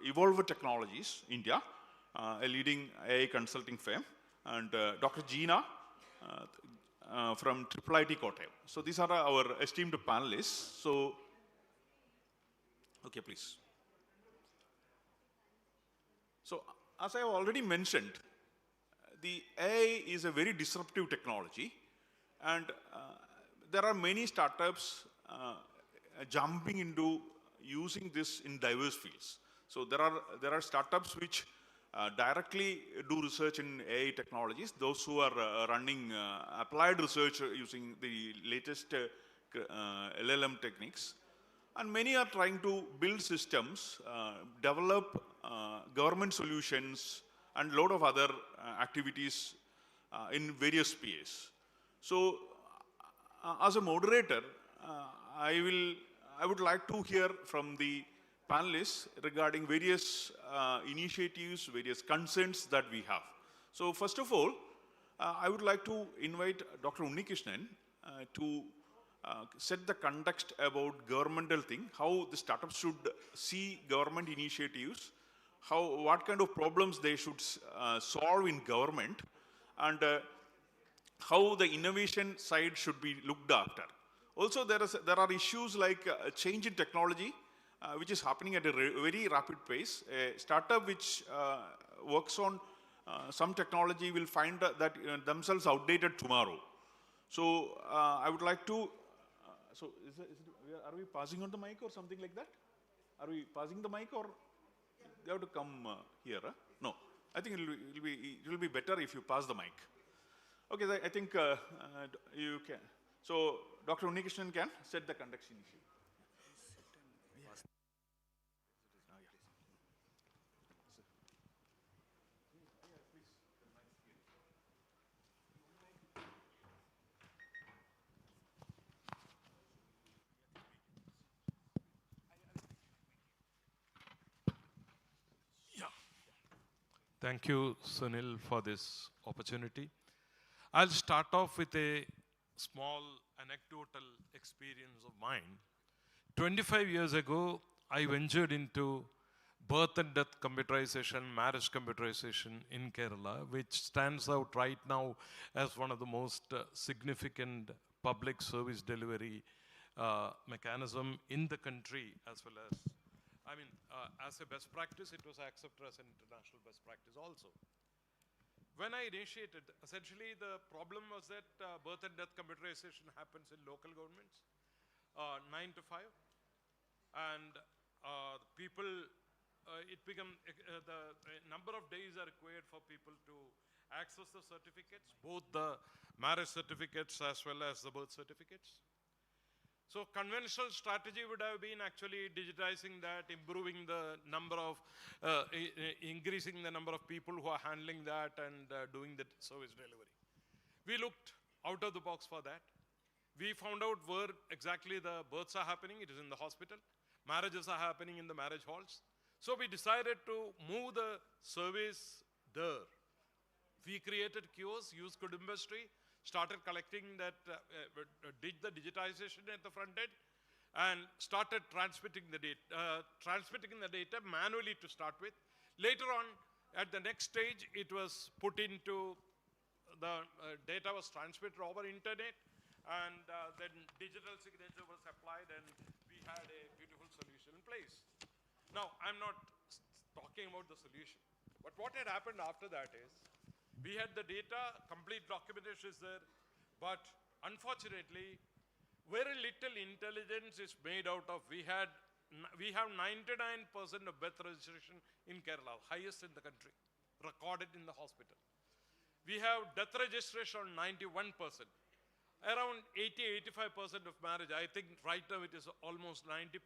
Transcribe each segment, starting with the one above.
Evolve Technologies, India, a leading AI consulting firm, and Dr. Gina from IIIT Kottayam. So these are our esteemed panelists. So, okay, please. So, as I have already mentioned, the AI is a very disruptive technology, and there are many startups jumping into using this in diverse fields. So there are startups which directly do research in AI technologies, those who are running applied research using the latest LLM techniques. And many are trying to build systems, develop government solutions, and a lot of other activities in various spheres. So, as a moderator, I would like to hear from the panelists regarding various initiatives, various concerns that we have. So, first of all, I would like to invite Dr. Unnikrishnan to set the context about governmental thing, how the startups should see government initiatives, what kind of problems they should solve in government, and how the innovation side should be looked after. Also, there are issues like change in technology, which is happening at a very rapid pace. A startup which works on some technology will find that themselves outdated tomorrow. So I would like to, are we passing on the mic or something like that? Are we passing the mic, or you have to come here? Huh? No, I think it will be better if you pass the mic. Okay, I think you can. So Dr. Unnikrishnan can set the context initially. Thank you, Sunil, for this opportunity. I'll start off with a small anecdotal experience of mine. 25 years ago, I ventured into birth and death computerization, marriage computerization in Kerala, which stands out right now as one of the most significant public service delivery mechanism in the country, as well as as a best practice, it was accepted as an international best practice also. When I initiated, essentially the problem was that birth and death computerization happens in local governments, 9 to 5, and people, the number of days are required for people to access the certificates, both the marriage certificates as well as the birth certificates. So conventional strategy would have been actually digitizing that, improving the number of, increasing the number of people who are handling that and doing the service delivery. We looked out of the box for that. We found out where exactly the births are happening. It is in the hospital. Marriages are happening in the marriage halls. So we decided to move the service there. We created kiosks, used Kudumbashree, started collecting that, did the digitization at the front end, and started transmitting the data manually to start with. Later on, at the next stage, it was put into the data was transmitted over internet, and then digital signature was applied, and we had a beautiful solution in place. Now, I'm not talking about the solution, but what had happened after that is, we had the data, complete documentation is there, but unfortunately, very little intelligence is made out of. We have 99% of birth registration in Kerala, highest in the country, recorded in the hospital. We have death registration on 91%. Around 80-85% of marriage, I think right now it is almost 90%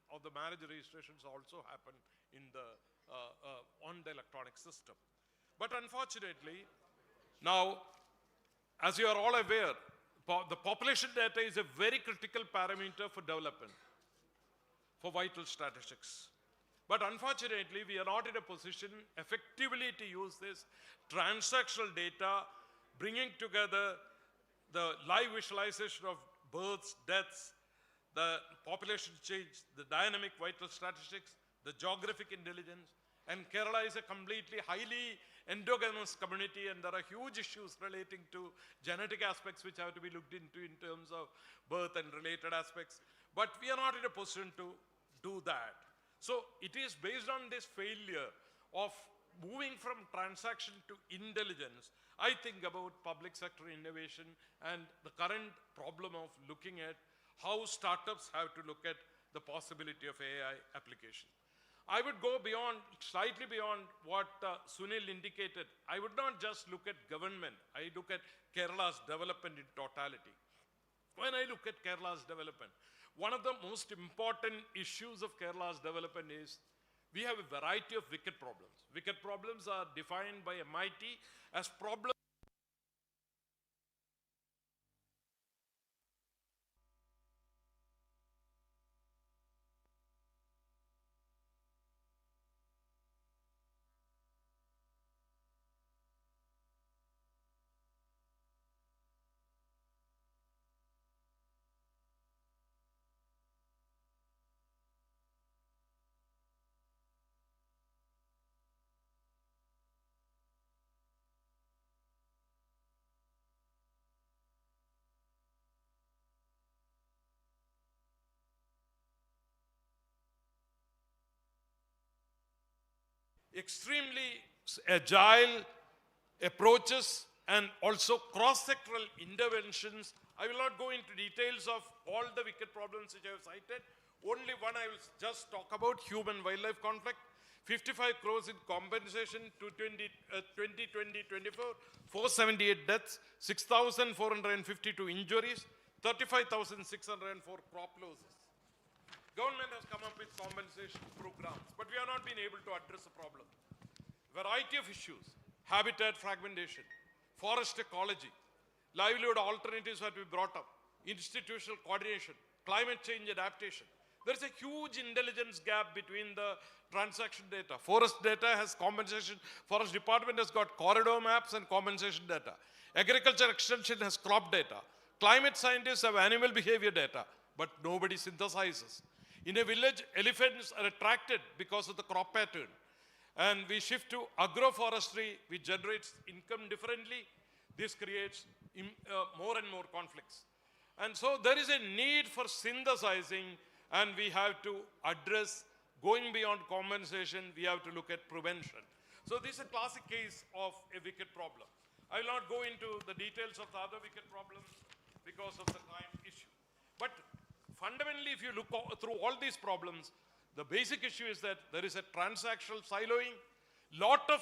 of the marriage registrations also happen in the, on the electronic system. But unfortunately, now, as you are all aware, the population data is a very critical parameter for development, for vital statistics. But unfortunately, we are not in a position effectively to use this transactional data, bringing together the live visualization of births, deaths, the population change, the dynamic vital statistics, the geographic intelligence, and Kerala is a completely highly endogamous community, and there are huge issues relating to genetic aspects which have to be looked into in terms of birth and related aspects. But we are not in a position to do that. So it is based on this failure of moving from transaction to intelligence, I think about public sector innovation and the current problem of looking at how startups have to look at the possibility of AI application. I would go beyond, slightly beyond what Sunil indicated. I would not just look at government. I look at Kerala's development in totality. When I look at Kerala's development, one of the most important issues of Kerala's development is we have a variety of wicked problems. Wicked problems are defined by MIT as problems extremely agile approaches and also cross-sectoral interventions. I will not go into details of all the wicked problems which I have cited. Only one I will just talk about, human-wildlife conflict. 55 crores in compensation to 2020-24, 478 deaths, 6,452 injuries, 35,604 crop losses. Government has come up with compensation programs, but we have not been able to address the problem. Variety of issues, habitat fragmentation, forest ecology, livelihood alternatives have to be brought up, institutional coordination, climate change adaptation. There is a huge intelligence gap between the transaction data. Forest data has compensation, forest department has got corridor maps and compensation data. Agriculture extension has crop data. Climate scientists have animal behavior data, but nobody synthesizes. In a village, elephants are attracted because of the crop pattern. And we shift to agroforestry, which generates income differently. This creates more and more conflicts. And so there is a need for synthesizing, and we have to address, going beyond compensation, we have to look at prevention. So this is a classic case of a wicked problem. I will not go into the details of the other wicked problems because of the time issue. But fundamentally, if you look through all these problems, the basic issue is that there is a transactional siloing. Lot of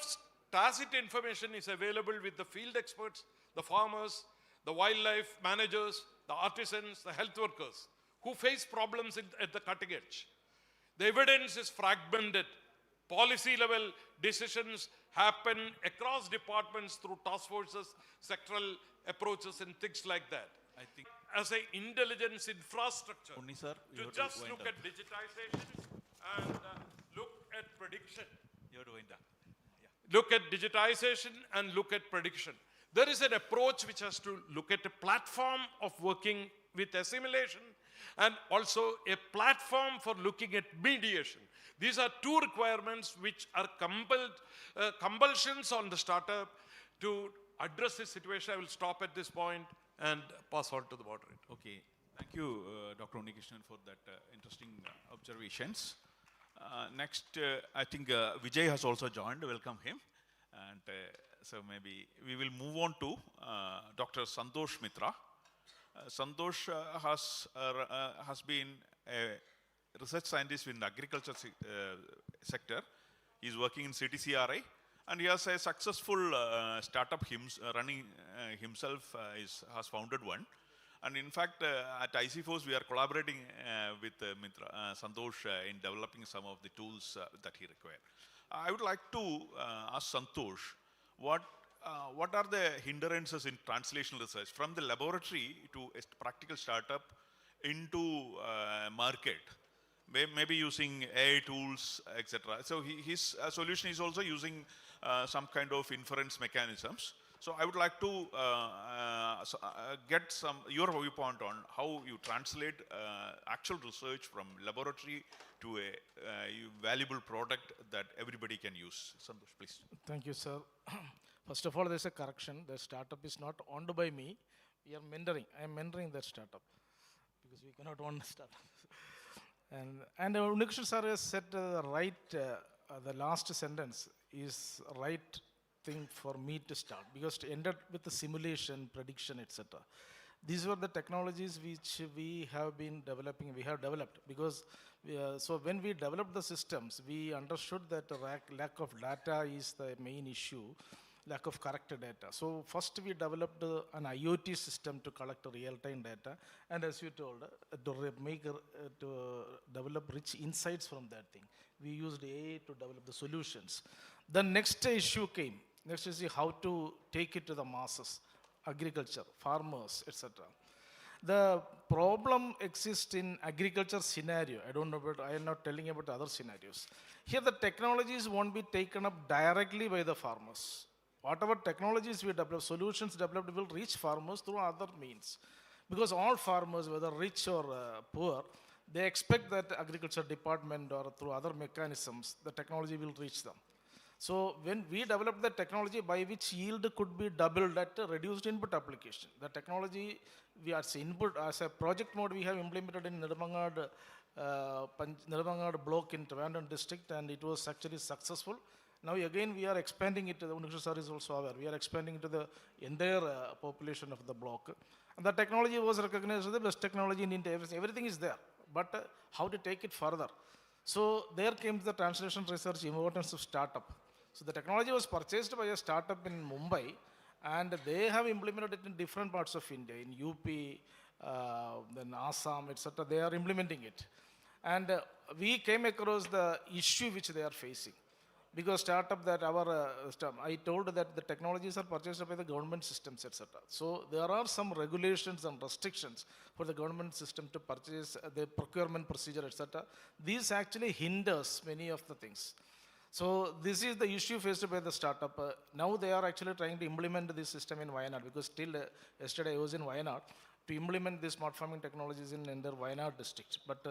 tacit information is available with the field experts, the farmers, the wildlife managers, the artisans, the health workers, who face problems at the cutting edge. The evidence is fragmented. Policy level decisions happen across departments through task forces, sectoral approaches and things like that. I think, As an intelligence infrastructure, Unni sir, you to have to just wind look up. at digitization and look at prediction. You have to wind up. Look at digitization and look at prediction. There is an approach which has to look at a platform of working with assimilation and also a platform for looking at mediation. These are two requirements which are compulsions on the startup to address this situation. I will stop at this point and pass on to the moderator. Okay. Thank you, Dr. Unnikrishnan, for that interesting observations. Next, I think Vijay has also joined. Welcome him. And so maybe we will move on to Dr. Santosh Mitra. Santosh has been a research scientist in the agriculture sector. He is working in CTCRI, and he has a successful startup running himself. Has founded one. And in fact, at IC4, we are collaborating with Santosh in developing some of the tools that he requires. I would like to ask Santosh, what are the hindrances in translational research from the laboratory to a practical startup into market? Maybe using AI tools, etc. So his solution is also using some kind of inference mechanisms. So I would like to get your viewpoint on how you translate actual research from laboratory to a valuable product that everybody can use. Santosh, please. Thank you, sir. First of all, there's a correction. The startup is not owned by me. We are mentoring. I am mentoring that startup because we cannot own the startup. And Unikrishnan sir has said the last sentence is right thing for me to start because it ended with the simulation, prediction, etc. These were the technologies which we have been developing, we have developed because so when we developed the systems, we understood that the lack of data is the main issue, lack of correct data. So first we developed an IoT system to collect real-time data, and as you told, to develop rich insights from that thing. We used AI to develop the solutions. The next issue came. Next is how to take it to the masses, agriculture, farmers, etc. The problem exists in agriculture scenario. I am not telling about other scenarios. Here the technologies won't be taken up directly by the farmers. Whatever technologies we develop, solutions developed will reach farmers through other means. Because all farmers, whether rich or poor, they expect that agriculture department or through other mechanisms, the technology will reach them. So when we developed the technology by which yield could be doubled at a reduced input application, the technology we as input as a project mode we have implemented in Nirmangad block in Trivandrum district, and it was actually successful. Now again we are expanding it. The Unikrishnan sir is also aware. We are expanding it to the entire population of the block. And the technology was recognized as the best technology in India. Everything is there, but how to take it further? So there came the translation research importance of startup. So the technology was purchased by a startup in Mumbai, and they have implemented it in different parts of India, in UP, then Assam, etc. They are implementing it. And we came across the issue which they are facing. Because startup that I told that the technologies are purchased by the government systems, etc. So there are some regulations and restrictions for the government system to purchase the procurement procedure, etc. These actually hinders many of the things. So this is the issue faced by the startup. Now they are actually trying to implement this system in Wayanad because till yesterday I was in Wayanad to implement these smart farming technologies in their Wayanad district, but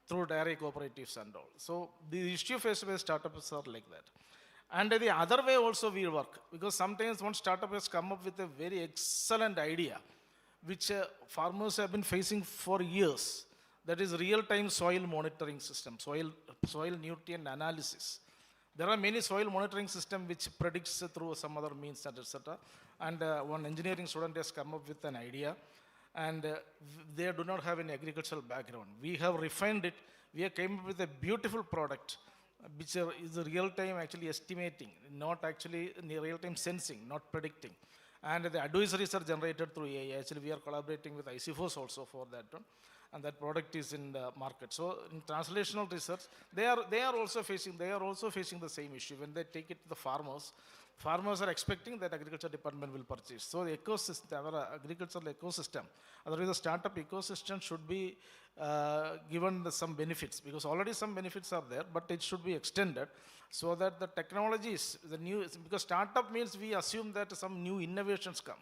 through dairy cooperatives and all. So the issue faced by startups are like that. And the other way also we work because sometimes one startup has come up with a very excellent idea which farmers have been facing for years. That is real-time soil monitoring system, soil nutrient analysis. There are many soil monitoring systems which predicts through some other means, etc. And one engineering student has come up with an idea, and they do not have any agricultural background. We have refined it. We have came up with a beautiful product, which is real-time actually estimating, not actually real-time sensing, not predicting. And the advisories are generated through AI. Actually, we are collaborating with ICFOS also for that one. And that product is in the market. So in translational research, they are also facing the same issue. When they take it to the farmers are expecting that agriculture department will purchase. So the ecosystem, our agricultural ecosystem, otherwise the startup ecosystem should be given some benefits because already some benefits are there, but it should be extended so that the technologies, because startup means we assume that some new innovations come.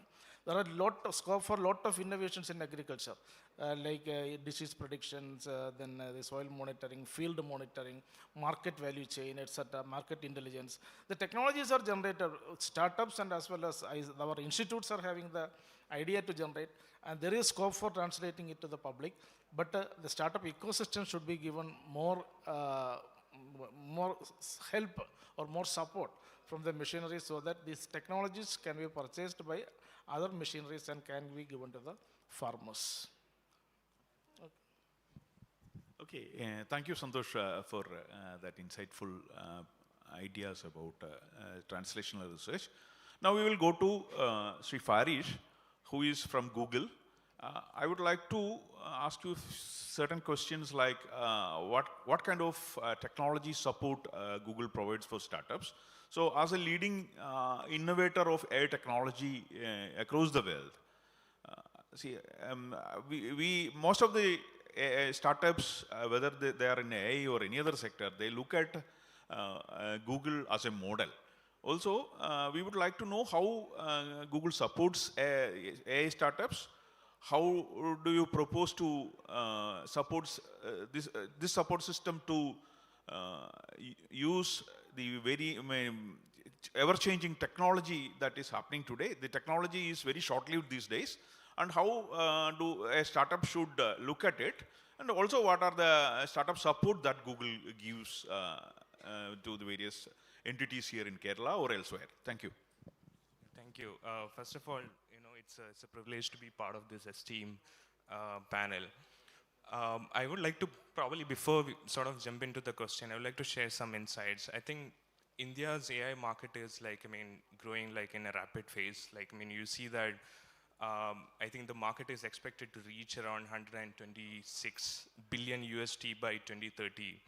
There are scope for lot of innovations in agriculture, like disease predictions, then the soil monitoring, field monitoring, market value chain, etc., market intelligence. The technologies are generated, startups and as well as our institutes are having the idea to generate, and there is scope for translating it to the public, but the startup ecosystem should be given more help or more support from the machinery so that these technologies can be purchased by other machineries and can be given to the farmers. Okay, thank you, Santosh, for that insightful ideas about translational research. Now we will go to Sri Farish, who is from Google. I would like to ask you certain questions like what kind of technology support Google provides for startups. So as a leading innovator of AI technology across the world, most of the startups, whether they are in AI or any other sector, they look at Google as a model. Also, we would like to know how Google supports AI startups. How do you propose to support this support system to use the very ever-changing technology that is happening today? The technology is very short-lived these days, and how do a startup should look at it, and also what are the startup support that Google gives to the various entities here in Kerala or elsewhere? Thank you. Thank you. First of all, it's a privilege to be part of this esteemed panel. I would like to probably, before we sort of jump into the question, I would like to share some insights. I think India's AI market is growing in a rapid phase. You see that I think the market is expected to reach around 126 billion USD by 2030.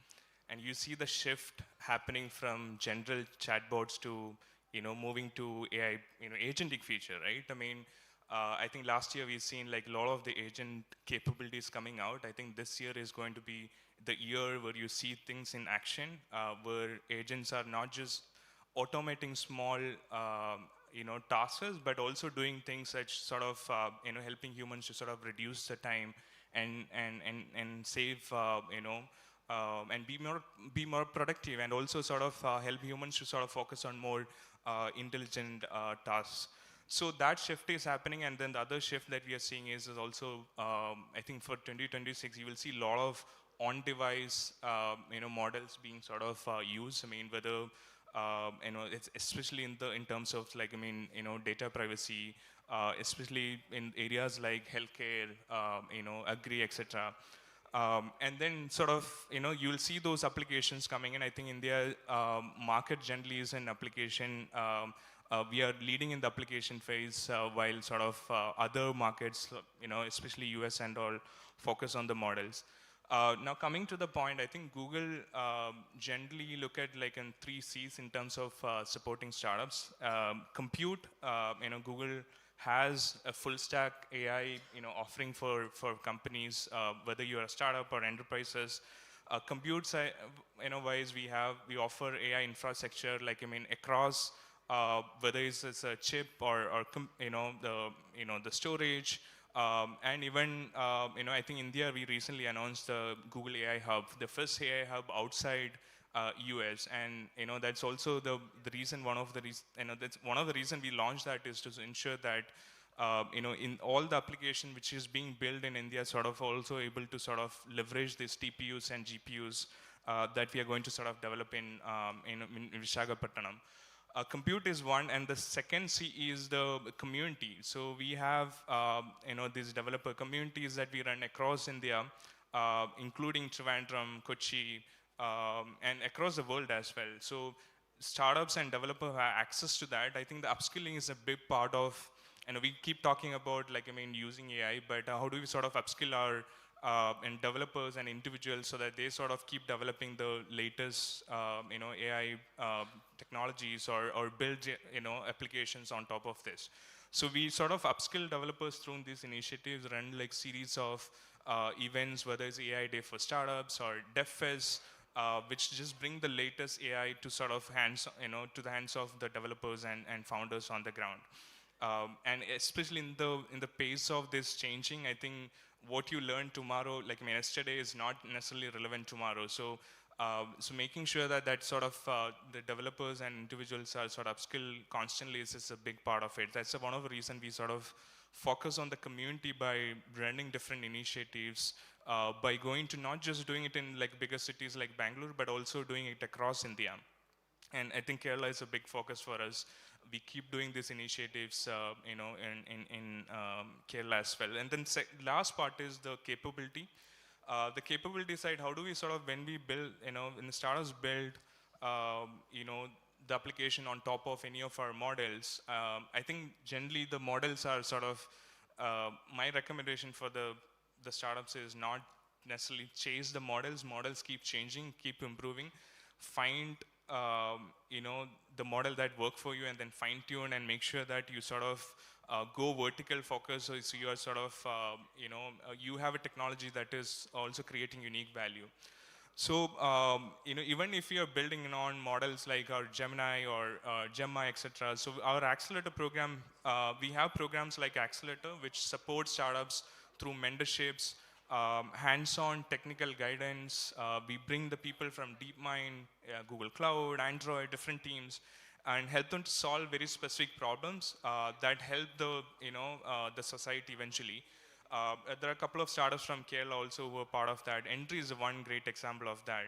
And you see the shift happening from general chatbots to moving to AI, agentic feature, right? I think last year we've seen a lot of the agent capabilities coming out. I think this year is going to be the year where you see things in action, where agents are not just automating small, tasks, but also doing things such sort of, helping humans to sort of reduce the time and save, and be more productive, and also sort of help humans to sort of focus on more intelligent tasks. So that shift is happening, and then the other shift that we are seeing is also, I think for 2026, you will see a lot of on-device, models being sort of used. Whether it's especially in terms of data privacy, especially in areas like healthcare, agri, etc. And then sort of, you'll see those applications coming in. I think India market generally is an application. We are leading in the application phase while sort of other markets, especially US and all, focus on the models. Now coming to the point, I think Google generally look at in 3 C's in terms of supporting startups. Compute, Google has a full stack AI, offering for companies, whether you're a startup or enterprises. Compute side, wise, we offer AI infrastructure, across, whether it's a chip or the storage, and even, I think India, we recently announced the Google AI Hub, the first AI hub outside US, and that's also the reason, that's one of the reason we launched that is to ensure that in all the application which is being built in India, sort of also able to sort of leverage these TPUs and GPUs that we are going to sort of develop in Visakhapatnam. Compute is one, and the second C is the community. So we have these developer communities that we run across India, including Trivandrum, Kochi, and across the world as well. So startups and developers have access to that. I think the upskilling is a big part of, we keep talking about using AI, but how do we sort of upskill our and developers and individuals so that they sort of keep developing the latest AI technologies or build applications on top of this. So we sort of upskill developers through these initiatives, run series of events, whether it's AI Day for Startups or DevFest, which just bring the latest AI to sort of to the hands of the developers and founders on the ground. And especially in the pace of this changing, I think what you learn tomorrow, yesterday, is not necessarily relevant tomorrow. So, so making sure that sort of the developers and individuals are sort of upskilled constantly is a big part of it. That's one of the reasons we sort of focus on the community by running different initiatives, by going to not just doing it in bigger cities like Bangalore, but also doing it across India. And I think Kerala is a big focus for us. We keep doing these initiatives, in Kerala as well. And then last part is the capability. The capability side, how do we sort of, when we build, when the startups build, the application on top of any of our models, I think generally the models are sort of, my recommendation for the startups is not necessarily chase the models. Models keep changing, keep improving. Find the model that work for you, and then fine tune and make sure that you sort of go vertical focus. So you are sort of, you have a technology that is also creating unique value. So, even if you're building on models like our Gemini or Gemma, etc. So our accelerator program, we have programs like Accelerator, which support startups through mentorships, hands-on technical guidance. We bring the people from DeepMind, Google Cloud, Android, different teams, and help them to solve very specific problems that help the society eventually. There are a couple of startups from Kerala also who are part of that. Entry is one great example of that.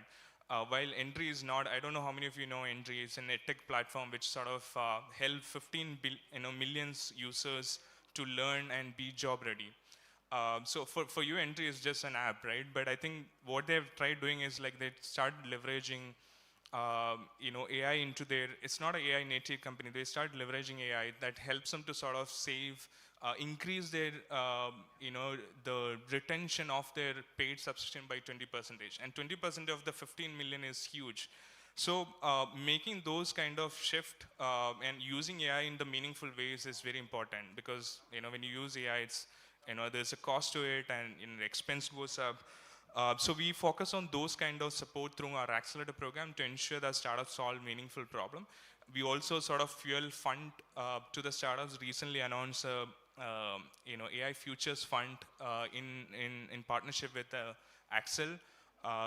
While Entry is not, I don't know how many of you know Entry. It's an edtech platform which sort of help 15 millions users to learn and be job ready. So for you, Entry is just an app, right? But I think what they've tried doing is like they started leveraging AI into their, it's not an AI native company. They start leveraging AI that helps them to sort of save, increase their, the retention of their paid subscription by 20%. And 20% of the 15 million is huge. So making those kind of shift and using AI in the meaningful ways is very important, because when you use AI, it's there's a cost to it, and the expense goes up. So we focus on those kind of support through our accelerator program to ensure that startups solve meaningful problem. We also sort of fuel fund to the startups. Recently announced AI Futures Fund in partnership with Axel.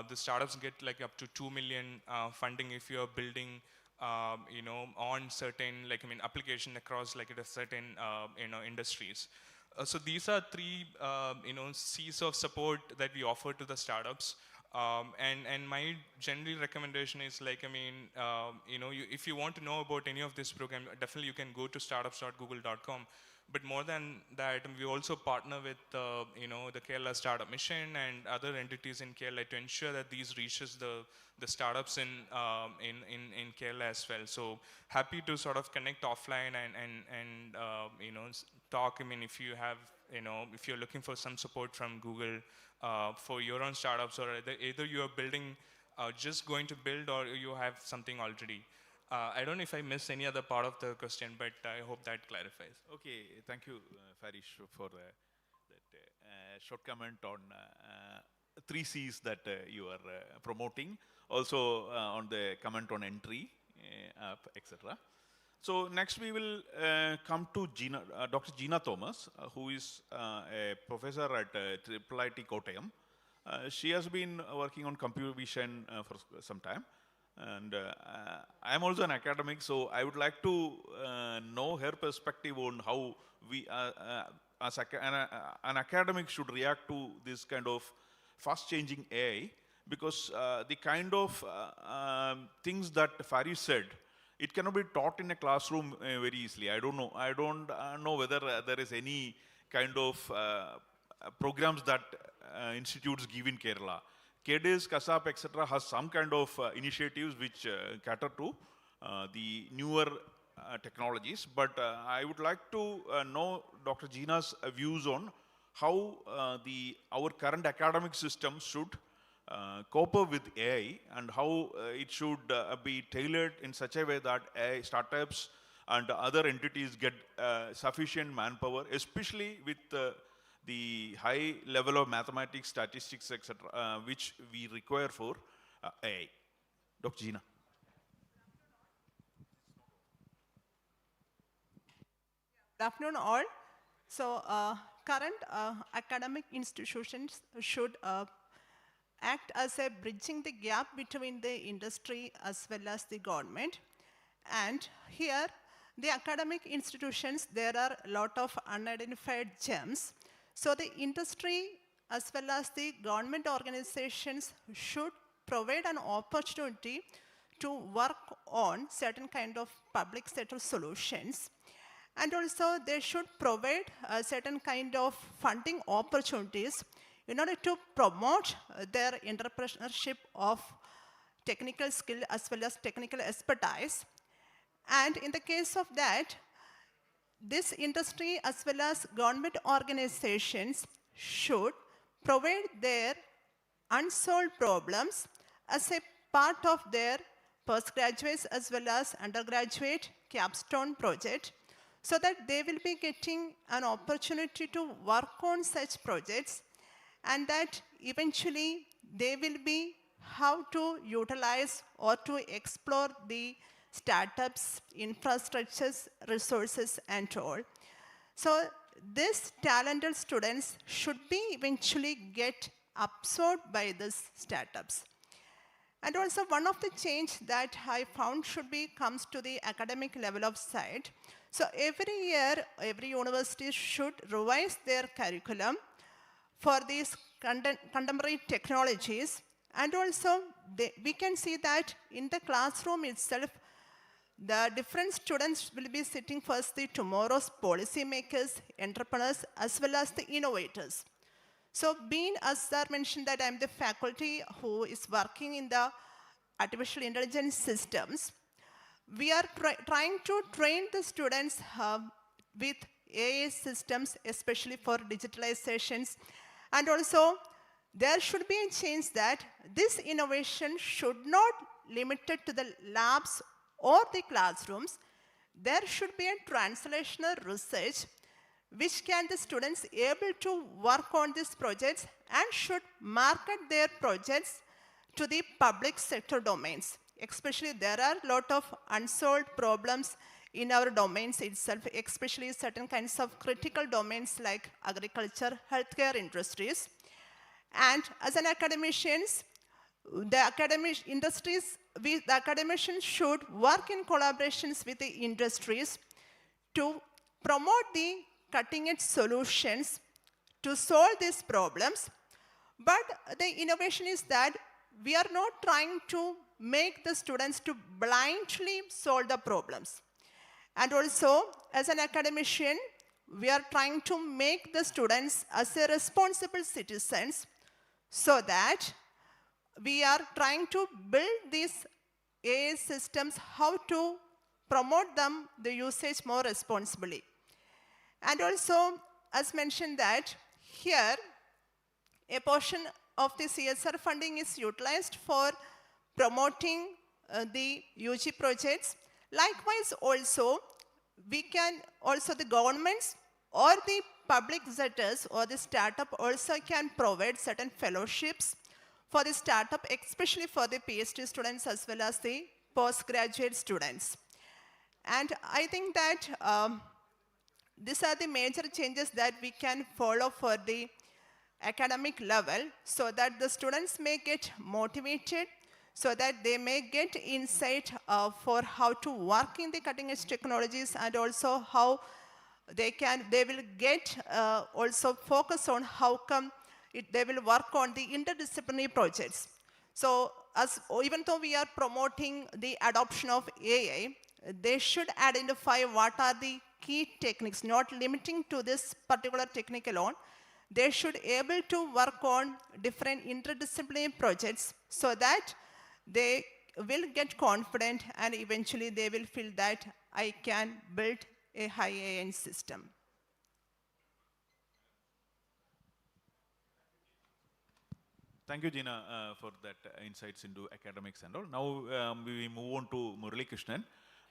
The startups get like up to 2 million funding if you are building on certain application across a certain industries. So these are three C's of support that we offer to the startups. And my general recommendation is if you want to know about any of this program, definitely you can go to startups.google.com. But more than that, we also partner with the Kerala Startup Mission and other entities in Kerala to ensure that these reaches the startups in Kerala as well. So happy to sort of connect offline and talk. If you have if you're looking for some support from Google for your own startups, or either you are building, just going to build, or you have something already. I don't know if I missed any other part of the question, but I hope that clarifies. Okay, thank you, Farish, for that short comment on 3 C's that you are promoting. Also on the comment on Entry app, etc. So next we will come to Dr. Gina Thomas, who is a professor at IIIT Kottayam. She has been working on computer vision for some time. And I am also an academic, so I would like to know her perspective on how we, as an academic, should react to this kind of fast-changing AI, because the kind of things that Farish said, it cannot be taught in a classroom very easily. I don't know whether there is any kind of programs that institutes give in Kerala. KDIS, KASAP, etc. has some kind of initiatives which cater to the newer technologies. But I would like to know Dr. Gina's views on how our current academic system should cope up with AI, and how it should be tailored in such a way that AI startups and other entities get sufficient manpower, especially with the high level of mathematics, statistics, etc., which we require for AI. Dr. Gina. Good afternoon, all. So, current academic institutions should act as a bridging the gap between the industry as well as the government. And here, the academic institutions, there are a lot of unidentified gems. So the industry as well as the government organizations should provide an opportunity to work on certain kind of public sector solutions. And also they should provide a certain kind of funding opportunities in order to promote their entrepreneurship of technical skill as well as technical expertise. And in the case of that, this industry as well as government organizations should provide their unsolved problems as a part of their postgraduates as well as undergraduate capstone project, so that they will be getting an opportunity to work on such projects, and that eventually they will be how to utilize or to explore the startups, infrastructures, resources, and all. So these talented students should be eventually get absorbed by these startups. And also one of the change that I found should be comes to the academic level of side. So every year, every university should revise their curriculum for these contemporary technologies. And also we can see that in the classroom itself, the different students will be sitting first the tomorrow's policymakers, entrepreneurs, as well as the innovators. So being, as sir mentioned, that I'm the faculty who is working in the artificial intelligence systems, we are trying to train the students with AI systems, especially for digitalizations. And also, there should be a change that this innovation should not limited to the labs or the classrooms. There should be a translational research which can the students able to work on these projects and should market their projects to the public sector domains. Especially there are a lot of unsolved problems in our domains itself, especially certain kinds of critical domains like agriculture, healthcare industries. And as an academicians, the academic industries, the academicians should work in collaborations with the industries to promote the cutting-edge solutions to solve these problems. But the innovation is that we are not trying to make the students to blindly solve the problems. And also, as an academician, we are trying to make the students as a responsible citizens so that we are trying to build these AI systems, how to promote them, the usage more responsibly. And also, as mentioned that here, a portion of the CSR funding is utilized for promoting the UG projects. Likewise, also, we can also the governments or the public sectors or the startup also can provide certain fellowships for the startup, especially for the PhD students as well as the postgraduate students. And I think that these are the major changes that we can follow for the academic level so that the students may get motivated, so that they may get insight for how to work in the cutting edge technologies, and also how they will get also focus on how come they will work on the interdisciplinary projects. So even though we are promoting the adoption of AI, they should identify what are the key techniques, not limiting to this particular technique alone. They should able to work on different interdisciplinary projects so that they will get confident and eventually they will feel that I can build a high AI system. Thank you, Gina, for that insights into academics and all. Now we move on to Murali Krishnan.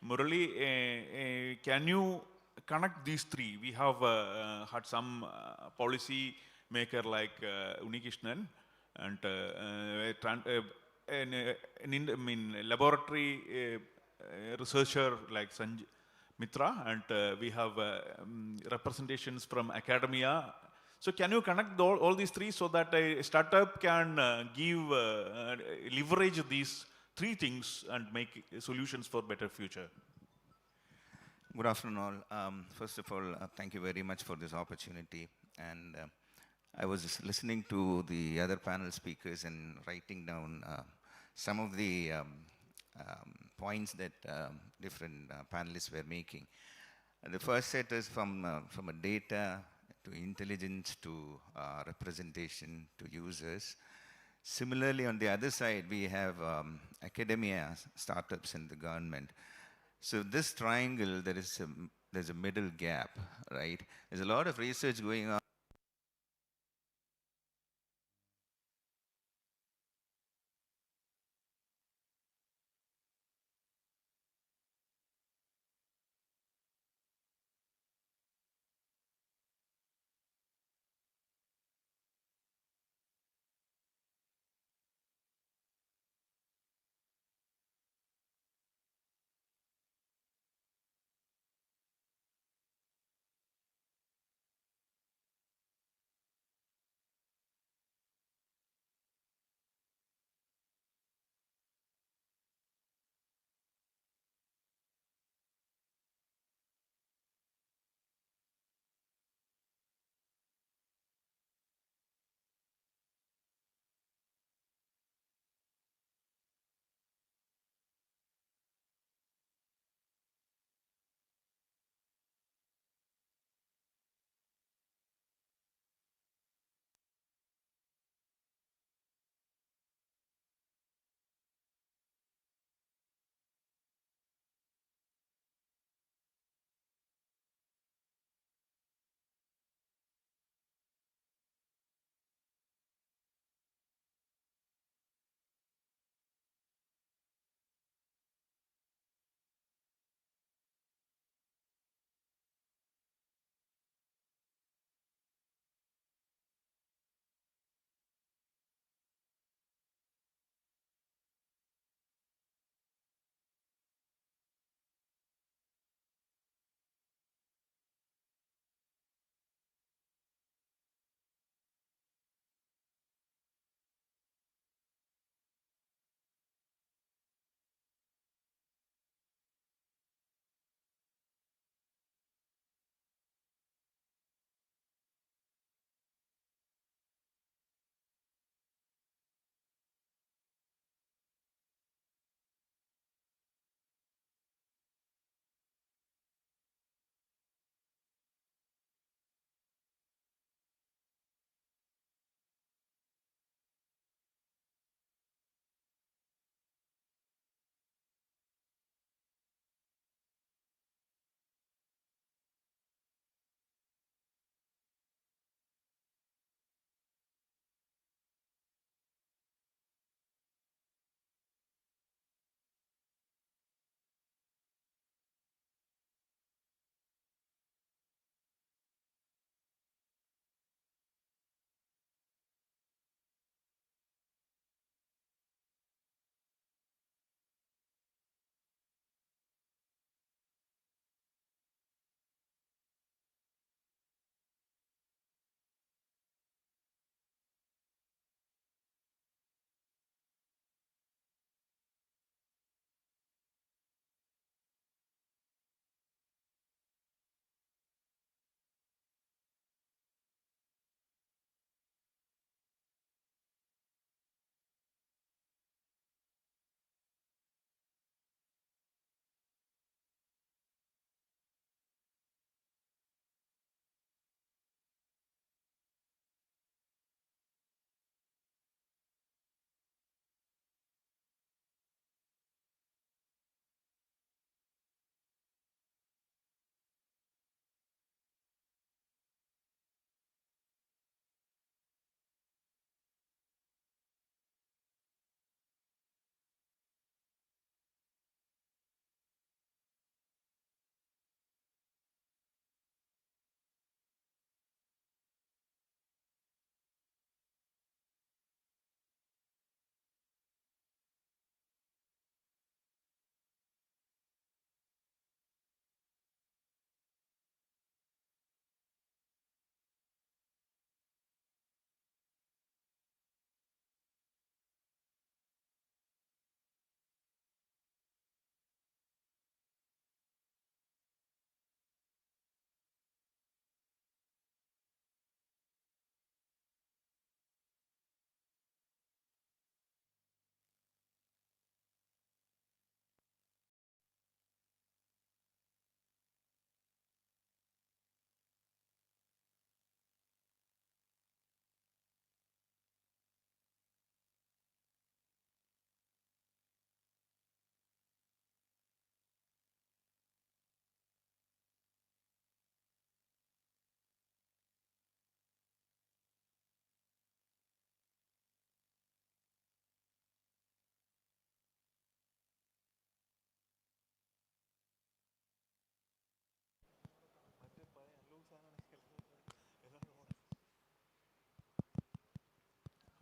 Murali, can you connect these three? We have had some policy maker like Unikrishnan and laboratory researcher like Sanjay Mitra, and we have representations from academia. So can you connect all these three so that a startup can leverage these three things and make solutions for better future? Good afternoon all. First of all, thank you very much for this opportunity. And I was listening to the other panel speakers and writing down some of the points that different panelists were making. The first set is from a data to intelligence to representation to users. Similarly, on the other side, we have academia, startups, and the government. So this triangle, there's a middle gap, right? There's a lot of research going on.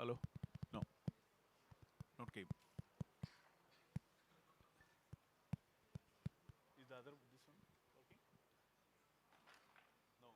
Hello? No. Not came. Is the other this one working? No.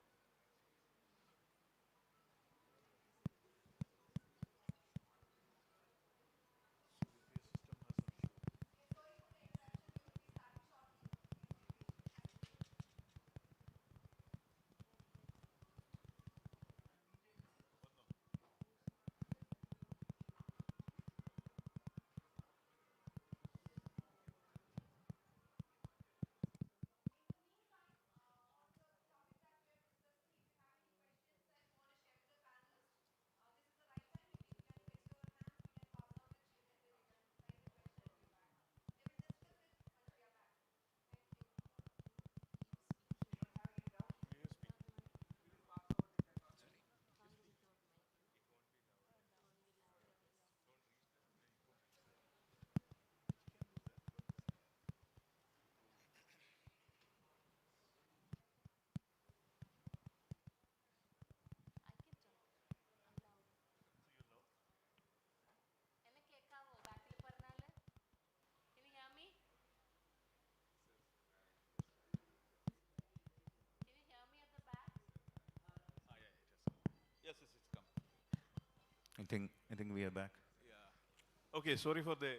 എന്നെ കേൾക്കാവോ ബാക്കിൽ പറഞ്ഞാൽ can you hear me can you hear me at the back Yes, yes, it's come. I think we are back. Okay, sorry for the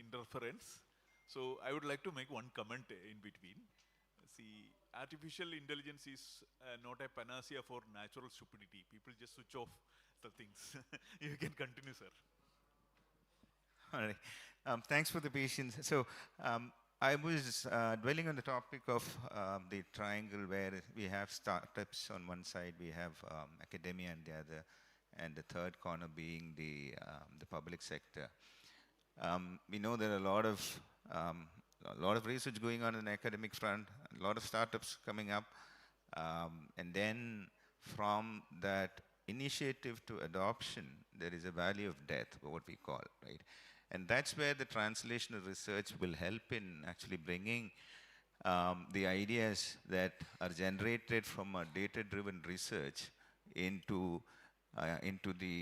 interference. So I would like to make one comment in between. See, artificial intelligence is not a panacea for natural stupidity. People just switch off the things. You can continue, sir. All right. Thanks for the patience. So I was dwelling on the topic of the triangle where we have startups on one side, we have academia on the other, and the third corner being the public sector. We know there are a lot of research going on in the academic front, a lot of startups coming up, and then from that initiative to adoption, there is a valley of death, what we call, right? And that's where the translational research will help in actually bringing the ideas that are generated from a data-driven research into the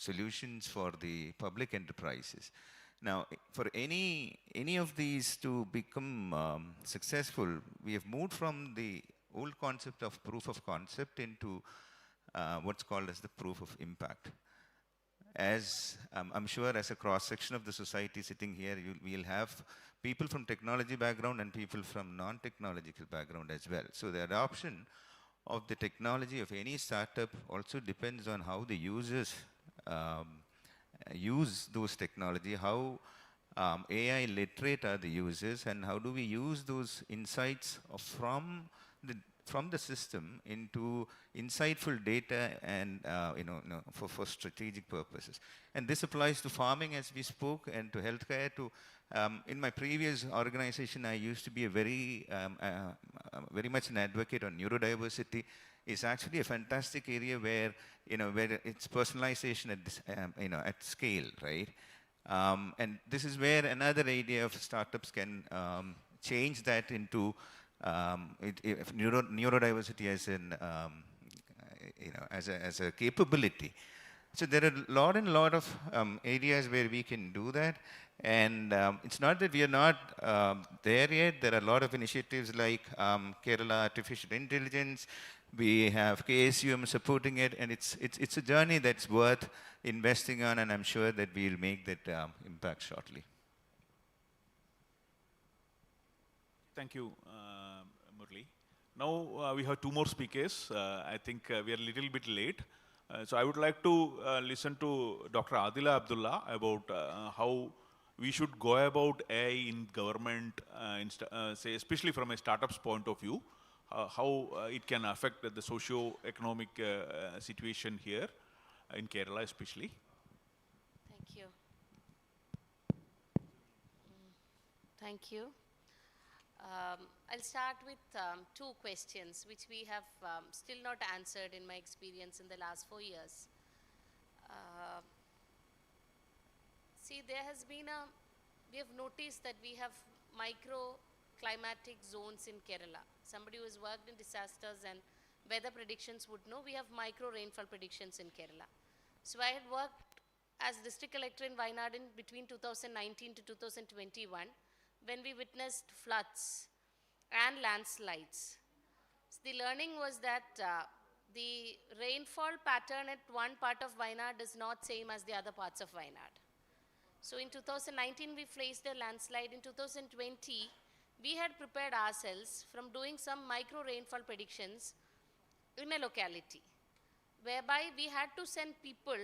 solutions for the public enterprises. Now, for any of these to become successful, we have moved from the old concept of proof of concept into what's called as the proof of impact. As I'm sure as a cross-section of the society sitting here, we'll have people from technology background and people from non-technological background as well. So the adoption of the technology of any startup also depends on how the users use those technology, how AI literate are the users, and how do we use those insights from the system into insightful data and for strategic purposes. And this applies to farming, as we spoke, and to healthcare. In my previous organization, I used to be a very much an advocate on neurodiversity. It's actually a fantastic area where it's personalization at scale, right? And this is where another idea of startups can change that into neurodiversity as as a capability. So there are a lot of areas where we can do that, and it's not that we are not there yet. There are a lot of initiatives like Kerala Artificial Intelligence. We have KSUM supporting it, and it's a journey that's worth investing on, and I'm sure that we'll make that impact shortly. Thank you, Murli. Now we have two more speakers. I think we are a little bit late. So I would like to listen to Dr. Adila Abdullah about how we should go about AI in government, say especially from a startup's point of view, how it can affect the socio-economic situation here in Kerala especially. thank you thank you I'll start with two questions which we have still not answered in my experience in the last 4 years. See, we have noticed that we have microclimatic zones in Kerala. Somebody who has worked in disasters and weather predictions would know we have micro rainfall predictions in Kerala. So I had worked as district collector in Wayanad in between 2019 to 2021 when we witnessed floods and landslides. So the learning was that the rainfall pattern at one part of Wayanad is not same as the other parts of Wayanad. So in 2019 we faced a landslide. In 2020 we had prepared ourselves from doing some micro rainfall predictions in a locality, whereby we had to send people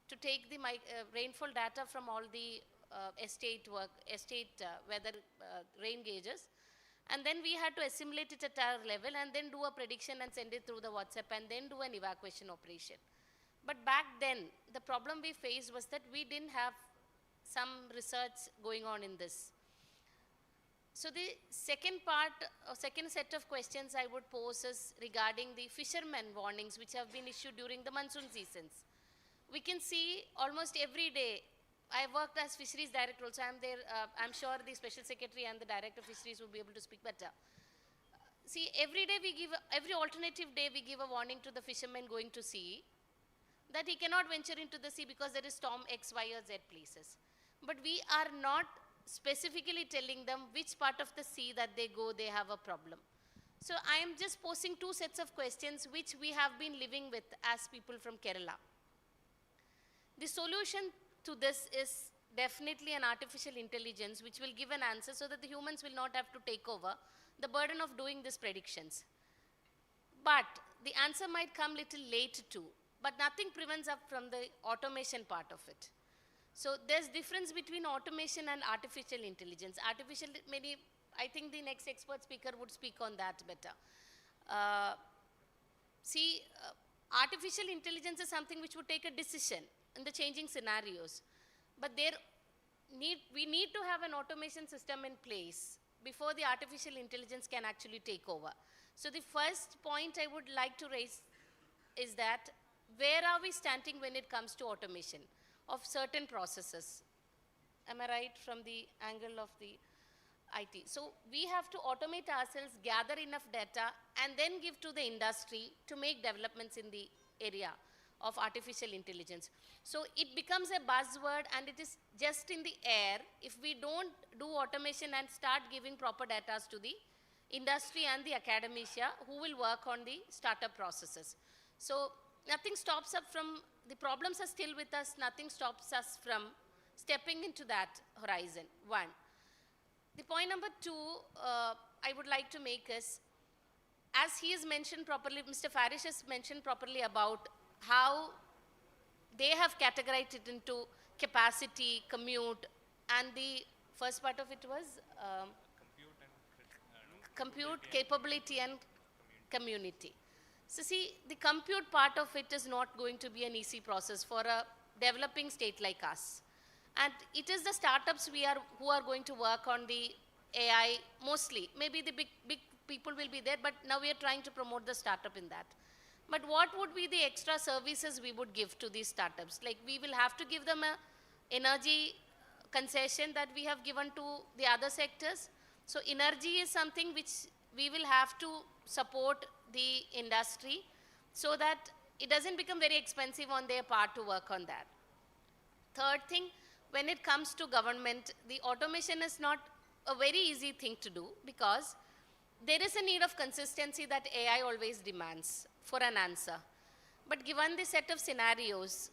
to take the rainfall data from all the estate weather rain gauges, and then we had to assimilate it at our level and then do a prediction and send it through the WhatsApp and then do an evacuation operation. But back then, the problem we faced was that we didn't have some research going on in this. So the second part, or second set of questions I would pose is regarding the fishermen warnings which have been issued during the monsoon seasons. We can see almost every day. I worked as fisheries director also. I'm there. I'm sure the special secretary and the director of fisheries will be able to speak better. See, every day we give, every alternative day we give a warning to the fisherman going to sea that he cannot venture into the sea because there is storm X, Y, or Z places. But we are not specifically telling them which part of the sea that they go, they have a problem. So I am just posing two sets of questions which we have been living with as people from Kerala. The solution to this is definitely an artificial intelligence which will give an answer so that the humans will not have to take over the burden of doing these predictions. But the answer might come little late too, but nothing prevents up from the automation part of it. So there's difference between automation and artificial intelligence. Artificial, maybe, I think the next expert speaker would speak on that better. Artificial intelligence is something which would take a decision in the changing scenarios. But we need to have an automation system in place before the artificial intelligence can actually take over. So the first point I would like to raise is that where are we standing when it comes to automation of certain processes? Am I right from the angle of the IT? So we have to automate ourselves, gather enough data, and then give to the industry to make developments in the area of artificial intelligence. So it becomes a buzzword and it is just in the air if we don't do automation and start giving proper data to the industry and the academia who will work on the startup processes. So nothing stops us from, the problems are still with us, nothing stops us from stepping into that horizon, one. The point number two I would like to make is, as he has mentioned properly, Mr. Farish has mentioned properly about how they have categorized it into capacity, commute, and the first part of it was compute, capability, and community. So see, the compute part of it is not going to be an easy process for a developing state like us. And it is the startups who are going to work on the AI mostly. Maybe the big people will be there, but now we are trying to promote the startup in that. But what would be the extra services we would give to these startups? Like we will have to give them a energy concession that we have given to the other sectors. So energy is something which we will have to support the industry so that it doesn't become very expensive on their part to work on that. Third thing, when it comes to government, the automation is not a very easy thing to do because there is a need of consistency that AI always demands for an answer. But given the set of scenarios,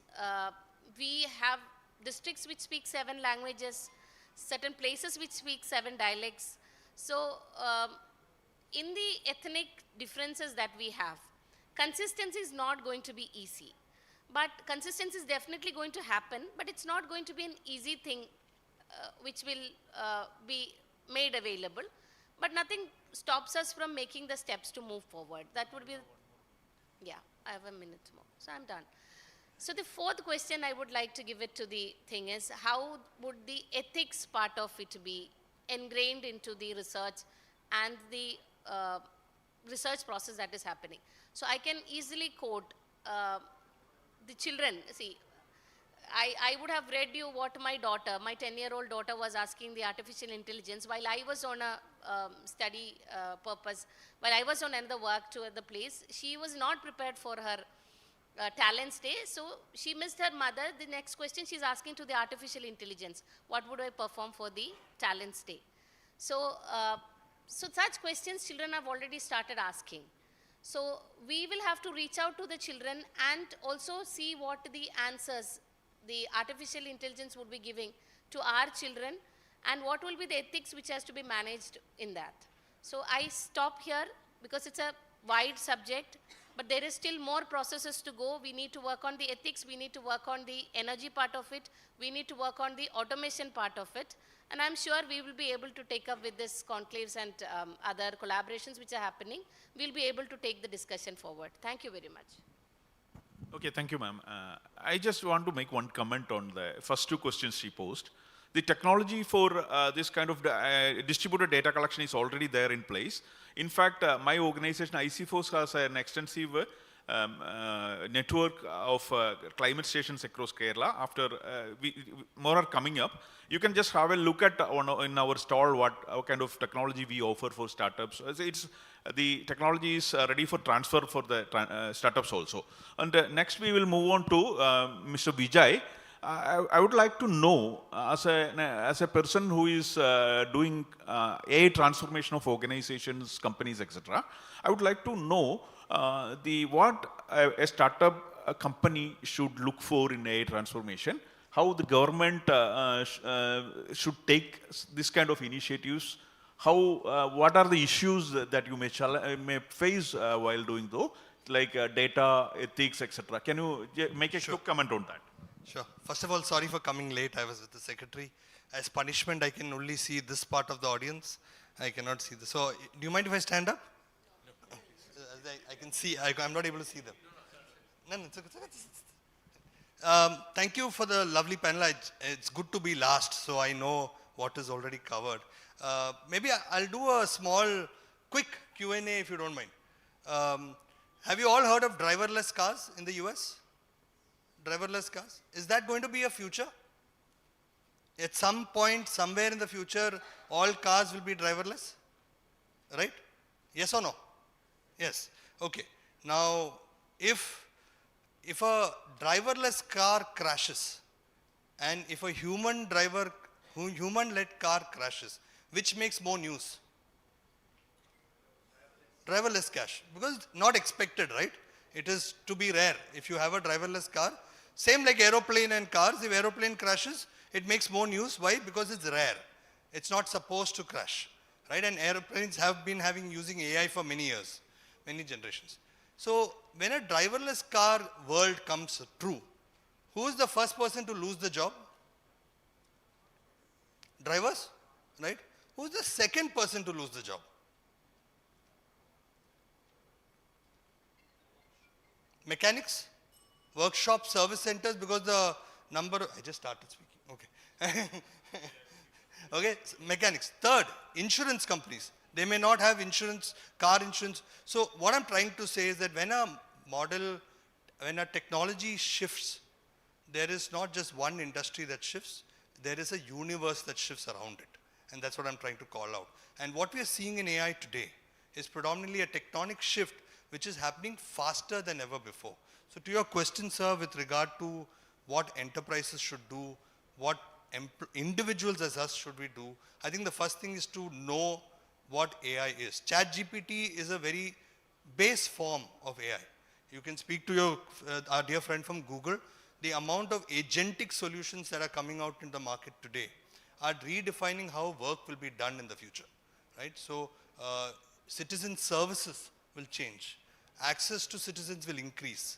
we have districts which speak 7 languages, certain places which speak 7 dialects. So in the ethnic differences that we have, consistency is not going to be easy. But consistency is definitely going to happen, but it's not going to be an easy thing which will be made available. But nothing stops us from making the steps to move forward. That would be, yeah, I have a minute more, so I'm done. So the fourth question I would like to give it to the thing is, how would the ethics part of it be ingrained into the research and the research process that is happening? So I can easily quote the children. See, I would have read you what my daughter, my 10-year-old daughter was asking the artificial intelligence while I was on a study purpose, while I was on another work to the place. She was not prepared for her Talents Day. So she missed her mother. The next question she's asking to the artificial intelligence, what would I perform for the Talents Day? So, so such questions children have already started asking. So we will have to reach out to the children and also see what the answers the artificial intelligence would be giving to our children and what will be the ethics which has to be managed in that. So I stop here because it's a wide subject, but there is still more processes to go. We need to work on the ethics, we need to work on the energy part of it, we need to work on the automation part of it, and I'm sure we will be able to take up with this conclaves and other collaborations which are happening. We'll be able to take the discussion forward. Thank you very much. Okay, thank you, ma'am. I just want to make one comment on the first two questions she posed. The technology for this kind of distributed data collection is already there in place. In fact, my organization, ICFOS, has an extensive network of climate stations across Kerala. After more are coming up, you can just have a look at in our stall what kind of technology we offer for startups. The technology is ready for transfer for the startups also. And next we will move on to Mr. Vijay. I would like to know, as a person who is doing AI transformation of organizations, companies, etc., I would like to know what a startup a company should look for in AI transformation, how the government should take this kind of initiatives, what are the issues that you may face while doing though, like data, ethics, etc. Can you make a quick comment on that? Sure. First of all, sorry for coming late. I was with the secretary. As punishment, I can only see this part of the audience. I cannot see this. So, do you mind if I stand up? No. I can see. I'm not able to see them. No, it's okay. Thank you for the lovely panel. It's good to be last, so I know what is already covered. Maybe I'll do a small, quick Q&A if you don't mind. Have you all heard of driverless cars in the US? Driverless cars? Is that going to be a future? At some point, somewhere in the future, all cars will be driverless? Right? Yes or no? Yes. Okay. Now, if a driverless car crashes and if a human-led car crashes, which makes more news? Driverless crash. Because it's not expected, right? It is to be rare. If you have a driverless car, same like aeroplane and cars, if aeroplane crashes, it makes more news. Why? Because it's rare. It's not supposed to crash, right? And airplanes have been using AI for many years, many generations. So when a driverless car world comes true, who is the first person to lose the job? Drivers, right? Who is the second person to lose the job? Mechanics, workshop, service centers, because the number, I just started speaking, okay. Okay, mechanics. Third, insurance companies. They may not have insurance, car insurance. So what I'm trying to say is that when a technology shifts, there is not just one industry that shifts, there is a universe that shifts around it. And that's what I'm trying to call out. And what we are seeing in AI today is predominantly a tectonic shift which is happening faster than ever before. So to your question, sir, with regard to what enterprises should do, what individuals as us should we do, I think the first thing is to know what AI is. ChatGPT is a very base form of AI. You can speak to our dear friend from Google. The amount of agentic solutions that are coming out in the market today are redefining how work will be done in the future, right? So citizen services will change. Access to citizens will increase.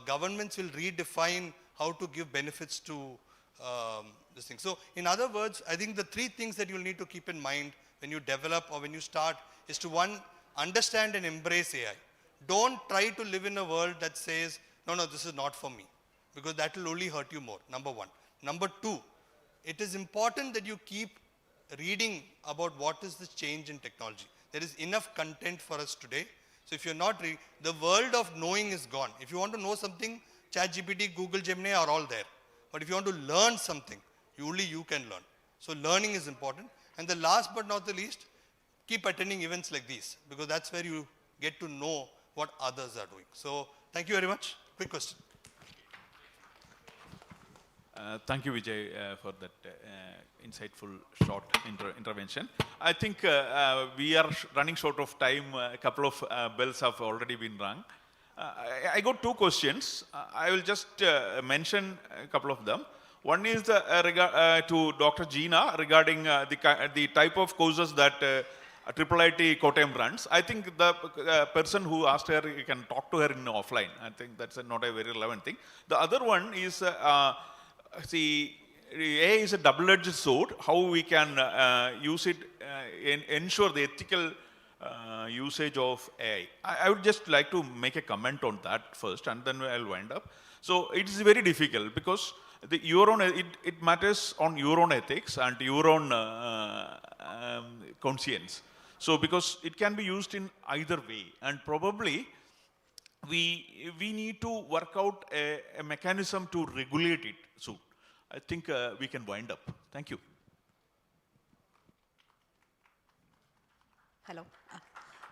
Governments will redefine how to give benefits to this thing. So in other words, I think the three things that you'll need to keep in mind when you develop or when you start is to, one, understand and embrace AI. Don't try to live in a world that says, no, this is not for me, because that will only hurt you more, number one. Number two, it is important that you keep reading about what is the change in technology. There is enough content for us today. So if you're not reading, the world of knowing is gone. If you want to know something, ChatGPT, Google, Gemini are all there. But if you want to learn something, only you can learn. So learning is important. And the last but not the least, keep attending events like these, because that's where you get to know what others are doing. So thank you very much. Quick question. Thank you, Vijay, for that insightful short intervention. I think we are running short of time. A couple of bells have already been rung. I got two questions. I will just mention a couple of them. One is to Dr. Gina regarding the type of courses that IIIT Kottayam runs. I think the person who asked her, you can talk to her in offline. I think that's not a very relevant thing. The other one is, see, AI is a double-edged sword. How we can use it, ensure the ethical usage of AI. I would just like to make a comment on that first, and then I'll wind up. So it is very difficult because it matters on your own ethics and your own conscience. So because it can be used in either way, and probably we need to work out a mechanism to regulate it soon. I think we can wind up. Thank you. Hello.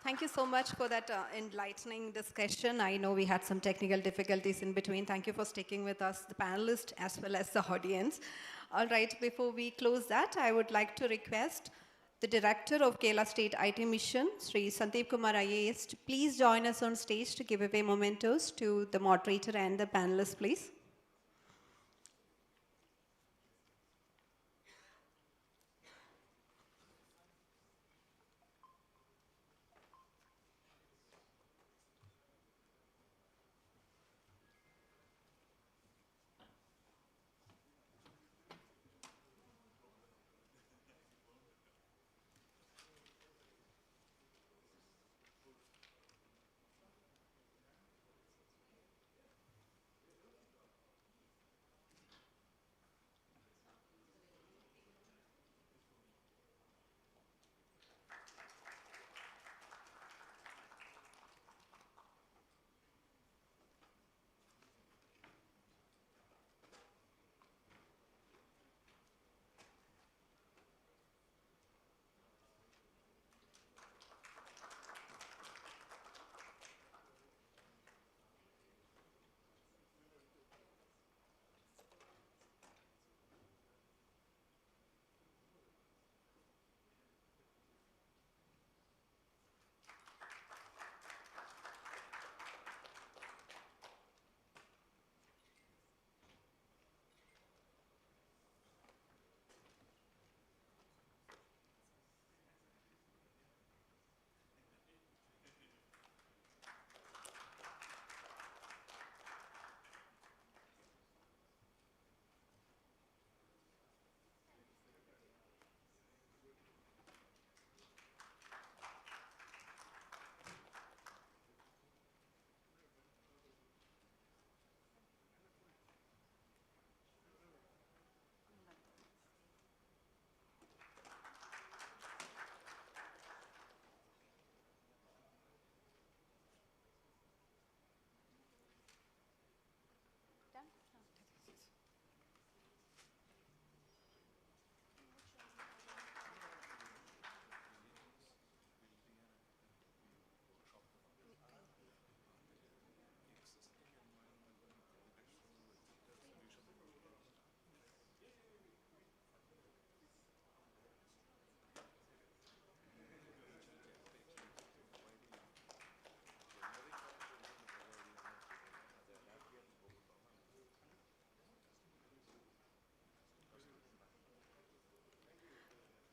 Thank you so much for that enlightening discussion. I know we had some technical difficulties in between. Thank you for sticking with us, the panelists as well as the audience. All right, before we close that, I would like to request the Director of Kerala State IT Mission, Sri Sandeep Kumar IAS, to please join us on stage to give away mementos to the moderator and the panelists, please.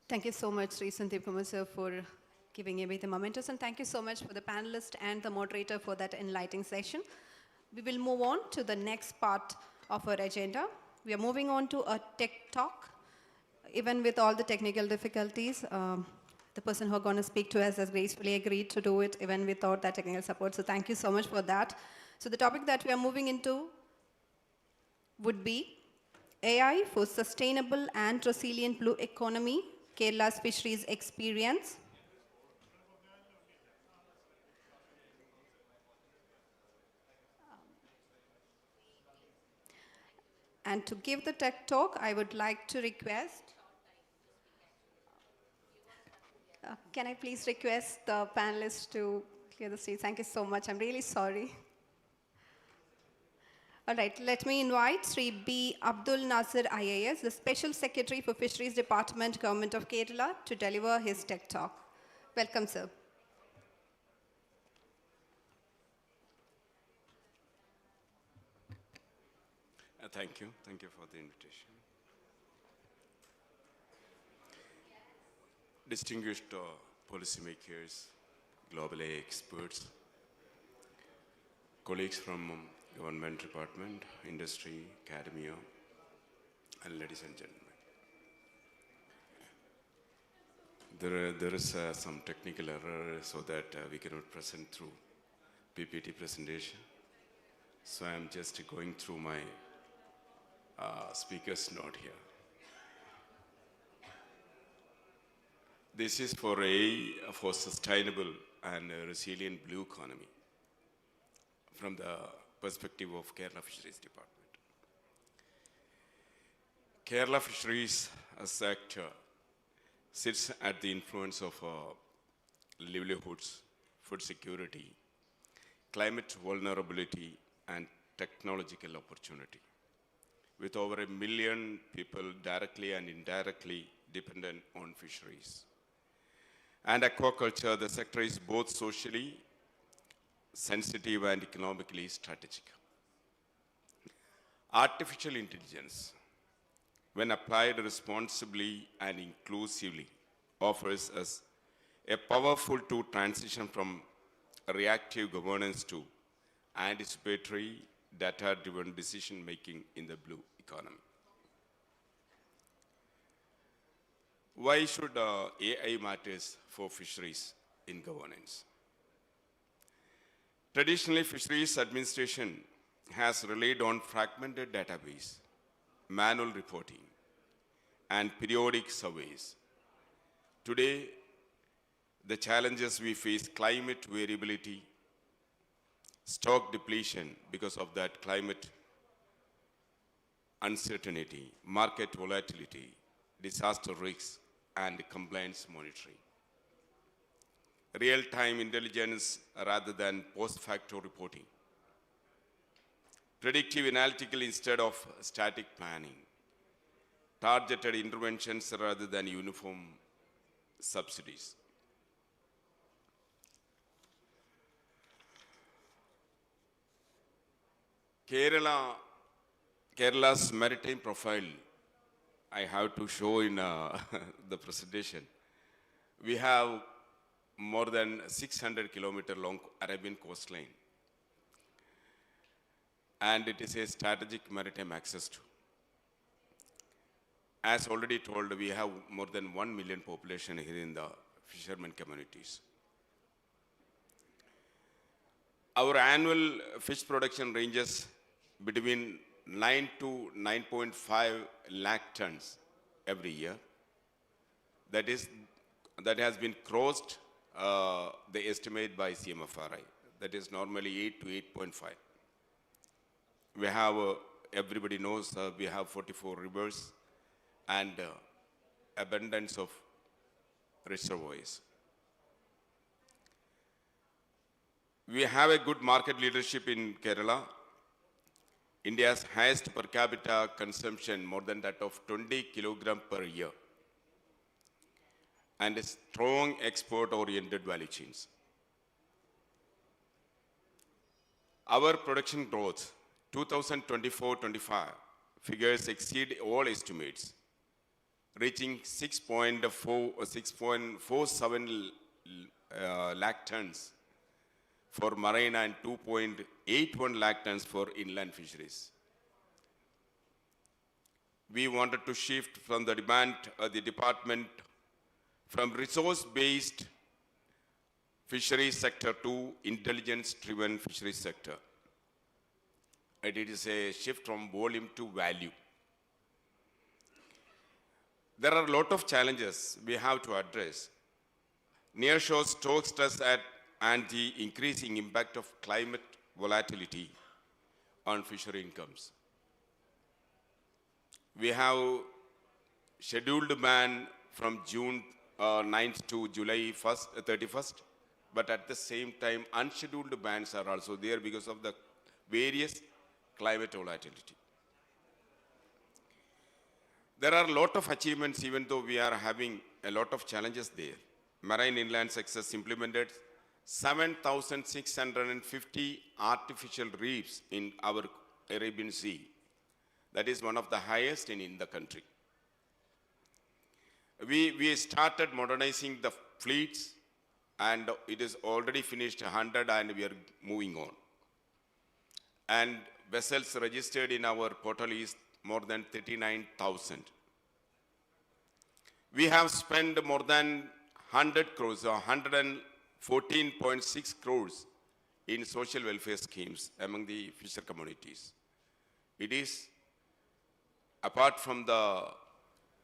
Thank you so much, Sri Sandeep Kumar sir, for giving away the mementos, and thank you so much for the panelist and the moderator for that enlightening session. We will move on to the next part of our agenda. We are moving on to a tech talk. Even with all the technical difficulties, the person who are going to speak to us has gracefully agreed to do it even without that technical support. So thank you so much for that. So the topic that we are moving into would be AI for sustainable and resilient blue economy, Kerala's fisheries experience. And to give the tech talk, I would like to request, can I please request the panelists to clear the stage? Thank you so much. I'm really sorry. All right, let me invite Sri B. Abdul Nasir IAS, the Special Secretary for Fisheries Department, Government of Kerala, to deliver his tech talk. Welcome, sir. Thank you. Thank you for the invitation. Distinguished policymakers, global AI experts, colleagues from government department, industry, academia, and ladies and gentlemen. There is some technical error so that we cannot present through PPT presentation. So I'm just going through my speaker's note here. This is for AI for sustainable and resilient blue economy from the perspective of Kerala Fisheries Department. Kerala Fisheries sector sits at the influence of livelihoods, food security, climate vulnerability, and technological opportunity. With over 1 million people directly and indirectly dependent on fisheries. And aquaculture, the sector is both socially sensitive and economically strategic. Artificial intelligence, when applied responsibly and inclusively, offers us a powerful tool transition from reactive governance to anticipatory data-driven decision-making in the blue economy. Why should AI matters for fisheries in governance? Traditionally, fisheries administration has relied on fragmented database, manual reporting, and periodic surveys. Today, the challenges we face: climate variability, stock depletion because of that climate uncertainty, market volatility, disaster risks, and compliance monitoring. Real-time intelligence rather than post-facto reporting. Predictive analytical instead of static planning. Targeted interventions rather than uniform subsidies. Kerala's maritime profile, I have to show in the presentation. We have more than 600 kilometer long Arabian coastline. And it is a strategic maritime access to. As already told, we have more than 1 million population here in the fishermen communities. Our annual fish production ranges between 9 to 9.5 lakh tons every year. That has been crossed the estimate by CMFRI. That is normally 8 to 8.5. We have, everybody knows, we have 44 rivers and abundance of reservoirs. We have a good market leadership in Kerala. India's highest per capita consumption, more than that of 20 kilograms per year, and strong export-oriented value chains. Our production growth, 2024-25, figures exceed all estimates, reaching 6.47 lakh tons for marine and 2.81 lakh tons for inland fisheries. We wanted to shift from the department from resource-based fisheries sector to intelligence-driven fisheries sector. And it is a shift from volume to value. There are a lot of challenges we have to address. Nearshore stock stress and the increasing impact of climate volatility on fishery incomes. We have scheduled ban from June 9th to July 31st, but at the same time, unscheduled bans are also there because of the various climate volatility. There are a lot of achievements, even though we are having a lot of challenges there. Marine Inland Success implemented 7,650 artificial reefs in our Arabian Sea. That is one of the highest in the country. We started modernizing the fleets, and it is already finished 100, and we are moving on. And vessels registered in our portal is more than 39,000. We have spent more than 100 crores, or 114.6 crores in social welfare schemes among the fisher communities. It is, apart from the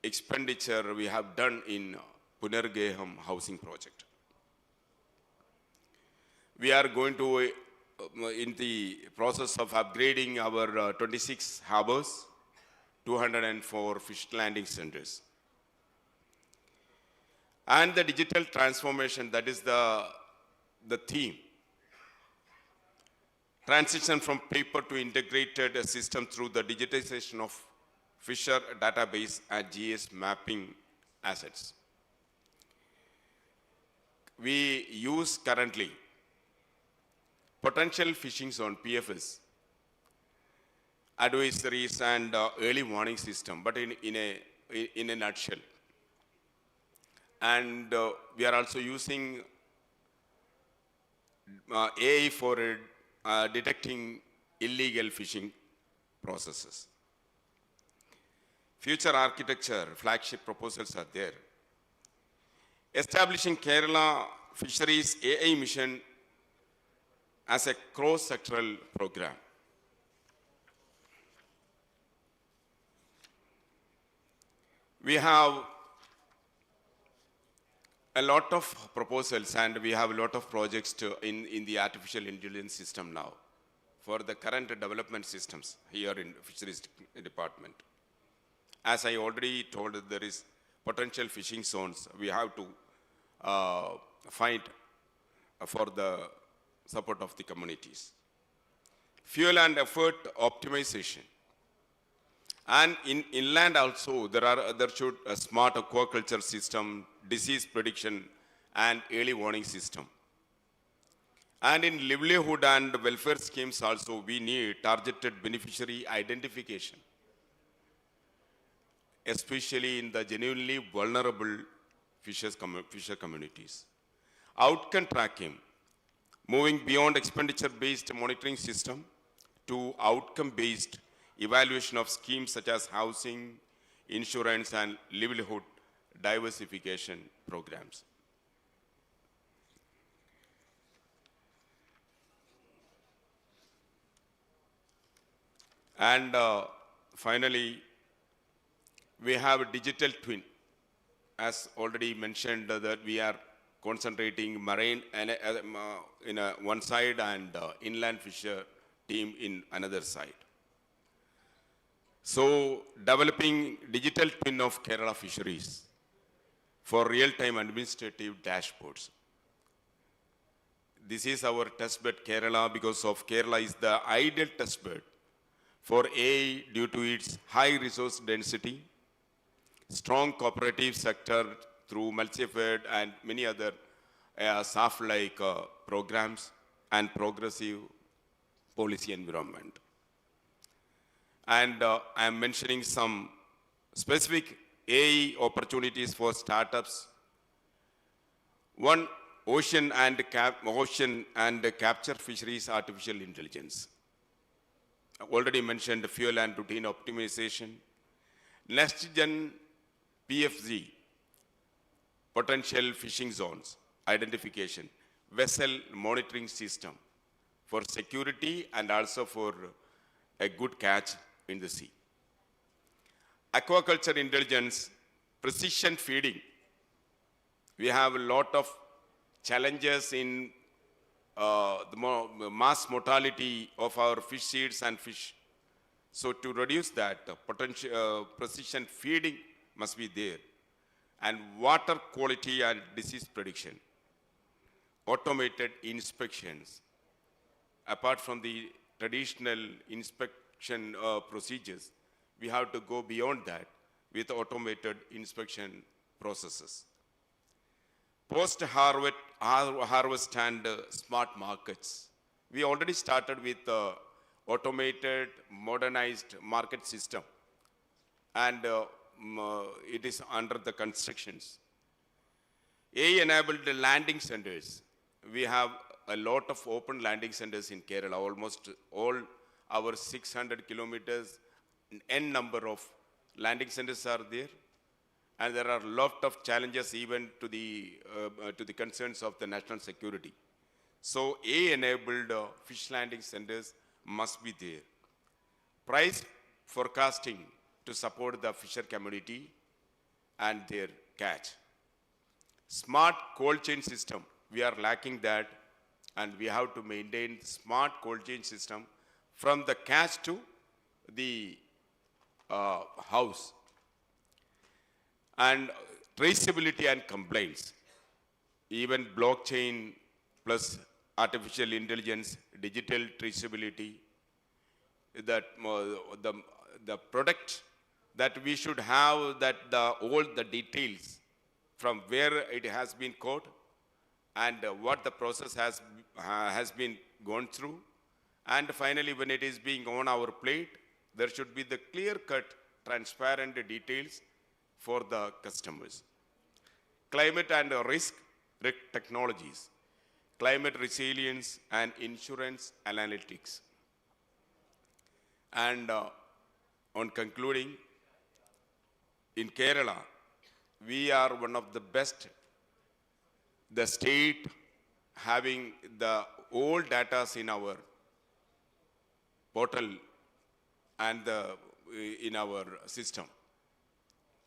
expenditure we have done in Punargeham housing project. We are going to, in the process of upgrading our 26 harbors, 204 fish landing centers. And the digital transformation, that is the theme. Transition from paper to integrated system through the digitization of fisher database and GS mapping assets. We use currently potential fishing zone, PFS, advisories and early warning system, but in a nutshell. And we are also using AI for detecting illegal fishing processes. Future architecture, flagship proposals are there. Establishing Kerala Fisheries AI Mission as a cross-sectoral program. We have a lot of proposals, and we have a lot of projects in the artificial intelligence system now for the current development systems here in Fisheries Department. As I already told, there is potential fishing zones we have to find for the support of the communities. Fuel and effort optimization. And in inland also, there should a smart aquaculture system, disease prediction, and early warning system. And in livelihood and welfare schemes also, we need targeted beneficiary identification, especially in the genuinely vulnerable fisher communities. Outcome tracking, moving beyond expenditure-based monitoring system to outcome-based evaluation of schemes such as housing, insurance, and livelihood diversification programs. And finally, we have a digital twin. As already mentioned, that we are concentrating marine and in one side and inland fisher team in another side. So, developing digital twin of Kerala fisheries for real-time administrative dashboards. This is our testbed Kerala, because of Kerala is the ideal testbed for AI due to its high resource density, strong cooperative sector through Multifed and many other SAF-like programs, and progressive policy environment. And I am mentioning some specific AI opportunities for startups. One, ocean and capture fisheries artificial intelligence. I already mentioned fuel and routine optimization. Next gen PFZ, potential fishing zones identification, vessel monitoring system for security and also for a good catch in the sea. Aquaculture intelligence, precision feeding. We have a lot of challenges in the mass mortality of our fish seeds and fish. So to reduce that, potential precision feeding must be there. And water quality and disease prediction. Automated inspections. Apart from the traditional inspection procedures, we have to go beyond that with automated inspection processes. Post-harvest and smart markets. We already started with automated, modernized market system, and it is under the constructions. AI-enabled landing centers. We have a lot of open landing centers in Kerala. Almost all our 600 kilometers, n number of landing centers are there. And there are a lot of challenges even to the concerns of the national security. So AI-enabled fish landing centers must be there. Price forecasting to support the fisher community and their catch. Smart cold chain system, we are lacking that, and we have to maintain smart cold chain system from the catch to the house. And traceability and compliance, even blockchain plus artificial intelligence, digital traceability, that the product that we should have, that all the details from where it has been caught and what the process has been gone through, and finally when it is being on our plate, there should be the clear-cut, transparent details for the customers. Climate and risk technologies, climate resilience and insurance analytics. And on concluding, in Kerala, we are one of the best, the state having the all data in our portal and in our system.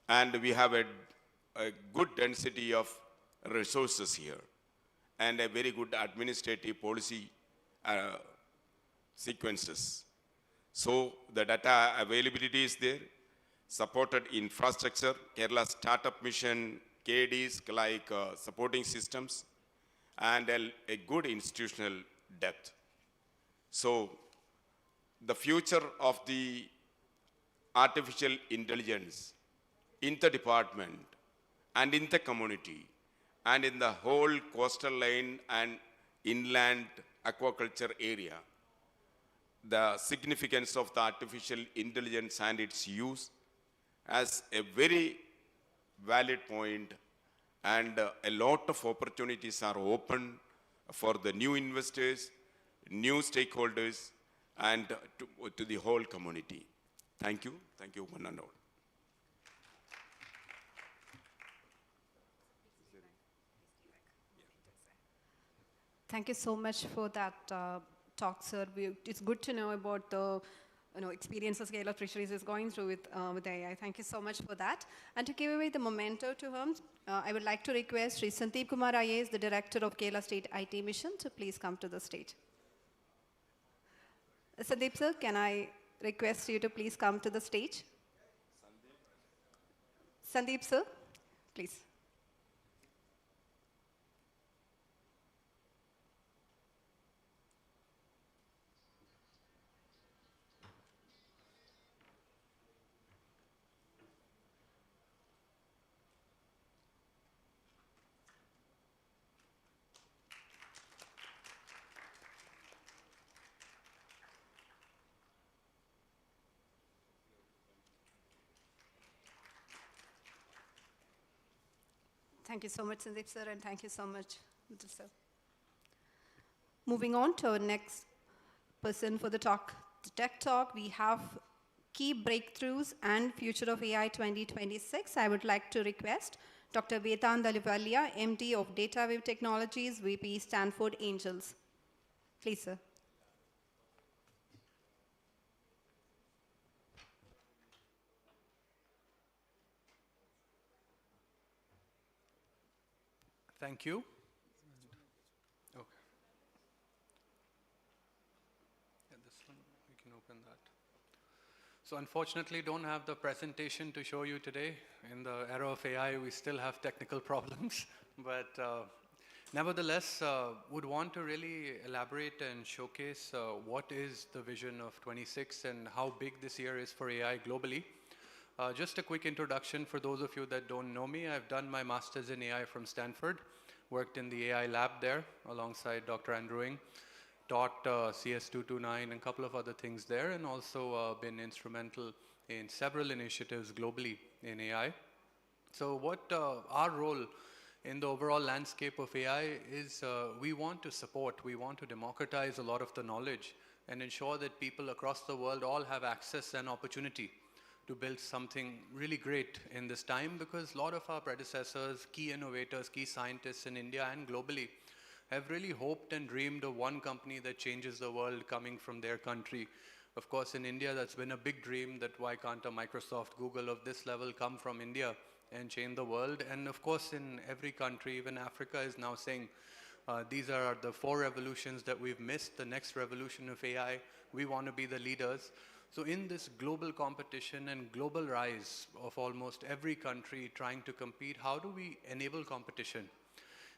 And we have a good density of resources here and a very good administrative policy sequences. So the data availability is there, supported infrastructure, Kerala Startup Mission, KDs like supporting systems, and a good institutional depth. So the future of the artificial intelligence in the department and in the community and in the whole coastal line and inland aquaculture area, the significance of the artificial intelligence and its use as a very valid point, and a lot of opportunities are open for the new investors, new stakeholders, and to the whole community. Thank you one and all. Thank you so much for that talk, sir. It's good to know about the experiences Kerala Fisheries is going through with AI. Thank you so much for that. And to give away the memento to him, I would like to request Sri Sandeep Kumar IAS, the Director of Kerala State IT Mission, to please come to the stage. Sandeep sir, can I request you to please come to the stage? Sandeep sir, please. Thank you so much, Sandeep sir, and thank you so much, Mr. Sir. Moving on to our next person for the talk, the tech talk, we have key breakthroughs and future of AI 2026. I would like to request Dr. Vedant Alivalia, MD of DataWave Technologies, VP Stanford Angels. Please, sir. Thank you. Okay. Yeah, this one, we can open that. So unfortunately, don't have the presentation to show you today. In the era of AI, we still have technical problems. But Nevertheless, would want to really elaborate and showcase what is the vision of 26 and how big this year is for AI globally. Just a quick introduction for those of you that don't know me. I've done my master's in AI from Stanford, worked in the AI lab there alongside Dr. Andrew Ng, taught CS229 and a couple of other things there, and also been instrumental in several initiatives globally in AI. So what our role in the overall landscape of AI is we want to support, we want to democratize a lot of the knowledge and ensure that people across the world all have access and opportunity to build something really great in this time, because a lot of our predecessors, key innovators, key scientists in India and globally have really hoped and dreamed of one company that changes the world coming from their country. Of course, in India, that's been a big dream, that why can't a Microsoft, Google of this level come from India and change the world? And of course, in every country, even Africa is now saying, these are the 4 revolutions that we've missed, the next revolution of AI, we want to be the leaders. So in this global competition and global rise of almost every country trying to compete, how do we enable competition?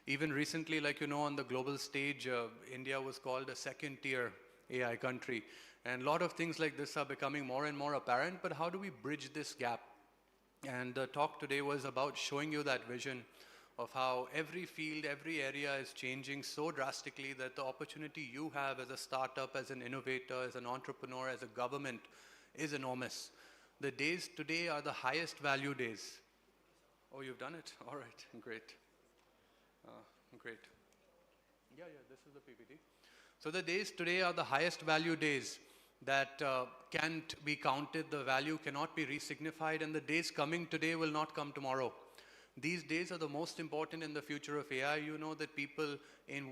Even recently, like you know, on the global stage, India was called a second-tier AI country. And a lot of things like this are becoming more and more apparent, but how do we bridge this gap? And the talk today was about showing you that vision of how every field, every area is changing so drastically that the opportunity you have as a startup, as an innovator, as an entrepreneur, as a government is enormous. The days today are the highest value days. Oh, you've done it? All right, great. Great. Yeah, this is the PPT. So the days today are the highest value days that can't be counted, the value cannot be resignified, and the days coming today will not come tomorrow. These days are the most important in the future of AI. You know that people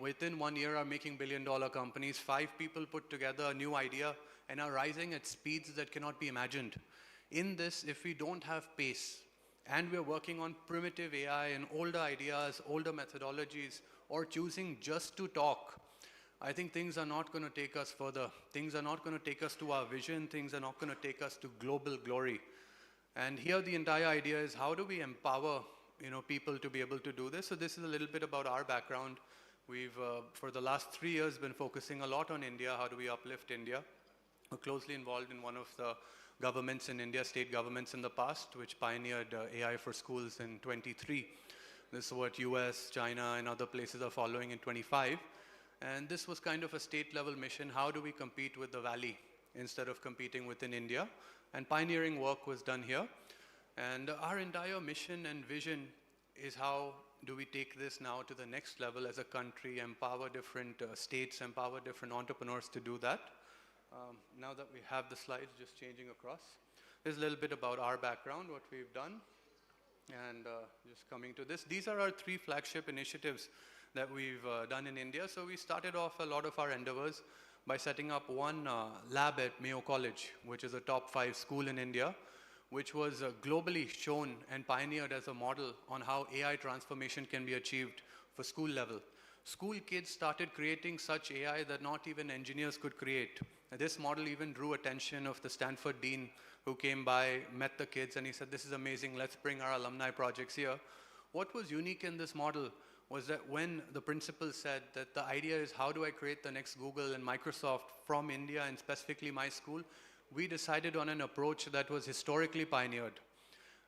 within 1 year are making billion-dollar companies. 5 people put together a new idea and are rising at speeds that cannot be imagined. In this, if we don't have pace, and we're working on primitive AI and older ideas, older methodologies, or choosing just to talk, I think things are not going to take us further. Things are not going to take us to our vision. Things are not going to take us to global glory. And here the entire idea is, how do we empower people to be able to do this? So this is a little bit about our background. We've, for the last 3 years, been focusing a lot on India. How do we uplift India? We're closely involved in one of the governments in India, state governments in the past, which pioneered AI for schools in 23. This is what US, China, and other places are following in 25. And this was kind of a state-level mission. How do we compete with the Valley instead of competing within India? And pioneering work was done here. And our entire mission and vision is how do we take this now to the next level as a country, empower different states, empower different entrepreneurs to do that. Now that we have the slides just changing across, there's a little bit about our background, what we've done. And just coming to this, these are our 3 flagship initiatives that we've done in India. So we started off a lot of our endeavors by setting up one lab at Mayo College, which is a top 5 school in India, which was globally shown and pioneered as a model on how AI transformation can be achieved for school level. School kids started creating such AI that not even engineers could create. And this model even drew attention of the Stanford dean, who came by, met the kids, and he said, this is amazing, let's bring our alumni projects here. What was unique in this model was that when the principal said that the idea is, how do I create the next Google and Microsoft from India and specifically my school, we decided on an approach that was historically pioneered,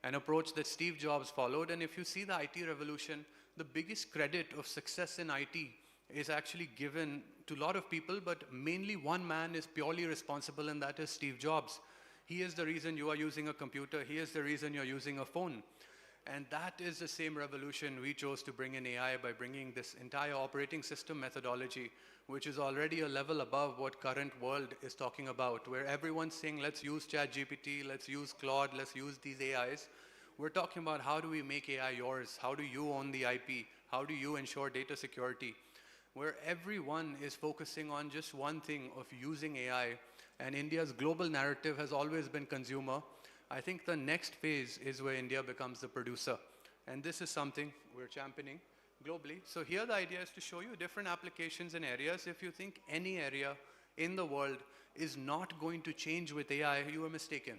an approach that Steve Jobs followed. And if you see the IT revolution, the biggest credit of success in IT is actually given to a lot of people, but mainly one man is purely responsible, and that is Steve Jobs. He is the reason you are using a computer. He is the reason you're using a phone. And that is the same revolution we chose to bring in AI by bringing this entire operating system methodology, which is already a level above what current world is talking about, where everyone's saying, let's use ChatGPT, let's use Claude, let's use these AIs. We're talking about how do we make AI yours? How do you own the IP? How do you ensure data security? Where everyone is focusing on just one thing of using AI, and India's global narrative has always been consumer. I think the next phase is where India becomes the producer. And this is something we're championing globally. So here the idea is to show you different applications and areas. If you think any area in the world is not going to change with AI, you are mistaken.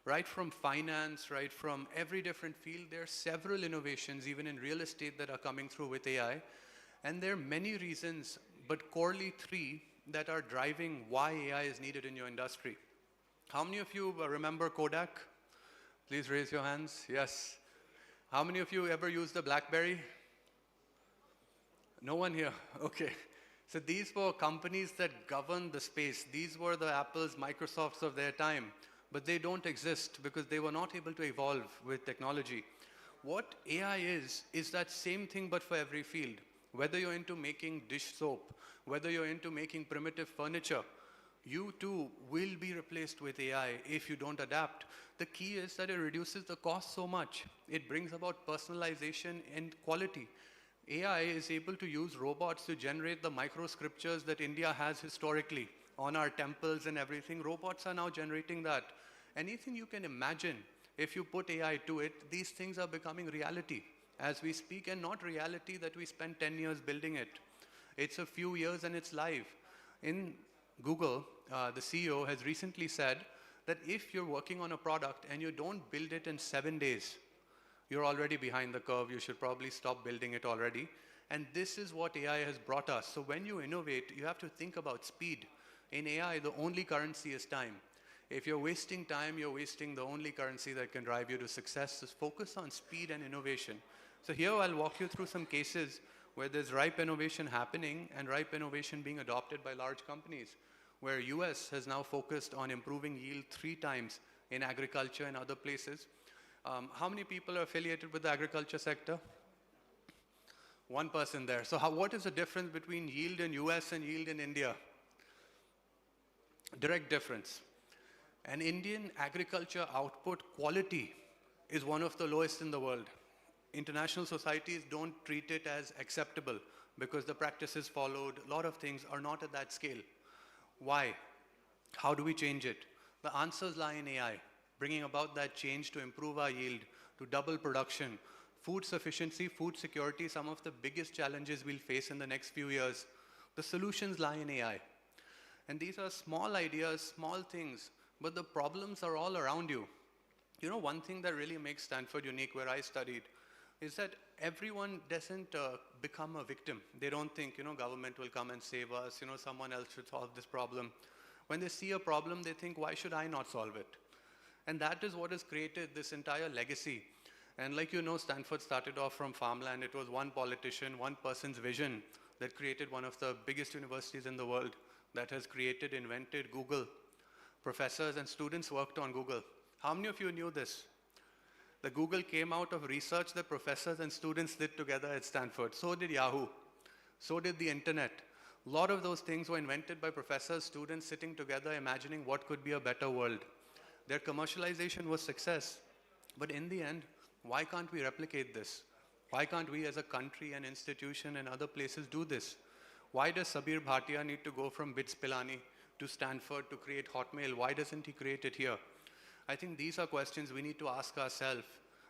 Right from finance, right from every different field, there are several innovations, even in real estate, that are coming through with AI. And there are many reasons, but corely three that are driving why AI is needed in your industry. How many of you remember Kodak? Please raise your hands. Yes. How many of you ever used the BlackBerry? No one here. Okay. So these were companies that governed the space. These were the Apples, Microsofts of their time. But they don't exist because they were not able to evolve with technology. What AI is that same thing but for every field. Whether you're into making dish soap, whether you're into making primitive furniture, you too will be replaced with AI if you don't adapt. The key is that it reduces the cost so much. It brings about personalization and quality. AI is able to use robots to generate the microscriptures that India has historically on our temples and everything. Robots are now generating that. Anything you can imagine, if you put AI to it, these things are becoming reality as we speak, and not reality that we spent 10 years building it. It's a few years and it's live. In Google, the CEO has recently said that if you're working on a product and you don't build it in 7 days, you're already behind the curve. You should probably stop building it already. And this is what AI has brought us. So when you innovate, you have to think about speed. In AI, the only currency is time. If you're wasting time, you're wasting the only currency that can drive you to success. Just focus on speed and innovation. So here I'll walk you through some cases where there's ripe innovation happening and ripe innovation being adopted by large companies, where US has now focused on improving yield 3 times in agriculture and other places. How many people are affiliated with the agriculture sector? One person there. So what is the difference between yield in US and yield in India? Direct difference. And Indian agriculture output quality is one of the lowest in the world. International societies don't treat it as acceptable because the practices followed, a lot of things are not at that scale. Why? How do we change it? The answers lie in AI, bringing about that change to improve our yield, to double production. Food sufficiency, food security, some of the biggest challenges we'll face in the next few years. The solutions lie in AI. And these are small ideas, small things, but the problems are all around you. You know, one thing that really makes Stanford unique, where I studied, is that everyone doesn't become a victim. They don't think, government will come and save us, someone else should solve this problem. When they see a problem, they think, why should I not solve it? And that is what has created this entire legacy. And like Stanford started off from farmland. It was one politician, one person's vision that created one of the biggest universities in the world that has created, invented Google. Professors and students worked on Google. How many of you knew this? The Google came out of research that professors and students did together at Stanford. So did Yahoo. So did the internet. A lot of those things were invented by professors, students sitting together, imagining what could be a better world. Their commercialization was success. But in the end, why can't we replicate this? Why can't we as a country and institution and other places do this? Why does Sabir Bhatia need to go from BITS Pilani to Stanford to create Hotmail? Why doesn't he create it here? I think these are questions we need to ask ourselves.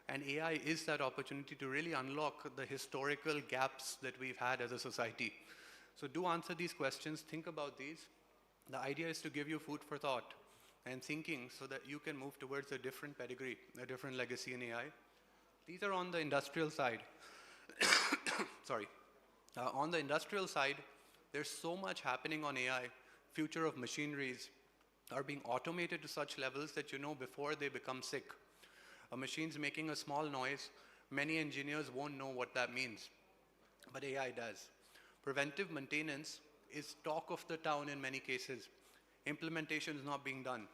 And AI is that opportunity to really unlock the historical gaps that we've had as a society. So do answer these questions, think about these. The idea is to give you food for thought and thinking so that you can move towards a different pedigree, a different legacy in AI. These are on the industrial side. Sorry. On the industrial side, there's so much happening on AI. Future of machineries are being automated to such levels that before they become sick. A machine's making a small noise. Many engineers won't know what that means, but AI does. Preventive maintenance is talk of the town in many cases. Implementation is not being done.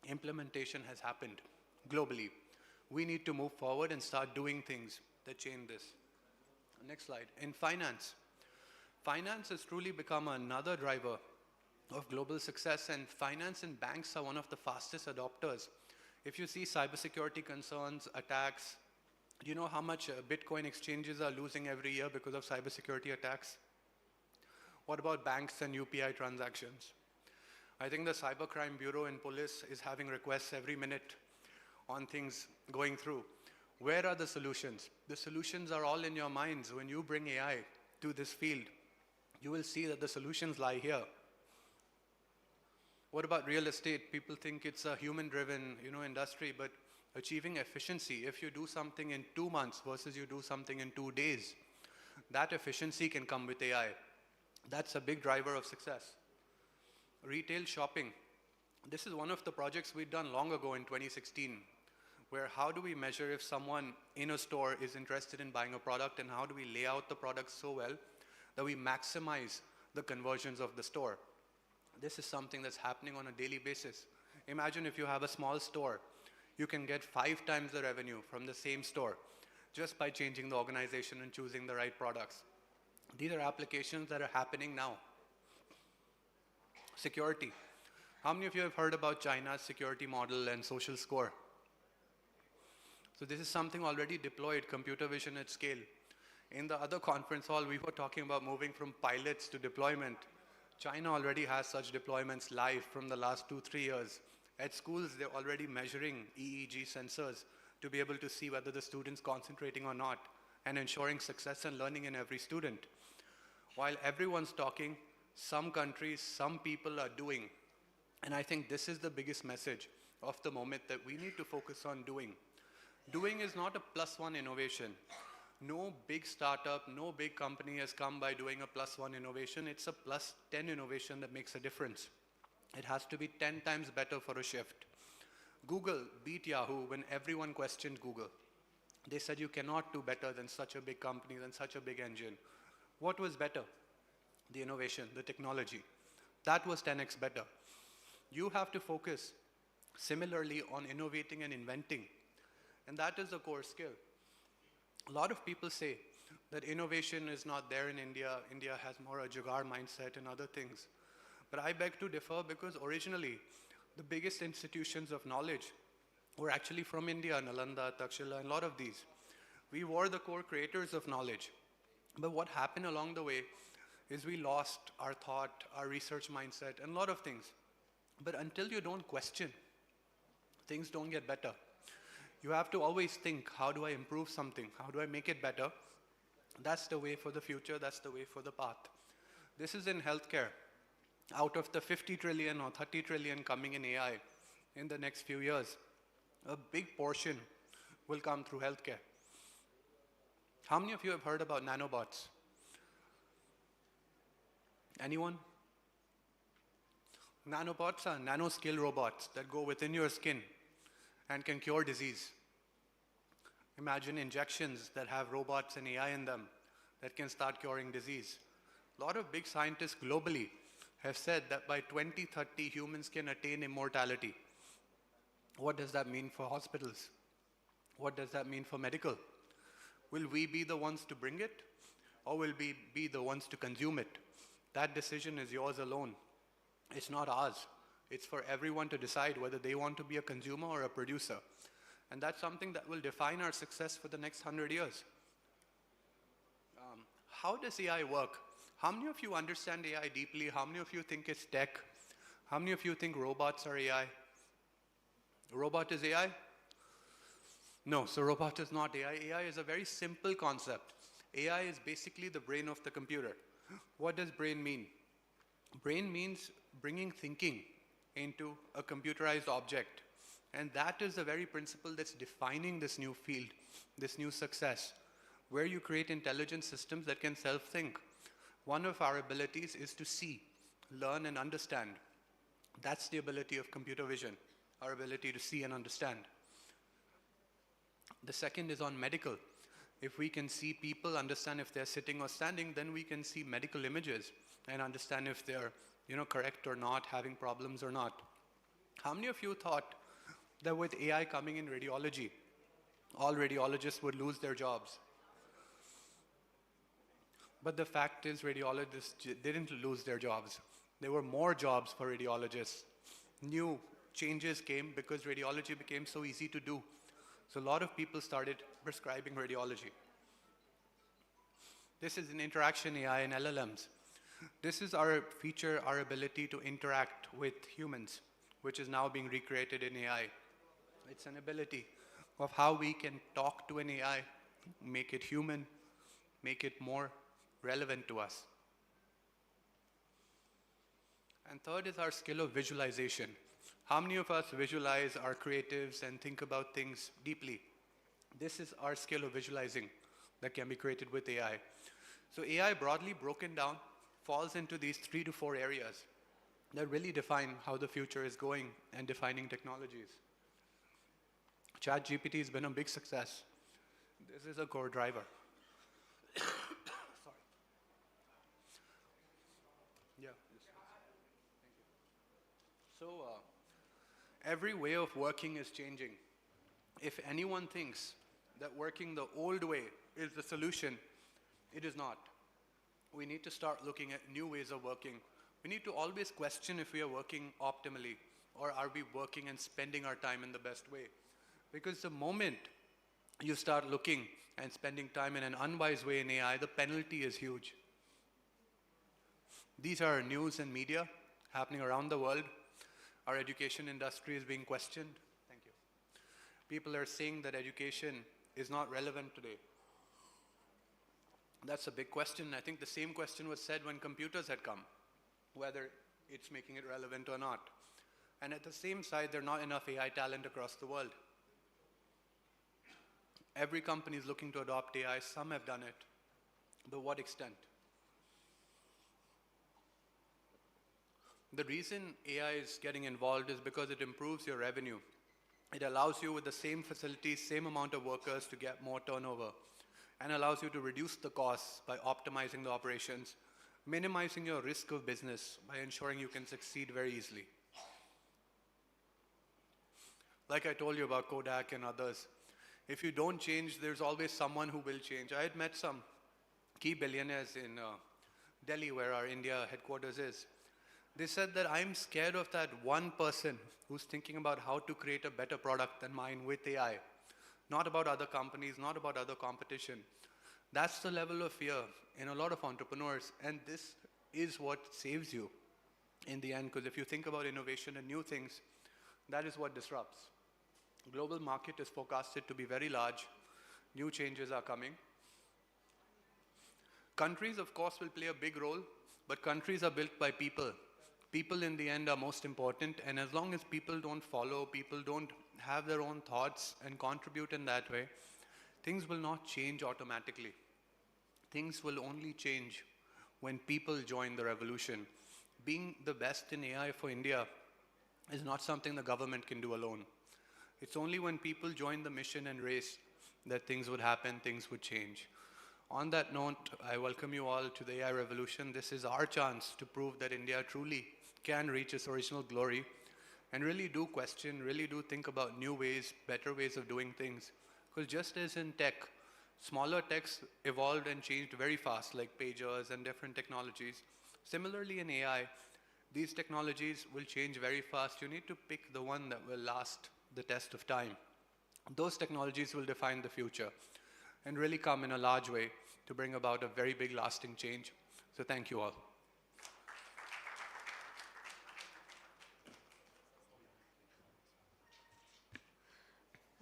Implementation has happened globally. We need to move forward and start doing things that change this. Next slide. In finance. Finance has truly become another driver of global success, and finance and banks are one of the fastest adopters. If you see cybersecurity concerns, attacks, do you know how much Bitcoin exchanges are losing every year because of cybersecurity attacks? What about banks and UPI transactions? I think the Cybercrime Bureau in police is having requests every minute on things going through. Where are the solutions? The solutions are all in your minds. When you bring AI to this field, you will see that the solutions lie here. What about real estate? People think it's a human-driven, industry, but achieving efficiency, if you do something in 2 months versus you do something in 2 days, That efficiency can come with AI. That's a big driver of success. Retail shopping. This is one of the projects we'd done long ago in 2016, where how do we measure if someone in a store is interested in buying a product, and how do we lay out the product so well that we maximize the conversions of the store. This is something that's happening on a daily basis. Imagine if you have a small store, you can get 5 times the revenue from the same store just by changing the organization and choosing the right products. These are applications that are happening now. Security. How many of you have heard about China's security model and social score? So this is something already deployed, computer vision at scale. In the other conference hall, we were talking about moving from pilots to deployment. China already has such deployments live from the last 2-3 years. At schools, they're already measuring EEG sensors to be able to see whether the student's concentrating or not, and ensuring success and learning in every student. While everyone's talking, some countries, some people are doing. And I think this is the biggest message of the moment, that we need to focus on doing. Doing is not a +1 innovation. No big startup, no big company has come by doing a +1 innovation. It's a +10 innovation that makes a difference. It has to be 10 times better for a shift. Google beat Yahoo when everyone questioned Google. They said you cannot do better than such a big company, than such a big engine. What was better? The innovation, the technology. That was 10x better. You have to focus similarly on innovating and inventing. And that is a core skill. A lot of people say that innovation is not there in India. India has more a Jugaad mindset and other things. But I beg to differ, because originally the biggest institutions of knowledge were actually from India, Nalanda, Takshila, and a lot of these. We were the core creators of knowledge. But what happened along the way is we lost our thought, our research mindset, and a lot of things. But until you don't question, things don't get better. You have to always think, how do I improve something? How do I make it better? That's the way for the future. That's the way for the path. This is in healthcare. Out of the 50 trillion or 30 trillion coming in AI in the next few years, a big portion will come through healthcare. How many of you have heard about nanobots? Anyone? Nanobots are nanoscale robots that go within your skin and can cure disease. Imagine injections that have robots and AI in them that can start curing disease. A lot of big scientists globally have said that by 2030, humans can attain immortality. What does that mean for hospitals? What does that mean for medical? Will we be the ones to bring it, or will we be the ones to consume it? That decision is yours alone. It's not ours. It's for everyone to decide whether they want to be a consumer or a producer. And that's something that will define our success for the next 100 years. How does AI work? How many of you understand AI deeply? How many of you think it's tech? How many of you think robots are AI? A robot is AI? No, so robot is not AI. AI is a very simple concept. AI is basically the brain of the computer. What does brain mean? Brain means bringing thinking into a computerized object. And that is the very principle that's defining this new field, this new success, where you create intelligent systems that can self-think. One of our abilities is to see, learn, and understand. That's the ability of computer vision, our ability to see and understand. The second is on medical. If we can see people, understand if they're sitting or standing, then we can see medical images and understand if they're correct or not, having problems or not. How many of you thought that with AI coming in radiology, all radiologists would lose their jobs? But the fact is, radiologists didn't lose their jobs. There were more jobs for radiologists. New changes came because radiology became so easy to do. So a lot of people started prescribing radiology. This is an interaction AI and LLMs. This is our feature, our ability to interact with humans, which is now being recreated in AI. It's an ability of how we can talk to an AI, make it human, make it more relevant to us. And third is our skill of visualization. How many of us visualize, are creatives, and think about things deeply? This is our skill of visualizing that can be created with AI. So AI broadly broken down falls into these 3 to 4 areas that really define how the future is going and defining technologies. ChatGPT has been a big success. This is a core driver. Sorry. Yeah. So every way of working is changing. If anyone thinks that working the old way is the solution, it is not. We need to start looking at new ways of working. We need to always question if we are working optimally, or are we working and spending our time in the best way. Because the moment you start looking and spending time in an unwise way in AI, the penalty is huge. These are news and media happening around the world. Our education industry is being questioned. Thank you. People are saying that education is not relevant today. That's a big question. I think the same question was said when computers had come, whether it's making it relevant or not. And at the same side, there are not enough AI talent across the world. Every company is looking to adopt AI. Some have done it. But what extent? The reason AI is getting involved is because it improves your revenue. It allows you with the same facilities, same amount of workers to get more turnover, and allows you to reduce the costs by optimizing the operations, minimizing your risk of business by ensuring you can succeed very easily. Like I told you about Kodak and others, if you don't change, there's always someone who will change. I had met some key billionaires in Delhi, where our India headquarters is. They said that I'm scared of that one person who's thinking about how to create a better product than mine with AI. Not about other companies, not about other competition. That's the level of fear in a lot of entrepreneurs, and this is what saves you in the end, because if you think about innovation and new things, that is what disrupts. Global market is forecasted to be very large. New changes are coming. Countries, of course, will play a big role, but countries are built by people. People in the end are most important, and as long as people don't follow, people don't have their own thoughts and contribute in that way, things will not change automatically. Things will only change when people join the revolution. Being the best in AI for India is not something the government can do alone. It's only when people join the mission and race that things would happen, things would change. On that note, I welcome you all to the AI revolution. This is our chance to prove that India truly can reach its original glory, and really do question, really do think about new ways, better ways of doing things. Because just as in tech, smaller techs evolved and changed very fast, like pagers and different technologies. Similarly in AI, these technologies will change very fast. You need to pick the one that will last the test of time. Those technologies will define the future and really come in a large way to bring about a very big lasting change. So thank you all.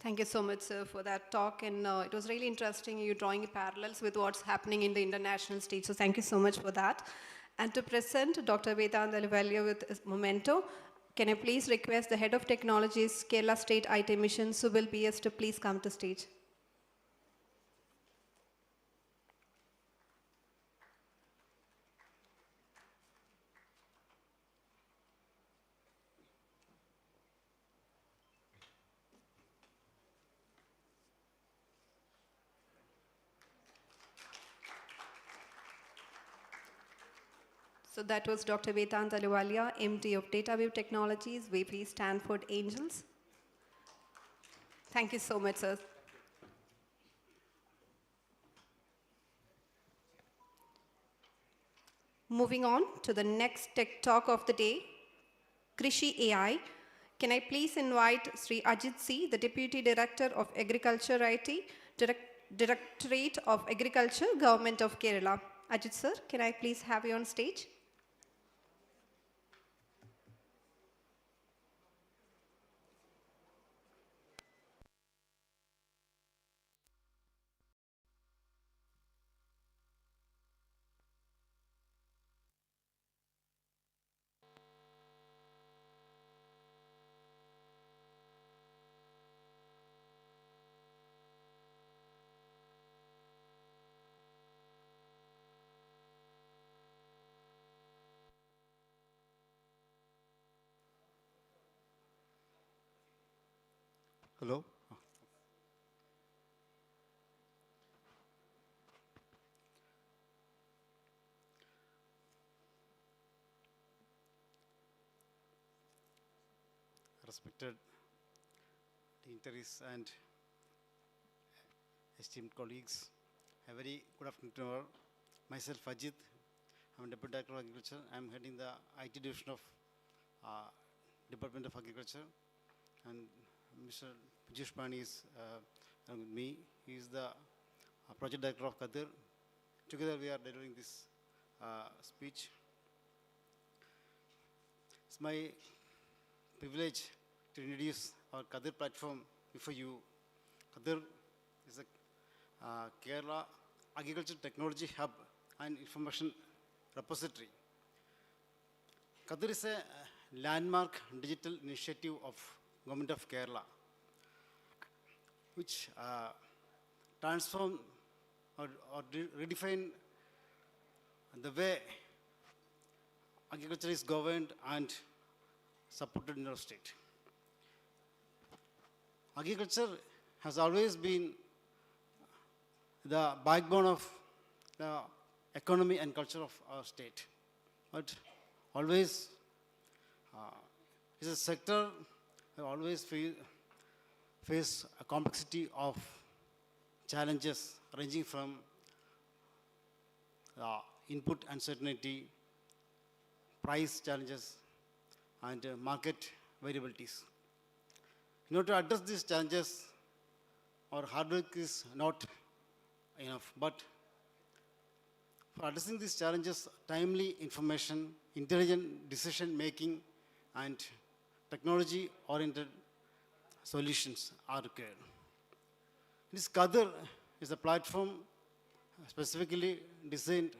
Thank you so much, sir, for that talk. And it was really interesting, you drawing parallels with what's happening in the international stage. So thank you so much for that. And to present Dr. Vedant Ahluwalia with Memento, can I please request the Head of Technologies, Kerala State IT Mission, Subal BS, to please come to stage. So that was Dr. Vedant Ahluwalia, MD of DataWave Technologies, VP Stanford Angels. Thank you so much, sir. Moving on to the next tech talk of the day, Krishi AI. Can I please invite Sri Ajit C., the Deputy Director of Agriculture IT, Directorate of Agriculture, Government of Kerala. Ajit sir, can I please have you on stage? Hello? Respected dignitaries and esteemed colleagues, a very good afternoon to all. Myself, Ajit, I'm Deputy Director of Agriculture. I'm heading the IT division of Department of Agriculture, and Mr. Piyush Pani is with me. He is the Project Director of Kadir. Together we are delivering this speech. It's my privilege to introduce our Kadir platform before you. Kadir is a Kerala Agriculture Technology Hub and Information Repository. Kadir is a landmark digital initiative of Government of Kerala, which transform or redefine the way agriculture is governed and supported in our state. Agriculture has always been the backbone of the economy and culture of our state, but always is a sector that always face a complexity of challenges ranging from input uncertainty, price challenges, and market variabilities. In order to address these challenges, our hard work is not enough, but for addressing these challenges, timely information, intelligent decision making, and technology-oriented solutions are required. This Kadir is a platform specifically designed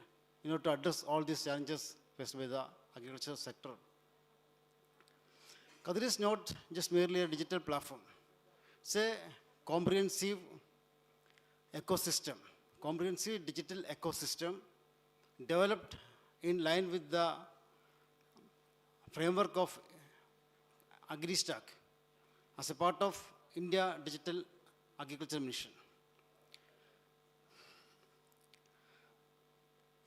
in order to address all these challenges faced by the agriculture sector. Kadir is not just merely a digital platform. It's a comprehensive ecosystem, comprehensive digital ecosystem developed in line with the framework of AgriStack as a part of India Digital Agriculture Mission.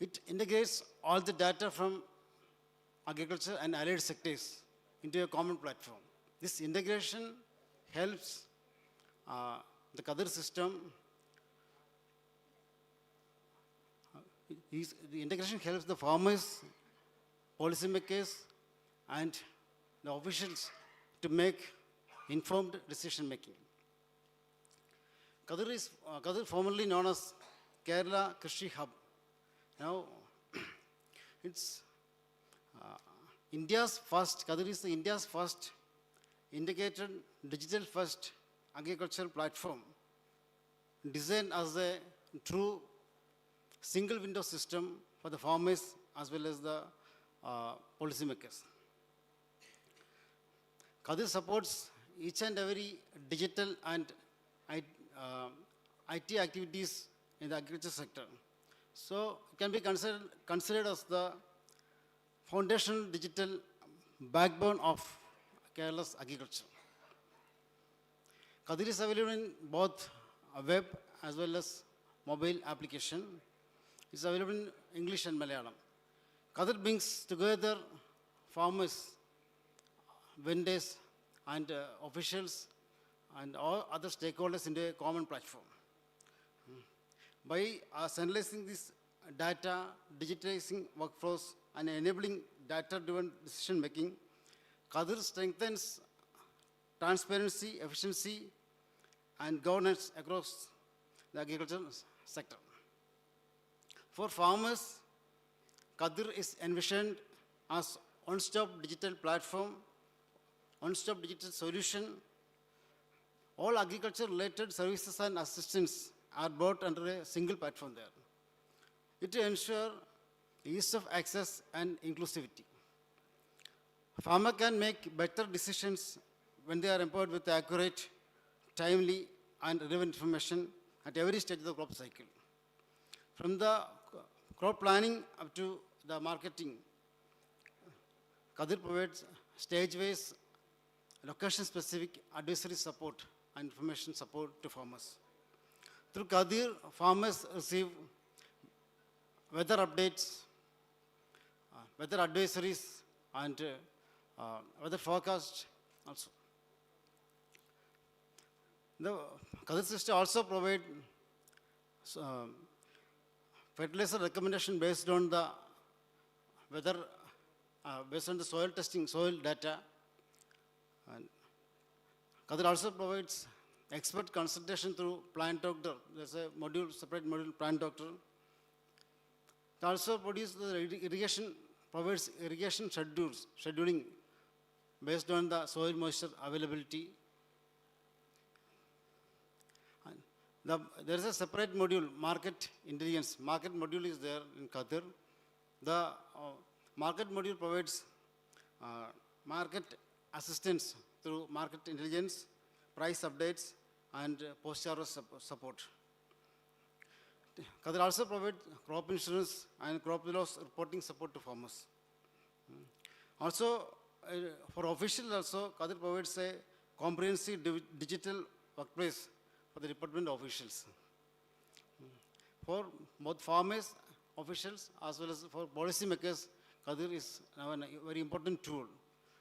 It integrates all the data from agriculture and allied sectors into a common platform. This integration helps the Kadir system. The integration helps the farmers, policymakers, and the officials to make informed decision making. Kadir is formerly known as Kerala Krishi Hub. Now, it's Kadir is India's first integrated digital first agricultural platform designed as a true single window system for the farmers as well as the policymakers. Kadir supports each and every digital and IT activities in the agriculture sector. So it can be considered as the foundational digital backbone of Kerala's agriculture. Kadir is available in both web as well as mobile application. It's available in English and Malayalam. Kadir brings together farmers, vendors, and officials and all other stakeholders into a common platform. By centralizing this data, digitizing workflows, and enabling data-driven decision-making, Kadir strengthens transparency, efficiency, and governance across the agricultural sector. For farmers, Kadir is envisioned as one-stop digital platform, one-stop digital solution. All agriculture-related services and assistance are brought under a single platform there. It ensures ease of access and inclusivity. Farmer can make better decisions when they are empowered with accurate, timely, and relevant information at every stage of the crop cycle. From the crop planning up to the marketing, Kadir provides stage-wise, location-specific advisory support and information support to farmers. Through Kadir, farmers receive weather updates, weather advisories, and weather forecast also. The Kadir system also provide fertilizer recommendation based on the weather, based on the soil testing, soil data. And Kadir also provides expert consultation through plant doctor. There's a module, separate module, plant doctor. It also produces the irrigation, provides irrigation scheduling based on the soil moisture availability. And there is a separate module, market intelligence. Market module is there in Qatar. The market module provides market assistance through market intelligence, price updates, and post-harvest support. Qatar also provides crop insurance and crop loss reporting support to farmers. Also, for officials also, Qatar provides a comprehensive digital workplace for the department officials. For both farmers, officials, as well as for policymakers, Qadir is now a very important tool.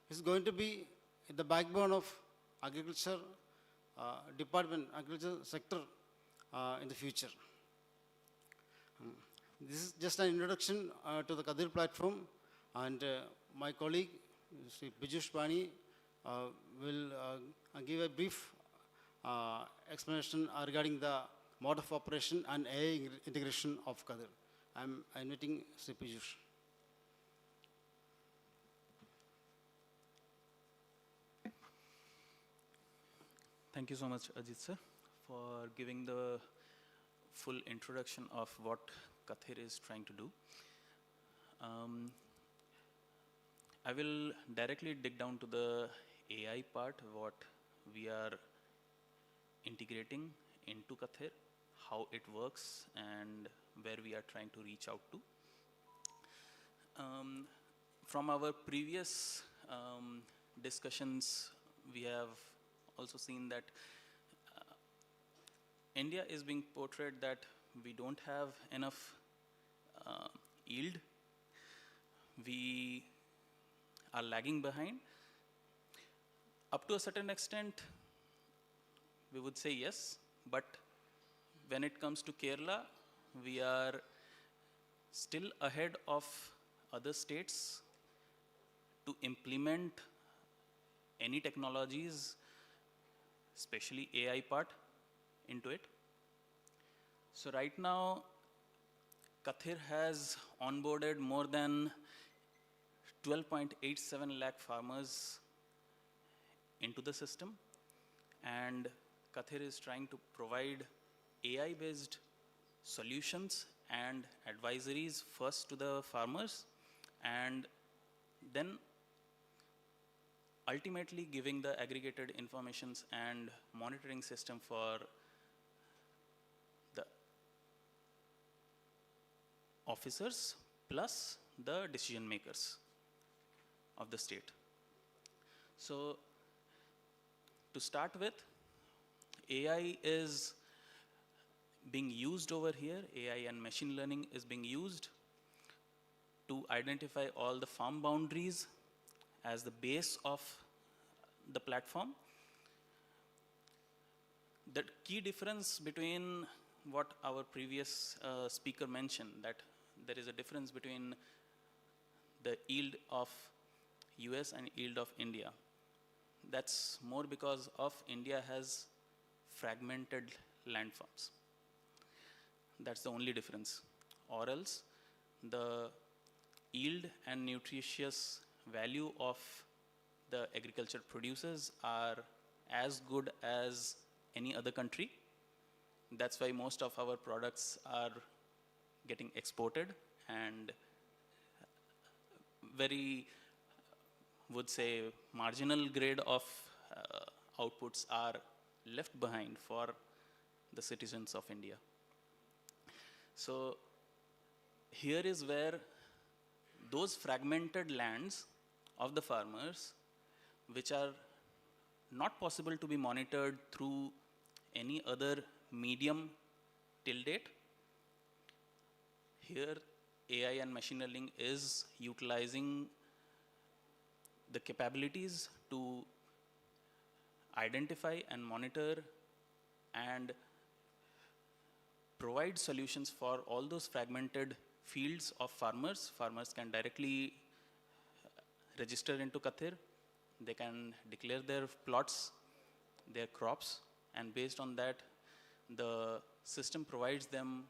It's going to be the backbone of agriculture department, agriculture sector in the future. This is just an introduction to the Qadir platform, and my colleague, Sri Piyush Pani, will give a brief explanation regarding the mode of operation and AI integration of Qadir. I'm inviting Sri Piyush. Thank you so much, Ajit sir, for giving the full introduction of what Qadir is trying to do. I will directly dig down to the AI part, what we are integrating into Qadir, how it works, and where we are trying to reach out to. From our previous discussions, we have also seen that India is being portrayed that we don't have enough yield. We are lagging behind. Up to a certain extent, we would say yes, but when it comes to Kerala, we are still ahead of other states to implement any technologies, especially AI part, into it. So right now, Qadir has onboarded more than 12.87 lakh farmers into the system, and Qadir is trying to provide AI-based solutions and advisories first to the farmers, and then ultimately giving the aggregated informations and monitoring system for the officers plus the decision makers of the state. So to start with, AI is being used over here. AI and machine learning is being used to identify all the farm boundaries as the base of the platform. The key difference between what our previous speaker mentioned, that there is a difference between the yield of US and yield of India. That's more because of India has fragmented landforms. That's the only difference. Or else the yield and nutritious value of the agriculture producers are as good as any other country. That's why most of our products are getting exported, and very, would say, marginal grade of outputs are left behind for the citizens of India. So here is where those fragmented lands of the farmers, which are not possible to be monitored through any other medium till date. Here, AI and machine learning is utilizing the capabilities to identify and monitor and provide solutions for all those fragmented fields of farmers. Farmers can directly register into Kathir. They can declare their plots, their crops, and based on that, the system provides them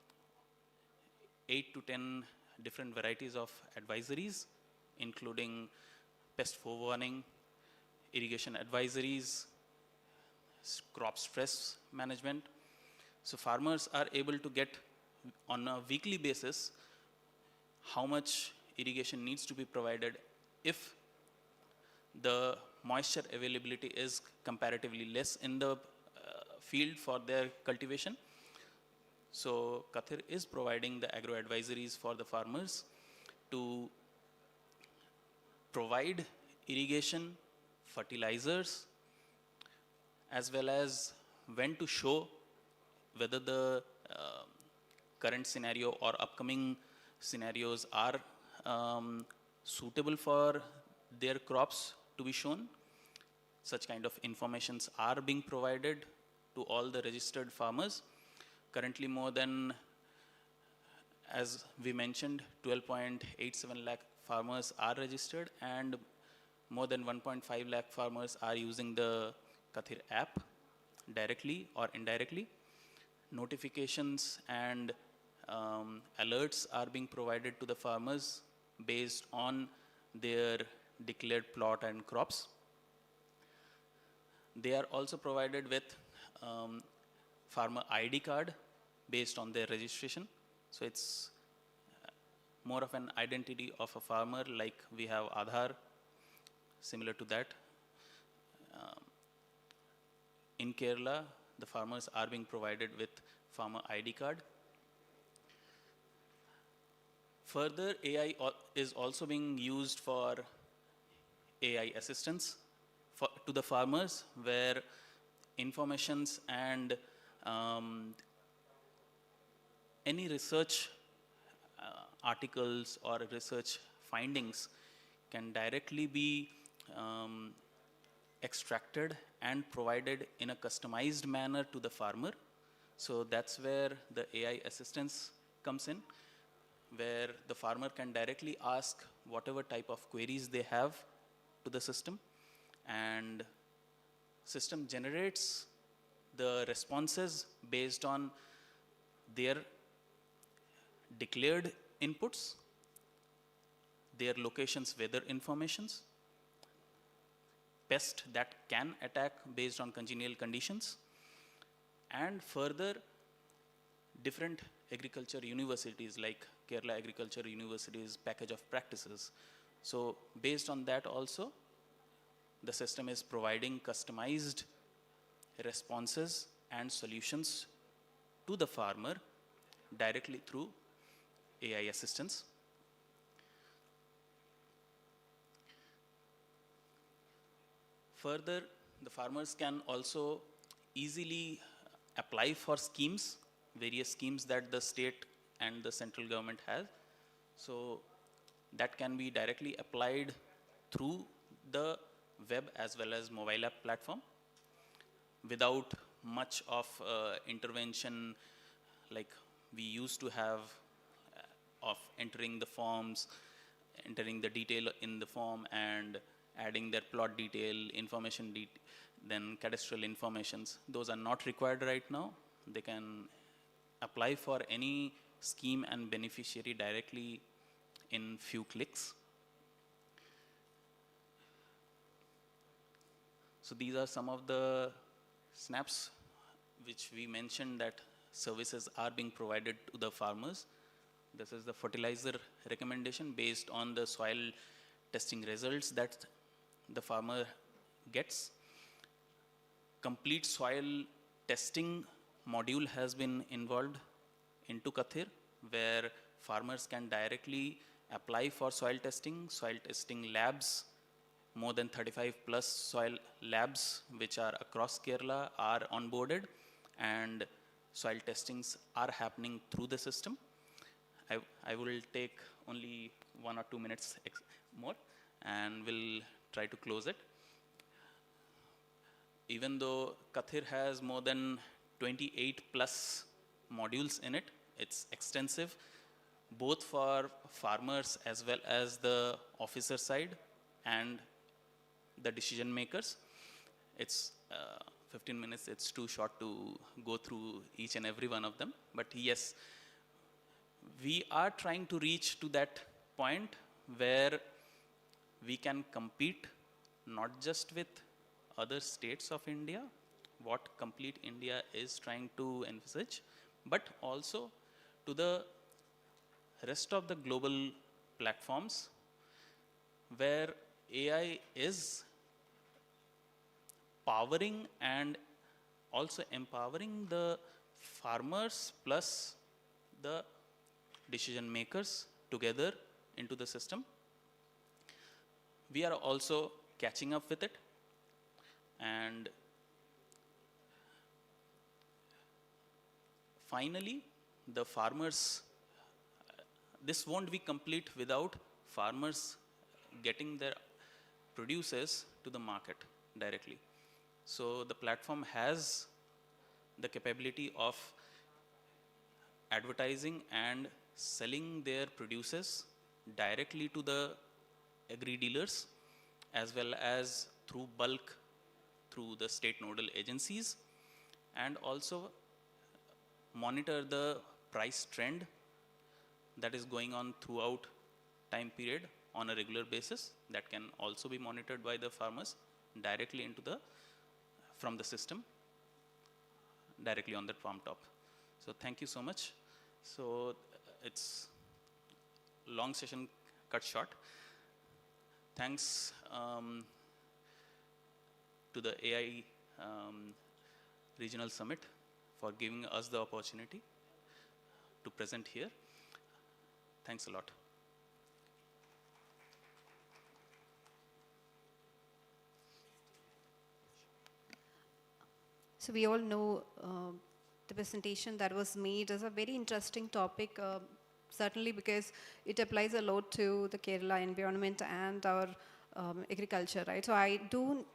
8 to 10 different varieties of advisories, including pest forewarning, irrigation advisories, crop stress management. So farmers are able to get on a weekly basis how much irrigation needs to be provided if the moisture availability is comparatively less in the field for their cultivation. So Kathir is providing the agro advisories for the farmers to provide irrigation, fertilizers, as well as when to show whether the current scenario or upcoming scenarios are suitable for their crops to be shown. Such kind of informations are being provided to all the registered farmers. Currently more than, as we mentioned, 12.87 lakh farmers are registered, and more than 1.5 lakh farmers are using the Kathir app directly or indirectly. Notifications and alerts are being provided to the farmers based on their declared plot and crops. They are also provided with farmer ID card based on their registration. So it's more of an identity of a farmer, like we have Aadhaar, similar to that. In Kerala, the farmers are being provided with farmer ID card. Further, AI is also being used for AI assistance to the farmers, where informations and any research articles or research findings can directly be extracted and provided in a customized manner to the farmer. So that's where the AI assistance comes in, where the farmer can directly ask whatever type of queries they have to the system, and system generates the responses based on their declared inputs, their locations weather informations, pest that can attack based on congenial conditions, and further different agriculture universities like Kerala Agriculture University's package of practices. So based on that also, the system is providing customized responses and solutions to the farmer directly through AI assistance. Further, the farmers can also easily apply for schemes, various schemes that the state and the central government has. So that can be directly applied through the web as well as mobile app platform without much of intervention like we used to have of entering the forms, entering the detail in the form and adding their plot detail, information then cadastral informations. Those are not required right now. They can apply for any scheme and beneficiary directly in few clicks. So these are some of the snaps which we mentioned that services are being provided to the farmers. This is the fertilizer recommendation based on the soil testing results that the farmer gets. Complete soil testing module has been involved into Kathir, where farmers can directly apply for soil testing. Soil testing labs more than 35 plus soil labs which are across Kerala are onboarded, and soil testings are happening through the system. I will take only 1 or 2 minutes more and will try to close it. Even though Kathir has more than 28 plus modules in it, it's extensive, both for farmers as well as the officer side and the decision makers. It's 15 minutes, it's too short to go through each and every one of them. But yes, we are trying to reach to that point where we can compete not just with other states of India, what complete India is trying to envisage, but also to the rest of the global platforms where AI is powering and also empowering the farmers plus the decision makers together into the system. We are also catching up with it, and finally the farmers, this won't be complete without farmers getting their produces to the market directly. So the platform has the capability of advertising and selling their produces directly to the agri dealers, as well as through bulk through the state nodal agencies, and also monitor the price trend that is going on throughout time period on a regular basis. That can also be monitored by the farmers directly into the from the system directly on the farm top. So thank you so much. So it's long session cut short. Thanks to the AI Regional Summit for giving us the opportunity to present here. Thanks a lot. So we all know the presentation that was made is a very interesting topic, certainly because it applies a lot to the Kerala environment and our agriculture, right? So I do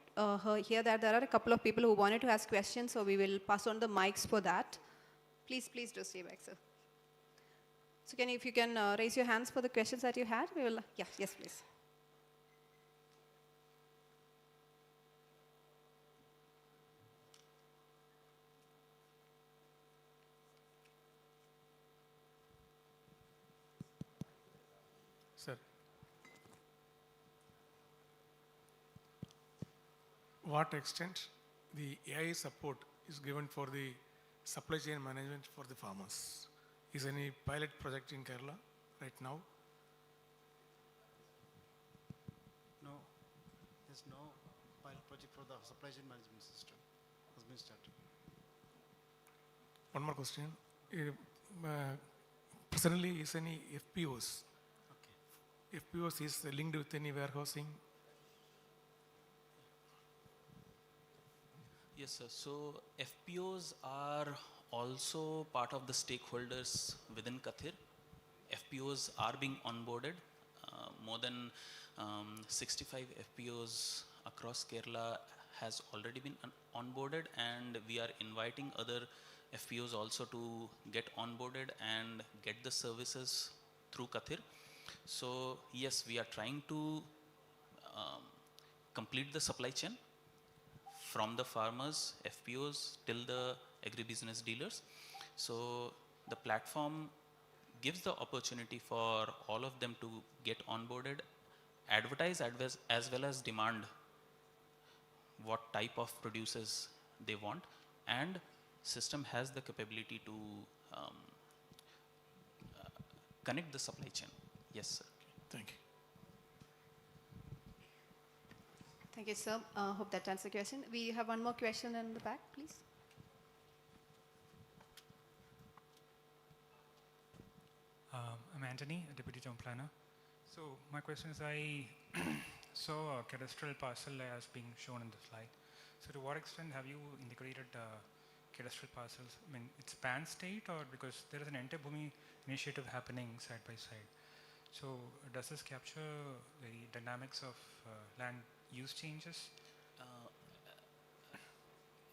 hear that there are a couple of people who wanted to ask questions, so we will pass on the mics for that. Please do stay back, sir. So if you can raise your hands for the questions that you had, we will, yeah, yes, please. Sir, what extent the AI support is given for the supply chain management for the farmers? Is any pilot project in Kerala right now? No, there's no pilot project for the supply chain management system has been started. One more question. Presently, is any FPOs? FPOs is linked with any warehousing? Yes, sir. So FPOs are also part of the stakeholders within Kathir. FPOs are being onboarded. More than 65 FPOs across Kerala has already been onboarded, and we are inviting other FPOs also to get onboarded and get the services through Kathir. So yes, we are trying to complete the supply chain from the farmers, FPOs, till the agribusiness dealers. So the platform gives the opportunity for all of them to get onboarded, advertise as well as demand what type of producers they want, and system has the capability to connect the supply chain. Yes, sir. Thank you. Thank you, sir. Hope that answers the question. We have one more question in the back, please. I'm Anthony, a Deputy Town Planner. So my question is, So cadastral parcel as being shown in the slide. So to what extent have you integrated cadastral parcels? I mean, it's pan state, or because there is an Enter-Bhumi initiative happening side by side. So does this capture the dynamics of land use changes?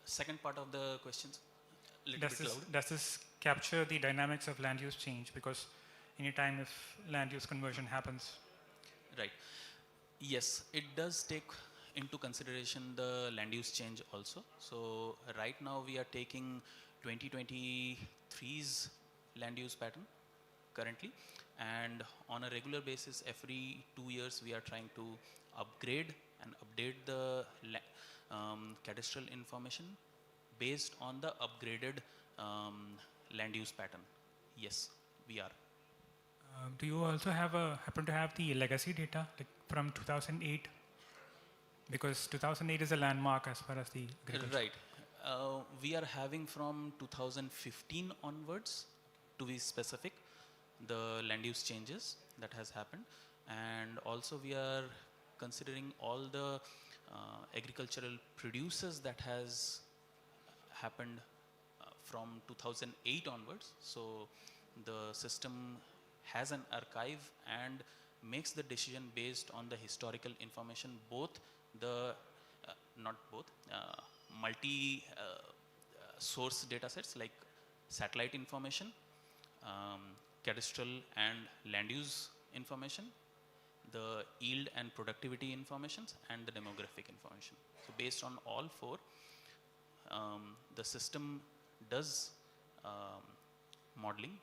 Second part of the questions, little bit louder. Does this capture the dynamics of land use change? Because anytime if land use conversion happens. Right. Yes, it does take into consideration the land use change also. So right now we are taking 2023's land use pattern currently, and on a regular basis every 2 years we are trying to upgrade and update the cadastral information based on the upgraded land use pattern. Yes, we are. Do you also happen to have the legacy data, like from 2008? Because 2008 is a landmark as far as the agriculture. Right. We are having from 2015 onwards, to be specific, the land use changes that has happened, and also we are considering all the agricultural producers that has happened from 2008 onwards. So the system has an archive and makes the decision based on the historical information, both the multi source data sets like satellite information, cadastral and land use information, the yield and productivity informations, and the demographic information. So based on all four, the system does modeling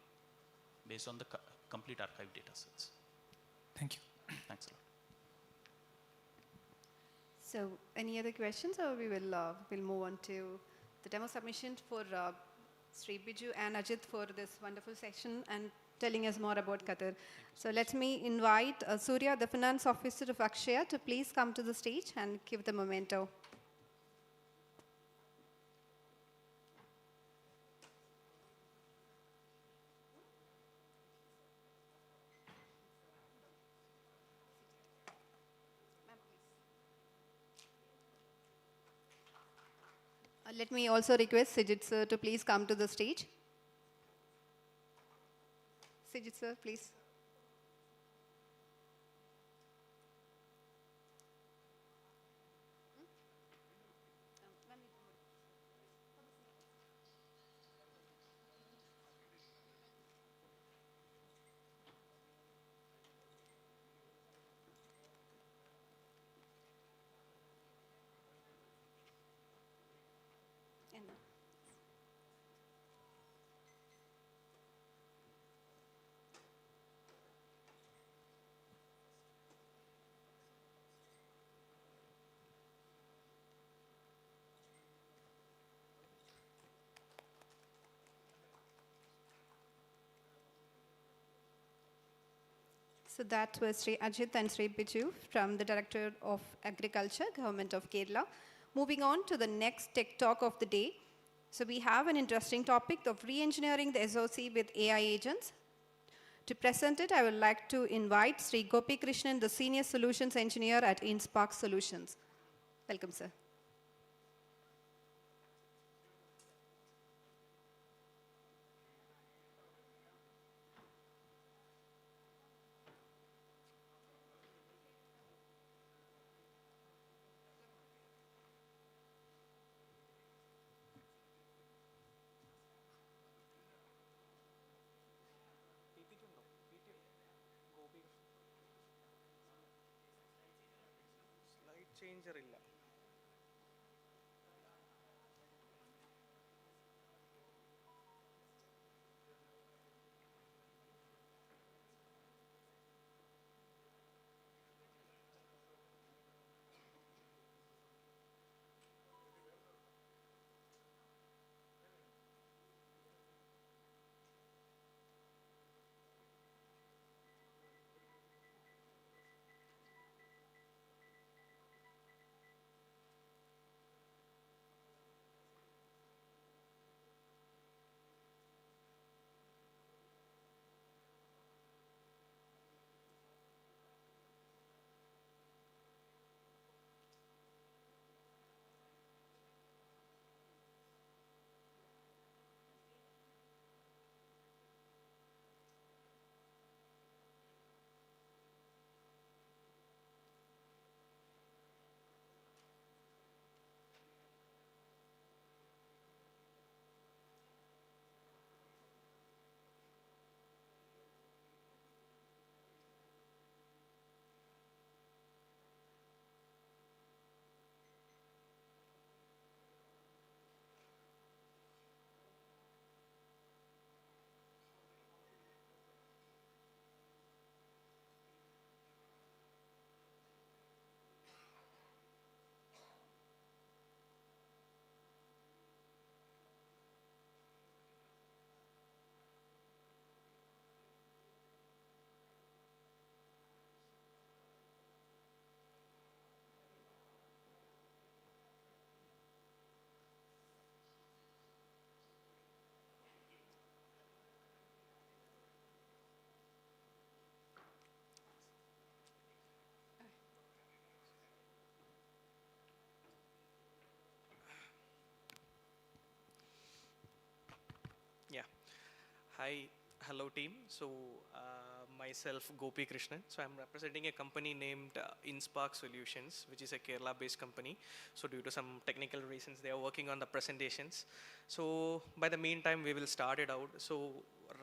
based on the complete archive data sets. Thank you. Thanks a lot. So any other questions, or we will we'll move on to the demo submission for Sri Biju and Ajit for this wonderful section and telling us more about Qatar. So let me invite Surya, the finance officer of Akshaya, to please come to the stage and give the memento. Let me also request Sijit sir to please come to the stage. Sijit sir, please. So that was Sri Ajit and Sri Biju from the Director of Agriculture, Government of Kerala. Moving on to the next tech talk of the day. So we have an interesting topic of re-engineering the SOC with AI agents. To present it, I would like to invite Sri Gopi Krishnan, the Senior Solutions Engineer at InSpark Solutions. Welcome, sir. changer illa. Hi, hello team. So myself Gopi Krishnan. So I'm representing a company named InSpark Solutions, which is a Kerala-based company. So due to some technical reasons, they are working on the presentations. So by the meantime, we will start it out. So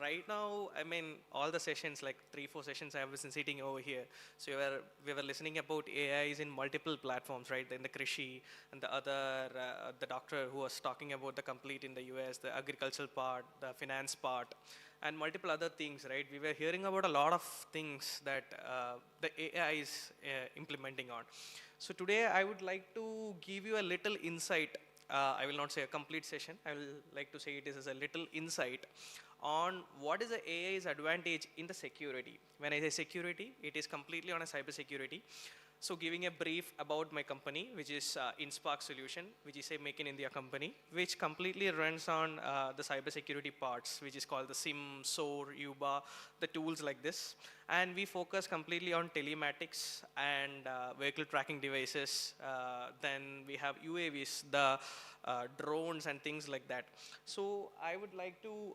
right now, I mean, all the sessions, like 3-4 sessions, I have been sitting over here. So we were listening about AIs in multiple platforms, right? In the Krishi and the other, the doctor who was talking about the complete in the US, the agricultural part, the finance part, and multiple other things, right? We were hearing about a lot of things that the AI is implementing on. So today I would like to give you a little insight. I will not say a complete session. I will like to say it is as a little insight on what is the AI's advantage in the security. When I say security, it is completely on a cyber security. So giving a brief about my company, which is InSpark Solution, which is a Make in India company, which completely runs on the cybersecurity parts, which is called the SIM, SOAR, UBA, the tools like this. And we focus completely on telematics and vehicle tracking devices. Then we have UAVs, the drones and things like that. So I would like to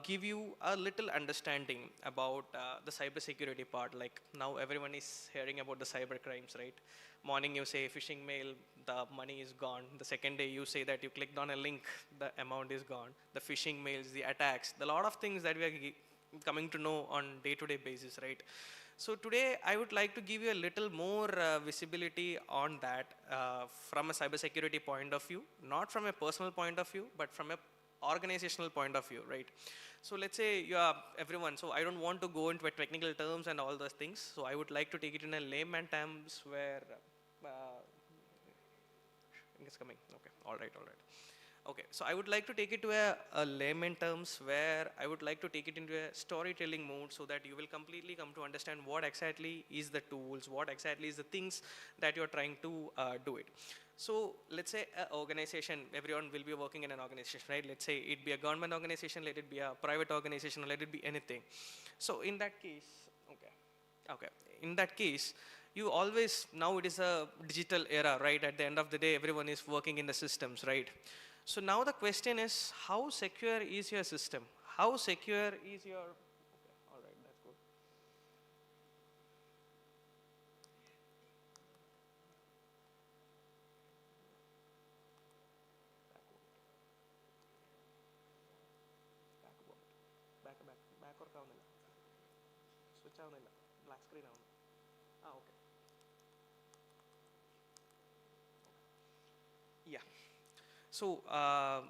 give you a little understanding about the cybersecurity part. Like now everyone is hearing about the cyber crimes, right? Morning you say phishing mail, the money is gone. The second day you say that you clicked on a link, the amount is gone. The phishing mails, the attacks, the lot of things that we are coming to know on day-to-day basis, right? So today I would like to give you a little more visibility on that from a cybersecurity point of view, not from a personal point of view, but from a organizational point of view, right? So let's say you are everyone, so I don't want to go into technical terms and all those things, so I would like to take it in a layman terms where, it's coming, okay, all right. Okay, so I would like to take it to a layman terms where I would like to take it into a storytelling mode so that you will completely come to understand what exactly is the tools, what exactly is the things that you're trying to do it. So let's say an organization, everyone will be working in an organization, right? Let's say it be a government organization, let it be a private organization, or let it be anything. So in that case, in that case, you always, now it is a digital era, right? At the end of the day, everyone is working in the systems, right? So now the question is, how secure is your system? How secure is your, okay, all right, that's good. Back or kavanilla? Switch avanilla, black screen avanilla. Okay. Yeah. So,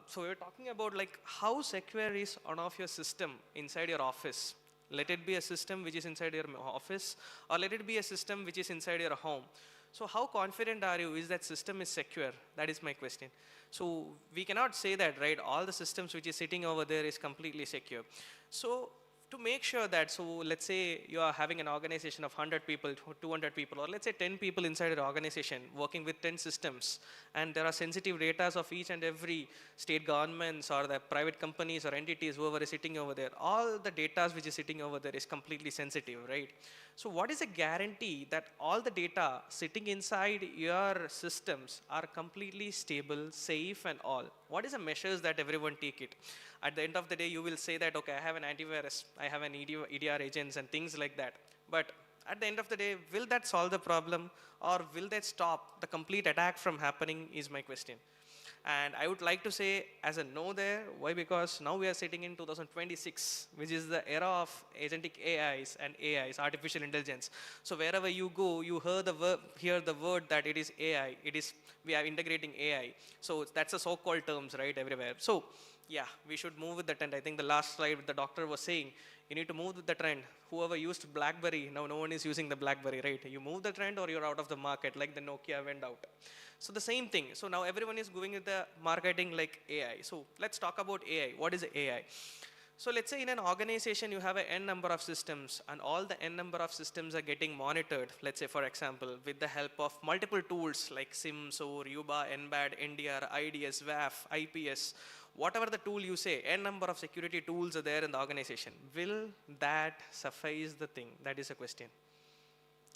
so we're talking about like how secure is one of your system inside your office. Let it be a system which is inside your office, or let it be a system which is inside your home. So how confident are you is that system is secure? That is my question. So we cannot say that, right? All the systems which is sitting over there is completely secure. So to make sure that, so let's say you are having an organization of 100 people, 200 people, or let's say 10 people inside your organization working with 10 systems, and there are sensitive data of each and every state governments or the private companies or entities, whoever is sitting over there, all the data which is sitting over there is completely sensitive, right? So what is a guarantee that all the data sitting inside your systems are completely stable, safe and all? What is the measures that everyone take it? At the end of the day, you will say that, okay, I have an antivirus, I have an EDR agents and things like that. But at the end of the day, will that solve the problem, or will that stop the complete attack from happening is my question. And I would like to say as a no there. Why? Because now we are sitting in 2026, which is the era of agentic AIs and AIs, artificial intelligence. So wherever you go, you hear the word that it is AI. We are integrating AI. So that's the so-called terms, right, everywhere. So yeah, we should move with the trend. I think the last slide the doctor was saying, you need to move with the trend. Whoever used BlackBerry, now no one is using the BlackBerry, right? You move the trend or you're out of the market, like the Nokia went out. So the same thing. So now everyone is going with the marketing like AI. So let's talk about AI. What is AI? So let's say in an organization, you have an n number of systems, and all the n number of systems are getting monitored. Let's say, for example, with the help of multiple tools like SIM, SOAR, UBA, NBAD, NDR, IDS, WAF, IPS, whatever the tool you say, n number of security tools are there in the organization. Will that suffice the thing? That is a question.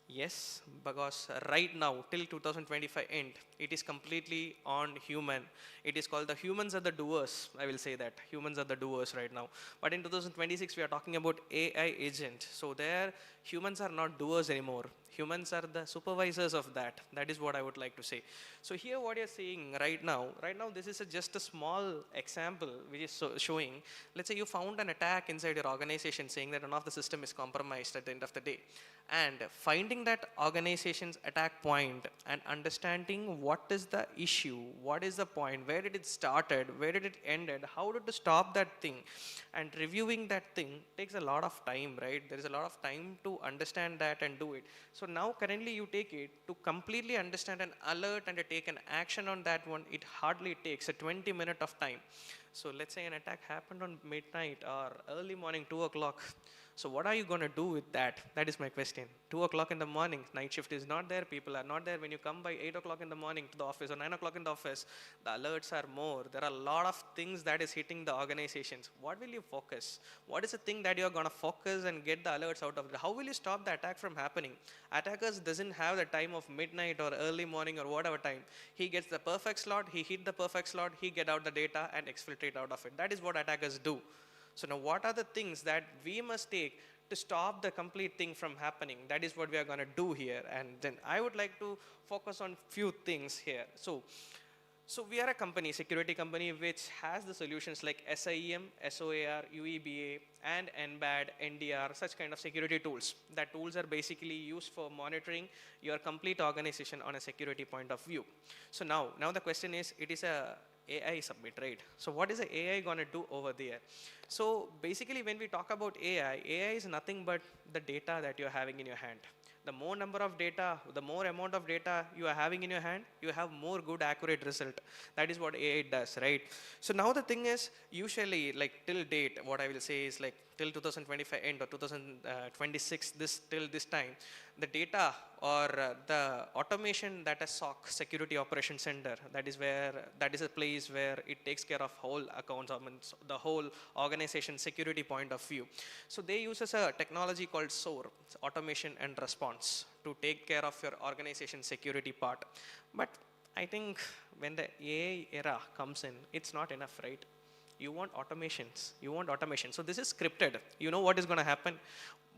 Yes, because right now, till 2025 end, it is completely on human. It is called the humans are the doers. I will say that humans are the doers right now. But in 2026, we are talking about AI agent. So there, humans are not doers anymore. Humans are the supervisors of that. That is what I would like to say. So here, what you're seeing right now, this is just a small example which is showing. Let's say you found an attack inside your organization saying that one of the system is compromised at the end of the day, and finding that organization's attack point and understanding what is the issue, what is the point, where did it started, where did it ended, how to stop that thing, and reviewing that thing takes a lot of time, right? There is a lot of time to understand that and do it. So now currently you take it to completely understand an alert and to take an action on that one, it hardly takes a 20 minute of time. So let's say an attack happened on midnight or early morning, 2 o'clock. So what are you going to do with that? That is my question. 2 o'clock in the morning, night shift is not there, people are not there. When you come by 8 o'clock in the morning to the office or 9 o'clock in the office, the alerts are more. There are a lot of things that is hitting the organizations. What will you focus? What is the thing that you are going to focus and get the alerts out of it? How will you stop the attack from happening? Attackers doesn't have the time of midnight or early morning or whatever time. He gets the perfect slot, he hit the perfect slot, he get out the data and exfiltrate out of it. That is what attackers do. So now what are the things that we must take to stop the complete thing from happening? That is what we are going to do here. And then I would like to focus on few things here. So we are a company, security company, which has the solutions like SIEM, SOAR, UEBA, and NBAD, NDR, such kind of security tools. That tools are basically used for monitoring your complete organization on a security point of view. So now the question is, it is a AI submit, right? So what is the AI going to do over there? So basically when we talk about AI is nothing but the data that you're having in your hand. The more number of data, the more amount of data you are having in your hand, you have more good accurate result. That is what AI does, right? So now the thing is, usually like till date, what I will say is like till 2025 end or 2026, till this time, the data or the automation that a SOC, Security Operations Center, that is a place where it takes care of whole accounts, I mean, the whole organization security point of view. So they use a technology called SOAR, automation and response, to take care of your organization security part. But I think when the AI era comes in, it's not enough, right? You want automations. You want automation. So this is scripted. You know what is going to happen.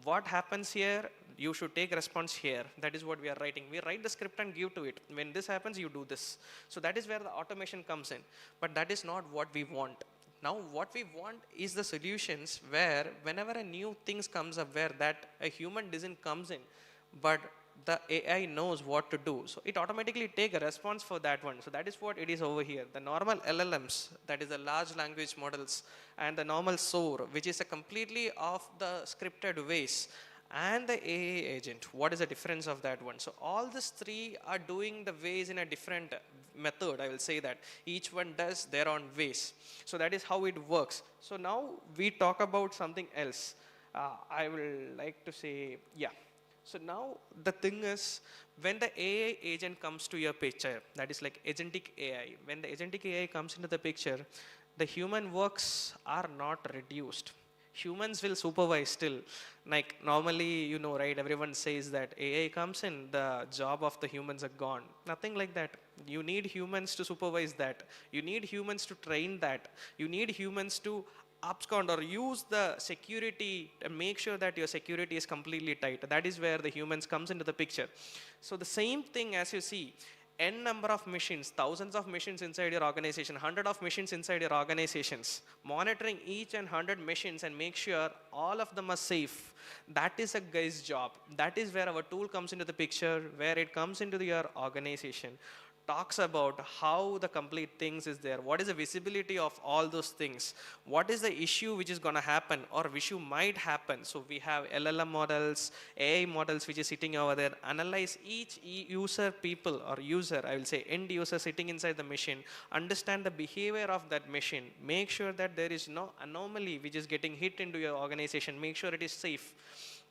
What happens here, you should take response here. That is what we are writing. We write the script and give to it. When this happens, you do this. So that is where the automation comes in. But that is not what we want. Now what we want is the solutions where whenever a new things comes up where that a human doesn't comes in, but the AI knows what to do. So it automatically take a response for that one. So that is what it is over here. The normal LLMs, that is the large language models, and the normal SOAR, which is a completely of the scripted ways, and the AI agent. What is the difference of that one? So all these three are doing the ways in a different method, I will say that. Each one does their own ways. So that is how it works. So now we talk about something else. I will like to say, yeah. So now the thing is, when the AI agent comes to your picture, that is like agentic AI, when the agentic AI comes into the picture, the human works are not reduced. Humans will supervise still. Like normally, you know, right, everyone says that AI comes in, the job of the humans are gone. Nothing like that. You need humans to supervise that. You need humans to train that. You need humans to abscond or use the security and make sure that your security is completely tight. That is where the humans comes into the picture. So the same thing as you see, n number of machines, thousands of machines inside your organization, 100 of machines inside your organizations, monitoring each and 100 machines and make sure all of them are safe. That is a guy's job. That is where our tool comes into the picture, where it comes into your organization, talks about how the complete things is there, what is the visibility of all those things, what is the issue which is going to happen or issue might happen. So we have LLM models, AI models which is sitting over there, analyze each user people or user, I will say end user sitting inside the machine, understand the behavior of that machine, make sure that there is no anomaly which is getting hit into your organization, make sure it is safe.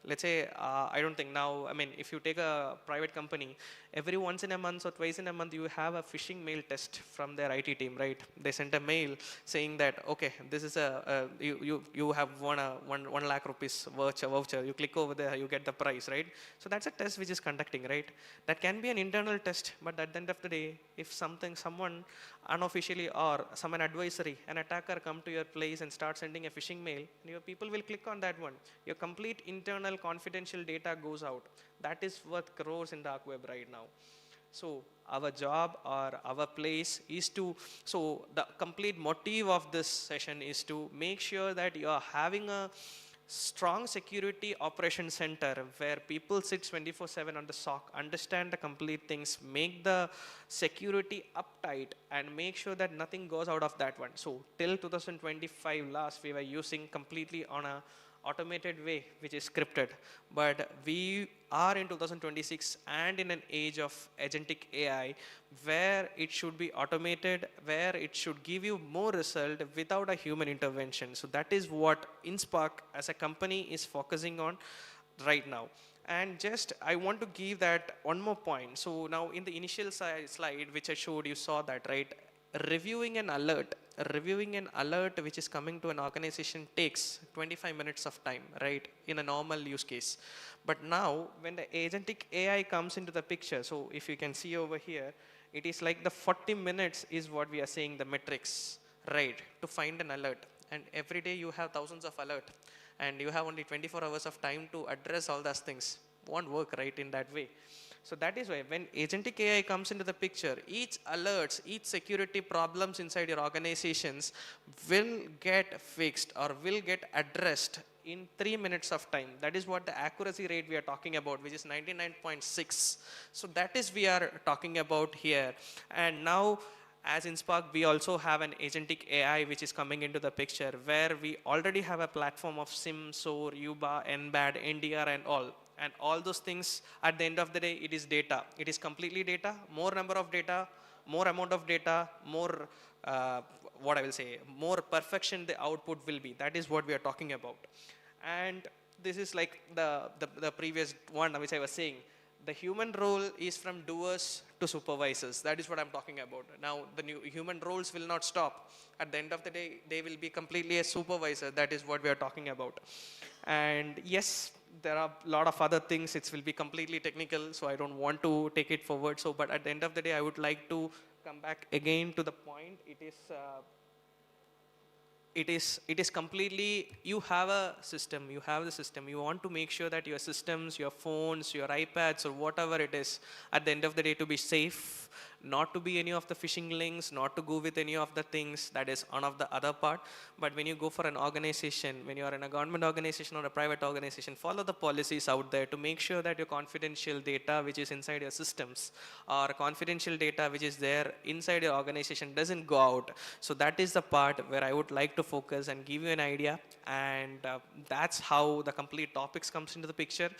let's say, I don't think now, I mean, if you take a private company, every once in a month or twice in a month, you have a phishing mail test from their IT team, right? They sent a mail saying that, okay, this is you have won a 1 lakh rupees voucher. You click over there, you get the price, right? So that's a test which is conducting, right? That can be an internal test, but at the end of the day, if someone unofficially or someone advisory, an attacker come to your place and start sending a phishing mail, and your people will click on that one. Your complete internal confidential data goes out. That is worth crores in dark web right now. So our job or our place is to, so the complete motive of this session is to make sure that you are having a strong security operation center where people sit 24/7 on the SOC, understand the complete things, make the security uptight, and make sure that nothing goes out of that one. So till 2025 last, we were using completely on a automated way, which is scripted. But we are in 2026 and in an age of agentic AI where it should be automated, where it should give you more result without a human intervention. So that is what InSpark as a company is focusing on right now. And just, I want to give that one more point. So now in the initial slide, which I showed, you saw that, right? Reviewing an alert which is coming to an organization takes 25 minutes of time, right, in a normal use case. But now, when the agentic AI comes into the picture, so if you can see over here, it is like the 40 minutes is what we are saying, the metrics, right, to find an alert. And every day you have thousands of alerts, and you have only 24 hours of time to address all those things. Won't work, right, in that way. So that is why when agentic AI comes into the picture, each alerts, each security problems inside your organizations will get fixed or will get addressed in 3 minutes of time. That is what the accuracy rate we are talking about, which is 99.6. So that is we are talking about here. And now, as InSpark, we also have an agentic AI which is coming into the picture, where we already have a platform of SIM, SOAR, UBA, NBAD, NDR, and all. And all those things, at the end of the day, it is data. It is completely data, more number of data, more amount of data, more, what I will say, more perfection the output will be. That is what we are talking about. And this is like the previous one which I was saying. The human role is from doers to supervisors. That is what I'm talking about. Now, the new human roles will not stop. At the end of the day, they will be completely a supervisor. That is what we are talking about. And yes, there are a lot of other things. It will be completely technical, so I don't want to take it forward. So, but at the end of the day, I would like to come back again to the point. It is completely, you have a system, you have the system. You want to make sure that your systems, your phones, your iPads, or whatever it is, at the end of the day, to be safe, not to be any of the phishing links, not to go with any of the things that is one of the other part. But when you go for an organization, when you are in a government organization or a private organization, follow the policies out there to make sure that your confidential data which is inside your systems or confidential data which is there inside your organization doesn't go out. So that is the part where I would like to focus and give you an idea. And that's how the complete topics comes into the picture.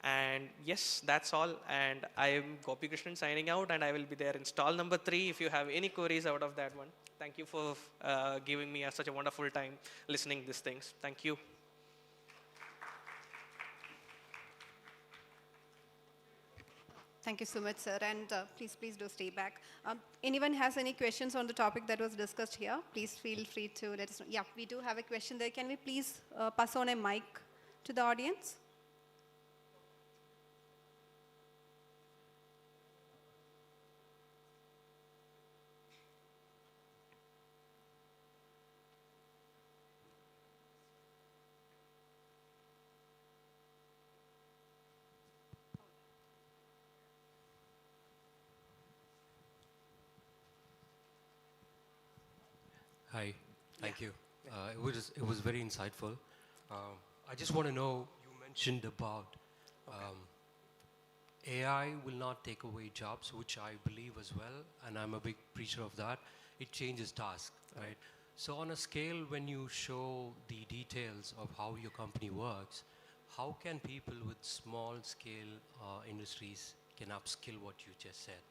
And yes, that's all. And I am Gopi Krishnan signing out, and I will be there in stall number 3 if you have any queries out of that one. Thank you for giving me such a wonderful time listening these things. Thank you. Thank you so much, sir. And please do stay back. Anyone has any questions on the topic that was discussed here? Please feel free to let us know. Yeah, we do have a question there. Can we please pass on a mic to the audience? Hi, thank you. It was very insightful. I just want to know, you mentioned about AI will not take away jobs, which I believe as well, and I'm a big preacher of that. It changes tasks, right? So on a scale, when you show the details of how your company works, how can people with small scale industries can upskill what you just said?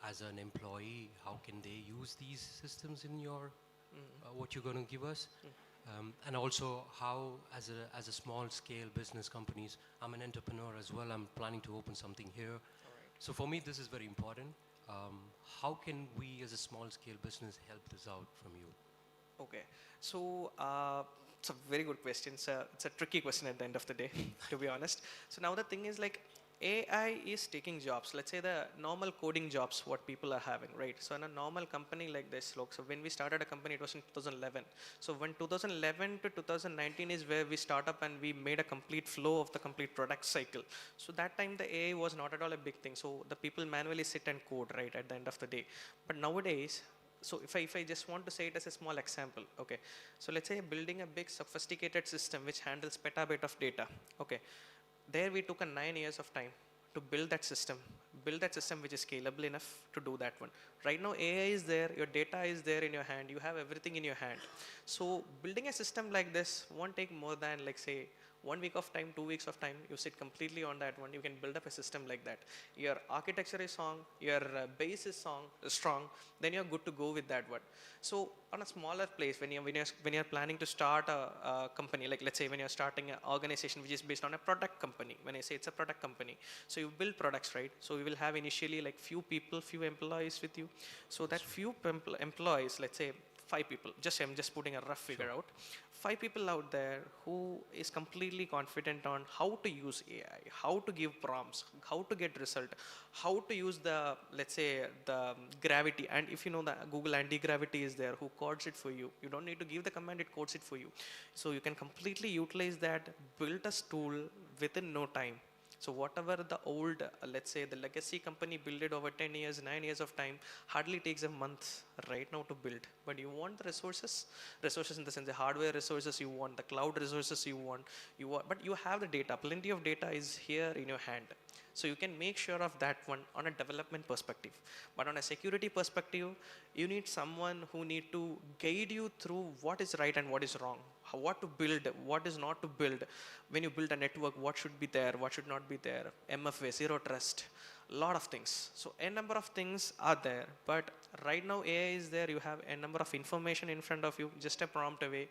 As an employee, how can they use these systems in your what you're going to give us? And also how, as a small scale business companies, I'm an entrepreneur as well, I'm planning to open something here. So for me, this is very important. How can we as a small scale business help this out from you? Okay, so it's a very good question. It's a tricky question at the end of the day, to be honest. So now the thing is like AI is taking jobs. Let's say the normal coding jobs what people are having, right? So in a normal company like this, look, so when we started a company, it was in 2011. So when 2011 to 2019 is where we start up and we made a complete flow of the complete product cycle. So that time the AI was not at all a big thing. So the people manually sit and code, right, at the end of the day. But nowadays, so if I just want to say it as a small example, okay. So let's say building a big sophisticated system which handles petabyte of data, okay. There we took 9 years of time to build that system which is scalable enough to do that one. Right now AI is there, your data is there in your hand, you have everything in your hand. So building a system like this won't take more than like say 1 week of time, 2 weeks of time, you sit completely on that one, you can build up a system like that. Your architecture is strong, your base is strong, then you're good to go with that one. So on a smaller place, when you're planning to start a company, like let's say when you're starting an organization which is based on a product company, when I say it's a product company, so you build products, right? So you will have initially like few people, few employees with you. So that few employees, let's say 5 people, I'm just putting a rough figure out. 5 people out there who is completely confident on how to use AI, how to give prompts, how to get result, how to use the, let's say, the gravity. And if you know the Google anti-gravity is there, who codes it for you. You don't need to give the command, it codes it for you. So you can completely utilize that, build a tool within no time. So whatever the old, let's say the legacy company built it over 10 years, 9 years of time, hardly takes a month right now to build. But you want the resources in the sense the hardware resources you want, the cloud resources you want, but you have the data, plenty of data is here in your hand. So you can make sure of that one on a development perspective. But on a security perspective, you need someone who need to guide you through what is right and what is wrong, what to build, what is not to build. When you build a network, what should be there, what should not be there, MFA, zero trust, a lot of things. So a number of things are there, but right now AI is there, you have a number of information in front of you, just a prompt away.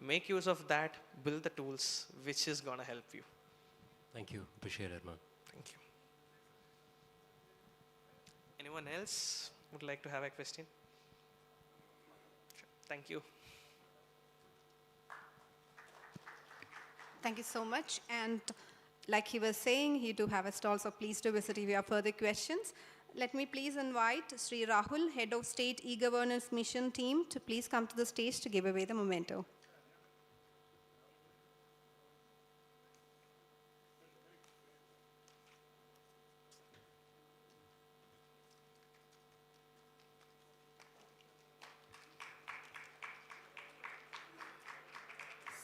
Make use of that, build the tools, which is gonna help you. Thank you, appreciate it, man. Thank you. Anyone else would like to have a question? Sure. Thank you. Thank you so much. And like he was saying, he do have a stall, so please do visit if you have further questions. Let me please invite Sri Rahul, Head of State E-Governance Mission Team, to please come to the stage to give away the memento.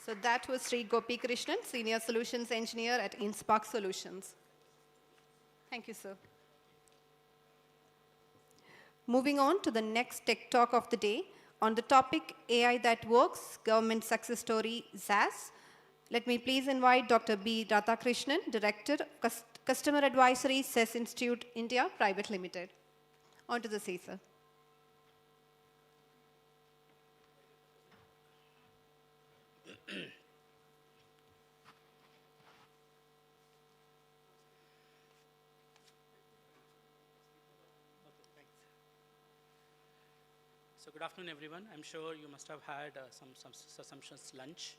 So that was Sri Gopi Krishnan, Senior Solutions Engineer at InSpark Solutions. Thank you, sir. Moving on to the next tech talk of the day on the topic AI that works, Government Success Story, ZAS. Let me please invite Dr. B. Radhakrishnan, Director, Customer Advisory, CES Institute, India, Private Limited. On to the stage, sir. So good afternoon, everyone. I'm sure you must have had some assumptions lunch.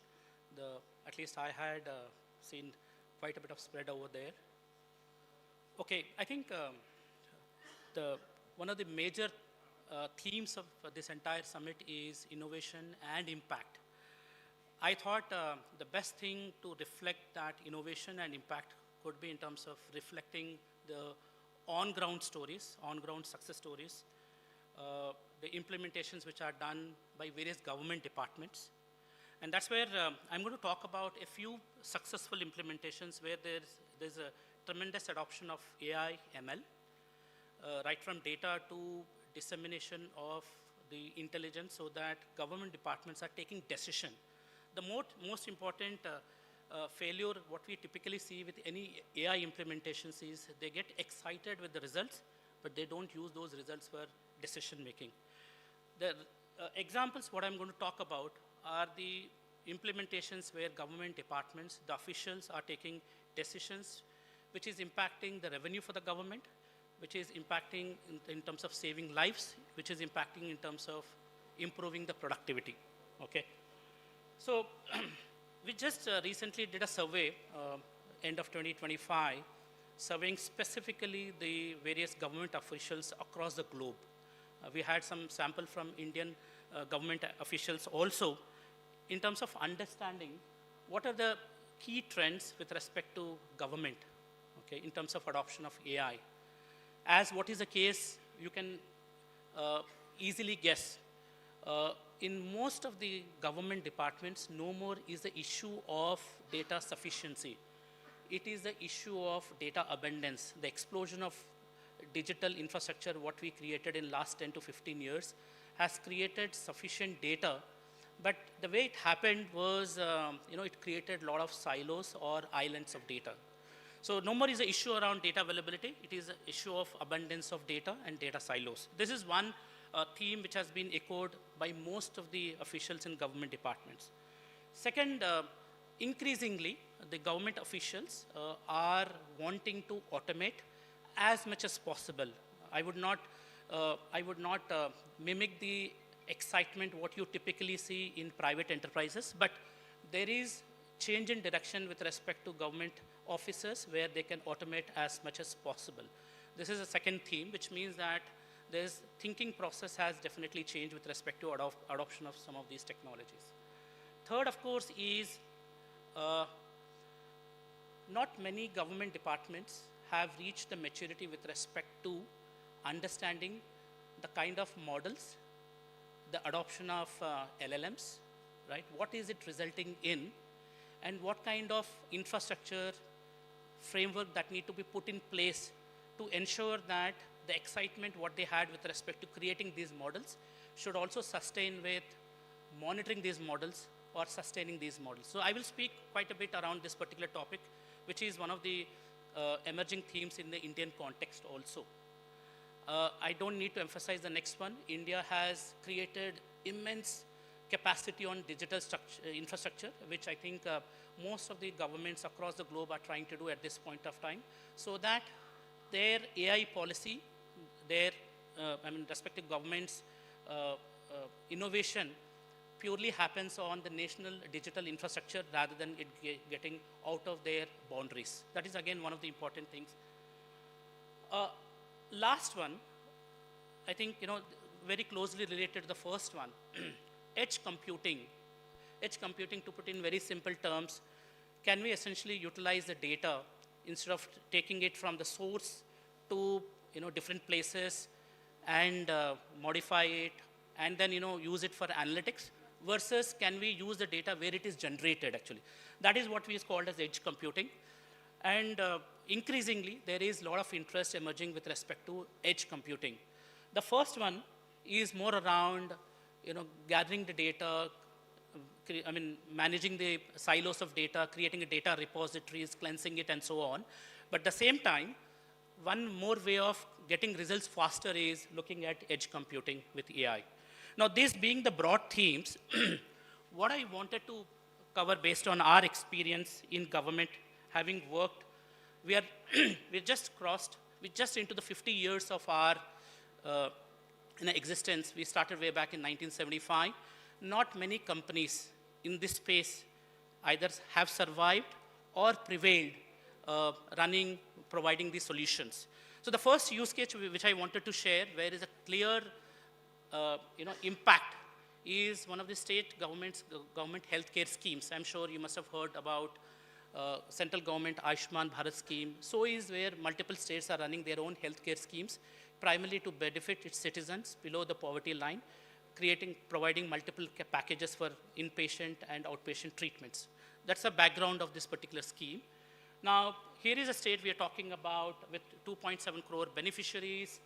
At least I had seen quite a bit of spread over there. Okay, I think one of the major themes of this entire summit is innovation and impact. I thought the best thing to reflect that innovation and impact could be in terms of reflecting the on-ground stories, on-ground success stories, the implementations which are done by various government departments. And that's where I'm going to talk about a few successful implementations where there's a tremendous adoption of AI, ML, right from data to dissemination of the intelligence so that government departments are taking decision. The most important failure, what we typically see with any AI implementations is they get excited with the results, but they don't use those results for decision making. The examples what I'm going to talk about are the implementations where government departments, the officials are taking decisions which is impacting the revenue for the government, which is impacting in terms of saving lives, which is impacting in terms of improving the productivity, okay? So we just recently did a survey, end of 2025, surveying specifically the various government officials across the globe. We had some sample from Indian government officials also in terms of understanding what are the key trends with respect to government, okay, in terms of adoption of AI. As what is the case, you can easily guess. In most of the government departments, no more is the issue of data sufficiency. It is the issue of data abundance. The explosion of digital infrastructure, what we created in last 10 to 15 years, has created sufficient data. But the way it happened was, it created a lot of silos or islands of data. So no more is the issue around data availability. It is an issue of abundance of data and data silos. This is one theme which has been echoed by most of the officials in government departments. Second, increasingly, the government officials are wanting to automate as much as possible. I would not mimic the excitement what you typically see in private enterprises, but there is change in direction with respect to government offices where they can automate as much as possible. This is a second theme, which means that this thinking process has definitely changed with respect to adoption of some of these technologies. Third, of course, is not many government departments have reached the maturity with respect to understanding the kind of models, the adoption of LLMs, right? What is it resulting in, and what kind of infrastructure framework that need to be put in place to ensure that the excitement what they had with respect to creating these models should also sustain with monitoring these models or sustaining these models. So I will speak quite a bit around this particular topic, which is one of the emerging themes in the Indian context also. I don't need to emphasize the next one. India has created immense capacity on digital infrastructure, which I think most of the governments across the globe are trying to do at this point of time, so that their AI policy, their respective governments' innovation purely happens on the national digital infrastructure rather than it getting out of their boundaries. That is again one of the important things. Last one, I think, very closely related to the first one, edge computing. Edge computing, to put in very simple terms, can we essentially utilize the data instead of taking it from the source to different places and modify it and then use it for analytics, versus can we use the data where it is generated actually. That is what we called as edge computing. And increasingly, there is a lot of interest emerging with respect to edge computing. The first one is more around gathering the data, managing the silos of data, creating a data repositories, cleansing it, and so on. But at the same time, one more way of getting results faster is looking at edge computing with AI. Now, these being the broad themes, what I wanted to cover based on our experience in government, having worked, we just into the 50 years of our existence. We started way back in 1975. Not many companies in this space either have survived or prevailed providing these solutions. So the first use case which I wanted to share, where is a clear impact, is one of the state government healthcare schemes. I'm sure you must have heard about central government Ayushman Bharat scheme. So is where multiple states are running their own healthcare schemes, primarily to benefit its citizens below the poverty line, providing multiple packages for inpatient and outpatient treatments. That's the background of this particular scheme. Now, here is a state we are talking about with 2.7 crore beneficiaries,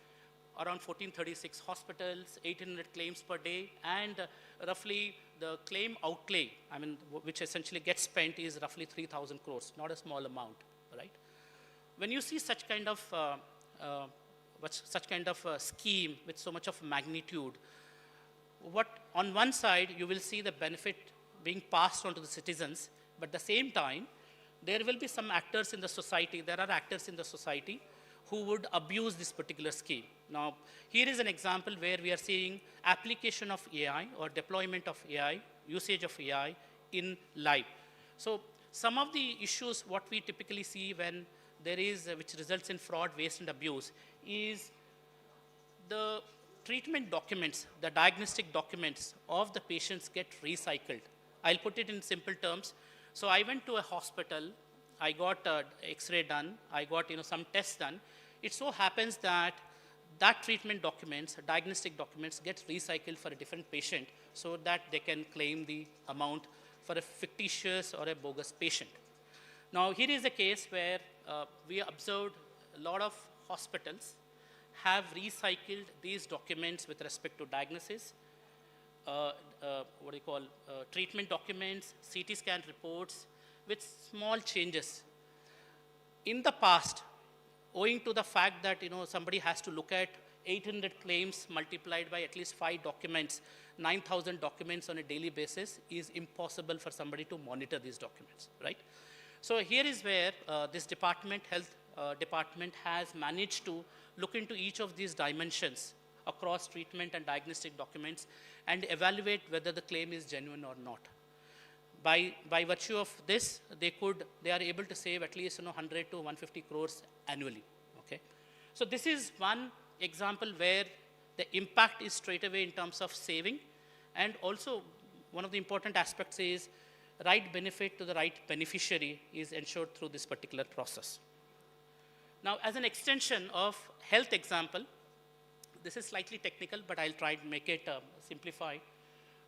around 1436 hospitals, 800 claims per day, and roughly the claim outlay, which essentially gets spent, is roughly 3,000 crores, not a small amount, right? When you see such kind of scheme with so much of magnitude, on one side you will see the benefit being passed on to the citizens, but at the same time, there will be some actors in the society, there are actors in the society who would abuse this particular scheme. Now, here is an example where we are seeing application of AI or deployment of AI, usage of AI in live. So some of the issues what we typically see when there is, which results in fraud, waste, and abuse is the treatment documents, the diagnostic documents of the patients get recycled. I'll put it in simple terms. So I went to a hospital, I got X-ray done, I got some tests done. It so happens that that treatment documents, diagnostic documents, get recycled for a different patient so that they can claim the amount for a fictitious or a bogus patient. Now, here is a case where we observed a lot of hospitals have recycled these documents with respect to diagnosis, treatment documents, CT scan reports, with small changes. In the past, owing to the fact that somebody has to look at 800 claims multiplied by at least 5 documents, 9,000 documents on a daily basis is impossible for somebody to monitor these documents, right? So here is where this department, health department, has managed to look into each of these dimensions across treatment and diagnostic documents and evaluate whether the claim is genuine or not. By virtue of this, they are able to save at least 100 to 150 crores annually. Okay, so this is one example where the impact is straight away in terms of saving, and also one of the important aspects is right benefit to the right beneficiary is ensured through this particular process. Now, as an extension of health example, this is slightly technical, but I'll try to make it simplified.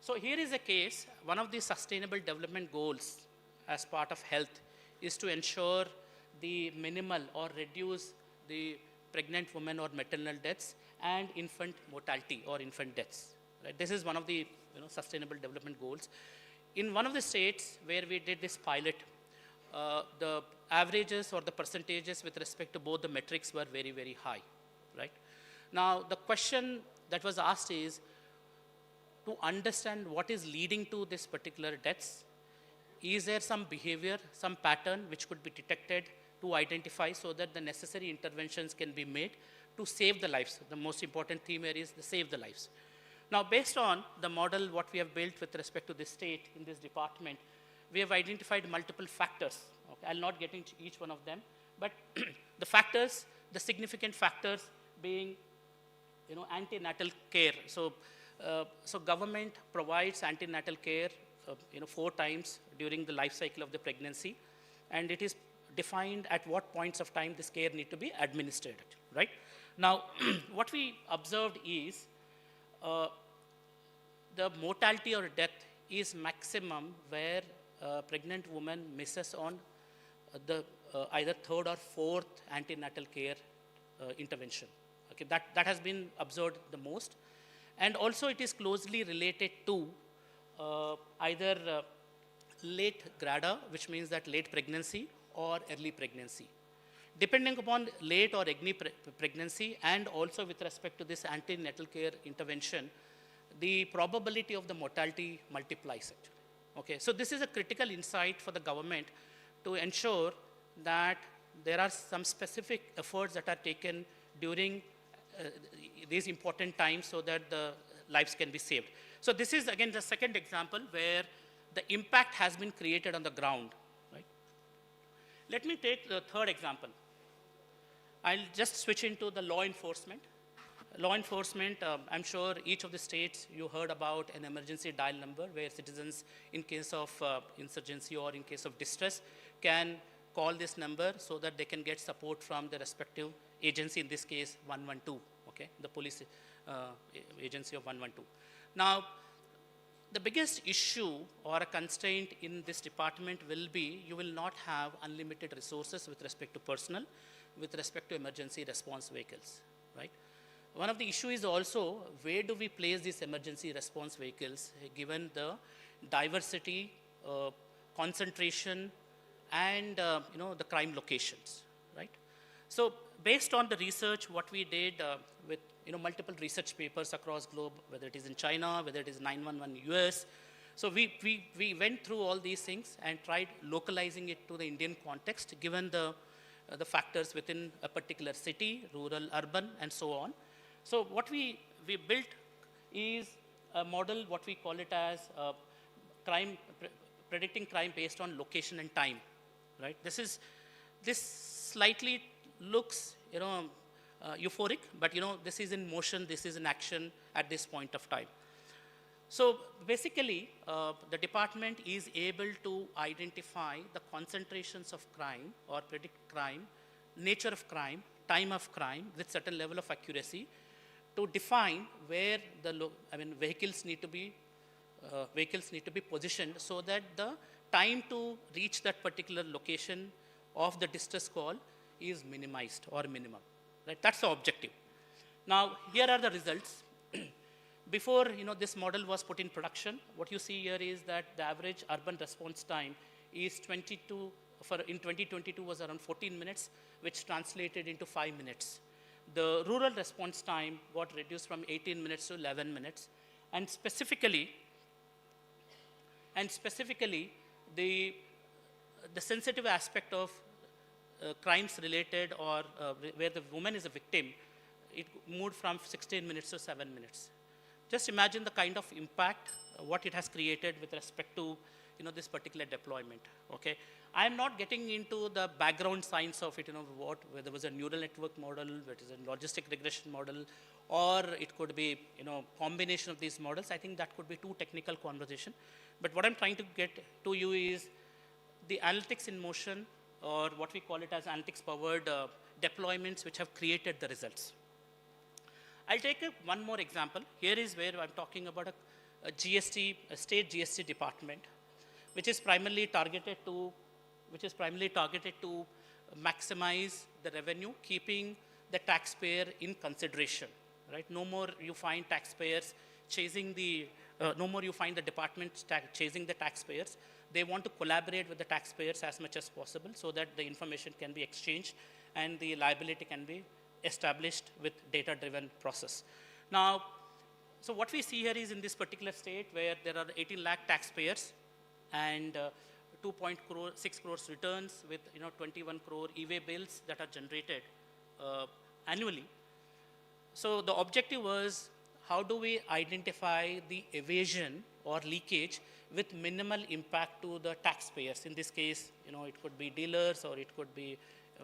So here is a case, one of the sustainable development goals as part of health is to ensure the minimal or reduce the pregnant women or maternal deaths and infant mortality or infant deaths. Right? This is one of the sustainable development goals. In one of the states where we did this pilot, the averages or the percentages with respect to both the metrics were very, very high. Right? Now, the question that was asked is, to understand what is leading to this particular deaths, is there some behavior, some pattern which could be detected to identify so that the necessary interventions can be made to save the lives? The most important theme here is the save the lives. Now, based on the model what we have built with respect to this state in this department, we have identified multiple factors. Okay, I'll not get into each one of them, but the factors, the significant factors being antenatal care. So government provides antenatal care 4 times during the life cycle of the pregnancy, and it is defined at what points of time this care need to be administered, right? Now, what we observed is the mortality or death is maximum where pregnant woman misses on the either 3rd or 4th antenatal care intervention. Okay, that has been observed the most. And also it is closely related to either late grada, which means that late pregnancy, or early pregnancy. Depending upon late or early pregnancy, and also with respect to this antenatal care intervention, the probability of the mortality multiplies it. Okay, so this is a critical insight for the government to ensure that there are some specific efforts that are taken during these important times so that the lives can be saved. So this is again the second example where the impact has been created on the ground. Right? Let me take the third example. I'll just switch into the law enforcement. Law enforcement, I'm sure each of the states you heard about an emergency dial number where citizens in case of insurgency or in case of distress can call this number so that they can get support from the respective agency, in this case 112, okay, the police agency of 112. Now, the biggest issue or a constraint in this department will be you will not have unlimited resources with respect to personnel, with respect to emergency response vehicles, right? One of the issues is also where do we place these emergency response vehicles given the diversity, concentration, and the crime locations, right? So based on the research, what we did with multiple research papers across globe, whether it is in China, whether it is 911 US, So we went through all these things and tried localizing it to the Indian context, given the factors within a particular city, rural, urban, and so on. So what we built is a model, what we call it as predicting crime based on location and time, right? This slightly looks, euphoric, but this is in motion, this is in action at this point of time. So basically, the department is able to identify the concentrations of crime or predict crime, nature of crime, time of crime with certain level of accuracy to define where the vehicles need to be positioned so that the time to reach that particular location of the distress call is minimized or minimum. Right? That's the objective. Now, here are the results. Before this model was put in production, what you see here is that the average urban response time is in 2022 was around 14 minutes, which translated into 5 minutes. The rural response time got reduced from 18 minutes to 11 minutes. And specifically the sensitive aspect of crimes related or where the woman is a victim, it moved from 16 minutes to 7 minutes. Just imagine the kind of impact, what it has created with respect to this particular deployment. Okay, I am not getting into the background science of it. Whether it was a neural network model, whether it is a logistic regression model, or it could be combination of these models. I think that could be too technical conversation. But what I'm trying to get to you is the analytics in motion, or what we call it as analytics-powered deployments, which have created the results. I'll take one more example. Here is where I'm talking about a GST, a state GST department, which is primarily targeted to maximize the revenue, keeping the taxpayer in consideration. Right? No more you find taxpayers chasing no more you find the department chasing the taxpayers. They want to collaborate with the taxpayers as much as possible so that the information can be exchanged and the liability can be established with data-driven process. Now, so what we see here is in this particular state where there are 18 lakh taxpayers and 2.6 crores returns with 21 crore e-way bills that are generated annually. So the objective was, how do we identify the evasion or leakage with minimal impact to the taxpayers? In this case, it could be dealers or it could be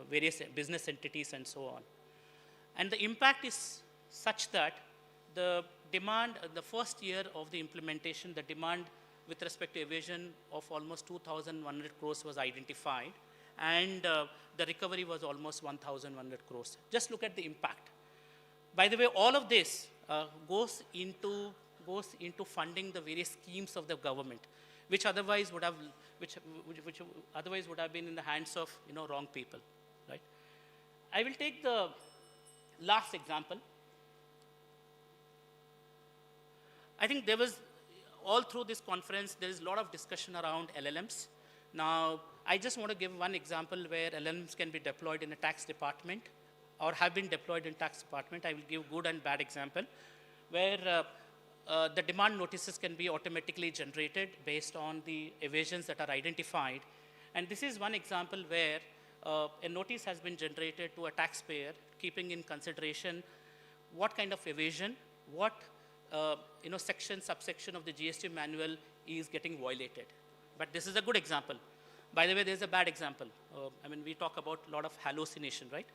various business entities and so on. And the impact is such that the demand, the first year of the implementation, the demand with respect to evasion of almost 2,100 crores was identified, and the recovery was almost 1,100 crores. Just look at the impact. By the way, all of this goes into funding the various schemes of the government, which otherwise would have been in the hands of wrong people, right? I will take the last example. I think there was, all through this conference, there is a lot of discussion around LLMs. Now, I just want to give one example where LLMs can be deployed in a tax department or have been deployed in tax department. I will give good and bad example where the demand notices can be automatically generated based on the evasions that are identified. And this is one example where a notice has been generated to a taxpayer, keeping in consideration what kind of evasion, what section, subsection of the GST manual is getting violated. But this is a good example. By the way, there's a bad example. We talk about a lot of hallucination, right?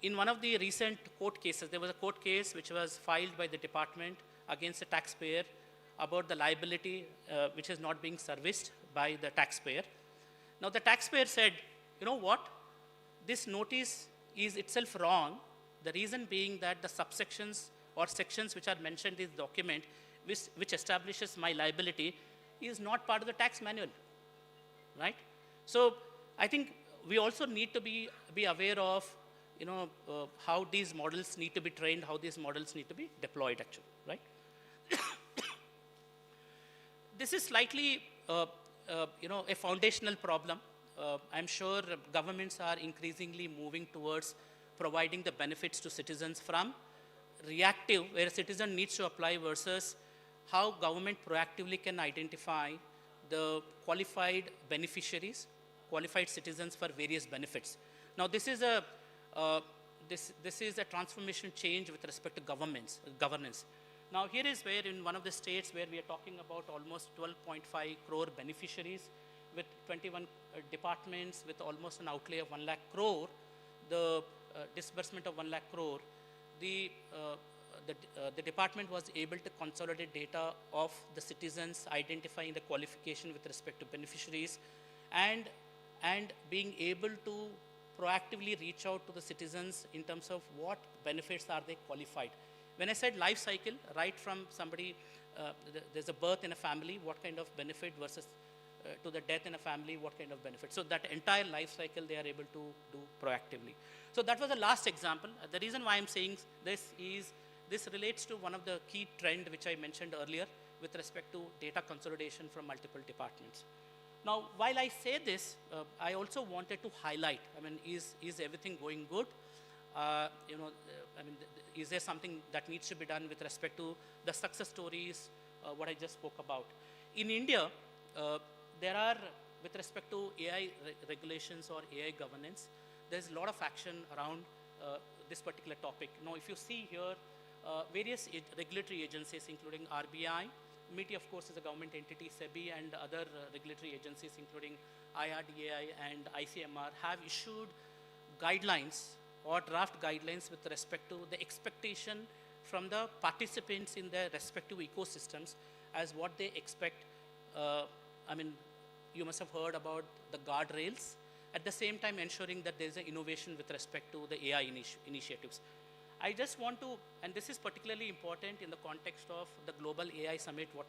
In one of the recent court cases, there was a court case which was filed by the department against a taxpayer about the liability which is not being serviced by the taxpayer. Now, the taxpayer said, you know what? This notice is itself wrong. The reason being that the subsections or sections which are mentioned in this document, which establishes my liability, is not part of the tax manual, right? So I think we also need to be aware of, how these models need to be trained, how these models need to be deployed, actually, right? This is slightly, a foundational problem. I'm sure governments are increasingly moving towards providing the benefits to citizens from reactive, where a citizen needs to apply, versus how government proactively can identify the qualified beneficiaries, qualified citizens for various benefits. Now, this is a this is a transformation change with respect to governance. Now, here is where in one of the states where we are talking about almost 12.5 crore beneficiaries with 21 departments with almost an outlay of 1 lakh crore, the disbursement of 1 lakh crore, the department was able to consolidate data of the citizens, identifying the qualification with respect to beneficiaries, and being able to proactively reach out to the citizens in terms of what benefits are they qualified. When I said life cycle, right from somebody, there's a birth in a family, what kind of benefit versus to the death in a family, what kind of benefit. So that entire life cycle they are able to do proactively. So that was the last example. The reason why I'm saying this is, this relates to one of the key trend which I mentioned earlier with respect to data consolidation from multiple departments. Now, while I say this, I also wanted to highlight, I mean, is everything going good? Is there something that needs to be done with respect to the success stories, what I just spoke about? In India, there are, with respect to AI regulations or AI governance, there's a lot of action around this particular topic. Now, if you see here, various regulatory agencies, including RBI, MITI, of course, is a government entity, SEBI, and other regulatory agencies, including IRDAI and ICMR, have issued guidelines or draft guidelines with respect to the expectation from the participants in their respective ecosystems as what they expect. You must have heard about the guardrails. At the same time, ensuring that there's an innovation with respect to the AI initiatives. I just want to, and this is particularly important in the context of the Global AI Summit, what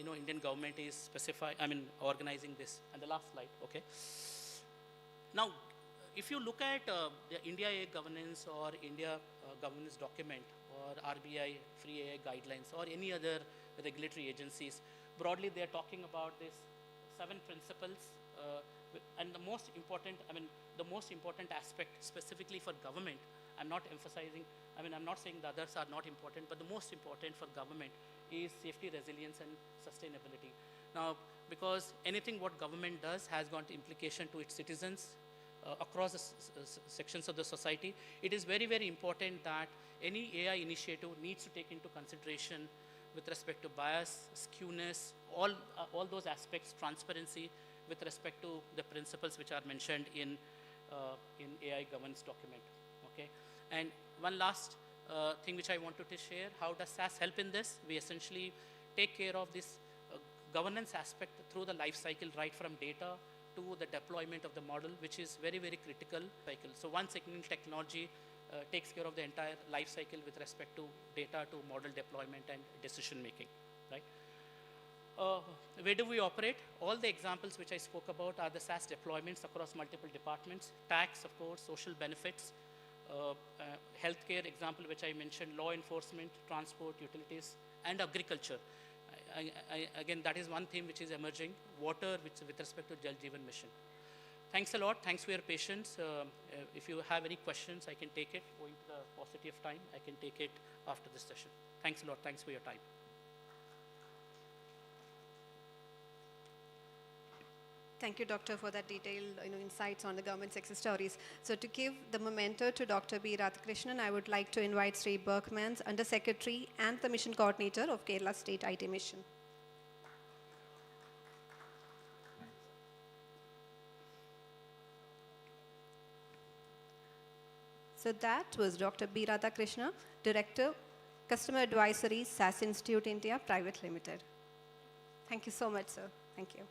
Indian government is organizing this. And the last slide, okay. Now, if you look at the India AI governance or India governance document or RBI free AI guidelines or any other regulatory agencies, broadly they are talking about this 7 principles. And the most important, the most important aspect specifically for government, I'm not emphasizing, I'm not saying the others are not important, but the most important for government is safety, resilience, and sustainability. Now, because anything what government does has got implication to its citizens across the sections of the society, it is very, very important that any AI initiative needs to take into consideration with respect to bias, skewness, all those aspects, transparency, with respect to the principles which are mentioned in AI governance document, okay? And one last thing which I wanted to share, how does SAS help in this? We essentially take care of this governance aspect through the life cycle, right from data to the deployment of the model, which is very, very critical cycle. So one signal technology takes care of the entire life cycle with respect to data to model deployment and decision making, right? Where do we operate? All the examples which I spoke about are the SAS deployments across multiple departments, tax, of course, social benefits, healthcare example which I mentioned, law enforcement, transport, utilities, and agriculture. Again, that is one theme which is emerging, water with respect to Jal Jeevan Mission. Thanks a lot. Thanks for your patience. If you have any questions, I can take it. Owing to the paucity of time, I can take it after this session. Thanks a lot. Thanks for your time. Thank you, Doctor, for that detailed insights on the government success stories. So to give the memento to Dr. B. Radhakrishnan, I would like to invite Sri Berkmans, Under Secretary and the Mission Coordinator of Kerala State IT Mission. So that was Dr. B. Radhakrishnan, Director, Customer Advisory, SAS Institute India Private Limited. Thank you so much, sir. Thank you.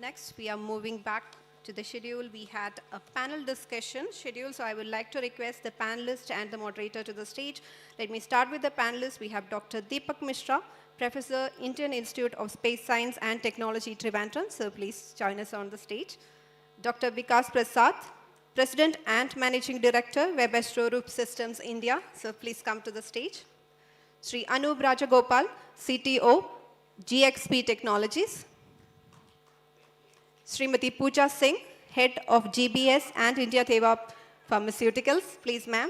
Next, we are moving back to the schedule. We had a panel discussion schedule, so I would like to request the panelist and the moderator to the stage. Let me start with the panelists. We have Dr. Deepak Mishra, Professor, Indian Institute of Space Science and Technology, Trivandrum. So please join us on the stage. Dr. Vikas Prasad, President and Managing Director, WebAstrorup Systems India. So please come to the stage. Sri Anub Rajagopal, CTO, GXP Technologies. Srimati Pooja Singh, Head of GBS and India Teva Pharmaceuticals. Please, ma'am.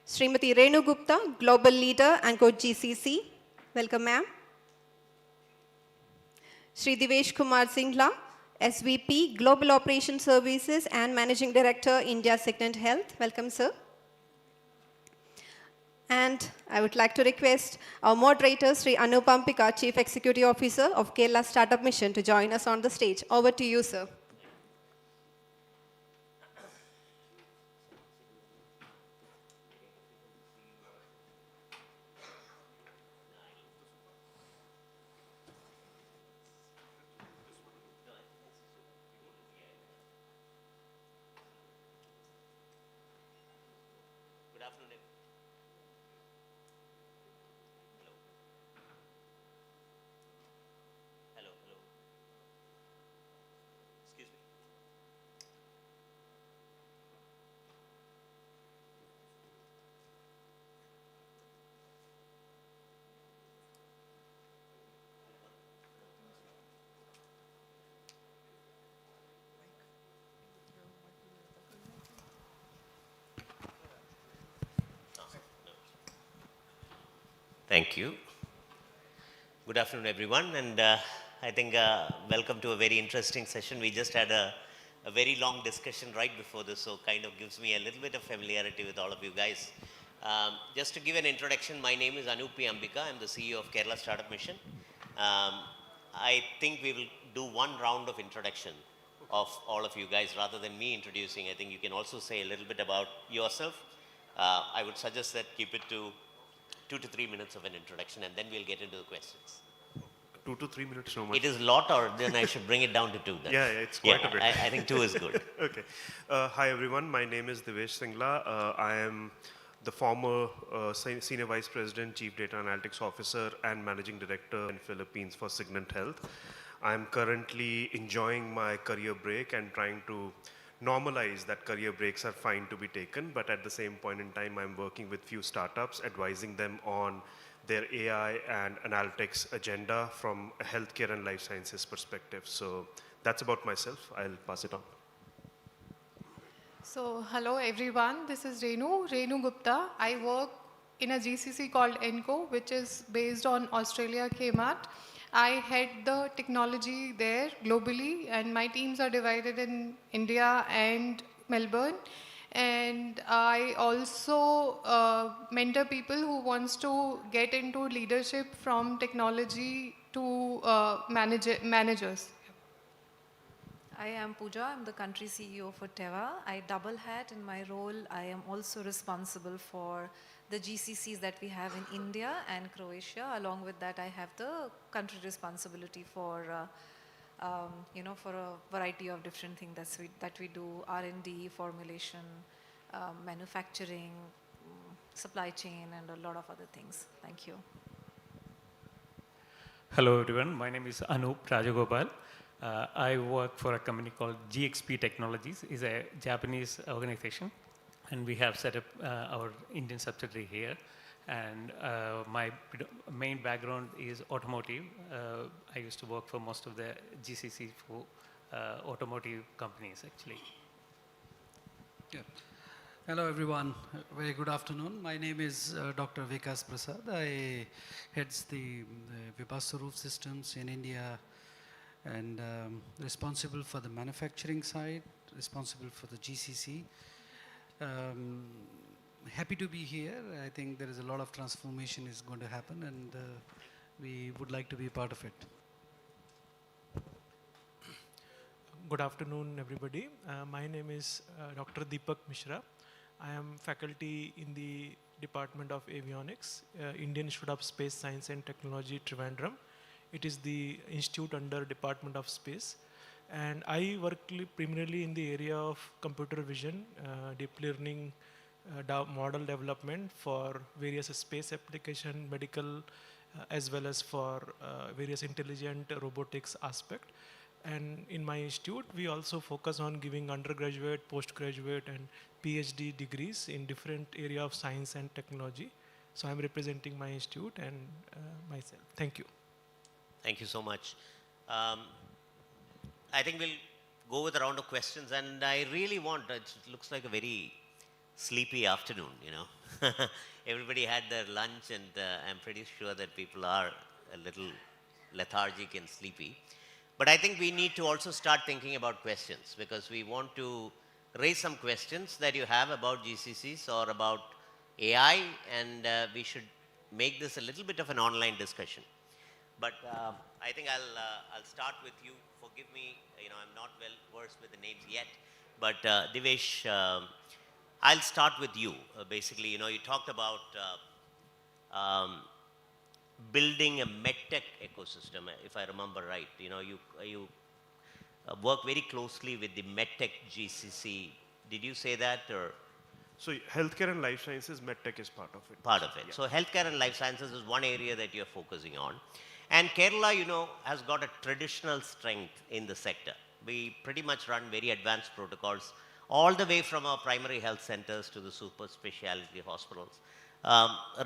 Srimati Renu Gupta, Global Leader, Anchor GCC. Welcome, ma'am. Shri Divesh Kumar Singla, SVP, Global Operations Services and Managing Director, India Signant Health. Welcome, sir. And I would like to request our moderator, Sri Anu Pampika, Chief Executive Officer of Kerala Startup Mission, to join us on the stage. Over to you, sir. Thank you. Good afternoon, everyone, and I think welcome to a very interesting session. We just had a very long discussion right before this, so kind of gives me a little bit of familiarity with all of you guys. Just to give an introduction, my name is Anup Ambika. I'm the CEO of Kerala Startup Mission. I think we will do one round of introduction of all of you guys rather than me introducing. I think you can also say a little bit about yourself. I would suggest that keep it to 2 to 3 minutes of an introduction, and then we'll get into the questions. 2 to 3 minutes, no much. It is a lot, or then I should bring it down to 2 then. Yeah, it's quite a bit. I think 2 is good. Okay. Hi, everyone. My name is Divesh Singla. I am the former Senior Vice President, Chief Data Analytics Officer, and Managing Director in Philippines for Signant Health. I'm currently enjoying my career break and trying to normalize that career breaks are fine to be taken, but at the same point in time, I'm working with few startups, advising them on their AI and analytics agenda from a healthcare and life sciences perspective. So that's about myself. I'll pass it on. So hello everyone, this is Renu Gupta. I work in a GCC called ENCO, which is based on Australia, Kmart. I head the technology there globally, and my teams are divided in India and Melbourne. And I also mentor people who wants to get into leadership from technology to managers. I am Pooja. I'm the country CEO for Teva. I double hat in my role. I am also responsible for the GCCs that we have in India and Croatia. Along with that, I have the country responsibility for, for a variety of different things that we do: R&D, formulation, manufacturing, supply chain, and a lot of other things. Thank you. Hello, everyone. My name is Anup Rajagopal. I work for a company called GXP Technologies. It's a Japanese organization, and we have set up our Indian subsidiary here. And my main background is automotive. I used to work for most of the GCC for automotive companies, actually. Yeah. Hello, everyone. Very good afternoon. My name is Dr. Vikas Prasad. I heads the Vibhasarup Systems in India, and responsible for the manufacturing side, responsible for the GCC. Happy to be here. I think there is a lot of transformation is going to happen, and we would like to be part of it. Good afternoon, everybody. My name is Dr. Deepak Mishra. I am faculty in the Department of Avionics, Indian Institute of Space Science and Technology, Trivandrum. It is the institute under Department of Space. And I work primarily in the area of computer vision, deep learning, model development for various space application, medical, as well as for various intelligent robotics aspect. And in my institute, we also focus on giving undergraduate, postgraduate, and PhD degrees in different area of science and technology. So I'm representing my institute and myself. Thank you. Thank you so much. I think we'll go with a round of questions, and I really want, it looks like a very sleepy afternoon, you know. Everybody had their lunch, and I'm pretty sure that people are a little lethargic and sleepy. But I think we need to also start thinking about questions, because we want to raise some questions that you have about GCCs or about AI, and we should make this a little bit of an online discussion. But I think I'll start with you. Forgive me, you know, I'm not well versed with the names yet. But Devesh, I'll start with you. Basically, you know, you talked about building a medtech ecosystem, if I remember right. You know, you work very closely with the medtech GCC. Did you say that, or? So healthcare and life sciences, medtech is part of it. Part of it. Yeah. So healthcare and life sciences is one area that you're focusing on. And Kerala, you know, has got a traditional strength in the sector. We pretty much run very advanced protocols, all the way from our primary health centers to the super specialty hospitals.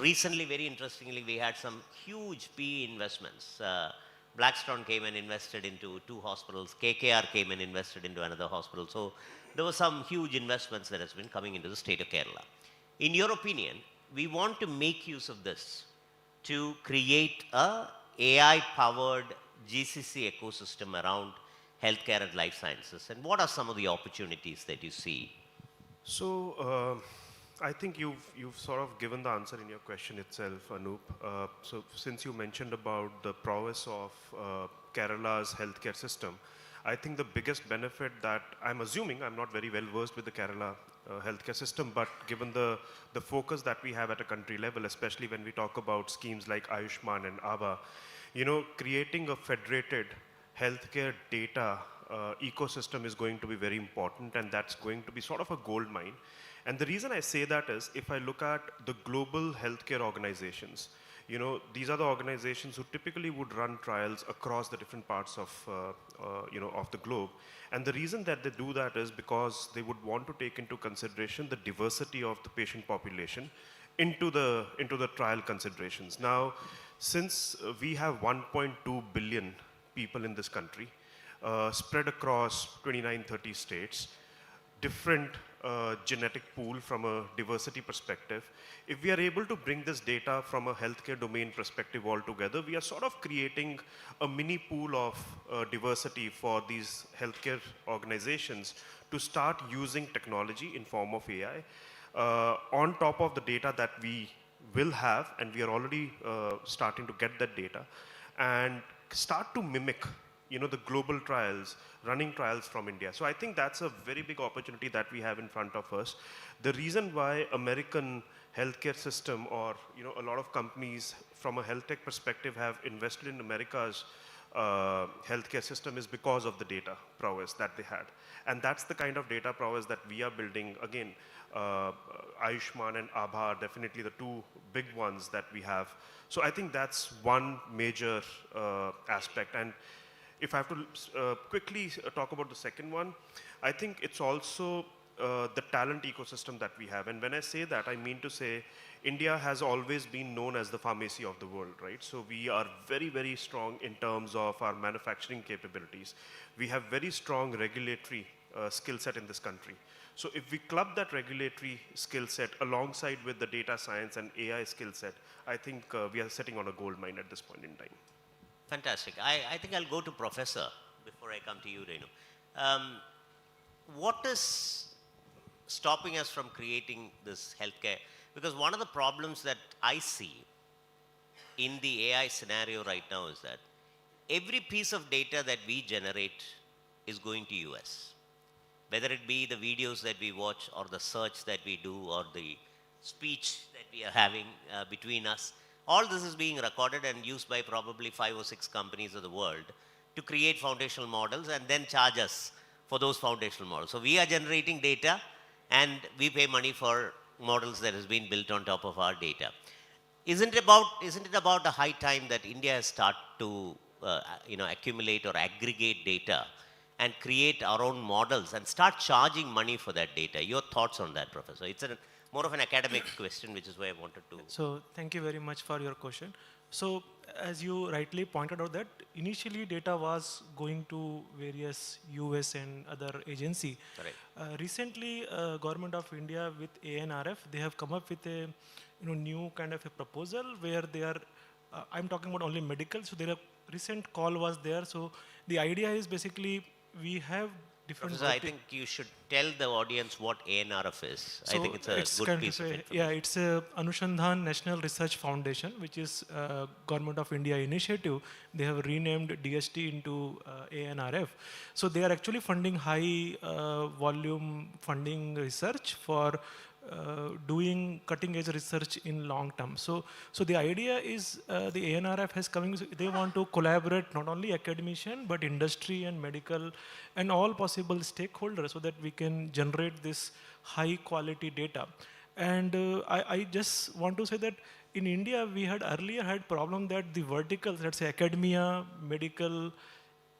Recently, very interestingly, we had some huge PE investments. Blackstone came and invested into 2 hospitals. KKR came and invested into another hospital. So there were some huge investments that has been coming into the state of Kerala. In your opinion, we want to make use of this to create a AI-powered GCC ecosystem around healthcare and life sciences. And what are some of the opportunities that you see? So I think you've sort of given the answer in your question itself, Anup. So since you mentioned about the prowess of Kerala's healthcare system, I think the biggest benefit that I'm assuming, I'm not very well versed with the Kerala healthcare system, but given the focus that we have at a country level, especially when we talk about schemes like Ayushman and ABHA, you know, creating a federated healthcare data ecosystem is going to be very important, and that's going to be sort of a gold mine. And the reason I say that is, if I look at the global healthcare organizations, you know, these are the organizations who typically would run trials across the different parts of, you know, of the globe. And the reason that they do that is because they would want to take into consideration the diversity of the patient population into the trial considerations. Now, since we have 1.2 billion people in this country, spread across 29, 30 states, different genetic pool from a diversity perspective. If we are able to bring this data from a healthcare domain perspective altogether, we are sort of creating a mini pool of diversity for these healthcare organizations to start using technology in form of AI on top of the data that we will have, and we are already starting to get that data, and start to mimic, you know, the global trials, running trials from India. So I think that's a very big opportunity that we have in front of us. The reason why American healthcare system, or, you know, a lot of companies from a health tech perspective have invested in America's healthcare system is because of the data prowess that they had. And that's the kind of data prowess that we are building. Again, Ayushman and ABHA are definitely the 2 big ones that we have. So I think that's one major aspect. And if I have to quickly talk about the second one, I think it's also the talent ecosystem that we have. And when I say that, I mean to say India has always been known as the pharmacy of the world, right? So we are very, very strong in terms of our manufacturing capabilities. We have very strong regulatory skill set in this country. So if we club that regulatory skill set alongside with the data science and AI skill set, I think we are sitting on a gold mine at this point in time. Fantastic. I think I'll go to Professor before I come to you, Renu. What is stopping us from creating this healthcare? Because one of the problems that I see in the AI scenario right now is that every piece of data that we generate is going to US. Whether it be the videos that we watch, or the search that we do, or the speech that we are having between us, all this is being recorded and used by probably 5 or 6 companies of the world to create foundational models and then charge us for those foundational models. So we are generating data and we pay money for models that has been built on top of our data. Isn't it about a high time that India has started to accumulate or aggregate data and create our own models and start charging money for that data? Your thoughts on that, Professor? It's more of an academic question, which is why I wanted to. So thank you very much for your question. So as you rightly pointed out that initially data was going to various US and other agency. Correct. Recently, Government of India with ANRF, they have come up with a new kind of a proposal where they are, I'm talking about only medical, so there are recent call was there. So the idea is basically we have different. Professor, I think you should tell the audience what ANRF is. I So think it's a good piece of information. yeah, it's a Anushandhan National Research Foundation, which is Government of India initiative. They have renamed DST into ANRF. So they are actually funding high volume funding research for doing cutting edge research in long term. So the idea is the ANRF has coming, they want to collaborate not only academician but industry and medical and all possible stakeholders so that we can generate this high quality data. And I just want to say that in India we had earlier had problem that the verticals, let's say academia, medical,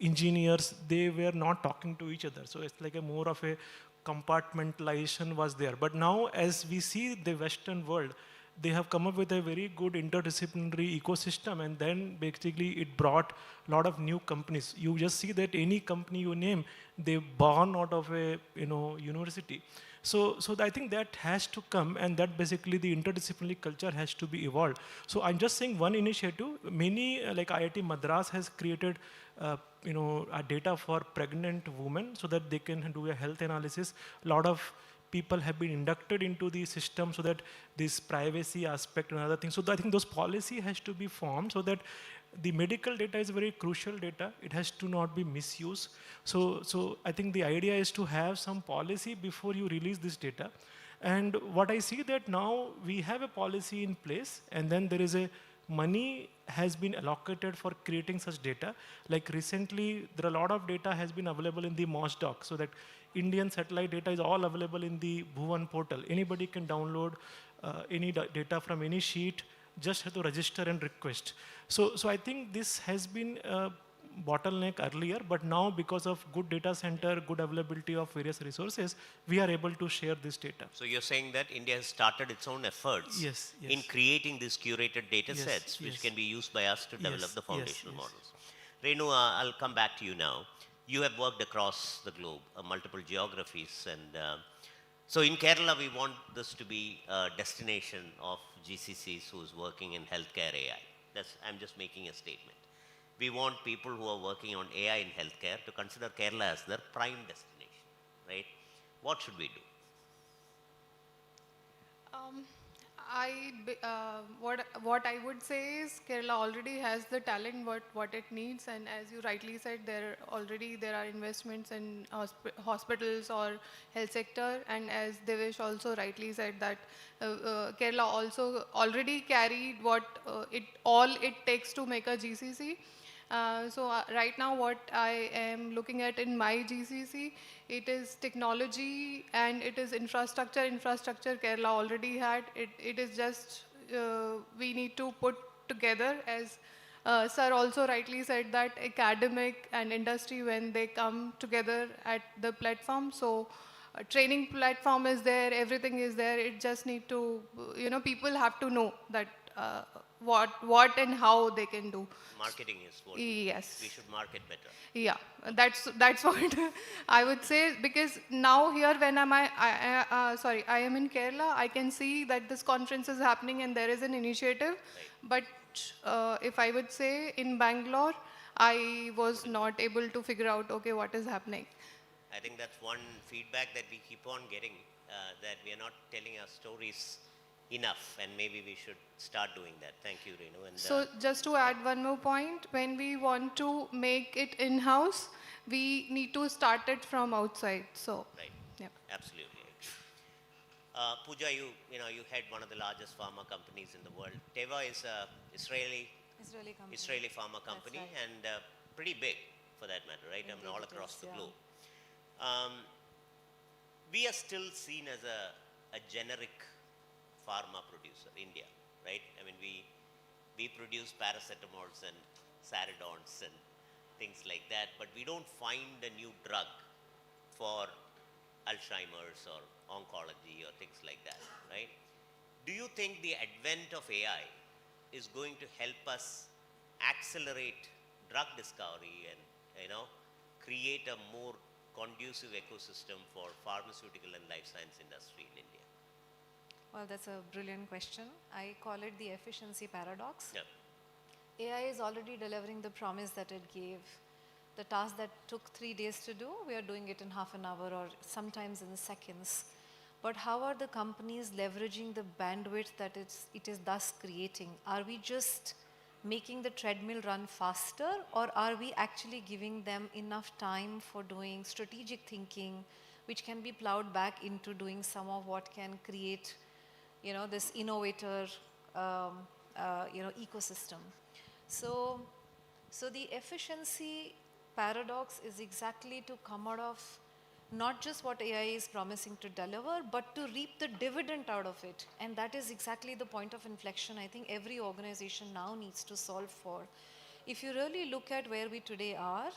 engineers, they were not talking to each other. So it's like a more of a compartmentalization was there. But now as we see the Western world, they have come up with a very good interdisciplinary ecosystem, and then basically it brought a lot of new companies. You just see that any company you name, they born out of a university. So I think that has to come, and that basically the interdisciplinary culture has to be evolved. So I'm just saying one initiative. Many like IIT Madras has created a data for pregnant women so that they can do a health analysis. A lot of people have been inducted into the system so that this privacy aspect and other things. So I think those policy has to be formed so that the medical data is very crucial data. It has to not be misused. So I think the idea is to have some policy before you release this data. And what I see that now we have a policy in place, and then there is a money has been allocated for creating such data. Like recently, there are a lot of data has been available in the MOSDoc, so that Indian satellite data is all available in the Bhuvan portal. Anybody can download any data from any sheet, just have to register and request. So I think this has been a bottleneck earlier, but now because of good data center, good availability of various resources, we are able to share this data. So you're saying that India has started its own efforts in creating these curated data sets, which can be used by us to develop the foundational models. Renu, I'll come back to you now. You have worked across the globe, multiple geographies, and so in Kerala, we want this to be a destination of GCCs who's working in healthcare AI. I'm just making a statement. We want people who are working on AI in healthcare to consider Kerala as their prime destination, right? What should we do? What I would say is Kerala already has the talent what it needs, and as you rightly said, there are investments in hospitals or health sector, and as Devesh also rightly said that Kerala also already carried what it takes to make a GCC. Right now what I am looking at in my GCC, it is technology and it is infrastructure. Infrastructure Kerala already had. It is just, we need to put together, as Sir also rightly said, that academic and industry, when they come together at the platform. So training platform is there, everything is there. It just need to, people have to know that what and how they can do. Marketing is what yes. We should market better. Yeah, that's what I would say, because now here when I am in Kerala, I can see that this conference is happening and there is an initiative. But if I would say in Bangalore, I was not able to figure out, okay, what is happening. I think that's one feedback that we keep on getting, that we are not telling our stories enough, and maybe we should start doing that. Thank you, Renu. And, so just to add one more point, when we want to make it in-house, we need to start it from outside. So, right. Yeah. Absolutely. Pooja, you head one of the largest pharma companies in the world. Teva is a Israeli pharma company, right. and pretty big for that matter, right? I mean, all across the globe. We are still seen as a generic pharma producer, India, right? I mean, we produce paracetamols and saridons and things like that, but we don't find a new drug for Alzheimer's or oncology or things like that, right? Do you think the advent of AI is going to help us accelerate drug discovery and, create a more conducive ecosystem for pharmaceutical and life science industry in India? Well, that's a brilliant question. I call it the efficiency paradox. Yeah. AI is already delivering the promise that it gave. The task that took 3 days to do, we are doing it in half an hour or sometimes in seconds. But how are the companies leveraging the bandwidth that it is thus creating? Are we just making the treadmill run faster, or are we actually giving them enough time for doing strategic thinking, which can be plowed back into doing some of what can create, this innovator, ecosystem? So the efficiency paradox is exactly to come out of not just what AI is promising to deliver, but to reap the dividend out of it. And that is exactly the point of inflection I think every organization now needs to solve for. If you really look at where we today are,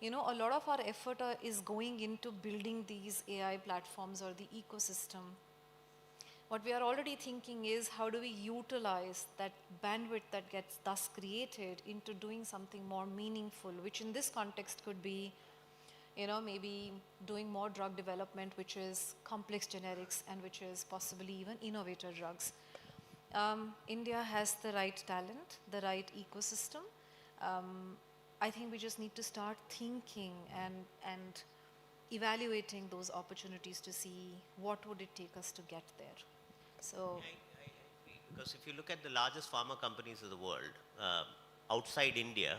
a lot of our effort is going into building these AI platforms or the ecosystem. What we are already thinking is, how do we utilize that bandwidth that gets thus created into doing something more meaningful, which in this context could be, maybe doing more drug development, which is complex generics and which is possibly even innovator drugs. India has the right talent, the right ecosystem. I think we just need to start thinking and evaluating those opportunities to see what would it take us to get there. So, I agree, because if you look at the largest pharma companies of the world, outside India,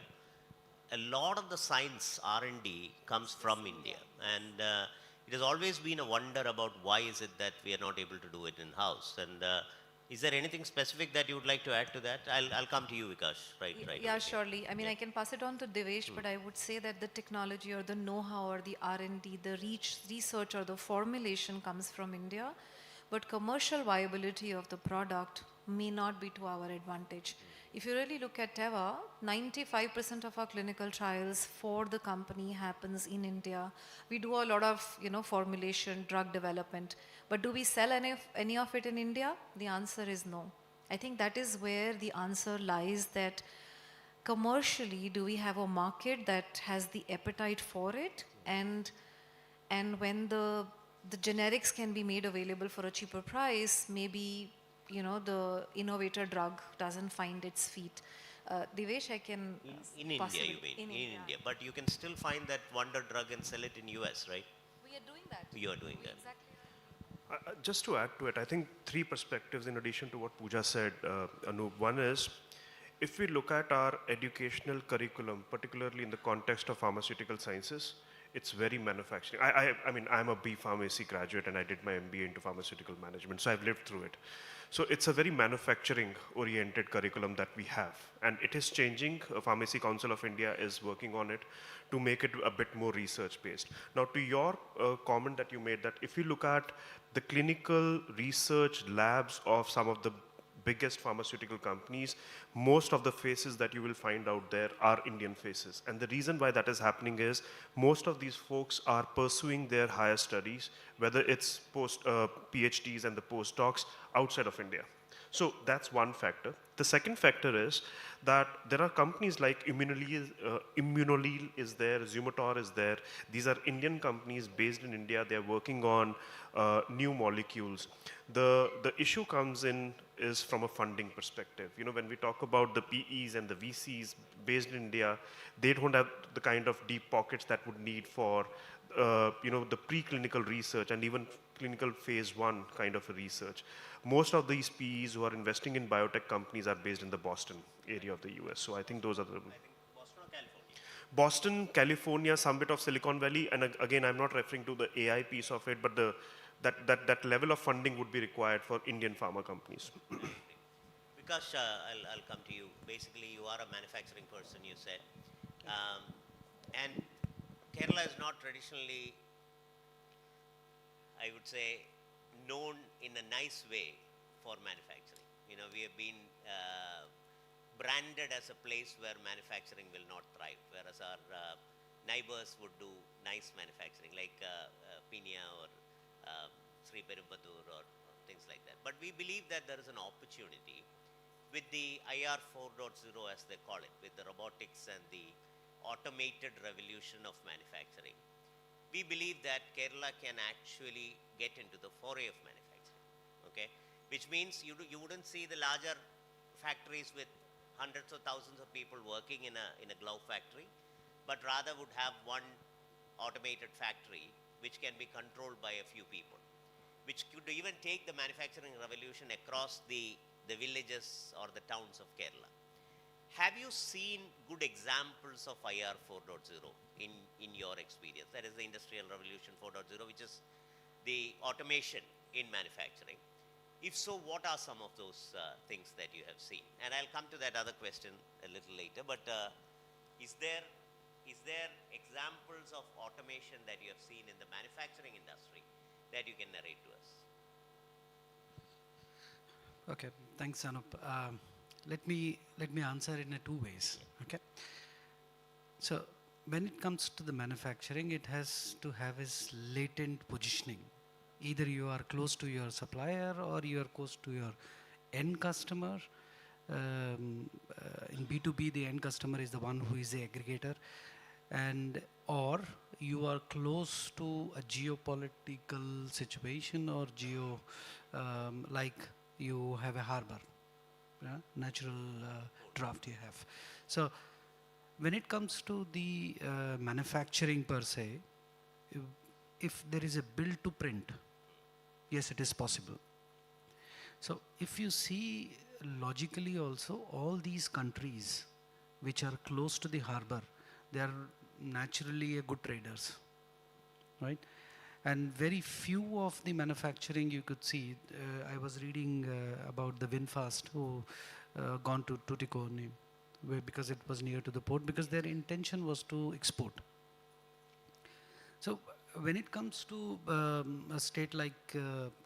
a lot of the science R&D comes from India, and it has always been a wonder about why is it that we are not able to do it in-house. And is there anything specific that you would like to add to that? I'll come to you, Vikash. Right. Yeah, surely. I mean, I can pass it on to Devesh, but I would say that the technology or the know-how or the R&D, the research or the formulation comes from India, but commercial viability of the product may not be to our advantage. If you really look at Teva, 95% of our clinical trials for the company happens in India. We do a lot of, formulation, drug development, but do we sell any of it in India? The answer is no. I think that is where the answer lies, that commercially, do we have a market that has the appetite for it? And when the generics can be made available for a cheaper price, maybe the innovator drug doesn't find its feet. Devesh, I can... In India, you mean? In India. But you can still find that wonder drug and sell it in US, right? We are doing that. You are doing that. Exactly. Just to add to it, I think 3 perspectives in addition to what Pooja said, Anup. One is, if we look at our educational curriculum, particularly in the context of pharmaceutical sciences, it's very manufacturing. I mean, I'm a B.Pharmacy graduate and I did my MBA into pharmaceutical management, so I've lived through it. So it's a very manufacturing-oriented curriculum that we have, and it is changing. Pharmacy Council of India is working on it to make it a bit more research-based. Now, to your comment that you made, that if you look at the clinical research labs of some of the biggest pharmaceutical companies, most of the faces that you will find out there are Indian faces. And the reason why that is happening is most of these folks are pursuing their higher studies, whether it's PhDs and the postdocs outside of India. So that's one factor. The second factor is that there are companies like Immunoleel is there, Zumator is there. These are Indian companies based in India. They're working on new molecules. The issue comes in is from a funding perspective. When we talk about the PEs and the VCs based in India, they don't have the kind of deep pockets that would need for the preclinical research and even clinical phase 1 kind of a research. Most of these PEs who are investing in biotech companies are based in the Boston area of the US. So I think those are the... Boston, California, some bit of Silicon Valley, and again, I'm not referring to the AI piece of it, but that level of funding would be required for Indian pharma companies. Vikash, I'll come to you. Basically, you are a manufacturing person, you said. And Kerala is not traditionally, I would say, known in a nice way for manufacturing. We have been branded as a place where manufacturing will not thrive, whereas our neighbors would do nice manufacturing like Pinia or Sri Perumbudur or things like that. But we believe that there is an opportunity with the IR 4.0 as they call it, with the robotics and the automated revolution of manufacturing, we believe that Kerala can actually get into the foray of manufacturing, okay? Which means you wouldn't see the larger factories with hundreds of thousands of people working in a glove factory, but rather would have one automated factory which can be controlled by a few people, which could even take the manufacturing revolution across the villages or the towns of Kerala. Have you seen good examples of IR 4.0 in your experience? That is the Industrial Revolution 4.0, which is the automation in manufacturing. If so, what are some of those things that you have seen? And I'll come to that other question a little later, but is there examples of automation that you have seen in the manufacturing industry that you can narrate to us? Okay, thanks, Anup. Let me answer in two ways. Okay. So when it comes to the manufacturing, it has to have its latent positioning. Either you are close to your supplier or you are close to your end customer. In B2B, the end customer is the one who is the aggregator, and or you are close to a geopolitical situation or like you have a harbor, natural draft you have. So when it comes to the manufacturing per se, if there is a build to print, yes, it is possible. So if you see logically also, all these countries which are close to the harbor, they are naturally good traders, right? And very few of the manufacturing you could see. I was reading about the VinFast who gone to Tuticorin because it was near to the port, because their intention was to export. So when it comes to a state like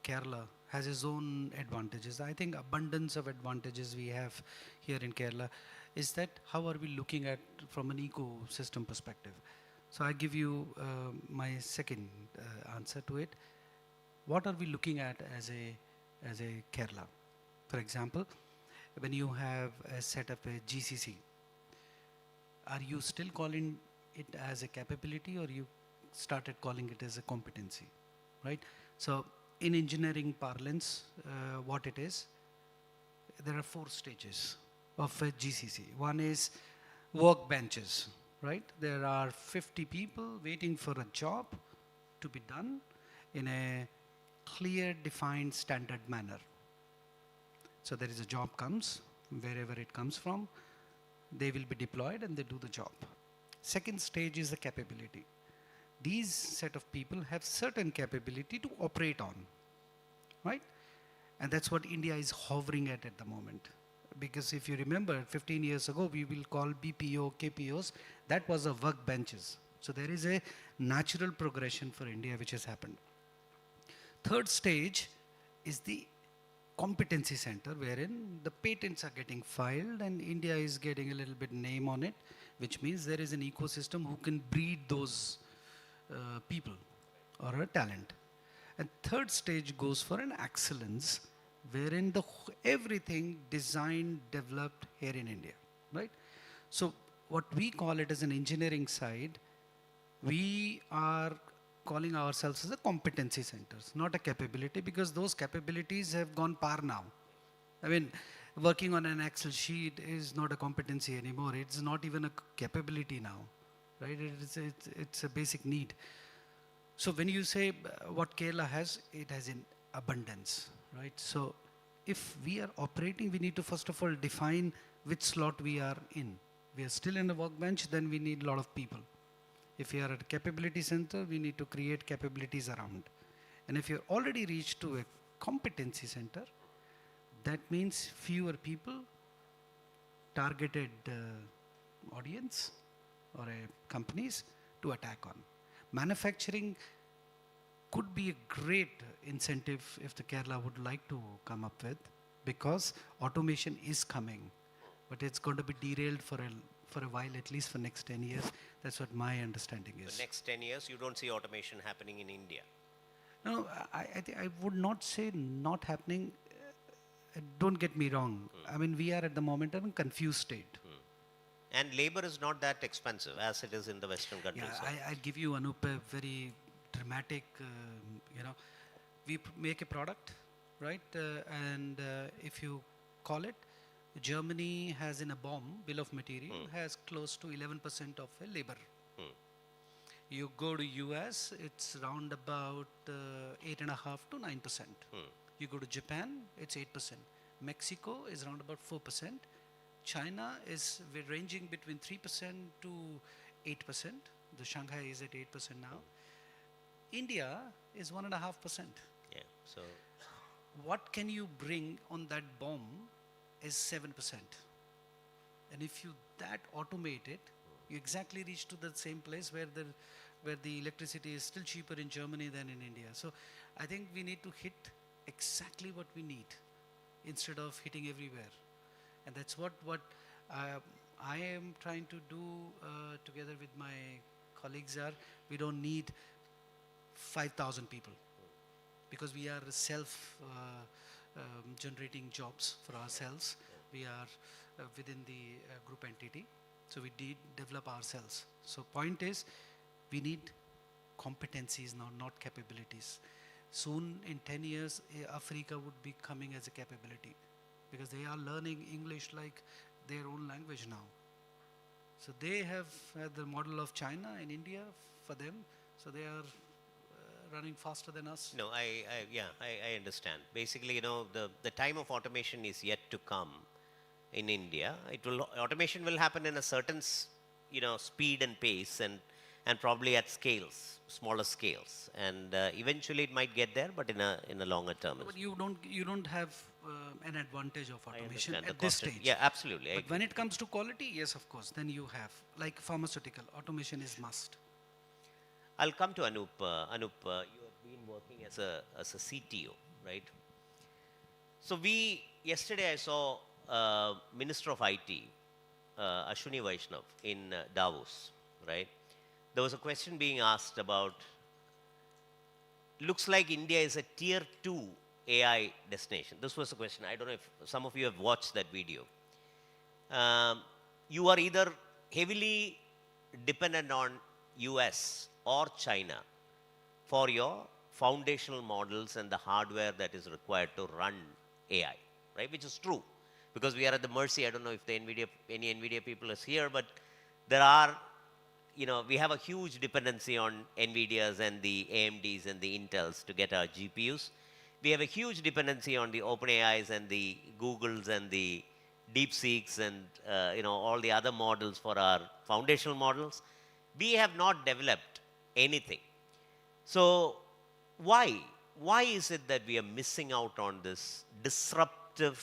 Kerala has its own advantages. I think abundance of advantages we have here in Kerala is that how are we looking at from an ecosystem perspective. So I give you my second answer to it. What are we looking at as a Kerala? For example, when you have set up a GCC, are you still calling it as a capability, or you started calling it as a competency, right? So in engineering parlance, what it is, there are 4 stages of a GCC. One is workbenches, right? There are 50 people waiting for a job to be done in a clear, defined, standard manner. So there is a job comes, wherever it comes from, they will be deployed and they do the job. Second stage is the capability. These set of people have certain capability to operate on, right? And that's what India is hovering at the moment. Because if you remember, 15 years ago, we will call BPO, KPOs, that was a workbenches. So there is a natural progression for India which has happened. Third stage is the competency center, wherein the patents are getting filed and India is getting a little bit name on it, which means there is an ecosystem who can breed those people or a talent. And third stage goes for an excellence, wherein everything designed, developed here in India, right? So what we call it as an engineering side, we are calling ourselves as a competency centers, not a capability, because those capabilities have gone par now. I mean, working on an Excel sheet is not a competency anymore. It's not even a capability now, right? It's a basic need. So when you say what Kerala has, it has in abundance, right? So if we are operating, we need to first of all define which slot we are in. We are still in a workbench, then we need a lot of people. If you are at a capability center, we need to create capabilities around. And if you're already reached to a competency center, that means fewer people, targeted audience or companies to attack on. Manufacturing could be a great incentive if the Kerala would like to come up with, because automation is coming, but it's going to be derailed for a while, at least for next 10 years. That's what my understanding is. The next 10 years, you don't see automation happening in India? No, I would not say not happening. don't get me wrong. I mean, we are at the moment in a confused state. And labor is not that expensive as it is in the Western countries. Yeah, I'll give you, Anup, a very dramatic, we make a product, right? If you call it, Germany has in a BOM, bill of material, has close to 11% of a labor. You go to US, it's around about 8.5 to 9%. You go to Japan, it's 8%. Mexico is around about 4%. China is ranging between 3% to 8%. The Shanghai is at 8% now. India is 1.5%. Yeah. So what can you bring on that bomb is 7%. And if you that automate it, you exactly reach to the same place where the electricity is still cheaper in Germany than in India. So I think we need to hit exactly what we need instead of hitting everywhere. And that's what I am trying to do together with my colleagues are. We don't need 5,000 people because we are generating jobs for ourselves. We are within the group entity. So we did develop ourselves. So point is, we need competencies now, not capabilities. Soon in 10 years, Africa would be coming as a capability because they are learning English like their own language now. So they have the model of China and India for them. So they are running faster than us. No, I understand. Basically, the time of automation is yet to come in India. Automation will happen in a certain, speed and pace and probably at scales, smaller scales. And eventually it might get there, but in a longer term. But you don't have an advantage of automation at this stage. Yeah, absolutely. But when it comes to quality, yes, of course, then you have. Like pharmaceutical, automation is must. I'll come to Anup. Anup, you have been working as a CTO, right? So yesterday I saw Minister of IT, Ashwini Vaishnav in Davos, right? There was a question being asked about, looks like India is a tier 2 AI destination. This was a question. I don't know if some of you have watched that video. You are either heavily dependent on US or China for your foundational models and the hardware that is required to run AI, right? Which is true, because we are at the mercy. I don't know if any NVIDIA people is here, but there are, we have a huge dependency on NVIDIAs and the AMDs and the Intels to get our GPUs. We have a huge dependency on the OpenAIs and the Googles and the DeepSeeks and all the other models for our foundational models. We have not developed anything. So why is it that we are missing out on this disruptive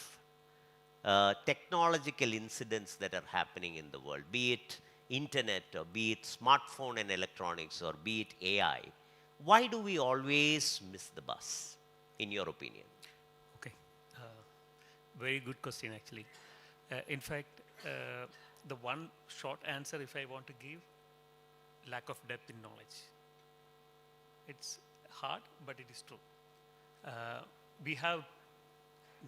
technological incidents that are happening in the world, be it internet or be it smartphone and electronics or be it AI? Why do we always miss the bus, in your opinion? Okay, very good question actually. In fact, the one short answer if I want to give, lack of depth in knowledge. It's hard, but it is true. We have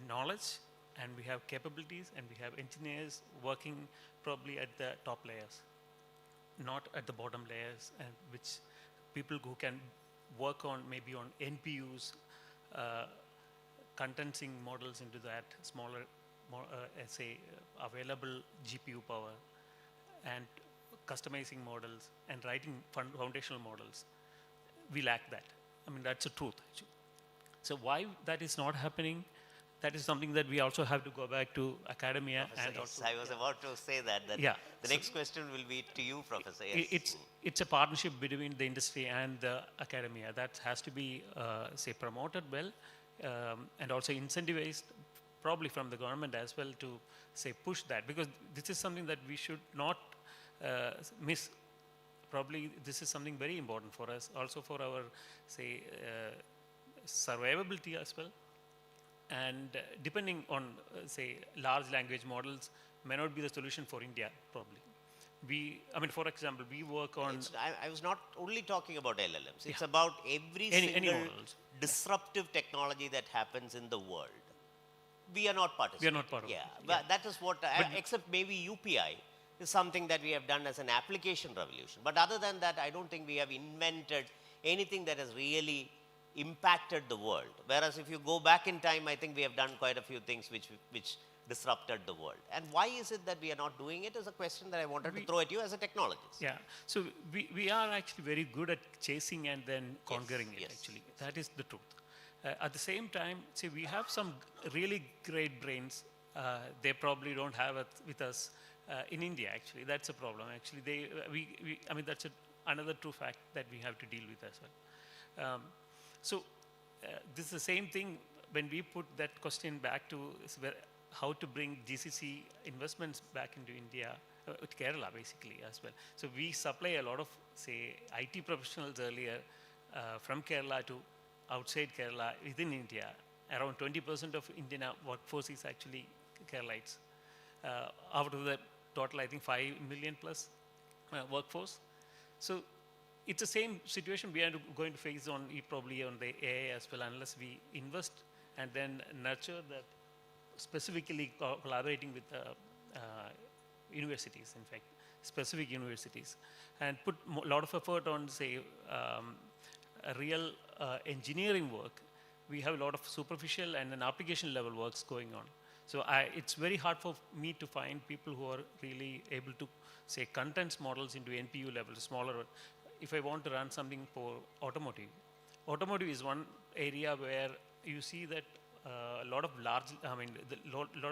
knowledge and we have capabilities and we have engineers working probably at the top layers, not at the bottom layers, and which people who can work on maybe on NPUs, condensing models into that smaller, available GPU power, and customizing models and writing foundational models. We lack that. I mean, that's the truth. So why that is not happening, that is something that we also have to go back to academia. And also, I was about to say that. Yeah. The next question will be to you, Professor. Yes. It's a partnership between the industry and the academia that has to be, promoted well, and also incentivized probably from the government as well to, push that, because this is something that we should not miss. Probably this is something very important for us, also for our, survivability as well. And depending on, large language models may not be the solution for India, probably. For example, we work on... I was not only talking about LLMs. It's about every single disruptive technology that happens in the world. We are not participating. We are not part of it. Yeah, Yeah. but that is what, except maybe UPI is something that we have done as an application revolution. But other than that, I don't think we have invented anything that has really impacted the world. Whereas if you go back in time, I think we have done quite a few things which disrupted the world. And why is it that we are not doing it is a question that I wanted to throw at you as a technologist. Yeah, so we are actually very good at chasing and then conquering it, actually. That is the truth. At the same time, see, we have some really great brains. They probably don't have it with us in India, actually. That's a problem, actually. I mean, that's another true fact that we have to deal with as well. This is the same thing when we put that question back to how to bring GCC investments back into India, Kerala basically as well. So we supply a lot of, say, IT professionals earlier from Kerala to outside Kerala within India. Around 20% of Indian workforce is actually Keralites. Out of the total, I think 5 million plus workforce. So it's the same situation we are going to face probably on the AI as well, unless we invest and then nurture that, specifically collaborating with universities, in fact, specific universities, and put a lot of effort on, say, a real engineering work. We have a lot of superficial and an application level works going on. So it's very hard for me to find people who are really able to, say, contents models into NPU level, smaller. If I want to run something for automotive is one area where you see that a lot of lot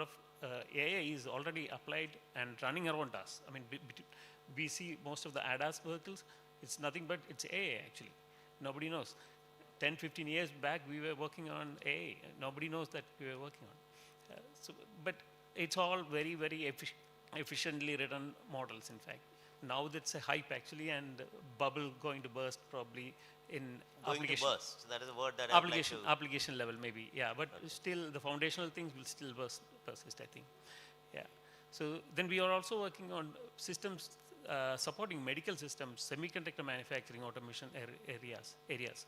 of AI is already applied and running around us. I mean, we see most of the ADAS vehicles, it's nothing but it's AI actually. Nobody knows. 10, 15 years back, we were working on AI. Nobody knows that we were working on. But it's all very, very efficiently written models, in fact. Now that's a hype actually, and bubble going to burst probably in application. Going to burst, that is a word that application level maybe, yeah, but still the foundational things will still persist, I think. Yeah. So then we are also working on systems supporting medical systems, semiconductor manufacturing, automation areas.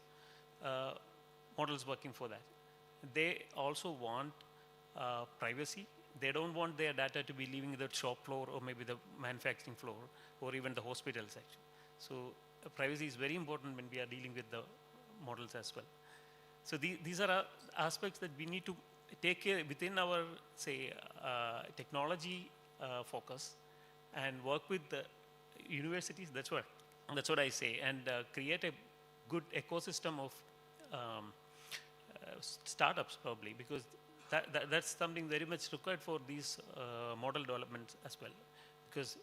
Models working for that. They also want privacy. They don't want their data to be leaving the shop floor or maybe the manufacturing floor or even the hospital section. So privacy is very important when we are dealing with the models as well. So these are aspects that we need to take care within our, say, technology focus and work with the universities. That's what I say, and create a good ecosystem of startups probably, because that's something very much required for these model developments as well. Because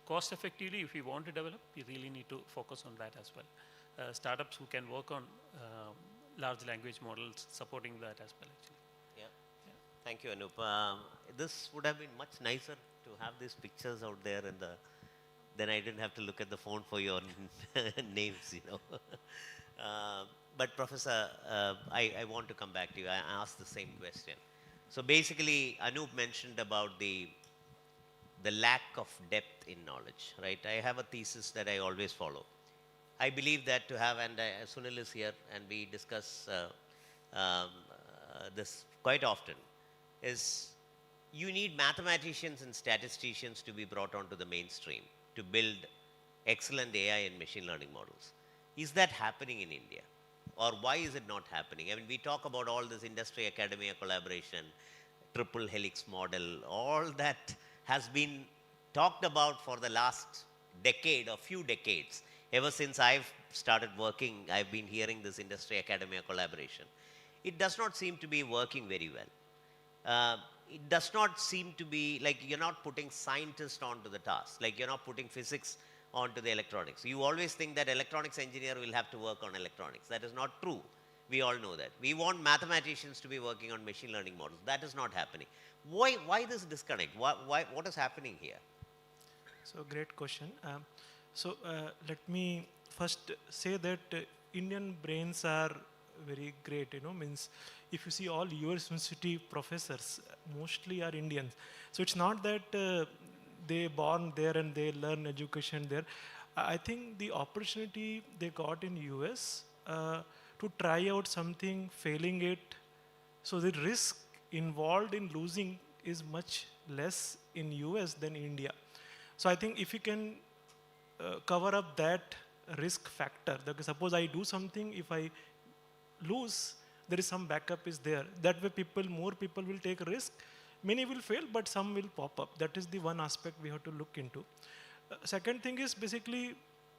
cost effectively, if we want to develop, we really need to focus on that as well. Startups who can work on large language models, supporting that as well actually. Yeah. Thank you, Anup. This would have been much nicer to have these pictures out there, and then I didn't have to look at the phone for your names, you know. But Professor, I want to come back to you. I asked the same question. So basically, Anup mentioned about the lack of depth in knowledge, right? I have a thesis that I always follow. I believe that to have, and Sunil is here, and we discuss this quite often, is you need mathematicians and statisticians to be brought onto the mainstream to build excellent AI and machine learning models. Is that happening in India? Or why is it not happening? I mean, we talk about all this industry academia collaboration, triple helix model, all that has been talked about for the last decade or few decades. Ever since I've started working, I've been hearing this industry academia collaboration. It does not seem to be working very well. It does not seem to be, like, you're not putting scientists onto the task, like you're not putting physics onto the electronics. You always think that electronics engineer will have to work on electronics. That is not true. We all know that. We want mathematicians to be working on machine learning models. That is not happening. Why this disconnect? What is happening here? So great question. Let me first say that Indian brains are very great, means if you see all university professors, mostly are Indians. So it's not that they born there and they learn education there. I think the opportunity they got in US to try out something, failing it, so the risk involved in losing is much less in US than India. So I think if you can cover up that risk factor, that suppose I do something, if I lose, there is some backup is there. That way more people will take risk. Many will fail, but some will pop up. That is the one aspect we have to look into. Second thing is basically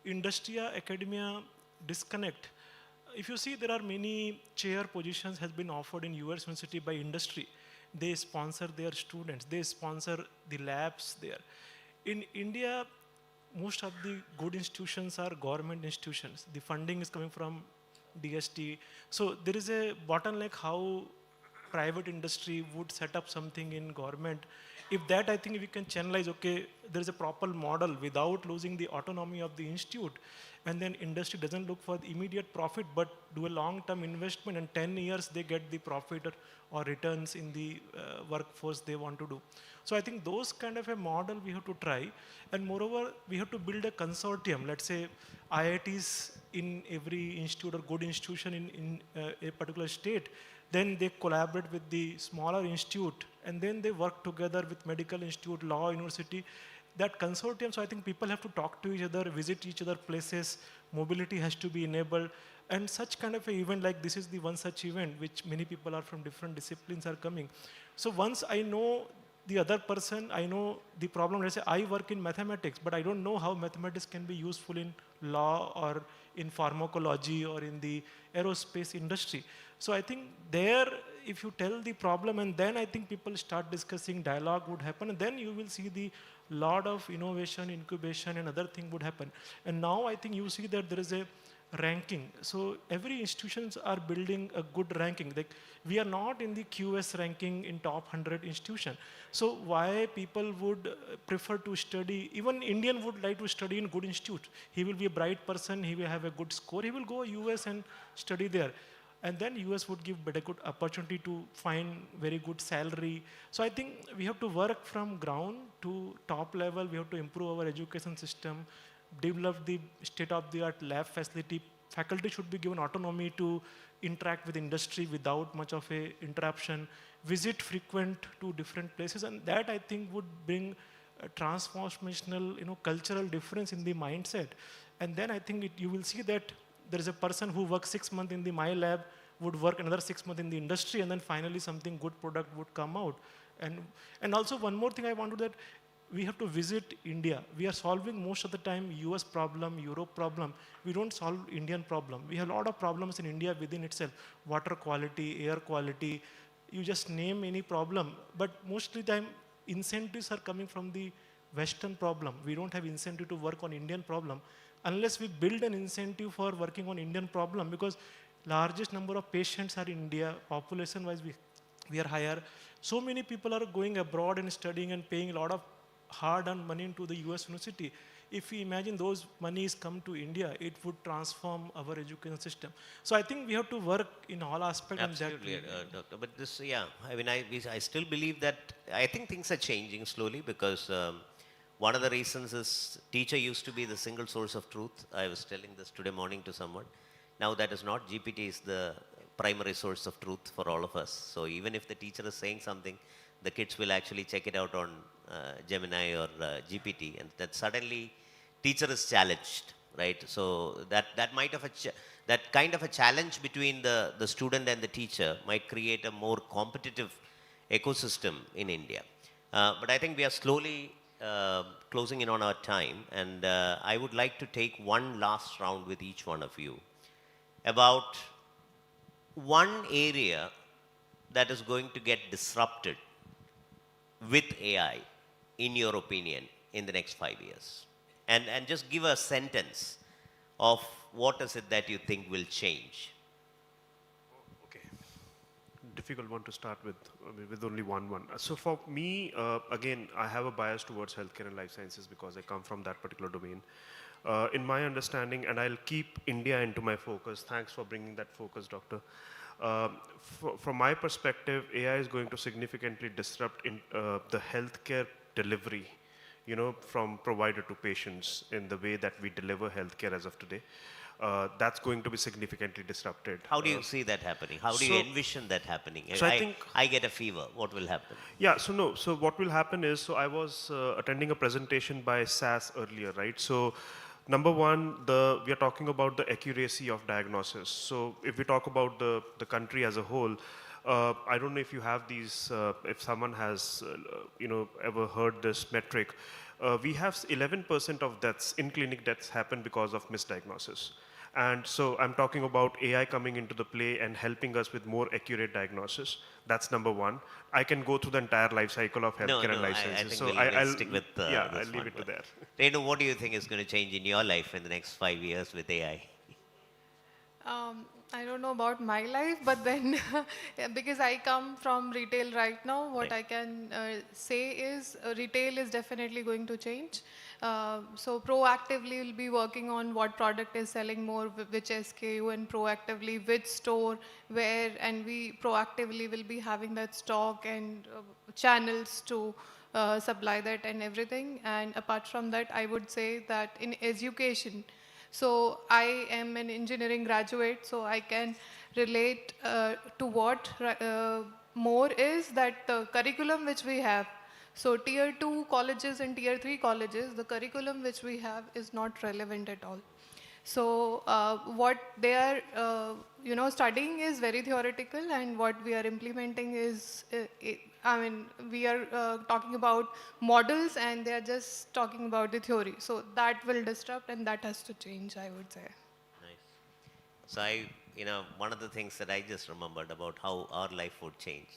industria, academia disconnect. If you see, there are many chair positions has been offered in US University by industry. They sponsor their students. They sponsor the labs there. In India, most of the good institutions are government institutions. The funding is coming from DST. So there is a bottleneck how private industry would set up something in government. If that, I think we can channelize, okay, there is a proper model without losing the autonomy of the institute, and then industry doesn't look for the immediate profit, but do a long-term investment, and 10 years they get the profit or returns in the workforce they want to do. So I think those kind of a model we have to try, and moreover, we have to build a consortium. Let's say IITs in every institute or good institution in a particular state, then they collaborate with the smaller institute, and then they work together with medical institute, law university, that consortium. So I think people have to talk to each other, visit each other places, mobility has to be enabled, and such kind of an event like this is the one such event which many people are from different disciplines are coming. So once I know the other person, I know the problem. Let's say I work in mathematics, but I don't know how mathematics can be useful in law or in pharmacology or in the aerospace industry. So I think there, if you tell the problem, and then I think people start discussing, dialogue would happen, and then you will see the lot of innovation, incubation, and other thing would happen. And now I think you see that there is a ranking. So every institutions are building a good ranking. Like we are not in the QS ranking in top 100 institution. So why people would prefer to study, even Indian would like to study in good institute. He will be a bright person, he will have a good score, he will go US and study there. And then US would give better good opportunity to find very good salary. So I think we have to work from ground to top level. We have to improve our education system, develop the state-of-the-art lab facility. Faculty should be given autonomy to interact with industry without much of a interruption, visit frequent to different places, and that I think would bring a transformational, cultural difference in the mindset. And then I think you will see that there is a person who works 6 months in my lab would work another 6 months in the industry, and then finally something good product would come out. And also one more thing I want to do that we have to visit India. We are solving most of the time US problem, Europe problem. We don't solve Indian problem. We have a lot of problems in India within itself. Water quality, air quality, you just name any problem. But mostly time incentives are coming from the Western problem. We don't have incentive to work on Indian problem unless we build an incentive for working on Indian problem, because largest number of patients are in India, population-wise we are higher. So many people are going abroad and studying and paying a lot of hard-earned money into the US university. If we imagine those monies come to India, it would transform our education system. So I think we have to work in all aspects. Absolutely, Doctor. But this, I mean, I still believe that, I think things are changing slowly, because one of the reasons is teacher used to be the single source of truth. I was telling this today morning to someone. Now that is not. GPT is the primary source of truth for all of us. So even if the teacher is saying something, the kids will actually check it out on Gemini or GPT, and that suddenly teacher is challenged, right? So that kind of a challenge between the student and the teacher might create a more competitive ecosystem in India. But I think we are slowly closing in on our time, and I would like to take one last round with each one of you about one area that is going to get disrupted with AI, in your opinion, in the next 5 years. And just give a sentence of what is it that you think will change. Okay. Difficult one to start with only one. So for me, again, I have a bias towards healthcare and life sciences because I come from that particular domain. In my understanding, and I'll keep India into my focus. Thanks for bringing that focus, Doctor. From my perspective, AI is going to significantly disrupt the healthcare delivery, from provider to patients in the way that we deliver healthcare as of today. that's going to be significantly disrupted. How do you see that happening? How do you envision that happening? So I think I get a fever. What will happen? Yeah, so no, so what will happen is, so I was attending a presentation by SAS earlier, right? So number one, we are talking about the accuracy of diagnosis. So if we talk about the country as a whole, I don't know if you have these, if someone has, ever heard this metric. We have 11% of deaths, in-clinic deaths happen because of misdiagnosis. And so I'm talking about AI coming into the play and helping us with more accurate diagnosis. That's number one. I can go through the entire life cycle of healthcare and life sciences. I think So we'll stick with yeah, this I'll leave one, it to but there. Renu, what do you think is going to change in your life in the next 5 years with AI? I don't know about my life, but then because I come from retail right now, what I can say is retail is definitely going to change. So proactively we'll be working on what product is selling more, which SKU, and proactively which store, where, and we proactively will be having that stock and channels to supply that and everything. And apart from that, I would say that in education, so I am an engineering graduate, so I can relate to what more is that the curriculum which we have. So tier 2 colleges and tier 3 colleges, the curriculum which we have is not relevant at all. So what they are, studying is very theoretical, and what we are implementing is, we are talking about models, and they are just talking about the theory. So that will disrupt, and that has to change, I would say. Nice. So one of the things that I just remembered about how our life would change.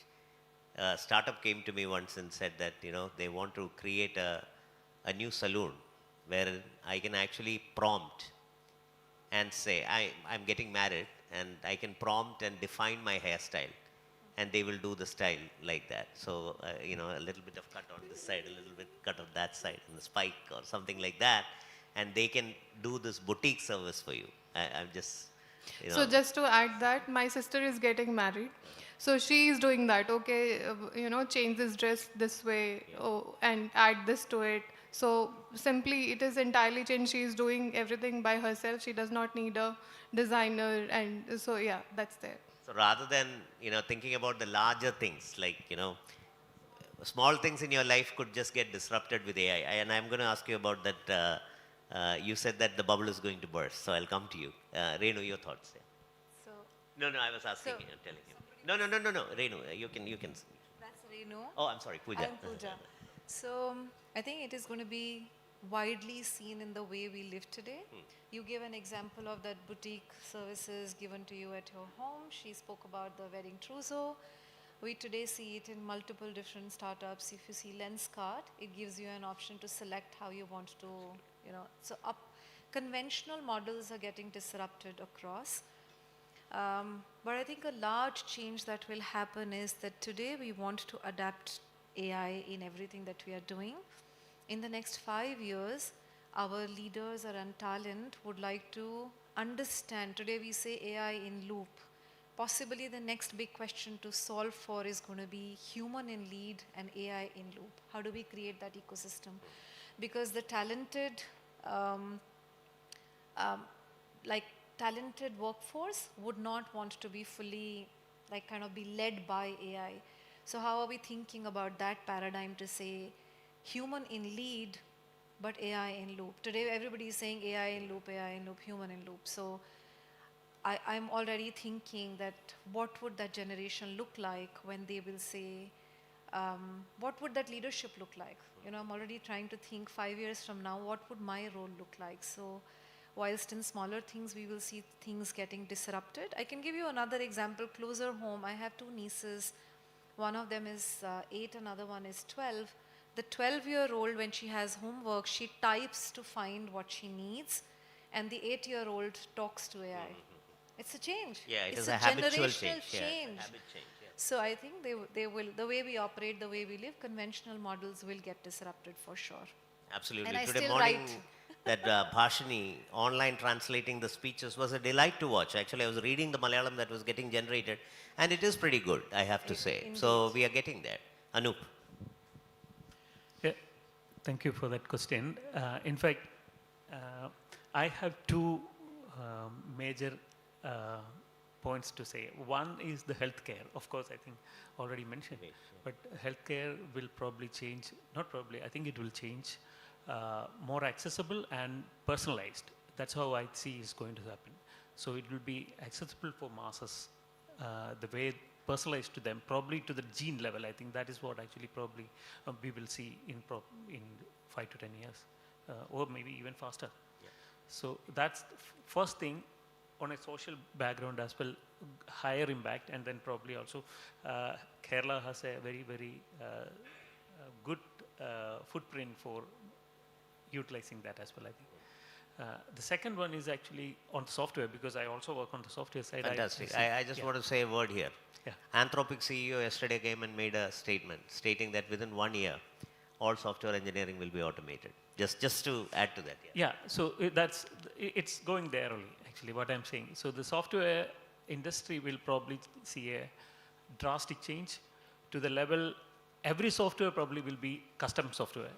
A startup came to me once and said that, they want to create a new saloon where I can actually prompt and say, I'm getting married, and I can prompt and define my hairstyle, and they will do the style like that. So, a little bit of cut on this side, a little bit cut on that side, and the spike or something like that, and they can do this boutique service for you. I'm just, So just to add that, my sister is getting married. So she is doing that, okay, change this dress this way, and add this to it. So simply, it is entirely changed. She is doing everything by herself. She does not need a designer, and so yeah, that's there. So rather than, thinking about the larger things, like, small things in your life could just get disrupted with AI. And I'm going to ask you about that. You said that the bubble is going to burst, so I'll come to you. Renu, your thoughts there. So, No, I was asking you, telling you. No, Renu, you can. that's Renu. Oh, I'm sorry, Pooja. I'm Pooja. So I think it is going to be widely seen in the way we live today. You gave an example of that boutique services given to you at your home. She spoke about the wedding trousseau. We today see it in multiple different startups. If you see Lenskart, it gives you an option to select how you want to, conventional models are getting disrupted across. But I think a large change that will happen is that today we want to adapt AI in everything that we are doing. In the next 5 years, our leaders and talent would like to understand. Today we say AI in loop. Possibly the next big question to solve for is going to be human in lead and AI in loop. How do we create that ecosystem? Because the talented, talented workforce would not want to be fully, be led by AI. So how are we thinking about that paradigm to say human in lead, but AI in loop? Today everybody is saying AI in loop, human in loop. So I'm already thinking that what would that generation look like when they will say, what would that leadership look like? I'm already trying to think 5 years from now, what would my role look like? So whilst in smaller things, we will see things getting disrupted. I can give you another example, closer home. I have 2 nieces. One of them is 8, another one is 12. The 12-year-old, when she has homework, she types to find what she needs, and the 8-year-old talks to AI. It's a change. Yeah, it's a habitual generational change. Yeah, habit change. Yeah. So I think they will, the way we operate, the way we live, conventional models will get disrupted for sure. Absolutely. And I Today still morning, write. that Bhashini online translating the speeches was a delight to watch. Actually, I was reading the Malayalam that was getting generated, and it is pretty good, I have to say. So we are getting there. Anup. Yeah, thank you for that question. In fact, I have 2 major points to say. One is the healthcare. Of course, I think already mentioned, but healthcare will probably change, not probably, I think it will change, more accessible and personalized. That's how I see is going to happen. So it will be accessible for masses, the way personalized to them, probably to the gene level. I think that is what actually probably we will see in 5 to 10 years, or maybe even faster. So that's the first thing. On a social background as well, higher impact, and then probably also Kerala has a very, very good footprint for utilizing that as well, I think. The second one is actually on software, because I also work on the software side. Fantastic. I just want to say a word here. Yeah. Anthropic CEO yesterday came and made a statement stating that within 1 year, all software engineering will be automated. Just to add to that. Yeah, so it's going there only, actually, what I'm saying. So the software industry will probably see a drastic change to the level, every software probably will be custom software.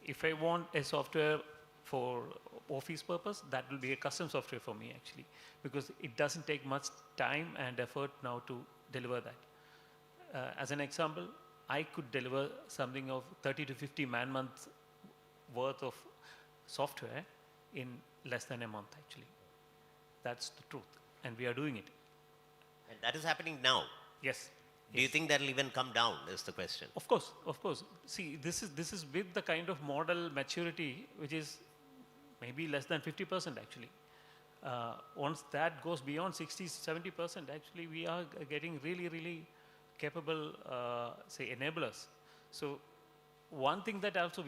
If I want a software for office purpose, that will be a custom software for me, actually, because it doesn't take much time and effort now to deliver that. As an example, I could deliver something of 30 to 50 man-months worth of software in less than a month, actually. That's the truth, and we are doing it. And that is happening now. Yes. Do you think that will even come down, is the question? Of course, of course. See, this is with the kind of model maturity, which is maybe less than 50%, actually. Once that goes beyond 60, 70%, actually, we are getting really, really capable, say, enablers. So one thing that also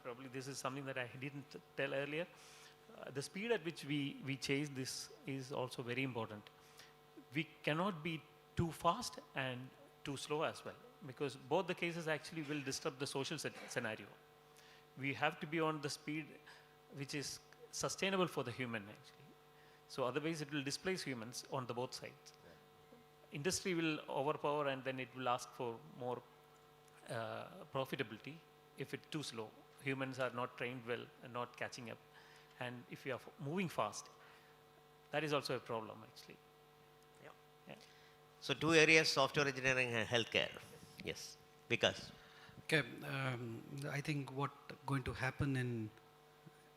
probably this is something that I didn't tell earlier, the speed at which we chase this is also very important. We cannot be too fast and too slow as well, because both the cases actually will disrupt the social scenario. We have to be on the speed which is sustainable for the human, actually. So otherwise it will displace humans on the both sides. Industry will overpower, and then it will ask for more profitability if it's too slow. Humans are not trained well and not catching up. And if you are moving fast, that is also a problem, actually. Yeah. So 2 areas, software engineering and healthcare. Yes, Vikas. Okay, I think what going to happen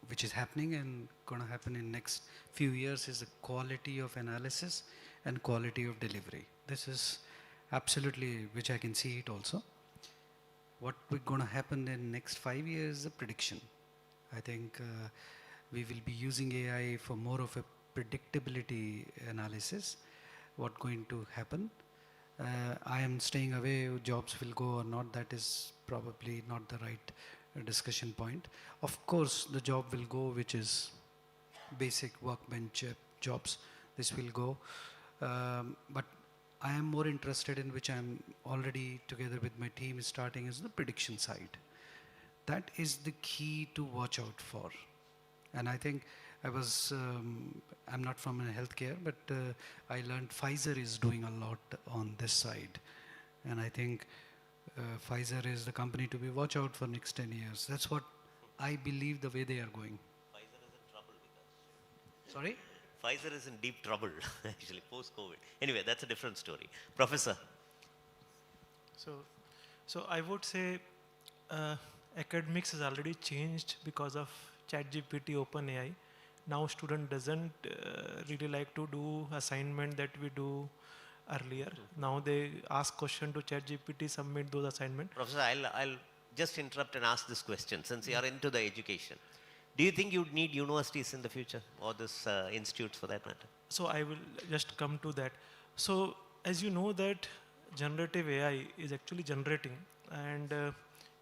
which is happening and going to happen in next few years is the quality of analysis and quality of delivery. This is absolutely, which I can see it also. What we're going to happen in next 5 years is a prediction. I think we will be using AI for more of a predictability analysis. What going to happen? I am staying away, jobs will go or not, that is probably not the right discussion point. Of course, the job will go, which is basic workbench jobs. This will go. But I am more interested in, which I'm already together with my team starting, is the prediction side. That is the key to watch out for. And I think I'm not from healthcare, but I learned Pfizer is doing a lot on this side. And I think Pfizer is the company to be watch out for next 10 years. That's what I believe the way they are going. Pfizer is in trouble because... Sorry? Pfizer is in deep trouble, actually, post-COVID. Anyway, that's a different story. Professor. So I would say academics has already changed because of ChatGPT, OpenAI. Now student doesn't really like to do assignment that we do earlier. Now they ask question to ChatGPT, submit those assignment. Professor, I'll just interrupt and ask this question since you are into the education. Do you think you'd need universities in the future, or this institutes for that matter? So I will just come to that. So as you know that generative AI is actually generating, and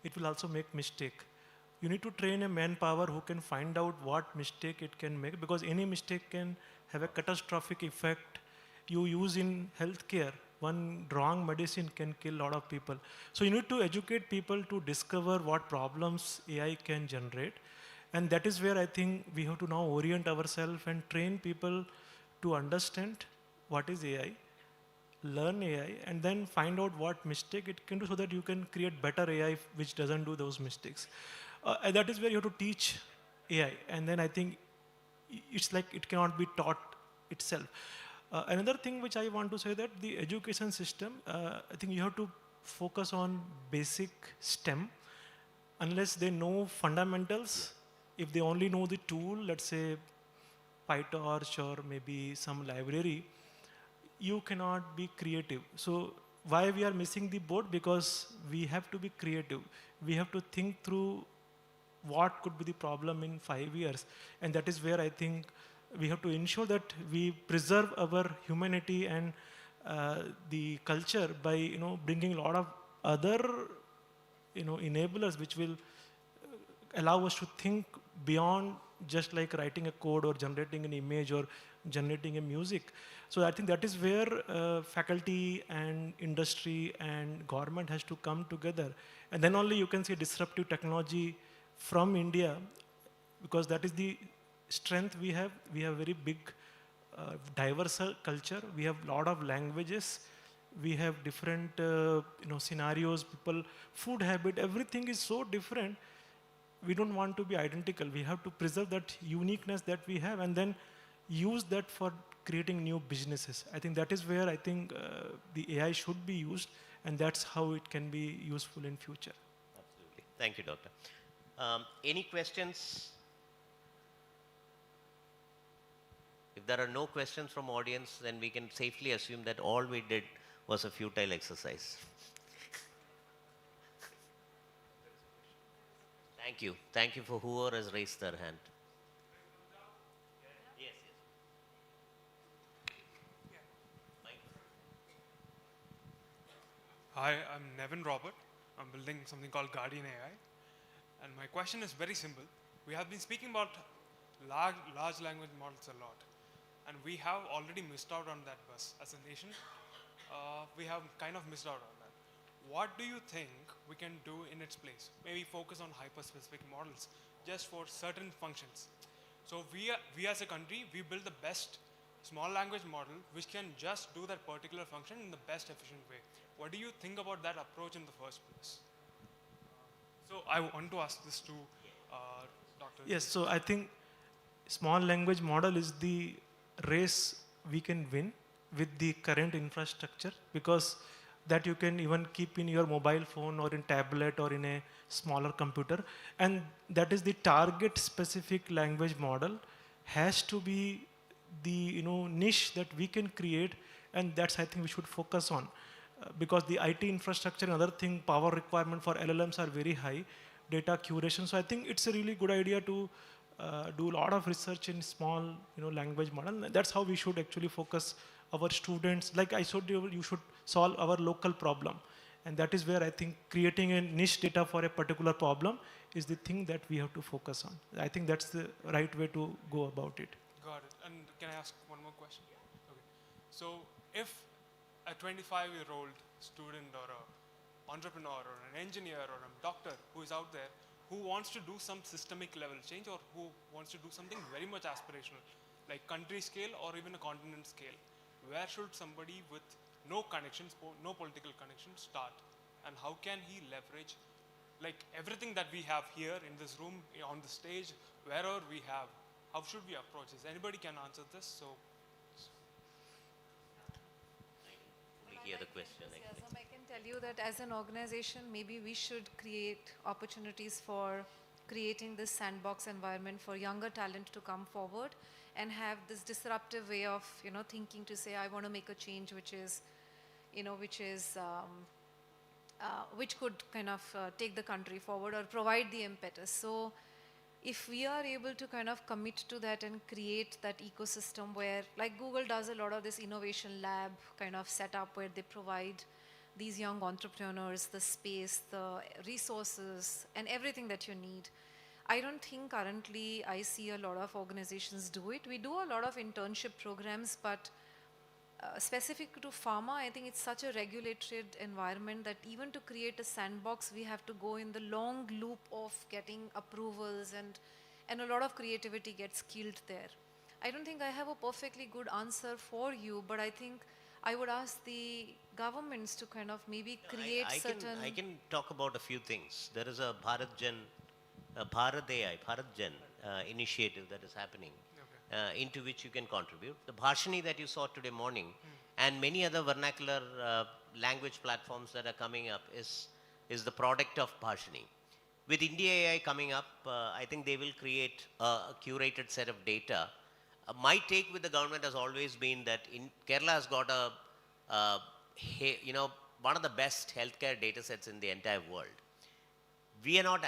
it will also make mistake. You need to train a manpower who can find out what mistake it can make, because any mistake can have a catastrophic effect. You use in healthcare, one wrong medicine can kill a lot of people. So you need to educate people to discover what problems AI can generate. And that is where I think we have to now orient ourselves and train people to understand what is AI, learn AI, and then find out what mistake it can do so that you can create better AI which doesn't do those mistakes. That is where you have to teach AI. And then I think it's like it cannot be taught itself. Another thing which I want to say that the education system, I think you have to focus on basic STEM. Unless they know fundamentals, if they only know the tool, let's say PyTorch or maybe some library, you cannot be creative. So why we are missing the boat? Because we have to be creative. We have to think through what could be the problem in 5 years. And that is where I think we have to ensure that we preserve our humanity and the culture by bringing a lot of other enablers which will allow us to think beyond just like writing a code or generating an image or generating a music. So I think that is where faculty and industry and government has to come together. And then only you can see disruptive technology from India, because that is the strength we have. We have very big, diverse culture. We have a lot of languages. We have different scenarios, people, food habit, everything is so different. We don't want to be identical. We have to preserve that uniqueness that we have and then use that for creating new businesses. I think that is where I think the AI should be used, and that's how it can be useful in future. Absolutely. Thank you, Doctor. Any questions? If there are no questions from audience, then we can safely assume that all we did was a futile exercise. Thank you. Thank you for whoever has raised their hand. Yes, yes. Hi, I'm Nevin Robert. I'm building something called Guardian AI. And my question is very simple. We have been speaking about large language models a lot. And we have already missed out on that bus as a nation. We have kind of missed out on that. What do you think we can do in its place? Maybe focus on hyper-specific models just for certain functions. So we as a country, we build the best small language model which can just do that particular function in the best efficient way. What do you think about that approach in the first place? So I want to ask this to Dr. Yes, so I think small language model is the race we can win with the current infrastructure, because that you can even keep in your mobile phone or in tablet or in a smaller computer. And that is the target specific language model has to be the niche that we can create, and that's I think we should focus on. Because the IT infrastructure and other thing, power requirement for LLMs are very high, data curation. So I think it's a really good idea to do a lot of research in small language model. That's how we should actually focus our students. Like I told you, you should solve our local problem. And that is where I think creating a niche data for a particular problem is the thing that we have to focus on. I think that's the right way to go about it. Got it. And can I ask one more question? Okay. So if a 25-year-old student or an entrepreneur or an engineer or a doctor who is out there who wants to do some systemic level change or who wants to do something very much aspirational, like country scale or even a continent scale, where should somebody with no connections, no political connections start? And how can he leverage like everything that we have here in this room, on the stage, wherever we have, how should we approach this? Anybody can answer this, so. Hear the question. I can tell you that as an organization, maybe we should create opportunities for creating this sandbox environment for younger talent to come forward and have this disruptive way of thinking to say, I want to make a change which could kind of take the country forward or provide the impetus. So if we are able to kind of commit to that and create that ecosystem where, like Google does a lot of this innovation lab kind of setup where they provide these young entrepreneurs the space, the resources, and everything that you need. I don't think currently I see a lot of organizations do it. We do a lot of internship programs, but specific to pharma, I think it's such a regulated environment that even to create a sandbox, we have to go in the long loop of getting approvals, and a lot of creativity gets killed there. I don't think I have a perfectly good answer for you, but I think I would ask the governments to kind of maybe create certain... I can talk about a few things. There is a Bharat AI, Bharat Gen initiative that is happening. into which you can contribute. The Bhashini that you saw today morning and many other vernacular language platforms that are coming up is the product of Bhashini. With India AI coming up, I think they will create a curated set of data. My take with the government has always been that Kerala has got one of the best healthcare data sets in the entire world. We are not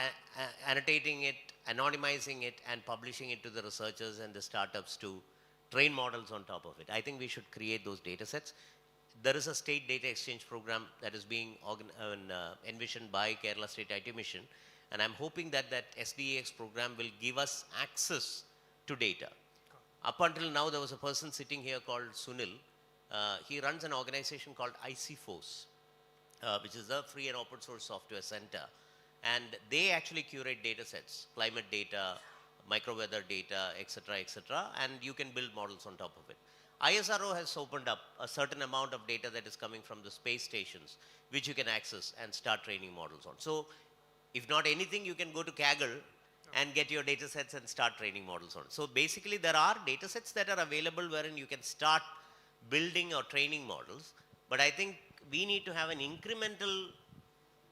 annotating it, anonymizing it, and publishing it to the researchers and the startups to train models on top of it. I think we should create those data sets. There is a state data exchange program that is being envisioned by Kerala State IT Mission, and I'm hoping that that SDEX program will give us access to data. Up until now, there was a person sitting here called Sunil. He runs an organization called ICFOS, which is a free and open source software center. And they actually curate data sets, climate data, micro-weather data, etc., and you can build models on top of it. ISRO has opened up a certain amount of data that is coming from the space stations, which you can access and start training models on. So, if not anything, you can go to Kaggle and get your data sets and start training models on. So, basically, there are data sets that are available wherein you can start building or training models, but I think we need to have an incremental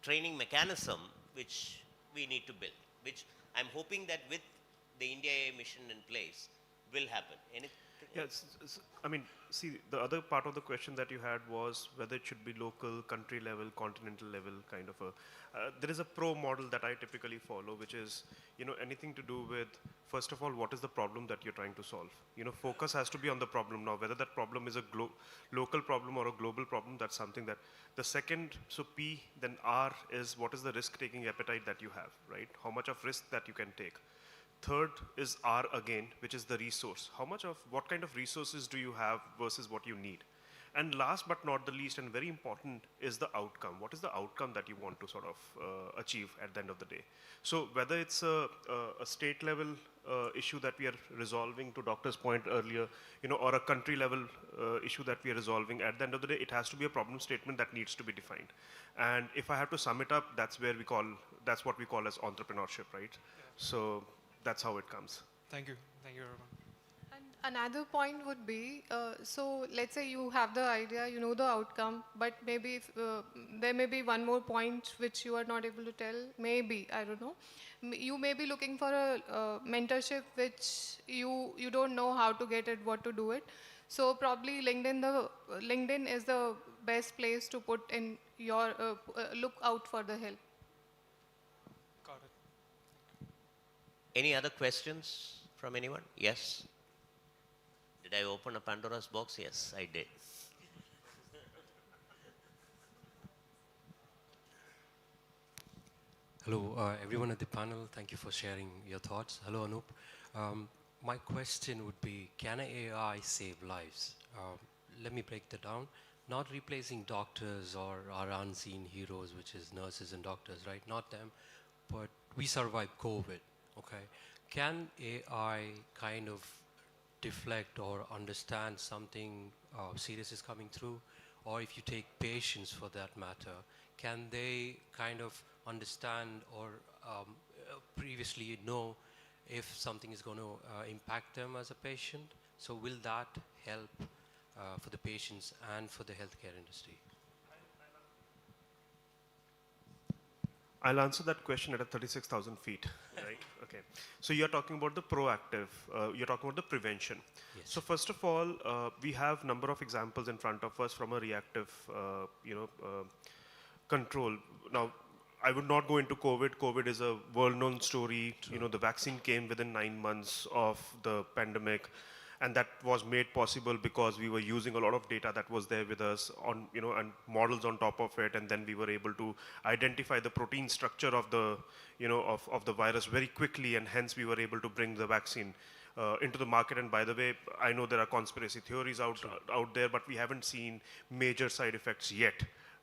training mechanism which we need to build, which I'm hoping that with the India AI mission in place will happen. Yes, I mean, see, the other part of the question that you had was whether it should be local, country level, continental level, kind of a. There is a pro model that I typically follow, which is, anything to do with, first of all, what is the problem that you're trying to solve? Focus has to be on the problem now. Whether that problem is a local problem or a global problem, that's something that. The second, so P, then R is what is the risk-taking appetite that you have, right? How much of risk that you can take. Third is R again, which is the resource. What kind of resources do you have versus what you need? And last but not the least, and very important, is the outcome. What is the outcome that you want to sort of achieve at the end of the day? So whether it's a state level issue that we are resolving, to Doctor's point earlier, or a country level issue that we are resolving, at the end of the day, it has to be a problem statement that needs to be defined. And if I have to sum it up, that's what we call as entrepreneurship, right? Yeah. So that's how it comes. Thank you. Thank you, everyone. And another point would be, so let's say you have the idea, you know the outcome, but maybe there may be one more point which you are not able to tell. Maybe, I don't know. You may be looking for a mentorship which you don't know how to get it, what to do it. So probably LinkedIn is the best place to put in your look out for the help. Got it. Any other questions from anyone? Yes? Did I open a Pandora's box? Yes, I did. Hello, everyone at the panel. Thank you for sharing your thoughts. Hello, Anup. My question would be, can AI save lives? Let me break that down. Not replacing doctors or our unseen heroes, which is nurses and doctors, right? Not them, but we survived COVID, okay? Can AI kind of deflect or understand something serious is coming through? Or if you take patients for that matter, can they kind of understand or previously know if something is going to impact them as a patient? So will that help for the patients and for the healthcare industry? I'll answer that question at 36,000 feet, right? Okay. So you're talking about the proactive, you're talking about the prevention. Yes. So first of all, we have number of examples in front of us from a reactive, control. Now, I would not go into COVID. COVID is a well-known story. True. The vaccine came within 9 months of the pandemic. And that was made possible because we were using a lot of data that was there with us on, and models on top of it. And then we were able to identify the protein structure of the, of the virus very quickly. And hence we were able to bring the vaccine into the market. And by the way, I know there are conspiracy theories out there, but we haven't seen major side effects yet,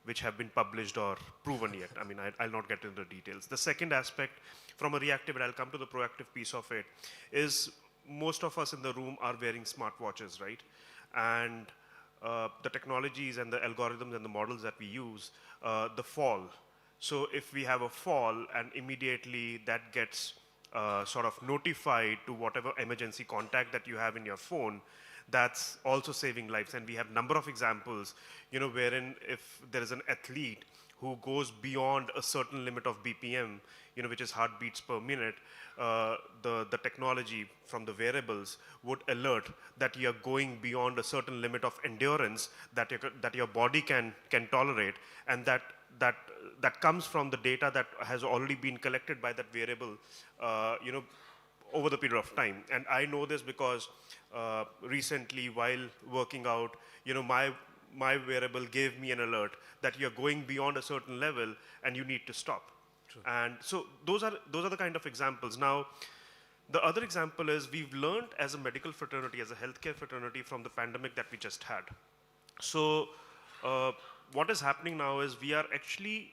which have been published or proven yet. I mean, I'll not get into the details. The second aspect from a reactive, and I'll come to the proactive piece of it, is most of us in the room are wearing smartwatches, right? And the technologies and the algorithms and the models that we use, the fall. So if we have a fall and immediately that gets sort of notified to whatever emergency contact that you have in your phone, that's also saving lives. And we have number of examples, wherein if there is an athlete who goes beyond a certain limit of BPM, which is heartbeats per minute, the technology from the wearables would alert that you're going beyond a certain limit of endurance that your body can tolerate, and that comes from the data that has already been collected by that wearable, over the period of time. And I know this because recently, while working out, my wearable gave me an alert that you're going beyond a certain level and you need to stop. True. And so those are the kind of examples. Now, the other example is we've learned as a medical fraternity, as a healthcare fraternity, from the pandemic that we just had. So what is happening now is we are actually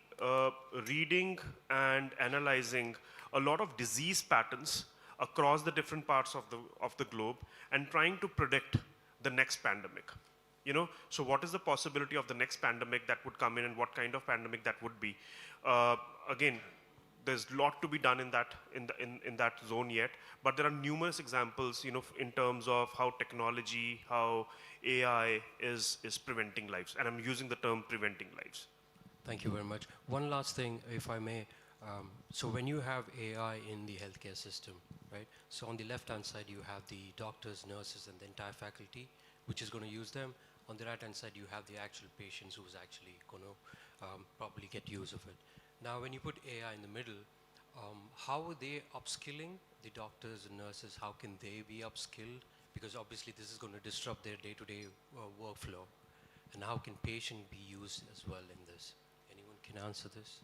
reading and analyzing a lot of disease patterns across the different parts of the globe and trying to predict the next pandemic. So what is the possibility of the next pandemic that would come in, and what kind of pandemic that would be? Again, there's a lot to be done in that zone yet, but there are numerous examples, in terms of how technology, how AI is preventing lives, and I'm using the term preventing lives. Thank you very much. One last thing, if I may. So when you have AI in the healthcare system, right? So on the left-hand side, you have the doctors, nurses, and the entire faculty, which is going to use them. On the right-hand side, you have the actual patients who's actually going to probably get use of it. Now, when you put AI in the middle, how are they upskilling the doctors and nurses? How can they be upskilled? Because obviously, this is going to disrupt their day-to-day workflow. And how can patient be used as well in this? Anyone can answer this?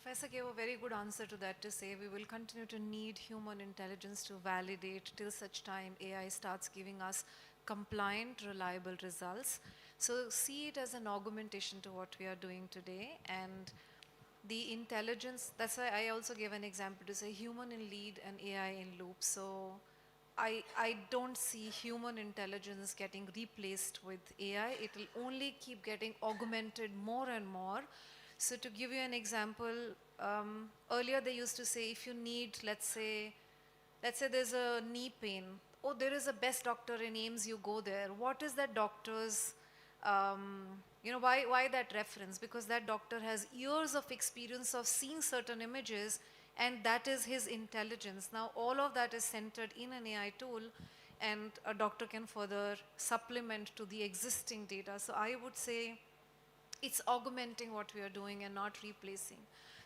Professor gave a very good answer to that, to say we will continue to need human intelligence to validate till such time AI starts giving us compliant, reliable results. So see it as an augmentation to what we are doing today, and the intelligence, that's why I also gave an example to say human in lead and AI in loop. So I don't see human intelligence getting replaced with AI. It will only keep getting augmented more and more. So to give you an example, earlier they used to say if you need, let's say there's a knee pain, oh, there is a best doctor in AIIMS, you go there. What is that doctor's, why that reference? Because that doctor has years of experience of seeing certain images, and that is his intelligence. Now all of that is centered in an AI tool, and a doctor can further supplement to the existing data. So I would say it's augmenting what we are doing and not replacing.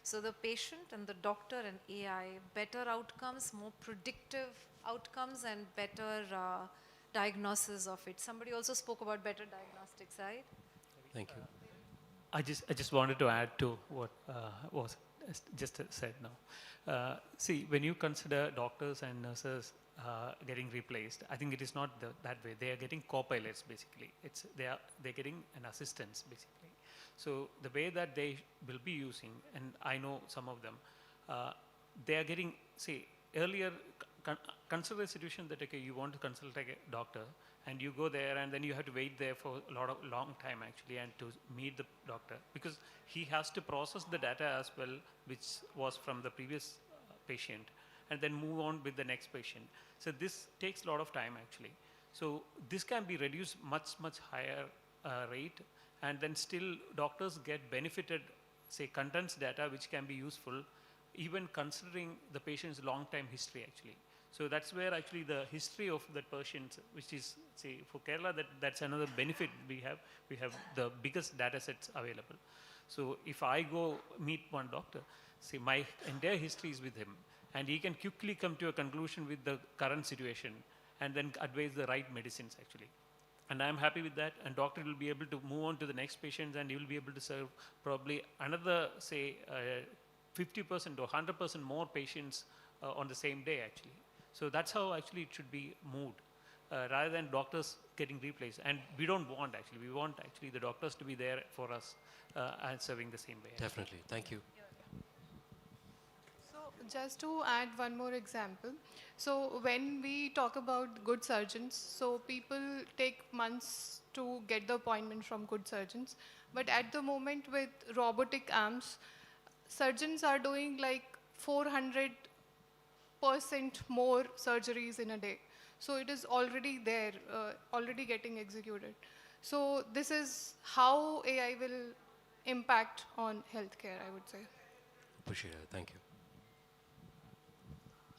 So the patient and the doctor and AI, better outcomes, more predictive outcomes, and better diagnosis of it. Somebody also spoke about better diagnostics, right? Thank you. I just wanted to add to what was just said now. See, when you consider doctors and nurses getting replaced, I think it is not that way. They are getting co-pilots basically. They're getting an assistance basically. So the way that they will be using, and I know some of them, they are getting, say, earlier, consider a situation that, okay, you want to consult a doctor, and you go there, and then you have to wait there for a long time actually, and to meet the doctor, because he has to process the data as well, which was from the previous patient, and then move on with the next patient. So this takes a lot of time actually. So this can be reduced much higher rate, and then still doctors get benefited, say, contents data which can be useful, even considering the patient's long-time history actually. So that's where actually the history of that patient, which is, say, for Kerala, that's another benefit we have. We have the biggest data sets available. So if I go meet one doctor, say my entire history is with him, and he can quickly come to a conclusion with the current situation, and then advise the right medicines actually. And I'm happy with that, and doctor will be able to move on to the next patient, and he will be able to serve probably another, say, 50% or 100% more patients on the same day actually. So that's how actually it should be moved, rather than doctors getting replaced. And we don't want actually, we want actually the doctors to be there for us and serving the same way. Definitely, thank you. So just to add one more example. So when we talk about good surgeons, so people take months to get the appointment from good surgeons. But at the moment with robotic arms, surgeons are doing like 400% more surgeries in a day. So it is already there, already getting executed. So this is how AI will impact on healthcare, I would say. Appreciate it. Thank you.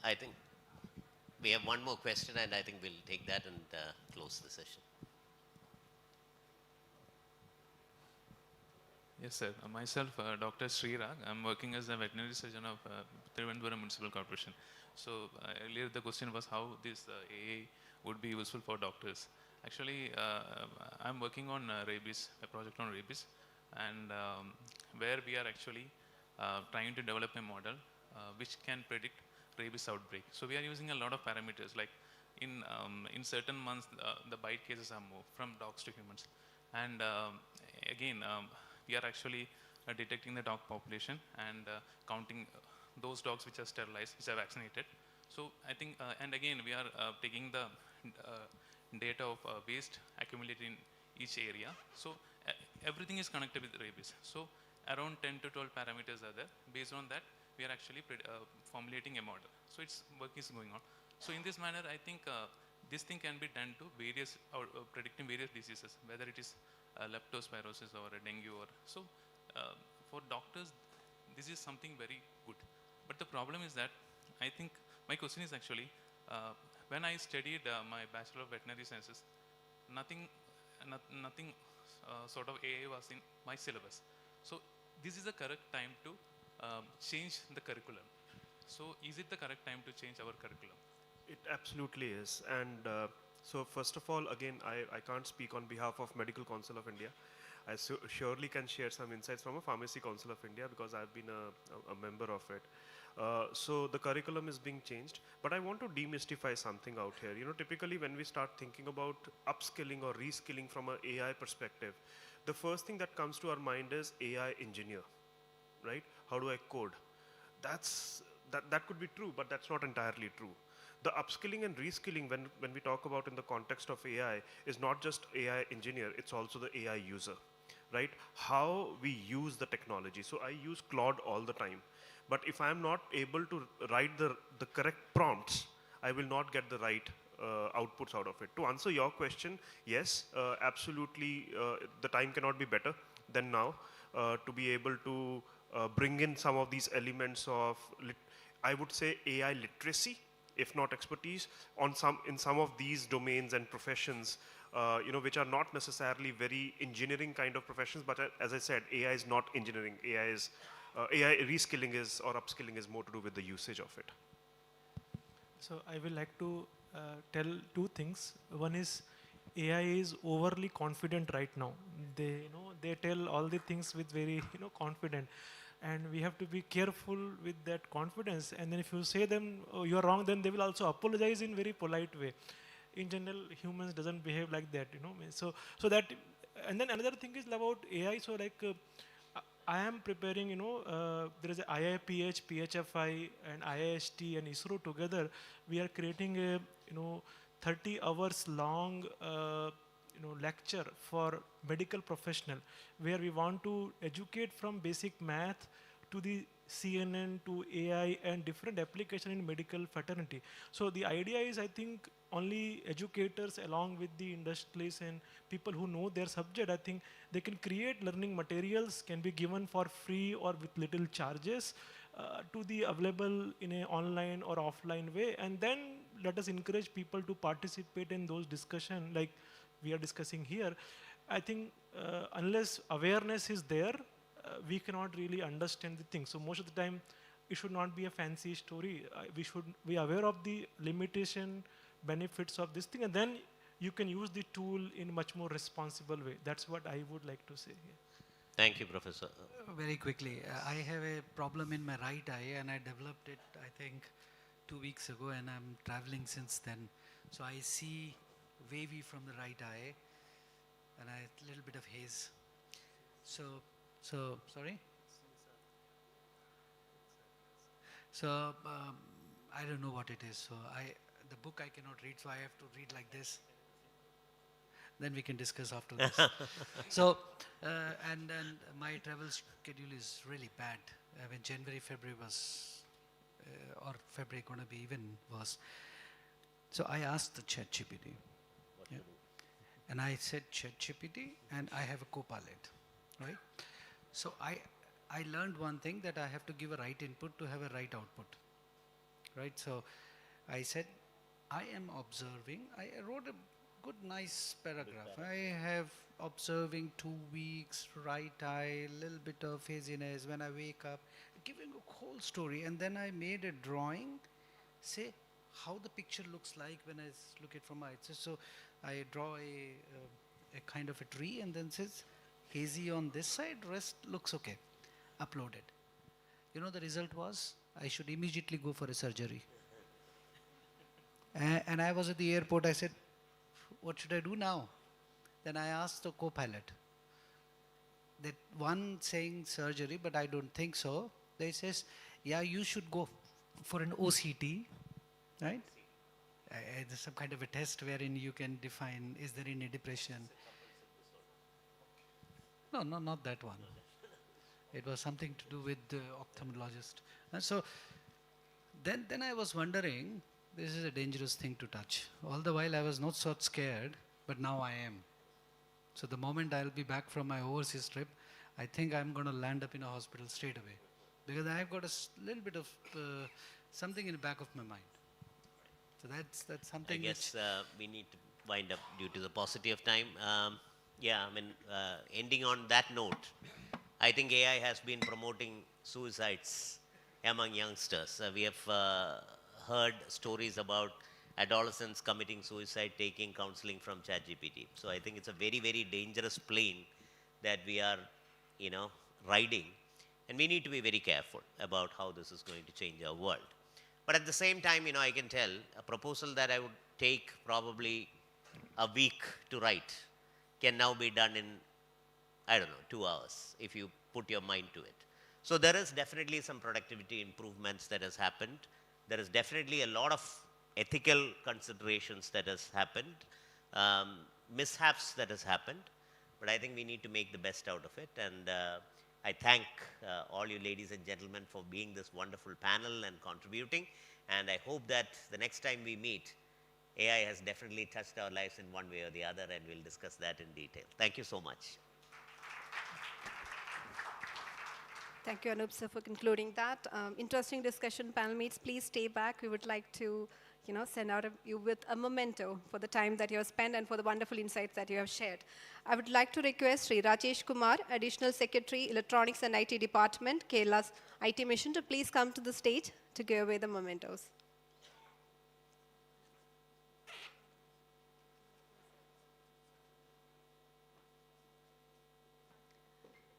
I think we have one more question, and I think we'll take that and close the session. Yes, sir. Myself, Dr. Srirag. I'm working as a veterinary surgeon of Trivandrum Municipal Corporation. So earlier the question was how this AA would be useful for doctors. Actually, I'm working on rabies, a project on rabies, and where we are actually trying to develop a model which can predict rabies outbreak. So we are using a lot of parameters, like in certain months the bite cases are moved from dogs to humans, and again we are actually detecting the dog population and counting those dogs which are sterilized, which are vaccinated. So I think, and again we are taking the data of waste accumulated in each area. So everything is connected with rabies. So around 10 to 12 parameters are there. Based on that, we are actually formulating a model. So its work is going on. So in this manner, I think this thing can be done to various, predicting various diseases, whether it is leptospirosis or a dengue or so. For doctors, this is something very good. But the problem is that I think my question is actually, when I studied my Bachelor of Veterinary Sciences, nothing sort of AA was in my syllabus. So this is the correct time to change the curriculum. So is it the correct time to change our curriculum? It absolutely is. And so first of all, again, I can't speak on behalf of Medical Council of India. I surely can share some insights from a Pharmacy Council of India because I've been a member of it. So the curriculum is being changed, but I want to demystify something out here. You know, typically when we start thinking about upskilling or reskilling from an AI perspective, the first thing that comes to our mind is AI engineer, right? How do I code? That could be true, but that's not entirely true. The upskilling and reskilling, when we talk about in the context of AI, is not just AI engineer, it's also the AI user, right? How we use the technology. So I use Claude all the time. But if I'm not able to write the correct prompts, I will not get the right outputs out of it. To answer your question, yes, absolutely, the time cannot be better than now to be able to bring in some of these elements of, I would say, AI literacy, if not expertise, in some of these domains and professions, which are not necessarily very engineering kind of professions. But as I said, AI is not engineering. AI reskilling is or upskilling is more to do with the usage of it. So I will like to tell two things. One is AI is overly confident right now. They tell all the things with very confident, and we have to be careful with that confidence. And then if you say them, oh, you are wrong, then they will also apologize in very polite way. In general, humans doesn't behave like that, So that, and then another thing is about AI. So like. I am preparing, there is a IIPH, PHFI, and IIST and ISRO together. We are creating a, 30 hours long, lecture for medical professional, where we want to educate from basic math to the CNN to AI and different application in medical fraternity. So the idea is, I think, only educators along with the industries and people who know their subject, I think they can create learning materials, can be given for free or with little charges to the available in an online or offline way. And then let us encourage people to participate in those discussions like we are discussing here. I think unless awareness is there, we cannot really understand the thing. So most of the time, it should not be a fancy story. We should be aware of the limitation, benefits of this thing, and then you can use the tool in much more responsible way. That's what I would like to say here. Thank you, Professor. Very quickly, I have a problem in my right eye, and I developed it, I think, 2 weeks ago, and I'm traveling since then. So I see wavy from the right eye, and a little bit of haze. So sorry? So I don't know what it is. So the book I cannot read, so I have to read like this. then we can discuss after this. So, and my travel schedule is really bad. I mean, January, February was, or February going to be even worse. So I asked the ChatGPT. Yeah. And I said, ChatGPT, and I have a Copilot, right? So I learned one thing, that I have to give a right input to have a right output, right? So I said, I am observing. I wrote a good, nice paragraph. I have observing 2 weeks, right eye, little bit of haziness when I wake up, giving a whole story. And then I made a drawing, say how the picture looks like when I look at from my eyes. So I draw a kind of a tree and then says hazy on this side, rest looks okay. Uploaded. You know the result was, I should immediately go for a surgery. And I was at the airport, I said, what should I do now? Then I asked the Copilot. That one saying surgery, but I don't think so. They says, yeah, you should go for an OCT, right? There's some kind of a test wherein you can define, is there any depression? No, not that one. It was something to do with the ophthalmologist. And so then I was wondering, this is a dangerous thing to touch. All the while I was not so scared, but now I am. So the moment I'll be back from my overseas trip, I think I'm going to land up in a hospital straight away. Because I've got a little bit of something in the back of my mind. So that's something. I guess we need to wind up due to the paucity of time. Yeah, I mean, ending on that note, I think AI has been promoting suicides among youngsters. We have heard stories about adolescents committing suicide, taking counseling from ChatGPT. So I think it's a very, very dangerous plane that we are, riding. And we need to be very careful about how this is going to change our world. But at the same time, I can tell a proposal that I would take probably a week to write can now be done in, 2 hours if you put your mind to it. So there is definitely some productivity improvements that has happened. There is definitely a lot of ethical considerations that has happened, mishaps that has happened, but I think we need to make the best out of it. And I thank all you ladies and gentlemen for being this wonderful panel and contributing. And I hope that the next time we meet, AI has definitely touched our lives in one way or the other, and we'll discuss that in detail. Thank you so much. Thank you, Anup sir, for concluding that. Interesting discussion, panel mates. Please stay back. We would like to, send out you with a memento for the time that you have spent and for the wonderful insights that you have shared. I would like to request Sri Rajesh Kumar, Additional Secretary, Electronics and IT Department, Kerala's IT Mission, to please come to the stage to give away the mementos.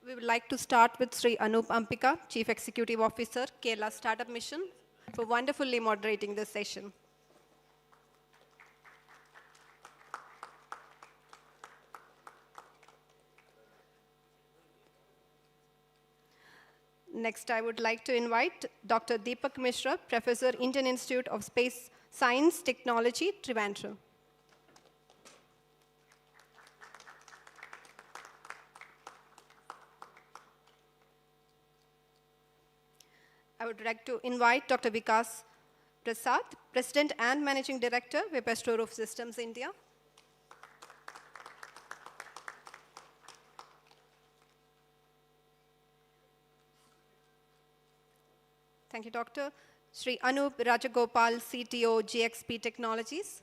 We would like to start with Sri Anup Ampika, Chief Executive Officer, Kerala Startup Mission, for wonderfully moderating this session. Next, I would like to invite Dr. Deepak Mishra, Professor, Indian Institute of Space Science Technology, Trivandrum. I would like to invite Dr. Vikas Prasad, President and Managing Director, Webasto Roof Systems India. Thank you, Doctor. Sri Anup Rajagopal, CTO, GXP Technologies.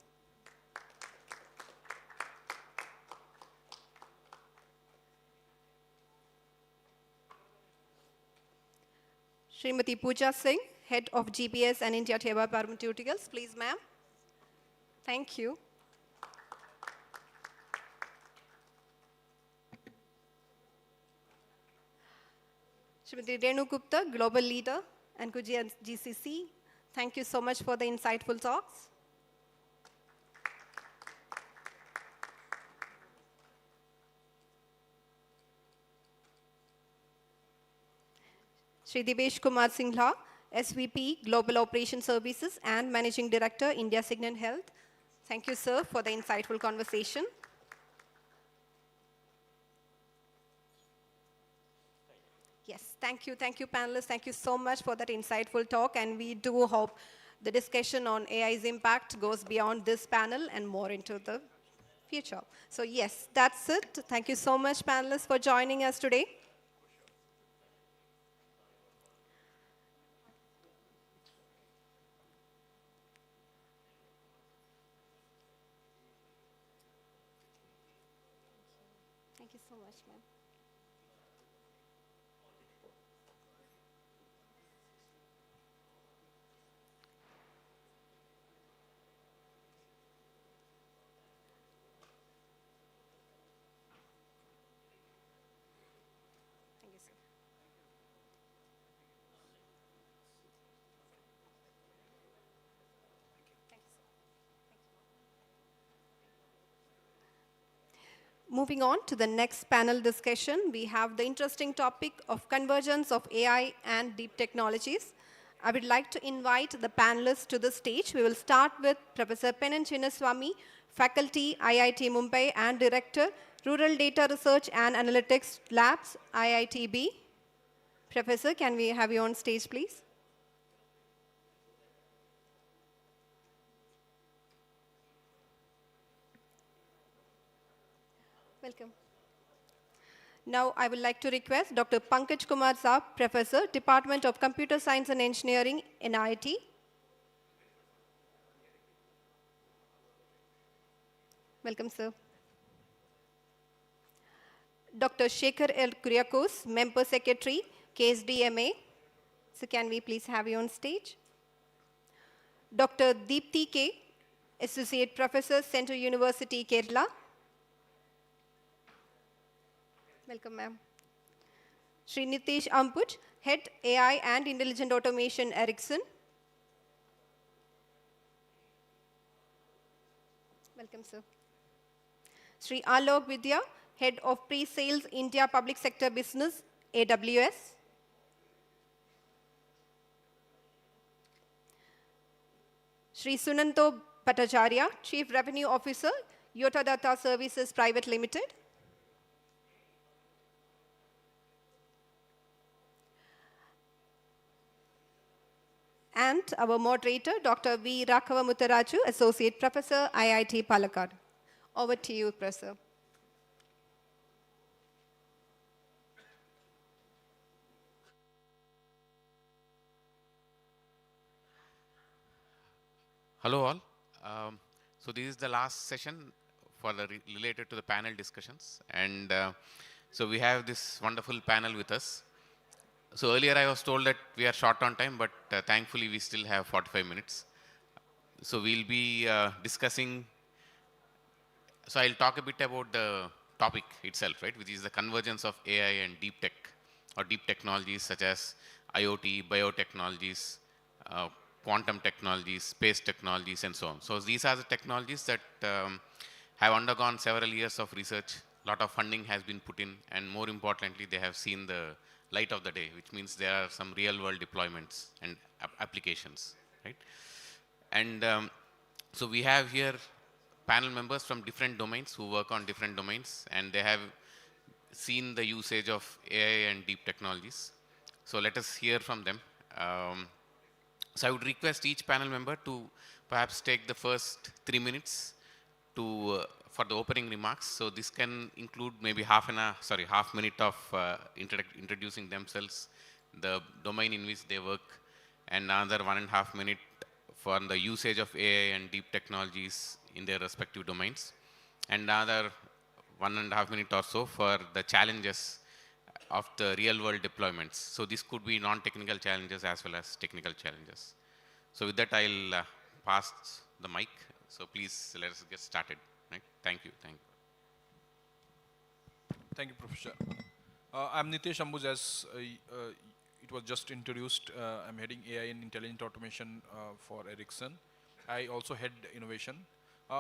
Srimati Pooja Singh, Head of GPS and India Teva Pharmaceuticals. Please, ma'am. Thank you. Srimati Renu Gupta, Global Leader, Ankuji and GCC. Thank you so much for the insightful talks. Shri Divesh Kumar Singla, SVP, Global Operation Services and Managing Director, India Signant Health. Thank you, sir, for the insightful conversation. Thank you, panelists. Thank you so much for that insightful talk. And we do hope the discussion on AI's impact goes beyond this panel and more into the future. So yes, that's it. Thank you so much, panelists, for joining us today. Thank you so much, ma'am. Thank you, sir. Moving on to the next panel discussion, we have the interesting topic of convergence of AI and deep technologies. I would like to invite the panelists to the stage. We will start with Professor Penan Chinnaswamy, faculty, IIT Mumbai, and Director, Rural Data Research and Analytics Labs, IITB. Professor, can we have you on stage, please? Welcome. Now, I would like to request Dr. Pankaj Kumar Saab, Professor, Department of Computer Science and Engineering, NIT. Welcome, sir. Dr. Shekhar L. Kuriakose, Member Secretary, KSDMA. So can we please have you on stage? Dr. Deepthi K., Associate Professor, Central University, Kerala. Welcome, ma'am. Sri Nitish Ampuj, Head AI and Intelligent Automation, Ericsson. Welcome, sir. Sri Alok Vidya, Head of Pre-Sales India Public Sector Business, AWS. Sri Sunanto Bhattacharya, Chief Revenue Officer, Yota Data Services Private Limited. And our moderator, Dr. V. Raghava Muttaraju, Associate Professor, IIT Palakkad. Over to you, Professor. Hello all. So this is the last session for the related to the panel discussions, and so we have this wonderful panel with us. So earlier I was told that we are short on time, but thankfully we still have 45 minutes. So we'll be discussing, so I'll talk a bit about the topic itself, right, which is the convergence of AI and deep tech or deep technologies such as IoT, biotechnologies, quantum technologies, space technologies, and so on. So these are the technologies that have undergone several years of research. A lot of funding has been put in, and more importantly, they have seen the light of the day, which means there are some real-world deployments and applications, right? And so we have here panel members from different domains who work on different domains, and they have seen the usage of AI and deep technologies. So let us hear from them. So I would request each panel member to perhaps take the first 3 minutes to for the opening remarks. So this can include maybe half minute of introducing themselves, the domain in which they work, and another 1.5 minute for the usage of AI and deep technologies in their respective domains, and another 1.5 minute or so for the challenges of the real-world deployments. So this could be non-technical challenges as well as technical challenges. So with that, I'll pass the mic. So please let us get started. Right? Thank you. Thank you. Thank you, Professor. I'm Nitesh Ambuj, as it was just introduced. I'm heading AI and Intelligent Automation for Ericsson. I also head innovation.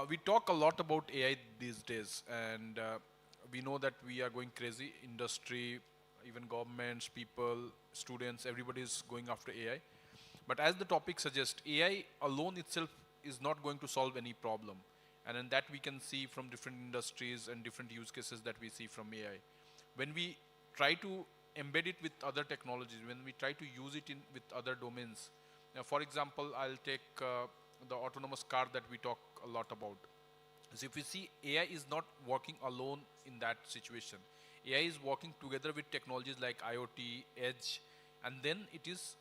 We talk a lot about AI these days, and we know that we are going crazy. Industry, even governments, people, students, everybody is going after AI. But as the topic suggests, AI alone itself is not going to solve any problem. And in that we can see from different industries and different use cases that we see from AI. When we try to embed it with other technologies, when we try to use it with other domains. Now, for example, I'll take the autonomous car that we talk a lot about. So if you see, AI is not working alone in that situation. AI is working together with technologies like IoT, Edge, and then it is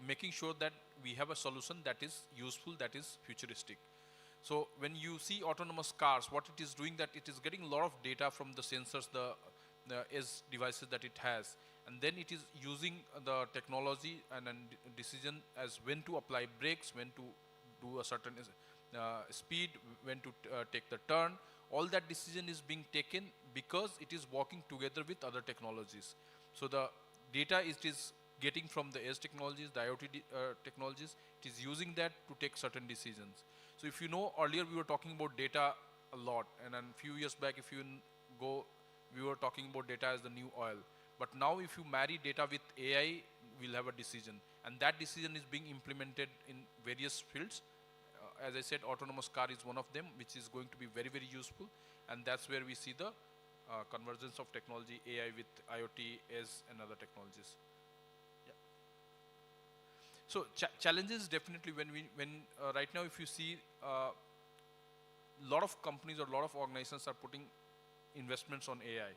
making sure that we have a solution that is useful, that is futuristic. So when you see autonomous cars, what it is doing, that it is getting a lot of data from the sensors, the Edge devices that it has, and then it is using the technology and decision as when to apply brakes, when to do a certain speed, when to take the turn. All that decision is being taken because it is working together with other technologies. So the data it is getting from the Edge technologies, the IoT technologies, it is using that to take certain decisions. So if you know, earlier we were talking about data a lot, and then a few years back, if you go, we were talking about data as the new oil. But now if you marry data with AI, we'll have a decision. And that decision is being implemented in various fields. As I said, autonomous car is one of them, which is going to be very, very useful. And that's where we see the convergence of technology, AI with IoT, Edge, and other technologies. Yeah. So challenges definitely when right now, if you see, a lot of companies or a lot of organizations are putting investments on AI.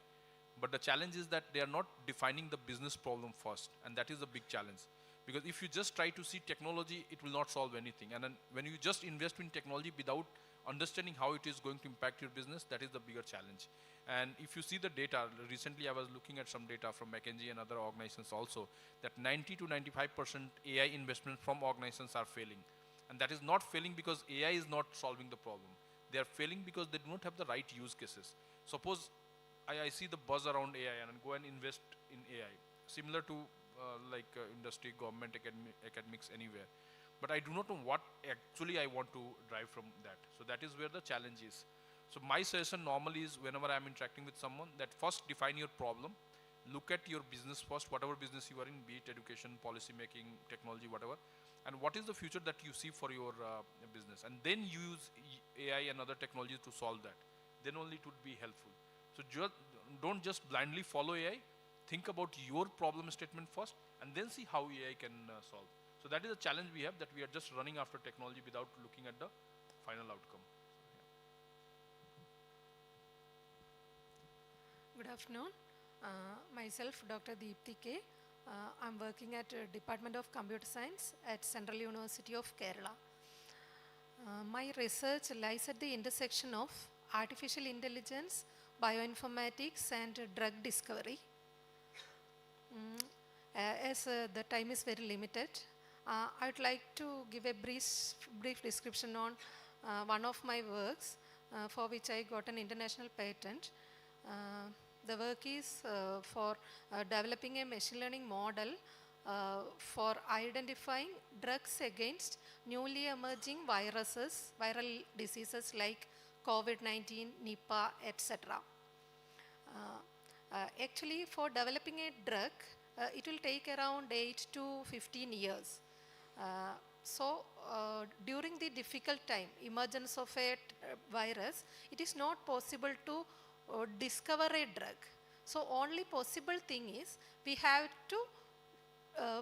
But the challenge is that they are not defining the business problem first, and that is a big challenge. Because if you just try to see technology, it will not solve anything. And then when you just invest in technology without understanding how it is going to impact your business, that is the bigger challenge. And if you see the data, recently I was looking at some data from McKinsey and other organizations also, that 90 to 95% AI investment from organizations are failing. And that is not failing because AI is not solving the problem. They are failing because they do not have the right use cases. Suppose I see the buzz around AI and go and invest in AI, similar to industry, government, academics, anywhere. But I do not know what actually I want to drive from that. So that is where the challenge is. So my suggestion normally is, whenever I'm interacting with someone, that first define your problem, look at your business first, whatever business you are in, be it education, policy making, technology, whatever, and what is the future that you see for your business, and then use AI and other technologies to solve that. Then only it would be helpful. So don't just blindly follow AI. Think about your problem statement first, and then see how AI can solve. So that is a challenge we have, that we are just running after technology without looking at the final outcome. Good afternoon. Myself, Dr. Deepthi K. I'm working at Department of Computer Science at Central University of Kerala. My research lies at the intersection of artificial intelligence, bioinformatics, and drug discovery. As the time is very limited, I would like to give a brief description on one of my works for which I got an international patent. The work is for developing a machine learning model for identifying drugs against newly emerging viruses, viral diseases like COVID-19, Nipah, etc. Actually, for developing a drug, it will take around 8 to 15 years. During the difficult time, emergence of a virus, it is not possible to discover a drug. So only possible thing is we have to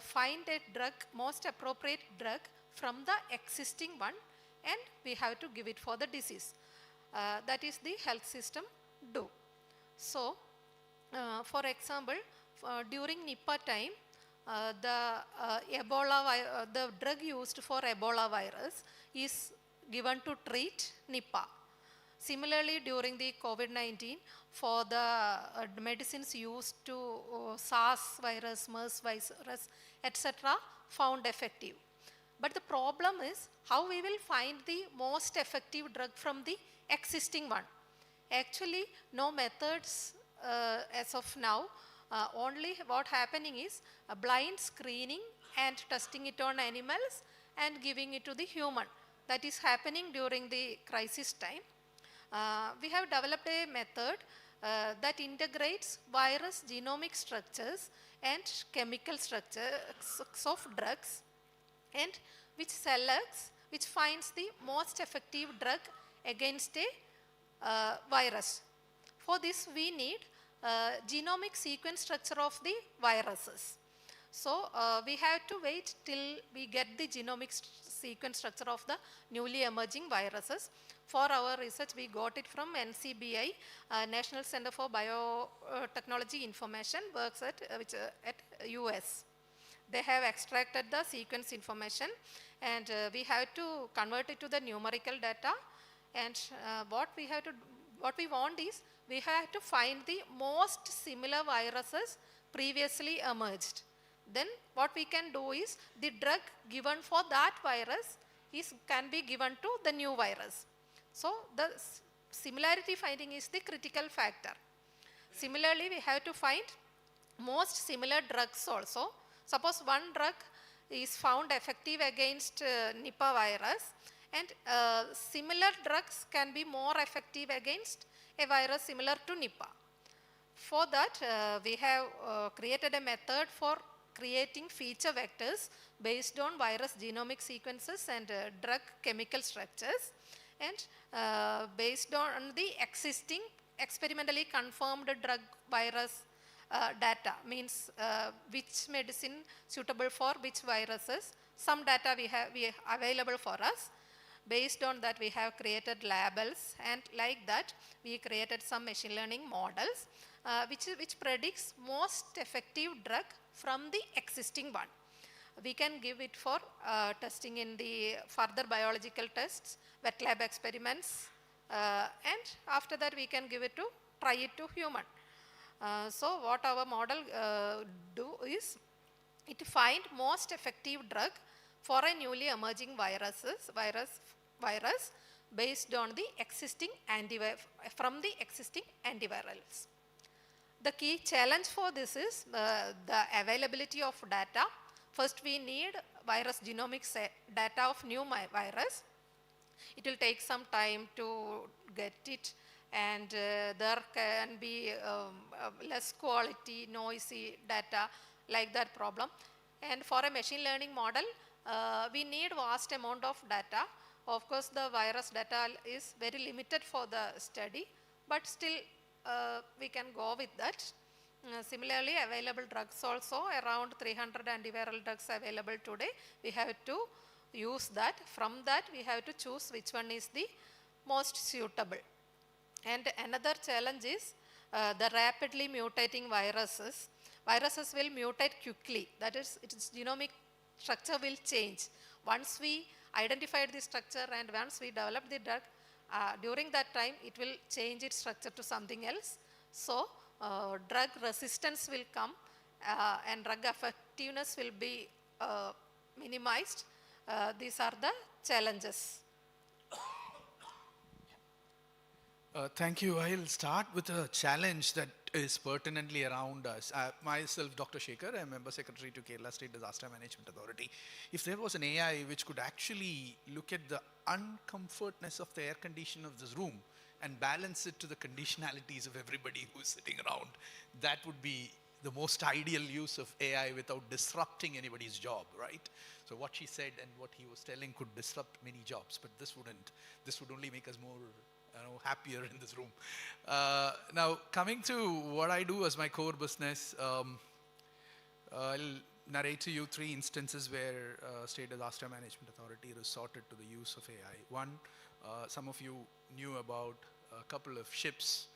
find a drug, most appropriate drug from the existing one, and we have to give it for the disease. That is the health system do. So, for example, during Nipah time, the drug used for Ebola virus is given to treat Nipah. Similarly, during the COVID-19, for the medicines used to SARS virus, MERS virus, etc., found effective. But the problem is how we will find the most effective drug from the existing one. Actually, no methods as of now. Only what happening is a blind screening and testing it on animals and giving it to the human. That is happening during the crisis time. We have developed a method that integrates virus genomic structures and chemical structures of drugs, and which selects, which finds the most effective drug against a virus. For this, we need genomic sequence structure of the viruses. So we have to wait till we get the genomic sequence structure of the newly emerging viruses. For our research, we got it from NCBI, National Center for Biotechnology Information, works at US. They have extracted the sequence information, and we have to convert it to the numerical data. And what we want is, we have to find the most similar viruses previously emerged. Then what we can do is, the drug given for that virus can be given to the new virus. So the similarity finding is the critical factor. Similarly, we have to find most similar drugs also. Suppose one drug is found effective against Nipah virus, and similar drugs can be more effective against a virus similar to Nipah. For that, we have created a method for creating feature vectors based on virus genomic sequences and drug chemical structures, and based on the existing experimentally confirmed drug virus data, means which medicine suitable for which viruses. Some data we have available for us. Based on that, we have created labels, and like that we created some machine learning models which predicts most effective drug from the existing one. We can give it for testing in the further biological tests, wet lab experiments, and after that we can give it to try it to human. So what our model do is, it find most effective drug for a newly emerging virus based on the existing from the existing antivirals. The key challenge for this is the availability of data. First, we need virus genomics data of new virus. It will take some time to get it, and there can be less quality, noisy data, like that problem. And for a machine learning model, we need vast amount of data. Of course, the virus data is very limited for the study, but still we can go with that. Similarly, available drugs also, around 300 antiviral drugs available today. We have to use that. From that, we have to choose which one is the most suitable. And another challenge is the rapidly mutating viruses. Viruses will mutate quickly. That is, its genomic structure will change. Once we identify the structure and once we develop the drug, during that time it will change its structure to something else. So drug resistance will come and drug effectiveness will be minimized. These are the challenges. Thank you. I'll start with a challenge that is pertinently around us. Myself, Dr. Shekhar, I'm Member Secretary to Kerala State Disaster Management Authority. If there was an AI which could actually look at the uncomfortness of the air condition of this room and balance it to the conditionalities of everybody who's sitting around, that would be the most ideal use of AI without disrupting anybody's job, right? So what she said and what he was telling could disrupt many jobs, but this wouldn't. This would only make us more happier in this room. Now, coming to what I do as my core business, I'll narrate to you 3 instances where State Disaster Management Authority resorted to the use of AI. One, some of you knew about a couple of ships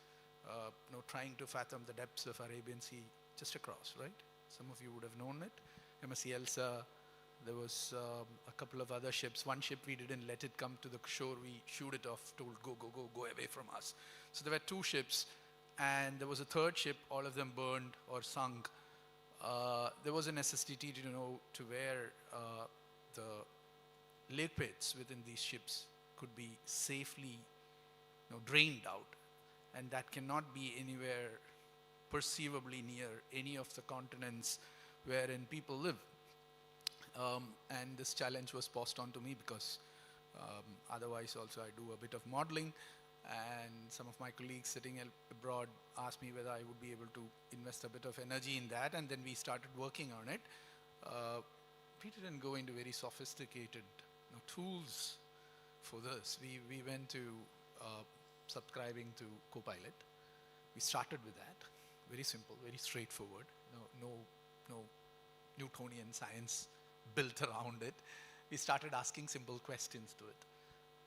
trying to fathom the depths of Arabian Sea just across, right? Some of you would have known it. MSC Elsa. There was a couple of other ships. One ship, we didn't let it come to the shore. We shooed it off, told go away from us. So there were 2 ships, and there was a 3rd ship. All of them burned or sunk. There was a necessity to where the liquids within these ships could be safely drained out, and that cannot be anywhere perceivably near any of the continents wherein people live. And this challenge was passed on to me because otherwise also I do a bit of modeling, and some of my colleagues sitting abroad asked me whether I would be able to invest a bit of energy in that, and then we started working on it. We didn't go into very sophisticated tools for this. We went to subscribing to Copilot. We started with that. very simple, very straightforward. No Newtonian science built around it. We started asking simple questions to it.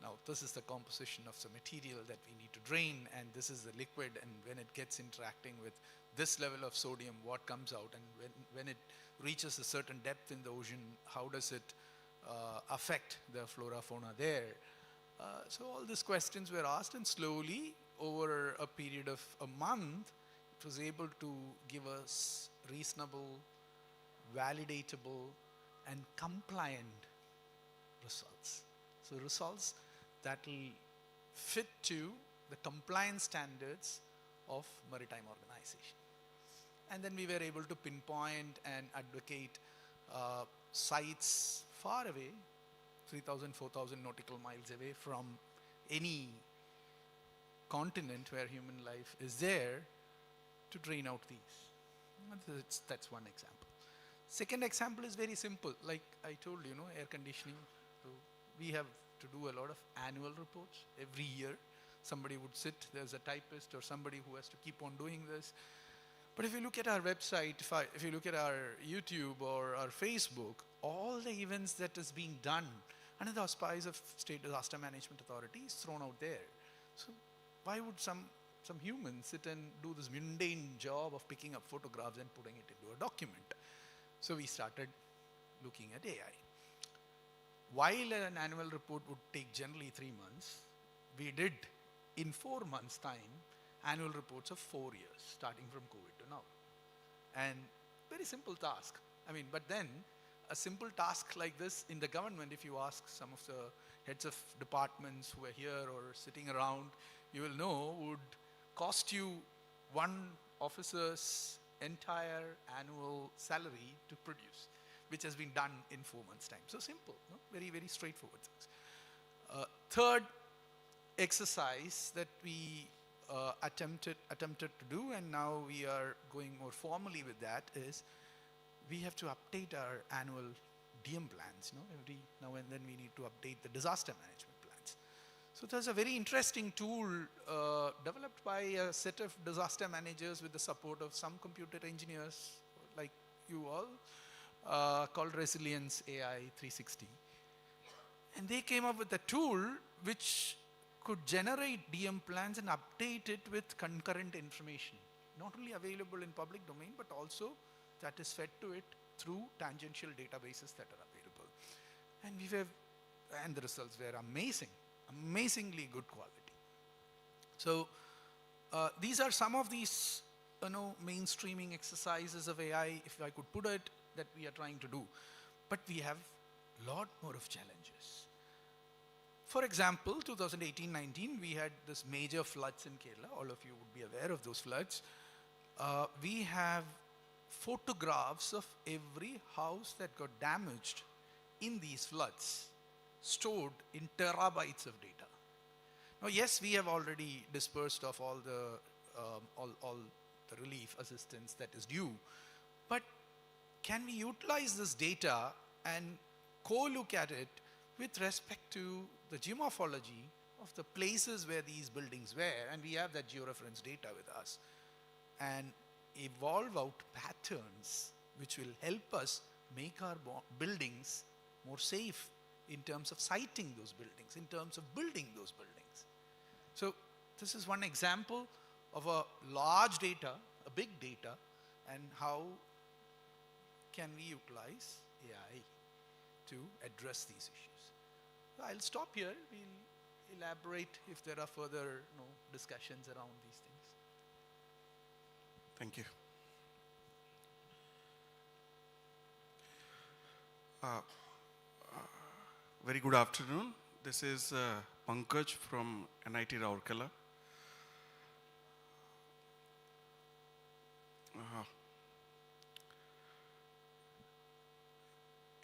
Now, this is the composition of the material that we need to drain, and this is the liquid, and when it gets interacting with this level of sodium, what comes out, and when it reaches a certain depth in the ocean, how does it affect the flora, fauna there? So all these questions were asked, and slowly, over a period of a month, it was able to give us reasonable, validatable, and compliant results. So results that will fit to the compliance standards of maritime organization. And then we were able to pinpoint and advocate sites far away, 3,000, 4,000 nautical miles away from any continent where human life is there, to drain out these. That's one example. Second example is very simple. Like I told you, air conditioning. So we have to do a lot of annual reports every year. Somebody would sit, there's a typist or somebody who has to keep on doing this. But if you look at our website, if you look at our YouTube or our Facebook, all the events that is being done under the auspice of State Disaster Management Authority is thrown out there. So why would some humans sit and do this mundane job of picking up photographs and putting it into a document? So we started looking at AI. While an annual report would take generally 3 months, we did in 4 months' time annual reports of 4 years, starting from COVID to now. And very simple task. But then a simple task like this in the government, if you ask some of the heads of departments who are here or sitting around, you will know would cost you one officer's entire annual salary to produce, which has been done in 4 months' time. So simple, very, very straightforward things. Third exercise that we attempted to do, and now we are going more formally with that, is we have to update our annual DM plans. Every now and then we need to update the disaster management plans. So there's a very interesting tool developed by a set of disaster managers with the support of some computer engineers like you all, called Resilience AI 360. And they came up with a tool which could generate DM plans and update it with concurrent information, not only available in public domain, but also that is fed to it through tangential databases that are available. And the results were amazing, amazingly good quality. So these are some of these mainstreaming exercises of AI, if I could put it, that we are trying to do. But we have a lot more of challenges. For example, 2018-19, we had this major floods in Kerala. All of you would be aware of those floods. We have photographs of every house that got damaged in these floods, stored in terabytes of data. Now, yes, we have already dispersed of all the relief assistance that is due, but can we utilize this data and co-look at it with respect to the geomorphology of the places where these buildings were, and we have that georeference data with us, and evolve out patterns which will help us make our buildings more safe in terms of siting those buildings, in terms of building those buildings. So this is one example of a large data, a big data, and how can we utilize AI to address these issues. So I'll stop here. We'll elaborate if there are further discussions around these things. Thank you. Very good afternoon. This is Pankaj from NIT Rourkela.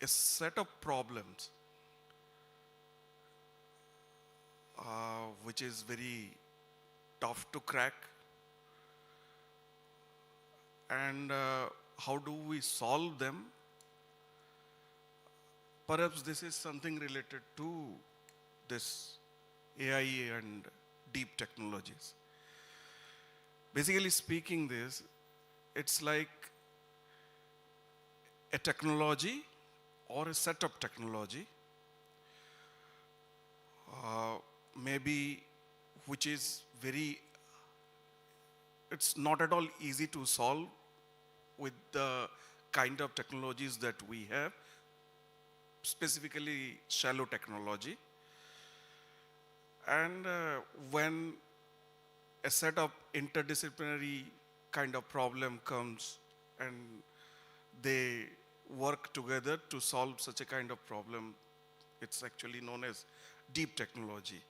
A set of problems which is very tough to crack, and how do we solve them? Perhaps this is something related to this AI and deep technologies. Basically speaking, it's like a technology or a set of technology, maybe which is it's not at all easy to solve with the kind of technologies that we have, specifically shallow technology. And when a set of interdisciplinary kind of problem comes and they work together to solve such a kind of problem, it's actually known as deep technology.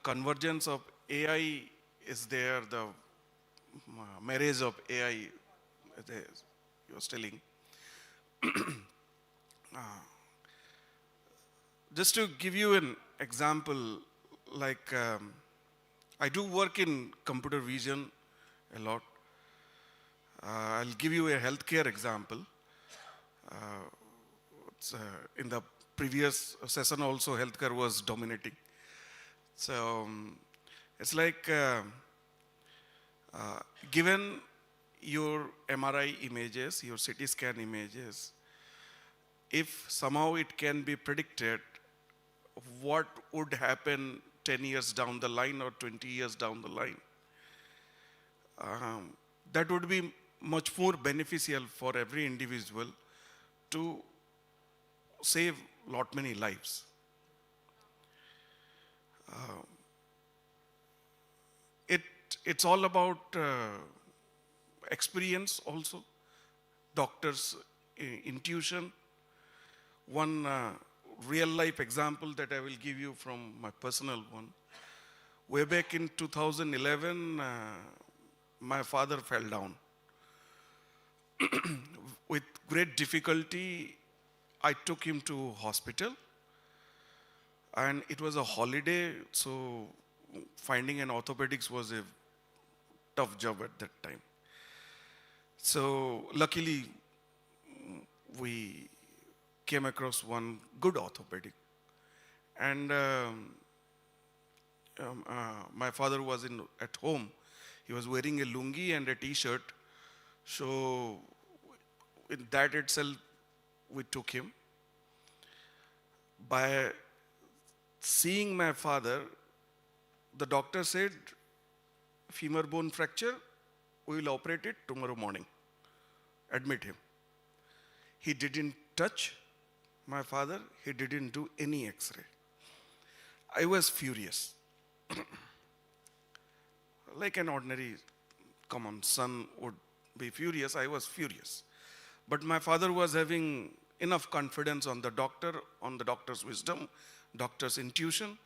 Convergence of AI is there, the marriage of AI, as you was telling. Just to give you an example, like I do work in computer vision a lot. I'll give you a healthcare example. In the previous session also, healthcare was dominating. So it's like given your MRI images, your CT scan images, if somehow it can be predicted what would happen 10 years down the line or 20 years down the line, that would be much more beneficial for every individual to save lot many lives. It's all about experience also, doctors' intuition. One real life example that I will give you from my personal one. Way back in 2011, my father fell down. With great difficulty, I took him to hospital. And it was a holiday, so finding an orthopedics was a tough job at that time. So luckily, we came across one good orthopedic. And my father was at home. He was wearing a lungi and a t-shirt. So in that itself, we took him. By seeing my father, the doctor said, femur bone fracture, we will operate it tomorrow morning. Admit him. He didn't touch my father, he didn't do any x-ray. I was furious. Like an ordinary common son would be furious, I was furious. But my father was having enough confidence on the doctor, on the doctor's wisdom, doctor's intuition.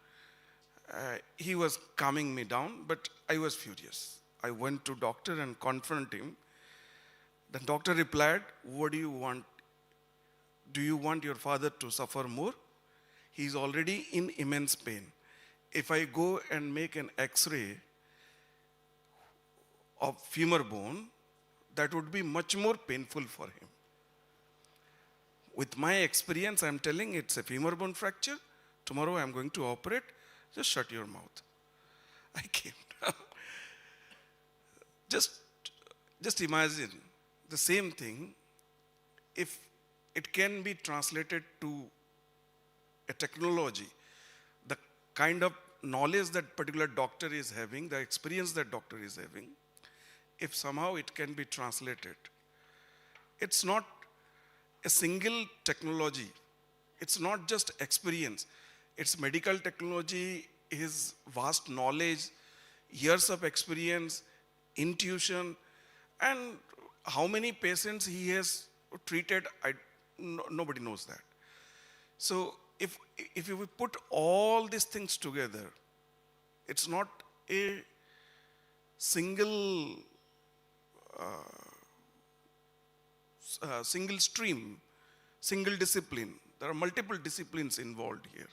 He was calming me down, but I was furious. I went to doctor and confronted him. The doctor replied, what do you want? Do you want your father to suffer more? He is already in immense pain. If I go and make an x-ray of femur bone, that would be much more painful for him. With my experience, I'm telling it's a femur bone fracture. Tomorrow I'm going to operate. Just shut your mouth. I came down. Just imagine the same thing if it can be translated to a technology. The kind of knowledge that particular doctor is having, the experience that doctor is having, if somehow it can be translated. It's not a single technology. It's not just experience. It's medical technology, his vast knowledge, years of experience, intuition, and how many patients he has treated, nobody knows that. So if we put all these things together, it's not a single single stream, single discipline. There are multiple disciplines involved here.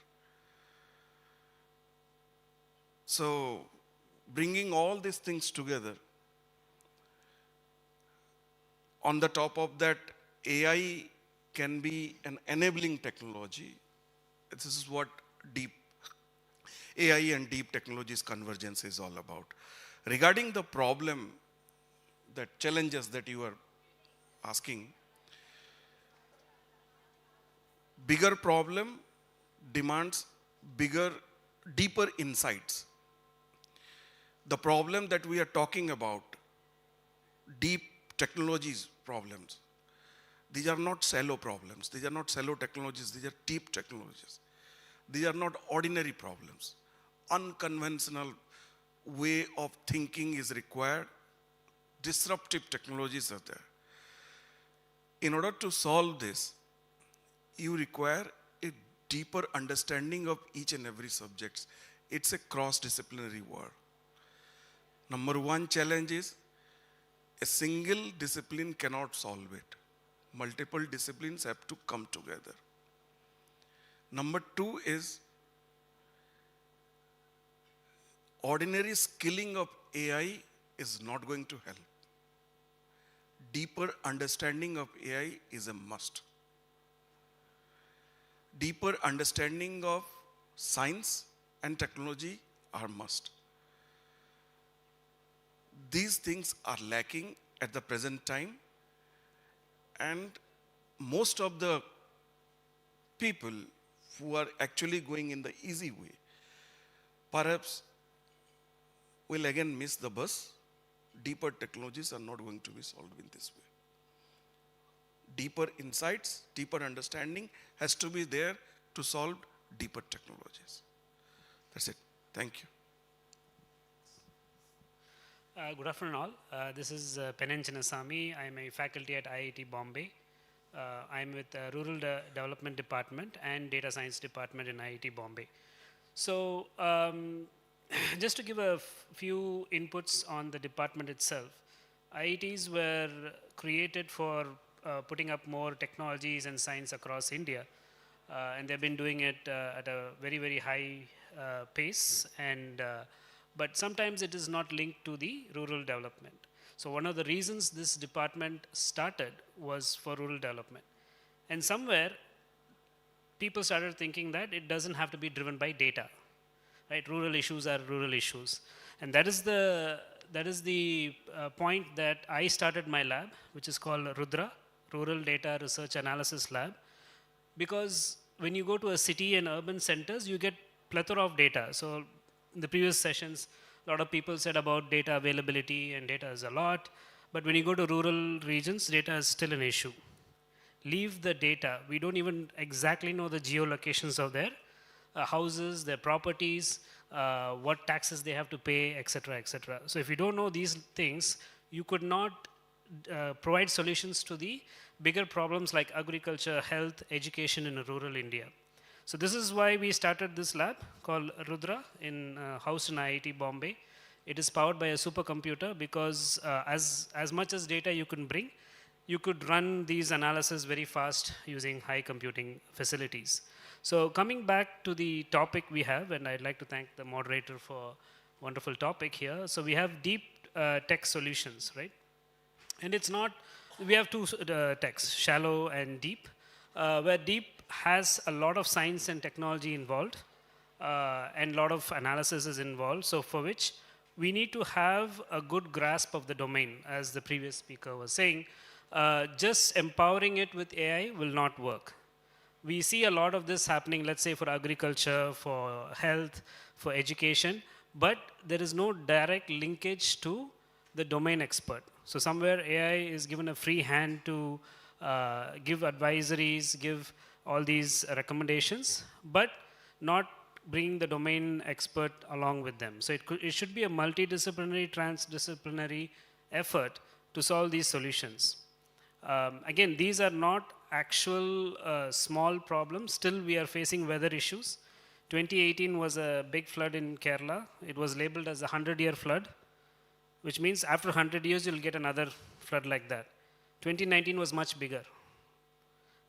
So bringing all these things together, on the top of that, AI can be an enabling technology. This is what deep AI and deep technologies convergence is all about. Regarding the problem, the challenges that you are asking, bigger problem demands bigger, deeper insights. The problem that we are talking about, deep technologies problems, these are not shallow problems. These are not shallow technologies. These are deep technologies. These are not ordinary problems. Unconventional way of thinking is required. Disruptive technologies are there. In order to solve this, you require a deeper understanding of each and every subject. It's a cross-disciplinary world. Number one challenge is a single discipline cannot solve it. Multiple disciplines have to come together. Number two is ordinary skilling of AI is not going to help. Deeper understanding of AI is a must. Deeper understanding of science and technology are must. These things are lacking at the present time, and most of the people who are actually going in the easy way perhaps will again miss the bus. Deeper technologies are not going to be solved in this way. Deeper insights, deeper understanding has to be there to solve deeper technologies. That's it. Thank you. Good afternoon all. This is Penan Chinnasamy. I am a faculty at IIT Bombay. I am with Rural Development Department and Data Science Department in IIT Bombay. So just to give a few inputs on the department itself, IITs were created for putting up more technologies and science across India. And they've been doing it at a very, very high pace. But sometimes it is not linked to the rural development. So one of the reasons this department started was for rural development. And somewhere, people started thinking that it doesn't have to be driven by data. Right? Rural issues are rural issues. And that is the point that I started my lab, which is called Rudra, Rural Data Research Analysis Lab. Because when you go to a city and urban centers, you get plethora of data. So in the previous sessions, a lot of people said about data availability, and data is a lot. But when you go to rural regions, data is still an issue. Leave the data. We don't even exactly know the geolocations of their houses, their properties, what taxes they have to pay, etc., etc. So if you don't know these things, you could not provide solutions to the bigger problems like agriculture, health, education in rural India. So this is why we started this lab called Rudra, housed in IIT Bombay. It is powered by a supercomputer because as much as data you can bring, you could run these analyses very fast using high computing facilities. So coming back to the topic we have, and I'd like to thank the moderator for a wonderful topic here. So we have deep tech solutions, right? And it's not, we have two techs, shallow and deep, where deep has a lot of science and technology involved and a lot of analysis is involved. So for which we need to have a good grasp of the domain, as the previous speaker was saying. Just empowering it with AI will not work. We see a lot of this happening, let's say for agriculture, for health, for education, but there is no direct linkage to the domain expert. So somewhere AI is given a free hand to give advisories, give all these recommendations, but not bring the domain expert along with them. So it should be a multidisciplinary, transdisciplinary effort to solve these solutions. Again, these are not actual small problems. Still, we are facing weather issues. 2018 was a big flood in Kerala. It was labeled as a 100-year flood, which means after 100 years, you'll get another flood like that. 2019 was much bigger.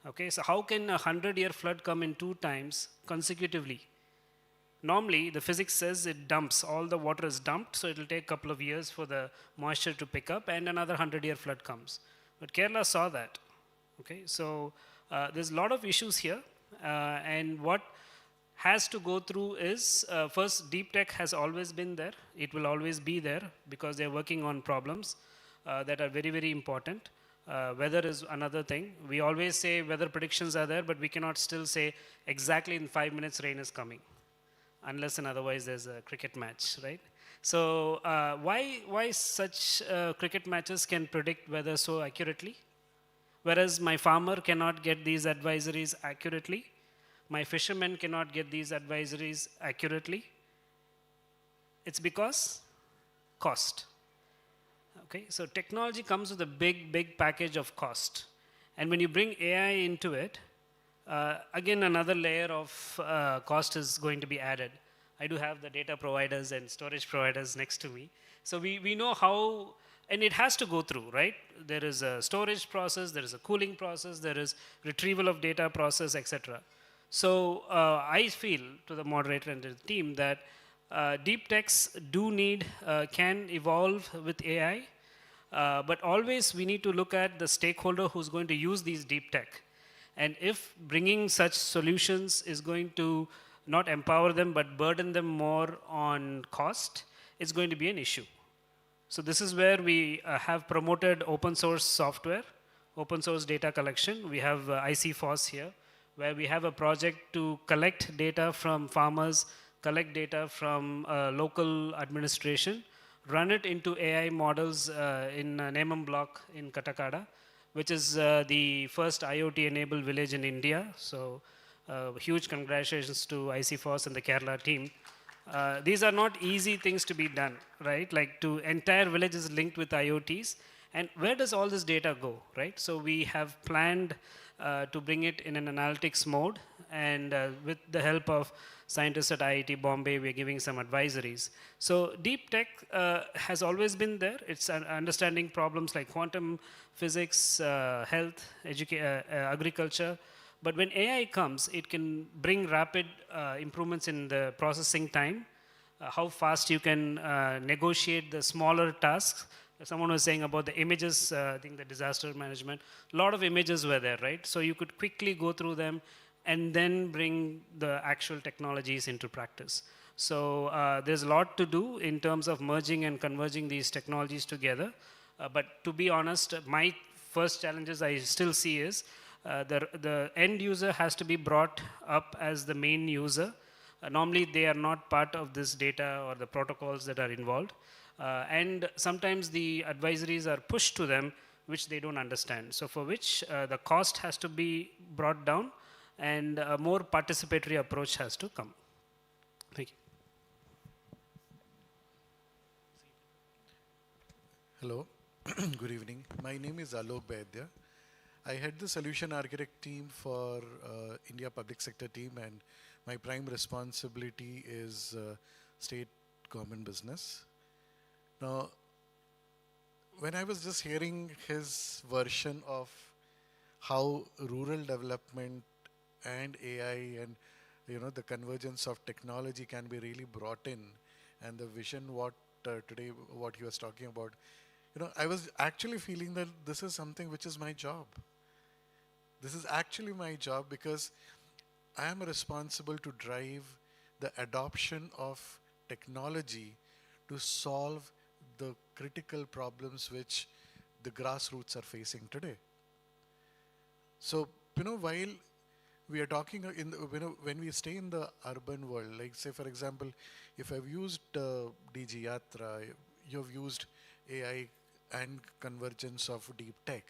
Okay, so how can a 100-year flood come in 2 times consecutively? Normally, the physics says it dumps, all the water is dumped, so it will take a couple of years for the moisture to pick up, and another 100-year flood comes. But Kerala saw that. Okay, so there's a lot of issues here, and what has to go through is first, deep tech has always been there. It will always be there because they're working on problems that are very, very important. Weather is another thing. We always say weather predictions are there, but we cannot still say exactly in 5 minutes rain is coming, unless and otherwise there's a cricket match, right? So why such cricket matches can predict weather so accurately, whereas my farmer cannot get these advisories accurately? My fishermen cannot get these advisories accurately. It's because cost. Okay, so technology comes with a big package of cost. And when you bring AI into it, again, another layer of cost is going to be added. I do have the data providers and storage providers next to me. So we know how, and it has to go through, right? There is a storage process, there is a cooling process, there is retrieval of data process, etc. So I feel, to the moderator and the team, that deep techs can evolve with AI, but always we need to look at the stakeholder who's going to use these deep tech. And if bringing such solutions is going to not empower them but burden them more on cost, it's going to be an issue. So this is where we have promoted open source software, open source data collection. We have ICFOSS here, where we have a project to collect data from farmers, collect data from local administration, run it into AI models in Nemam block in Katakada, which is the first IoT-enabled village in India. So huge congratulations to ICFOSS and the Kerala team. These are not easy things to be done, right? Like entire village is linked with IoTs. And where does all this data go, right? So we have planned to bring it in an analytics mode, and with the help of scientists at IIT Bombay, we're giving some advisories. So deep tech has always been there. It's understanding problems like quantum physics, health, agriculture. But when AI comes, it can bring rapid improvements in the processing time, how fast you can negotiate the smaller tasks. Someone was saying about the images, I think the disaster management, a lot of images were there, right? So you could quickly go through them and then bring the actual technologies into practice. So there's a lot to do in terms of merging and converging these technologies together. But to be honest, my first challenges I still see is the end user has to be brought up as the main user. Normally they are not part of this data or the protocols that are involved. And sometimes the advisories are pushed to them, which they don't understand. So for which the cost has to be brought down and a more participatory approach has to come. Thank you. Hello, good evening. My name is Alok Baidya. I head the solution architect team for India public sector team, and my prime responsibility is state government business. Now, when I was just hearing his version of how rural development and AI and the convergence of technology can be really brought in, and the vision today what he was talking about, I was actually feeling that this is something which is my job. This is actually my job because I am responsible to drive the adoption of technology to solve the critical problems which the grassroots are facing today. So, while we are talking when we stay in the urban world, like say for example, if I've used DG Yatra, you've used AI and convergence of deep tech.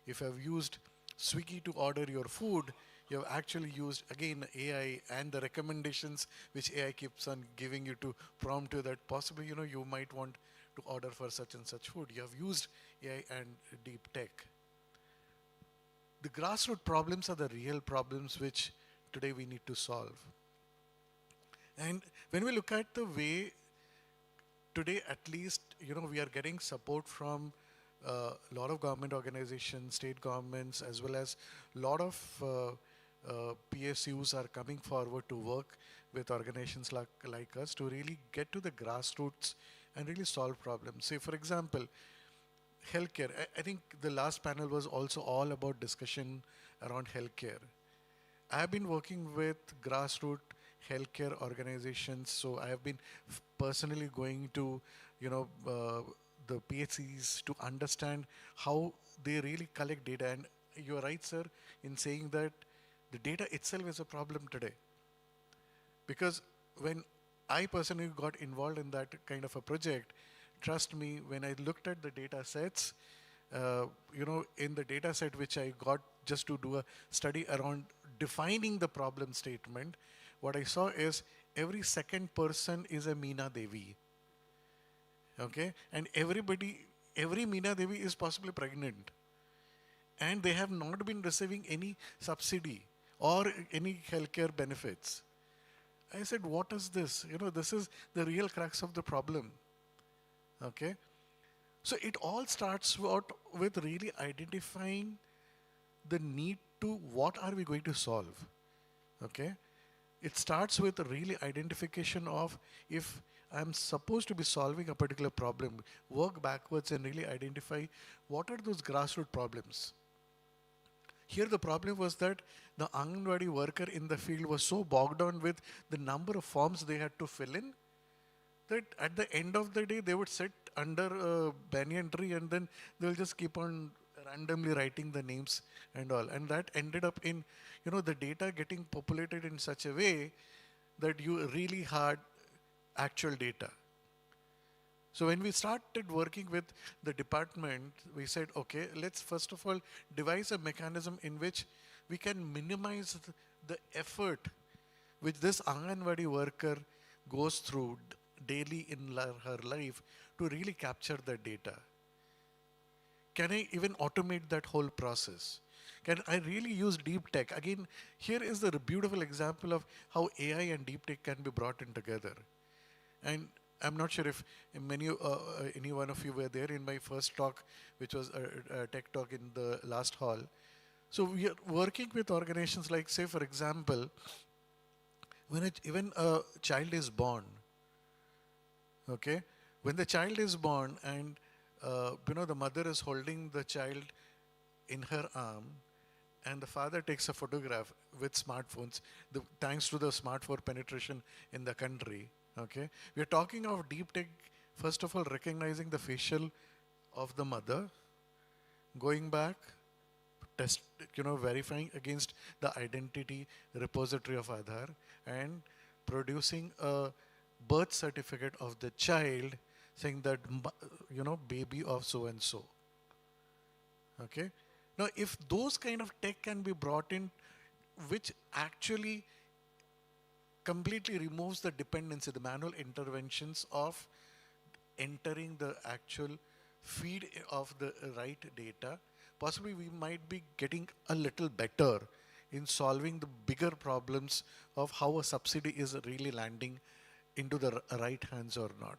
If I've used Swiggy to order your food, you have actually used again AI and the recommendations which AI keeps on giving you to prompt you that possibly you might want to order for such and such food. You have used AI and deep tech. The grassroots problems are the real problems which today we need to solve. And when we look at the way today, at least, we are getting support from a lot of government organizations, state governments, as well as a lot of PSUs are coming forward to work with organizations like us to really get to the grassroots and really solve problems. Say, for example, healthcare. I think the last panel was also all about discussion around healthcare. I have been working with grassroots healthcare organizations, so I have been personally going to, the PHCs to understand how they really collect data. And you are right, sir, in saying that the data itself is a problem today. Because when I personally got involved in that kind of a project, trust me, when I looked at the data sets, in the data set which I got just to do a study around defining the problem statement, what I saw is every second person is a Meena Devi. Okay? And every Meena Devi is possibly pregnant. And they have not been receiving any subsidy or any healthcare benefits. I said, what is this? This is the real crux of the problem. Okay? So it all starts with really identifying the need to what are we going to solve. Okay? It starts with a really identification of if I'm supposed to be solving a particular problem, work backwards and really identify what are those grassroots problems. Here the problem was that the Anganwadi worker in the field was so bogged down with the number of forms they had to fill in that at the end of the day they would sit under a banyan tree and then they'll just keep on randomly writing the names and all. And that ended up in, the data getting populated in such a way that you really had actual data. So when we started working with the department, we said, okay, let's first of all devise a mechanism in which we can minimize the effort which this Anganwadi worker goes through daily in her life to really capture the data. Can I even automate that whole process? Can I really use deep tech? Again, here is the beautiful example of how AI and deep tech can be brought in together. And I'm not sure if any one of you were there in my first talk, which was a tech talk in the last hall. So we are working with organizations like, say, for example, when even a child is born, okay, when the child is born and the mother is holding the child in her arm and the father takes a photograph with smartphones, thanks to the smartphone penetration in the country. Okay, we are talking of deep tech, first of all, recognizing the facial of the mother, going back, verifying against the identity repository of Aadhaar, and producing a birth certificate of the child saying that, baby of so and so. Okay. Now, if those kind of tech can be brought in, which actually completely removes the dependency, the manual interventions of entering the actual feed of the right data, possibly we might be getting a little better in solving the bigger problems of how a subsidy is really landing into the right hands or not.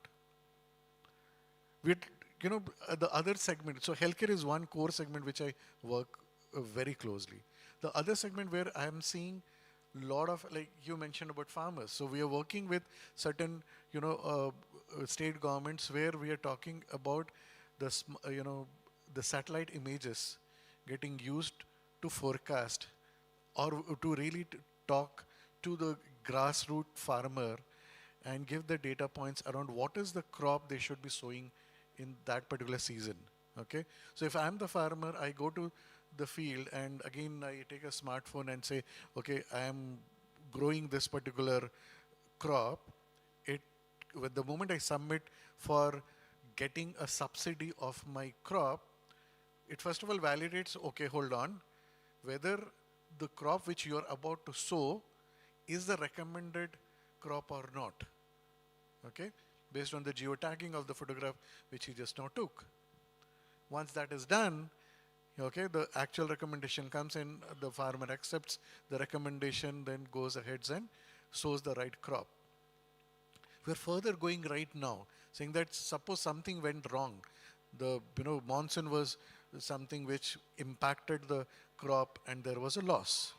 The other segment, so healthcare is one core segment which I work very closely. The other segment where I am seeing lot of, like you mentioned about farmers. So we are working with certain, state governments where we are talking about the satellite images getting used to forecast or to really talk to the grassroots farmer and give the data points around what is the crop they should be sowing in that particular season. Okay. So if I'm the farmer, I go to the field and again I take a smartphone and say, okay, I am growing this particular crop. With the moment I submit for getting a subsidy of my crop, it first of all validates, okay, hold on, whether the crop which you are about to sow is the recommended crop or not. Okay, based on the geotagging of the photograph which he just now took. Once that is done, okay, the actual recommendation comes in, the farmer accepts the recommendation, then goes ahead and sows the right crop. We're further going right now, saying that suppose something went wrong, the monsoon was something which impacted the crop and there was a loss.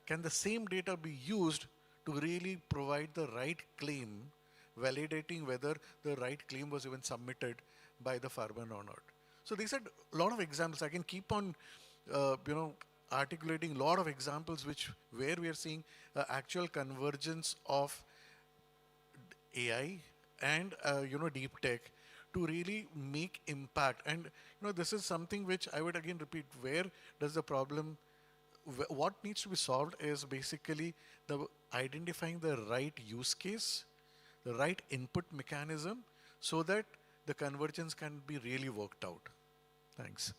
Can the same data be used to really provide the right claim, validating whether the right claim was even submitted by the farmer or not? So they said a lot of examples. I can keep on, articulating a lot of examples where we are seeing actual convergence of AI and deep tech to really make impact. And this is something which I would again repeat. Where does the problem? What needs to be solved is basically identifying the right use case, the right input mechanism, so that the convergence can be really worked out. Thanks.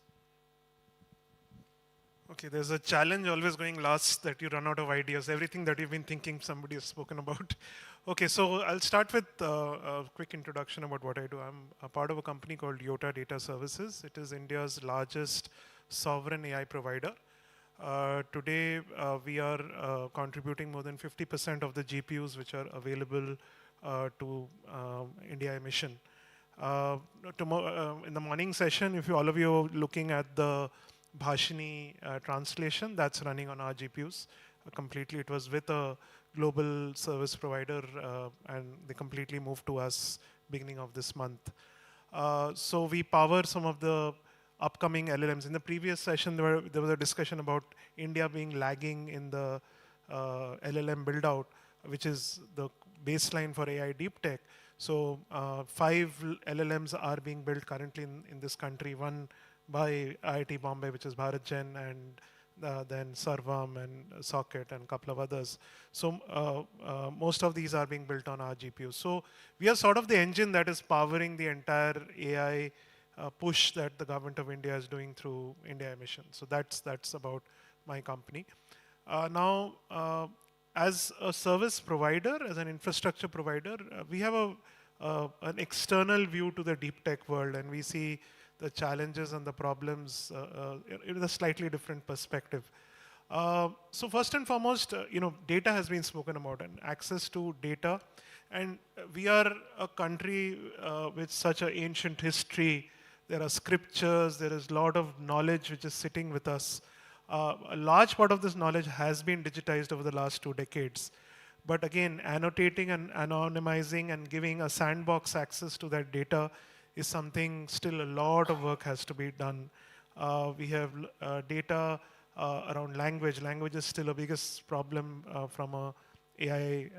Okay, there's a challenge always going last, that you run out of ideas. Everything that you've been thinking, somebody has spoken about. Okay, so I'll start with a quick introduction about what I do. I'm a part of a company called Yota Data Services. It is India's largest sovereign AI provider. Today, we are contributing more than 50% of the GPUs which are available to India mission. In the morning session, if all of you are looking at the Bhashini translation, that's running on our GPUs completely. It was with a global service provider and they completely moved to us beginning of this month. So we power some of the upcoming LLMs. In the previous session, there was a discussion about India being lagging in the LLM build out, which is the baseline for AI deep tech. So 5 LLMs are being built currently in this country, one by IIT Bombay, which is BharatGen, and then Sarvam and Socket and a couple of others. So most of these are being built on our GPUs. So we are sort of the engine that is powering the entire AI push that the government of India is doing through India Mission. So that's about my company. Now, as a service provider, as an infrastructure provider, we have an external view to the deep tech world, and we see the challenges and the problems in a slightly different perspective. So first and foremost, data has been spoken about and access to data. And we are a country with such an ancient history. There are scriptures, there is a lot of knowledge which is sitting with us. A large part of this knowledge has been digitized over the last 2 decades. But again, annotating and anonymizing and giving a sandbox access to that data is something still a lot of work has to be done. We have data around language. Language is still a biggest problem from a AI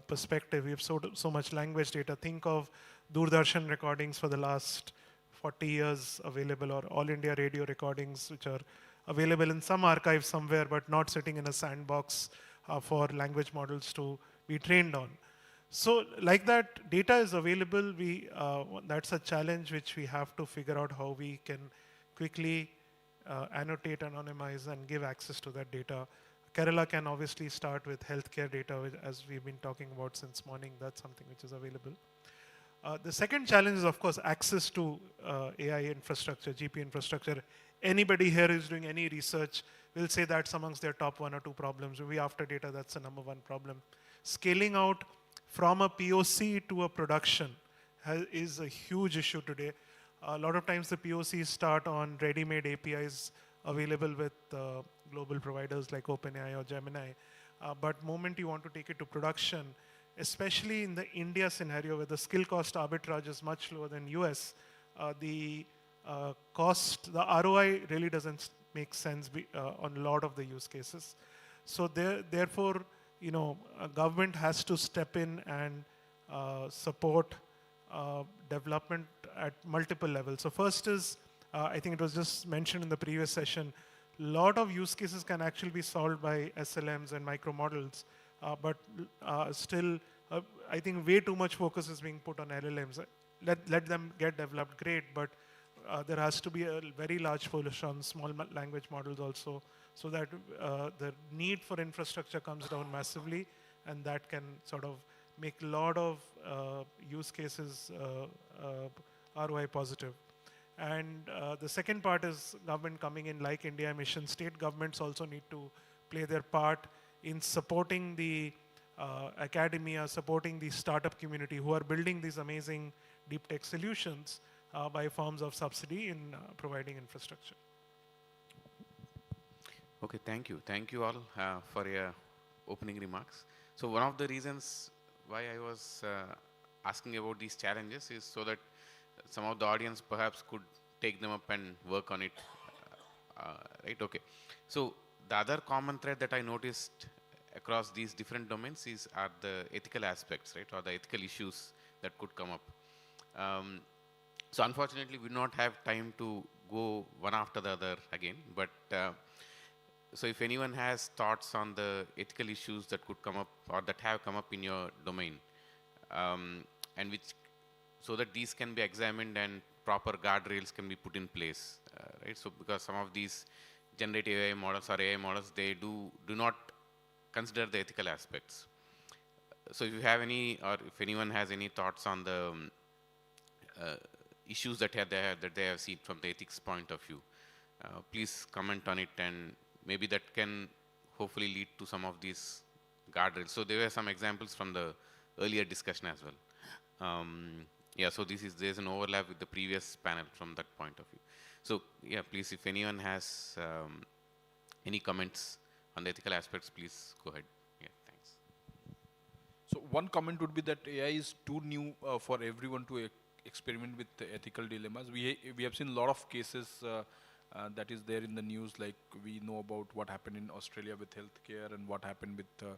perspective. We have so much language data. Think of Doordarshan recordings for the last 40 years available, or All India Radio recordings which are available in some archive somewhere but not sitting in a sandbox for language models to be trained on. So like that, data is available. That's a challenge which we have to figure out how we can quickly annotate, anonymize, and give access to that data. Kerala can obviously start with healthcare data, as we've been talking about since morning. That's something which is available. The second challenge is, of course, access to AI infrastructure, GPU infrastructure. Anybody here who's doing any research will say that's amongst their top 1 or 2 problems. We after data, that's the number 1 problem. Scaling out from a POC to a production is a huge issue today. A lot of times the POCs start on ready-made APIs available with global providers like OpenAI or Gemini. But moment you want to take it to production, especially in the India scenario where the skill cost arbitrage is much lower than US, the cost, the ROI really doesn't make sense on a lot of the use cases. So therefore, government has to step in and support development at multiple levels. So first is, I think it was just mentioned in the previous session, a lot of use cases can actually be solved by SLMs and micro models, but still, I think way too much focus is being put on LLMs. Let them get developed, great, but there has to be a very large focus on small language models also, so that the need for infrastructure comes down massively, and that can sort of make a lot of use cases ROI positive. And the second part is government coming in, like India Mission. State governments also need to play their part in supporting the academia, supporting the startup community who are building these amazing deep tech solutions by forms of subsidy in providing infrastructure. Okay, thank you. Thank you all for your opening remarks. So one of the reasons why I was asking about these challenges is so that some of the audience perhaps could take them up and work on it. Right? Okay. So the other common thread that I noticed across these different domains are the ethical aspects, right, or the ethical issues that could come up. So unfortunately, we do not have time to go one after the other again. But so if anyone has thoughts on the ethical issues that could come up or that have come up in your domain, and which so that these can be examined and proper guardrails can be put in place, right? So because some of these generative AI models or AI models, they do not consider the ethical aspects. So if you have any, or if anyone has any thoughts on the issues that they have seen from the ethics point of view, please comment on it, and maybe that can hopefully lead to some of these guardrails. So there were some examples from the earlier discussion as well. Yeah, so there's an overlap with the previous panel from that point of view. So yeah, please, if anyone has any comments on the ethical aspects, please go ahead. Yeah, thanks. So one comment would be that AI is too new for everyone to experiment with the ethical dilemmas. We have seen a lot of cases that is there in the news, like we know about what happened in Australia with healthcare and what happened with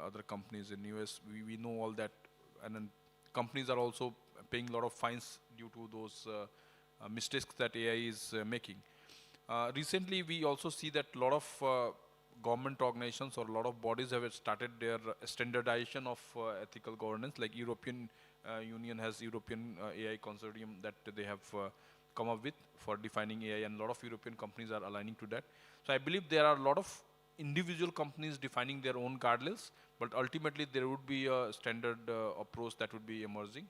other companies in US. We know all that, and then companies are also paying a lot of fines due to those mistakes that AI is making. Recently, we also see that a lot of government organizations or a lot of bodies have started their standardization of ethical governance, like European Union has European AI consortium that they have come up with for defining AI, and a lot of European companies are aligning to that. So I believe there are a lot of individual companies defining their own guardrails, but ultimately there would be a standard approach that would be emerging.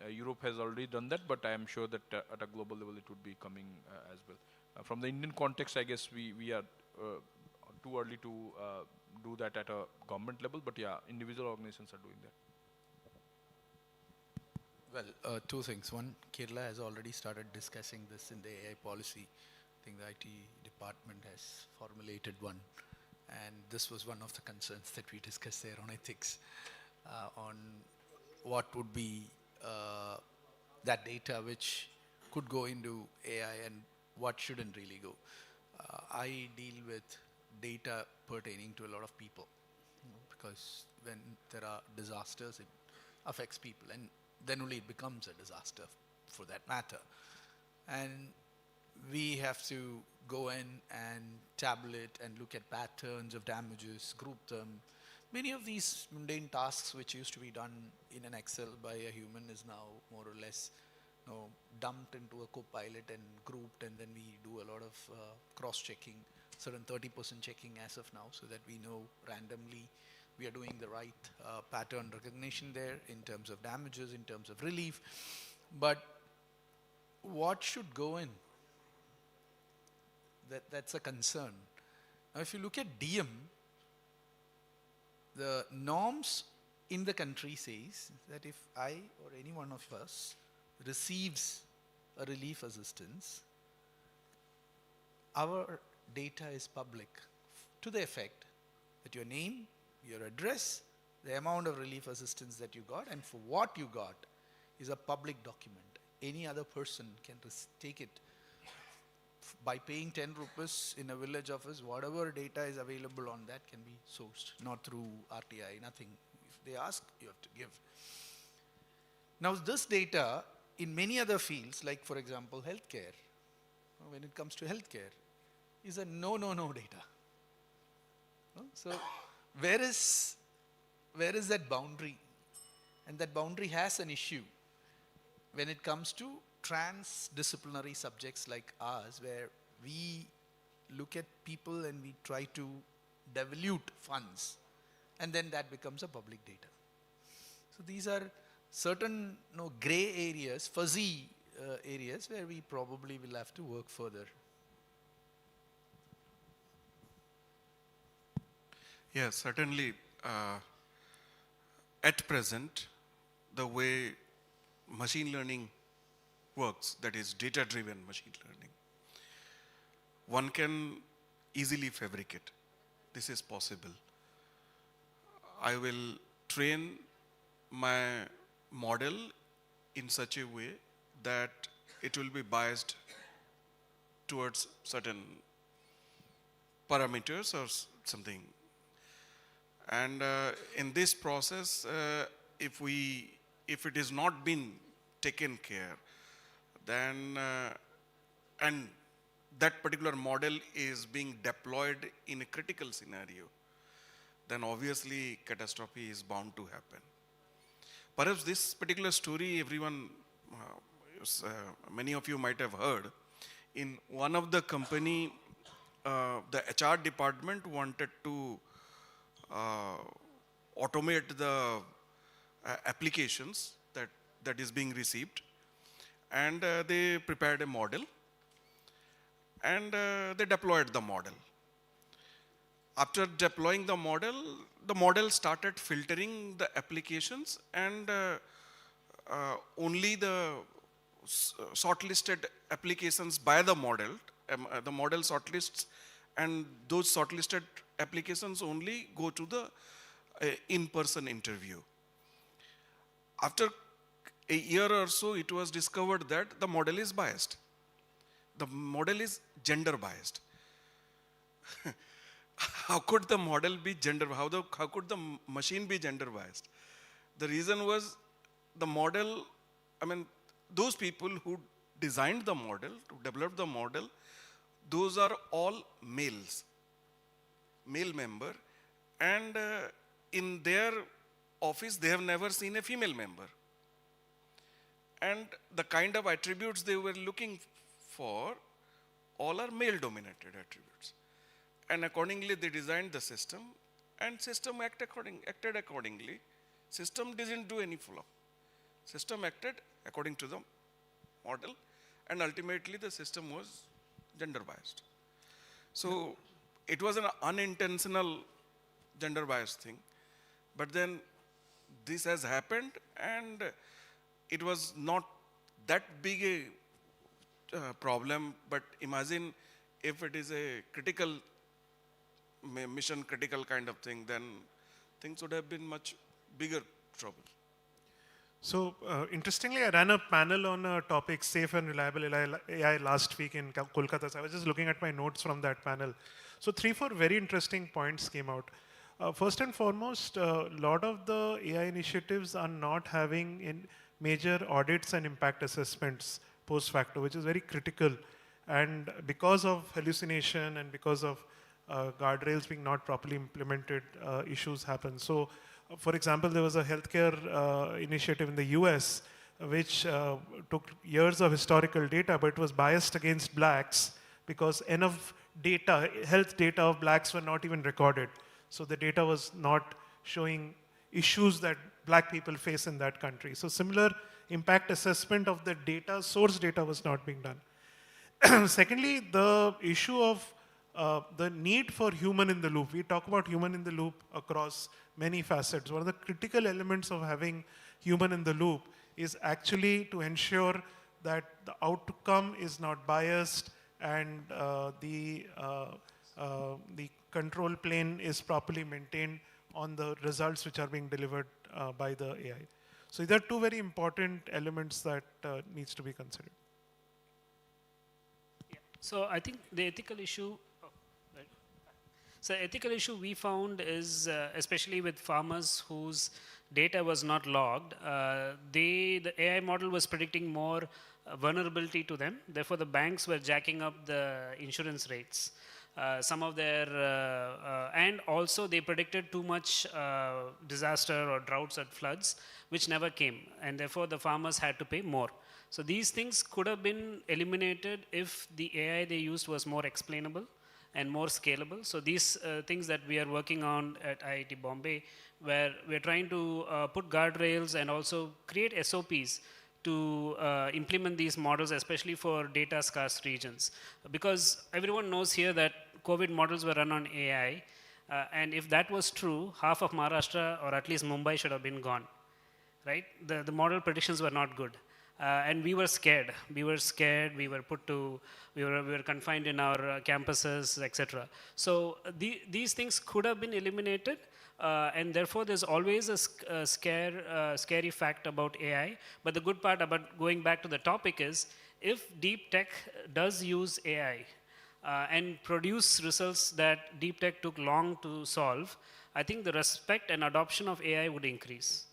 Europe has already done that, but I am sure that at a global level it would be coming as well. From the Indian context, I guess we are too early to do that at a government level, but yeah, individual organizations are doing that. Well, two things. One, Kerala has already started discussing this in the AI policy. I think the IT department has formulated one. And this was one of the concerns that we discussed there on ethics, on what would be that data which could go into AI and what shouldn't really go. I deal with data pertaining to a lot of people, because when there are disasters, it affects people, and then only it becomes a disaster for that matter. And we have to go in and tabulate and look at patterns of damages, group them. Many of these mundane tasks which used to be done in an Excel by a human is now more or less dumped into a Copilot and grouped, and then we do a lot of cross-checking, certain 30% checking as of now, so that we know randomly we are doing the right pattern recognition there in terms of damages, in terms of relief. But what should go in? That's a concern. Now, if you look at DM, the norms in the country says that if I or any one of us receives a relief assistance, our data is public to the effect that your name, your address, the amount of relief assistance that you got, and for what you got is a public document. Any other person can take it by paying 10 rupees in a village office. Whatever data is available on that can be sourced, not through RTI, nothing. If they ask, you have to give. Now, this data in many other fields, like for example, healthcare, when it comes to healthcare, is a no data. So where is that boundary? And that boundary has an issue when it comes to transdisciplinary subjects like ours, where we look at people and we try to devolute funds, and then that becomes a public data. So these are certain gray areas, fuzzy areas where we probably will have to work further. Yeah, certainly. At present, the way machine learning works, that is data-driven machine learning, one can easily fabricate. This is possible. I will train my model in such a way that it will be biased towards certain parameters or something. And in this process, if it is not been taken care, then and that particular model is being deployed in a critical scenario, then obviously catastrophe is bound to happen. Perhaps this particular story, everyone, many of you might have heard. In one of the company, the HR department wanted to automate the applications that is being received, and they prepared a model, and they deployed the model. After deploying the model started filtering the applications, and only the shortlisted applications by the model shortlists, and those shortlisted applications only go to the in-person interview. After a year or so, it was discovered that the model is biased. The model is gender biased. How could the model be gender? How could the machine be gender biased? The reason was the model, those people who designed the model, who developed the model, those are all males, male member, and in their office they have never seen a female member. And the kind of attributes they were looking for all are male dominated attributes. And accordingly they designed the system, and system acted accordingly. System didn't do any follow-up. System acted according to the model, and ultimately the system was gender biased. So it was an unintentional gender biased thing, but then this has happened, and it was not that big a problem. But imagine if it is a critical mission critical kind of thing, then things would have been much bigger trouble. So interestingly, I ran a panel on a topic, safe and reliable AI last week in Kolkata. So I was just looking at my notes from that panel. So 3-4 very interesting points came out. First and foremost, a lot of the AI initiatives are not having in major audits and impact assessments post facto, which is very critical. And because of hallucination and because of guardrails being not properly implemented, issues happen. So, for example, there was a healthcare initiative in the US which took years of historical data, but it was biased against blacks because enough data, health data of blacks were not even recorded. So the data was not showing issues that black people face in that country. So similar impact assessment of the data, source data was not being done. Secondly, the issue of the need for human in the loop. We talk about human in the loop across many facets. One of the critical elements of having human in the loop is actually to ensure that the outcome is not biased and the control plane is properly maintained on the results which are being delivered by the AI. So these are two very important elements that needs to be considered. Yeah. So I think the ethical issue, So ethical issue we found is, especially with farmers whose data was not logged, the AI model was predicting more vulnerability to them. Therefore, the banks were jacking up the insurance rates. Some of their, and also they predicted too much disaster or droughts or floods, which never came. And therefore, the farmers had to pay more. So these things could have been eliminated if the AI they used was more explainable and more scalable. So these things that we are working on at IIT Bombay, where we're trying to put guardrails and also create SOPs to implement these models, especially for data scarce regions. Because everyone knows here that COVID models were run on AI, and if that was true, half of Maharashtra or at least Mumbai should have been gone, right? The model predictions were not good. And we were scared. We were scared. We were put to, we were confined in our campuses, etc. So these things could have been eliminated, and therefore there's always a scary fact about AI. But the good part about going back to the topic is, if deep tech does use AI and produce results that deep tech took long to solve, I think the respect and adoption of AI would increase.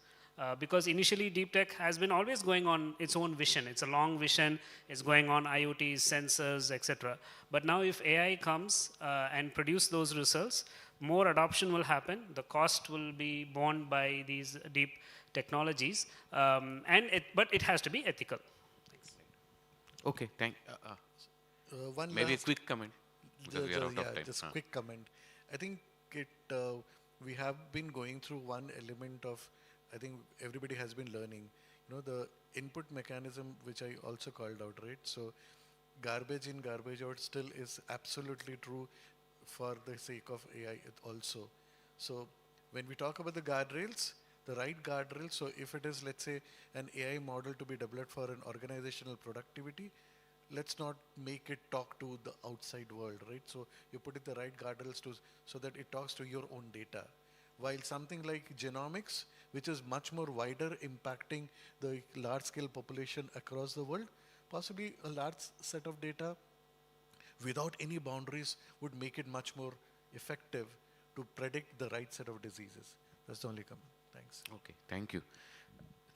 Because initially deep tech has been always going on its own vision. It's a long vision, it's going on IoTs, sensors, etc. But now if AI comes and produce those results, more adoption will happen, the cost will be borne by these deep technologies, but it has to be ethical. Okay, One maybe a last- quick comment, because we are out of time. Just quick comment. I think we have been going through one element of, I think everybody has been learning, the input mechanism, which I also called out, right? So garbage in, garbage out still is absolutely true for the sake of AI also. So when we talk about the guardrails, the right guardrails, so if it is, let's say, an AI model to be developed for an organizational productivity, let's not make it talk to the outside world, right? So you put it the right guardrails so that it talks to your own data. While something like genomics, which is much more wider, impacting the large-scale population across the world, possibly a large set of data without any boundaries would make it much more effective to predict the right set of diseases. That's the only comment. Thanks. Okay, thank you.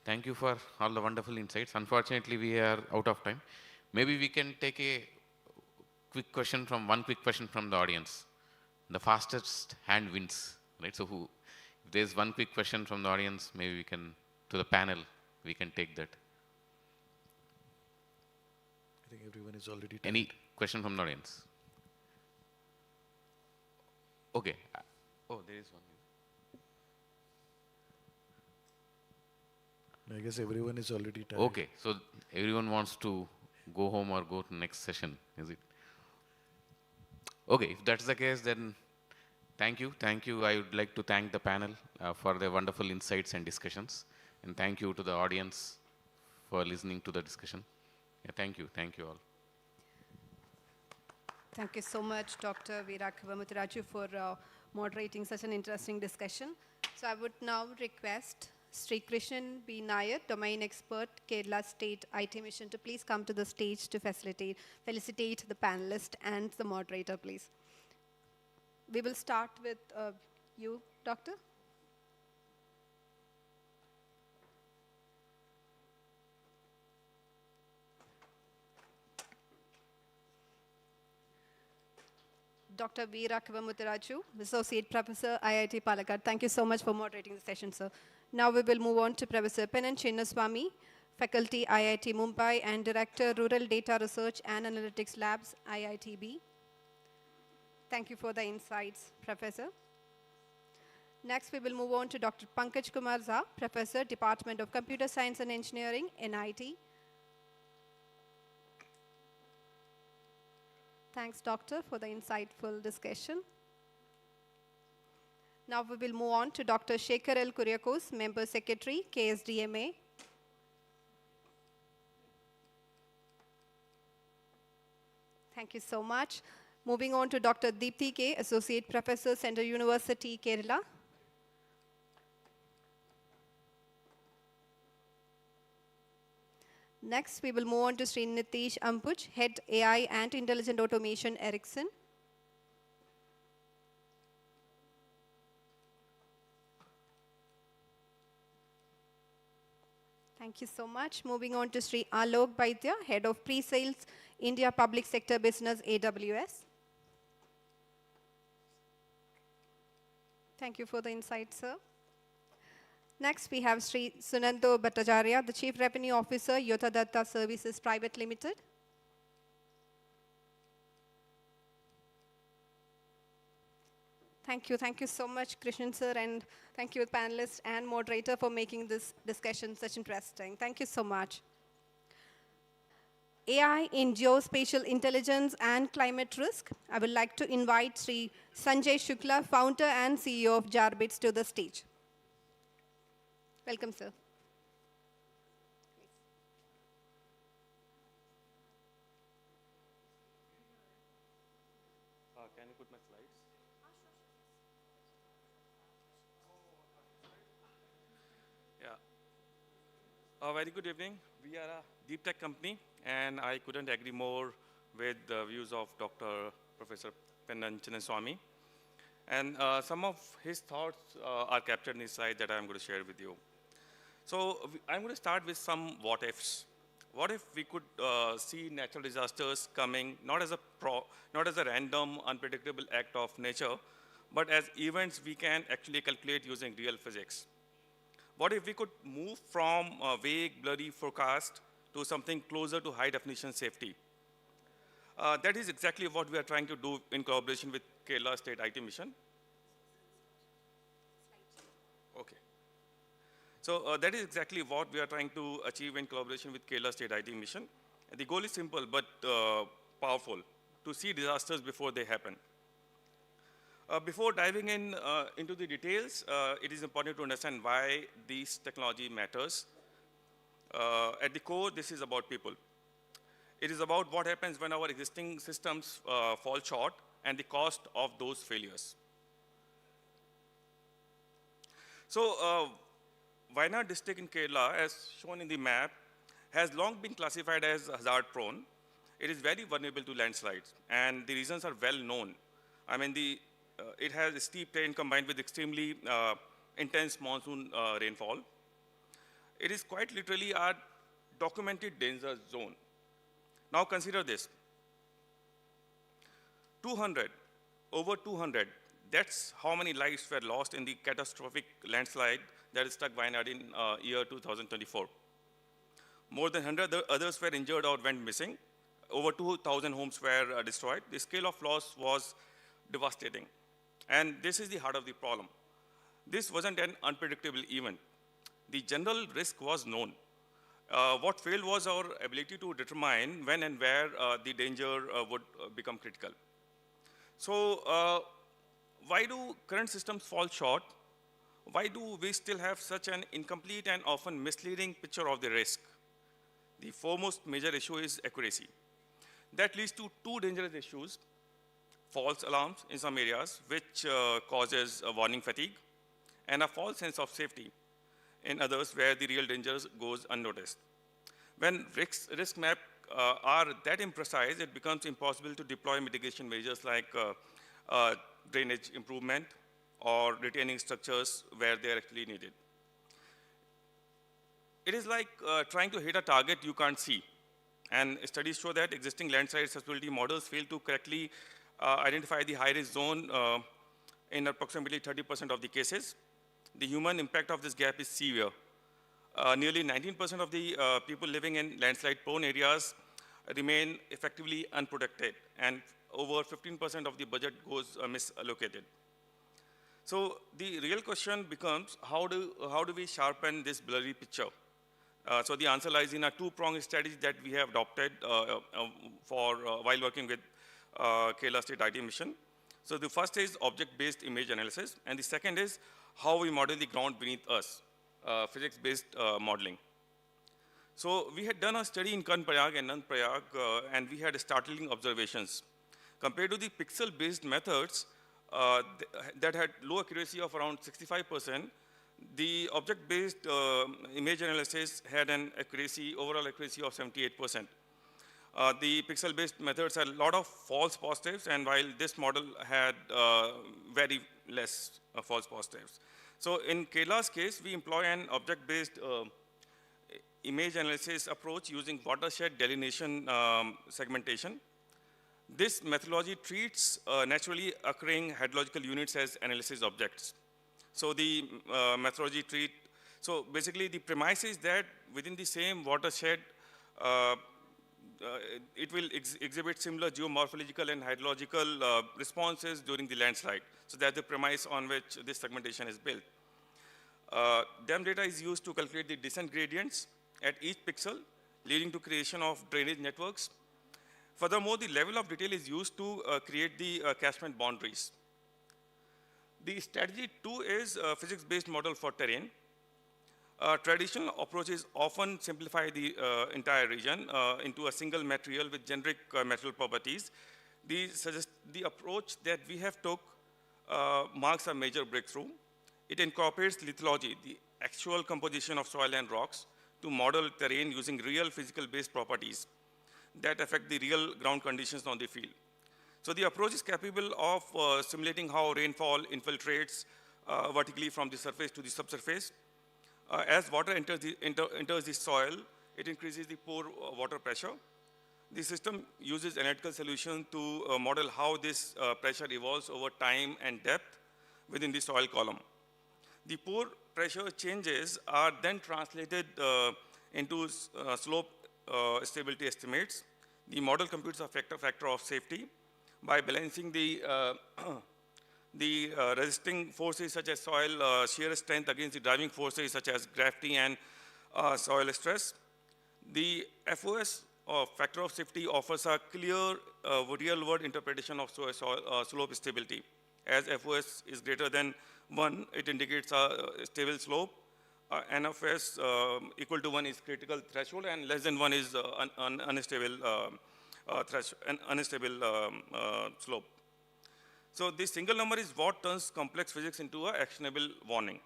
Thank you for all the wonderful insights. Unfortunately, we are out of time. Maybe we can take a quick question from the audience. The fastest hand wins, right? So if there's one quick question from the audience, maybe we can, to the panel, we can take that. I think everyone is already tired. Any question from the audience? Okay. There is one. I guess everyone is already tired. Okay, so everyone wants to go home or go to next session, is it? Okay, if that's the case, then thank you. Thank you. I would like to thank the panel for their wonderful insights and discussions. And thank you to the audience for listening to the discussion. Yeah, thank you. Thank you all. Thank you so much, Dr. Veerakkava Muthiraju, for moderating such an interesting discussion. So I would now request Sri Krishnan B. Nair, Domain Expert, Kerala State IT Mission, to please come to the stage to felicitate the panelist and the moderator, please. We will start with you, Doctor. Dr. Veerakkava Muthiraju, Associate Professor, IIT Palakkad. Thank you so much for moderating the session, sir. Now we will move on to Professor Penan Chinnaswamy, Faculty, IIT Mumbai, and Director, Rural Data Research and Analytics Labs, IITB. Thank you for the insights, Professor. Next, we will move on to Dr. Pankaj Kumar Jha, Professor, Department of Computer Science and Engineering, NIT. Thanks, Doctor, for the insightful discussion. Now we will move on to Dr. Shekhar L. Kuriakose, Member Secretary, KSDMA. Thank you so much. Moving on to Dr. Deepthi K., Associate Professor, Central University, Kerala. Next, we will move on to Sri Nitish Ambuj, Head AI and Intelligent Automation, Ericsson. Thank you so much. Moving on to Sri Alok Baidya, Head of Pre-Sales, India Public Sector Business, AWS. Thank you for the insight, sir. Next, we have Sri Sunando Bhattacharya, the Chief Revenue Officer, Yotadatta Services Private Limited. Thank you so much, Krishnan sir, and thank you, panelists and moderator, for making this discussion such interesting. Thank you so much. AI in geospatial intelligence and climate risk. I would like to invite Sri Sanjay Shukla, founder and CEO of Jarbits, to the stage. Welcome, sir. Can you put my slides? Yeah. Very good evening. We are a deep tech company and I couldn't agree more with the views of Dr. Professor Pennanchana. And some of his thoughts are captured in this slide that I'm going to share with you. So I'm going to start with some what ifs. What if we could see natural disasters coming not as a random, unpredictable act of nature, but as events we can actually calculate using real physics? What if we could move from a vague, blurry forecast to something closer to high-definition safety? That is exactly what we are trying to do in collaboration with Kerala State IT Mission. Okay. So that is exactly what we are trying to achieve in collaboration with Kerala State IT Mission. And the goal is simple but powerful, to see disasters before they happen. Before diving into the details, it is important to understand why this technology matters. At the core, this is about people. It is about what happens when our existing systems fall short and the cost of those failures. So, Wayanad district in Kerala, as shown in the map, has long been classified as hazard prone. It is very vulnerable to landslides, and the reasons are well known. I mean, it has a steep terrain combined with extremely intense monsoon rainfall. It is quite literally a documented danger zone. Now consider this. 200, over 200, that's how many lives were lost in the catastrophic landslide that struck Wayanad in year 2024. More than 100 others were injured or went missing. Over 2,000 homes were destroyed. The scale of loss was devastating. And this is the heart of the problem. This wasn't an unpredictable event. The general risk was known. What failed was our ability to determine when and where the danger would become critical. So why do current systems fall short? Why do we still have such an incomplete and often misleading picture of the risk? The foremost major issue is accuracy. That leads to two dangerous issues: false alarms in some areas, which causes a warning fatigue, and a false sense of safety in others where the real danger goes unnoticed. When risk maps are that imprecise, it becomes impossible to deploy mitigation measures like drainage improvement or retaining structures where they are actually needed. It is like trying to hit a target you can't see. And studies show that existing landslide susceptibility models fail to correctly identify the high-risk zone in approximately 30% of the cases. The human impact of this gap is severe. Nearly 19% of the people living in landslide-prone areas remain effectively unprotected, and over 15% of the budget goes misallocated. So the real question becomes, how do we sharpen this blurry picture? So the answer lies in a two-pronged strategy that we have adopted while working with Kerala State IT Mission. So the first is object-based image analysis, and the second is how we model the ground beneath us, physics-based modeling. So we had done a study in Karnaprayag and Nanprayag, and we had startling observations. Compared to the pixel-based methods that had low accuracy of around 65%, the object-based image analysis had an overall accuracy of 78%. The pixel-based methods had a lot of false positives, and while this model had very less false positives. So in Kerala's case, we employ an object-based image analysis approach using watershed delineation segmentation. This methodology treats naturally occurring hydrological units as analysis objects. So the methodology so basically the premise is that within the same watershed, it will exhibit similar geomorphological and hydrological responses during the landslide. So that's the premise on which this segmentation is built. DEM data is used to calculate the descent gradients at each pixel, leading to creation of drainage networks. Furthermore, the level of detail is used to create the catchment boundaries. The strategy 2 is a physics-based model for terrain. Traditional approaches often simplify the entire region into a single material with generic material properties. The approach that we have took marks a major breakthrough. It incorporates lithology, the actual composition of soil and rocks, to model terrain using real physical-based properties. that affect the real ground conditions on the field. So the approach is capable of simulating how rainfall infiltrates vertically from the surface to the subsurface. As water enters the soil, it increases the pore water pressure. The system uses analytical solution to model how this pressure evolves over time and depth within the soil column. The pore pressure changes are then translated into slope stability estimates. The model computes a factor of safety by balancing the resisting forces such as soil shear strength against the driving forces such as gravity and soil stress. The FOS, or factor of safety, offers a clear real-world interpretation of slope stability. As FOS is greater than 1, it indicates a stable slope. NFS equal to 1 is critical threshold, and less than 1 is unstable slope. So this single number is what turns complex physics into an actionable warning.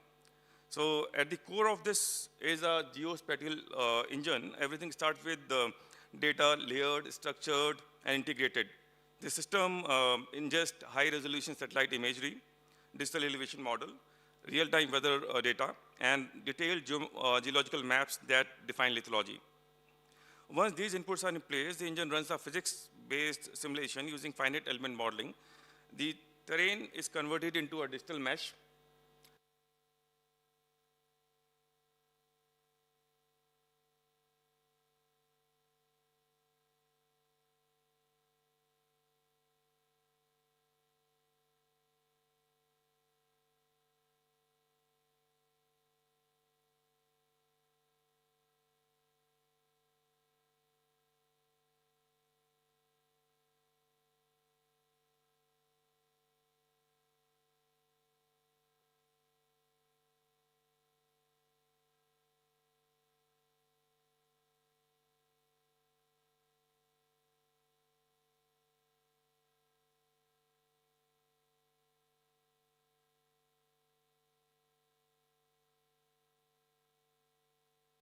So at the core of this is a geospatial engine. Everything starts with the data layered, structured, and integrated. The system ingests high-resolution satellite imagery, digital elevation model, real-time weather data, and detailed geological maps that define lithology. Once these inputs are in place, the engine runs a physics-based simulation using finite element modeling. The terrain is converted into a digital mesh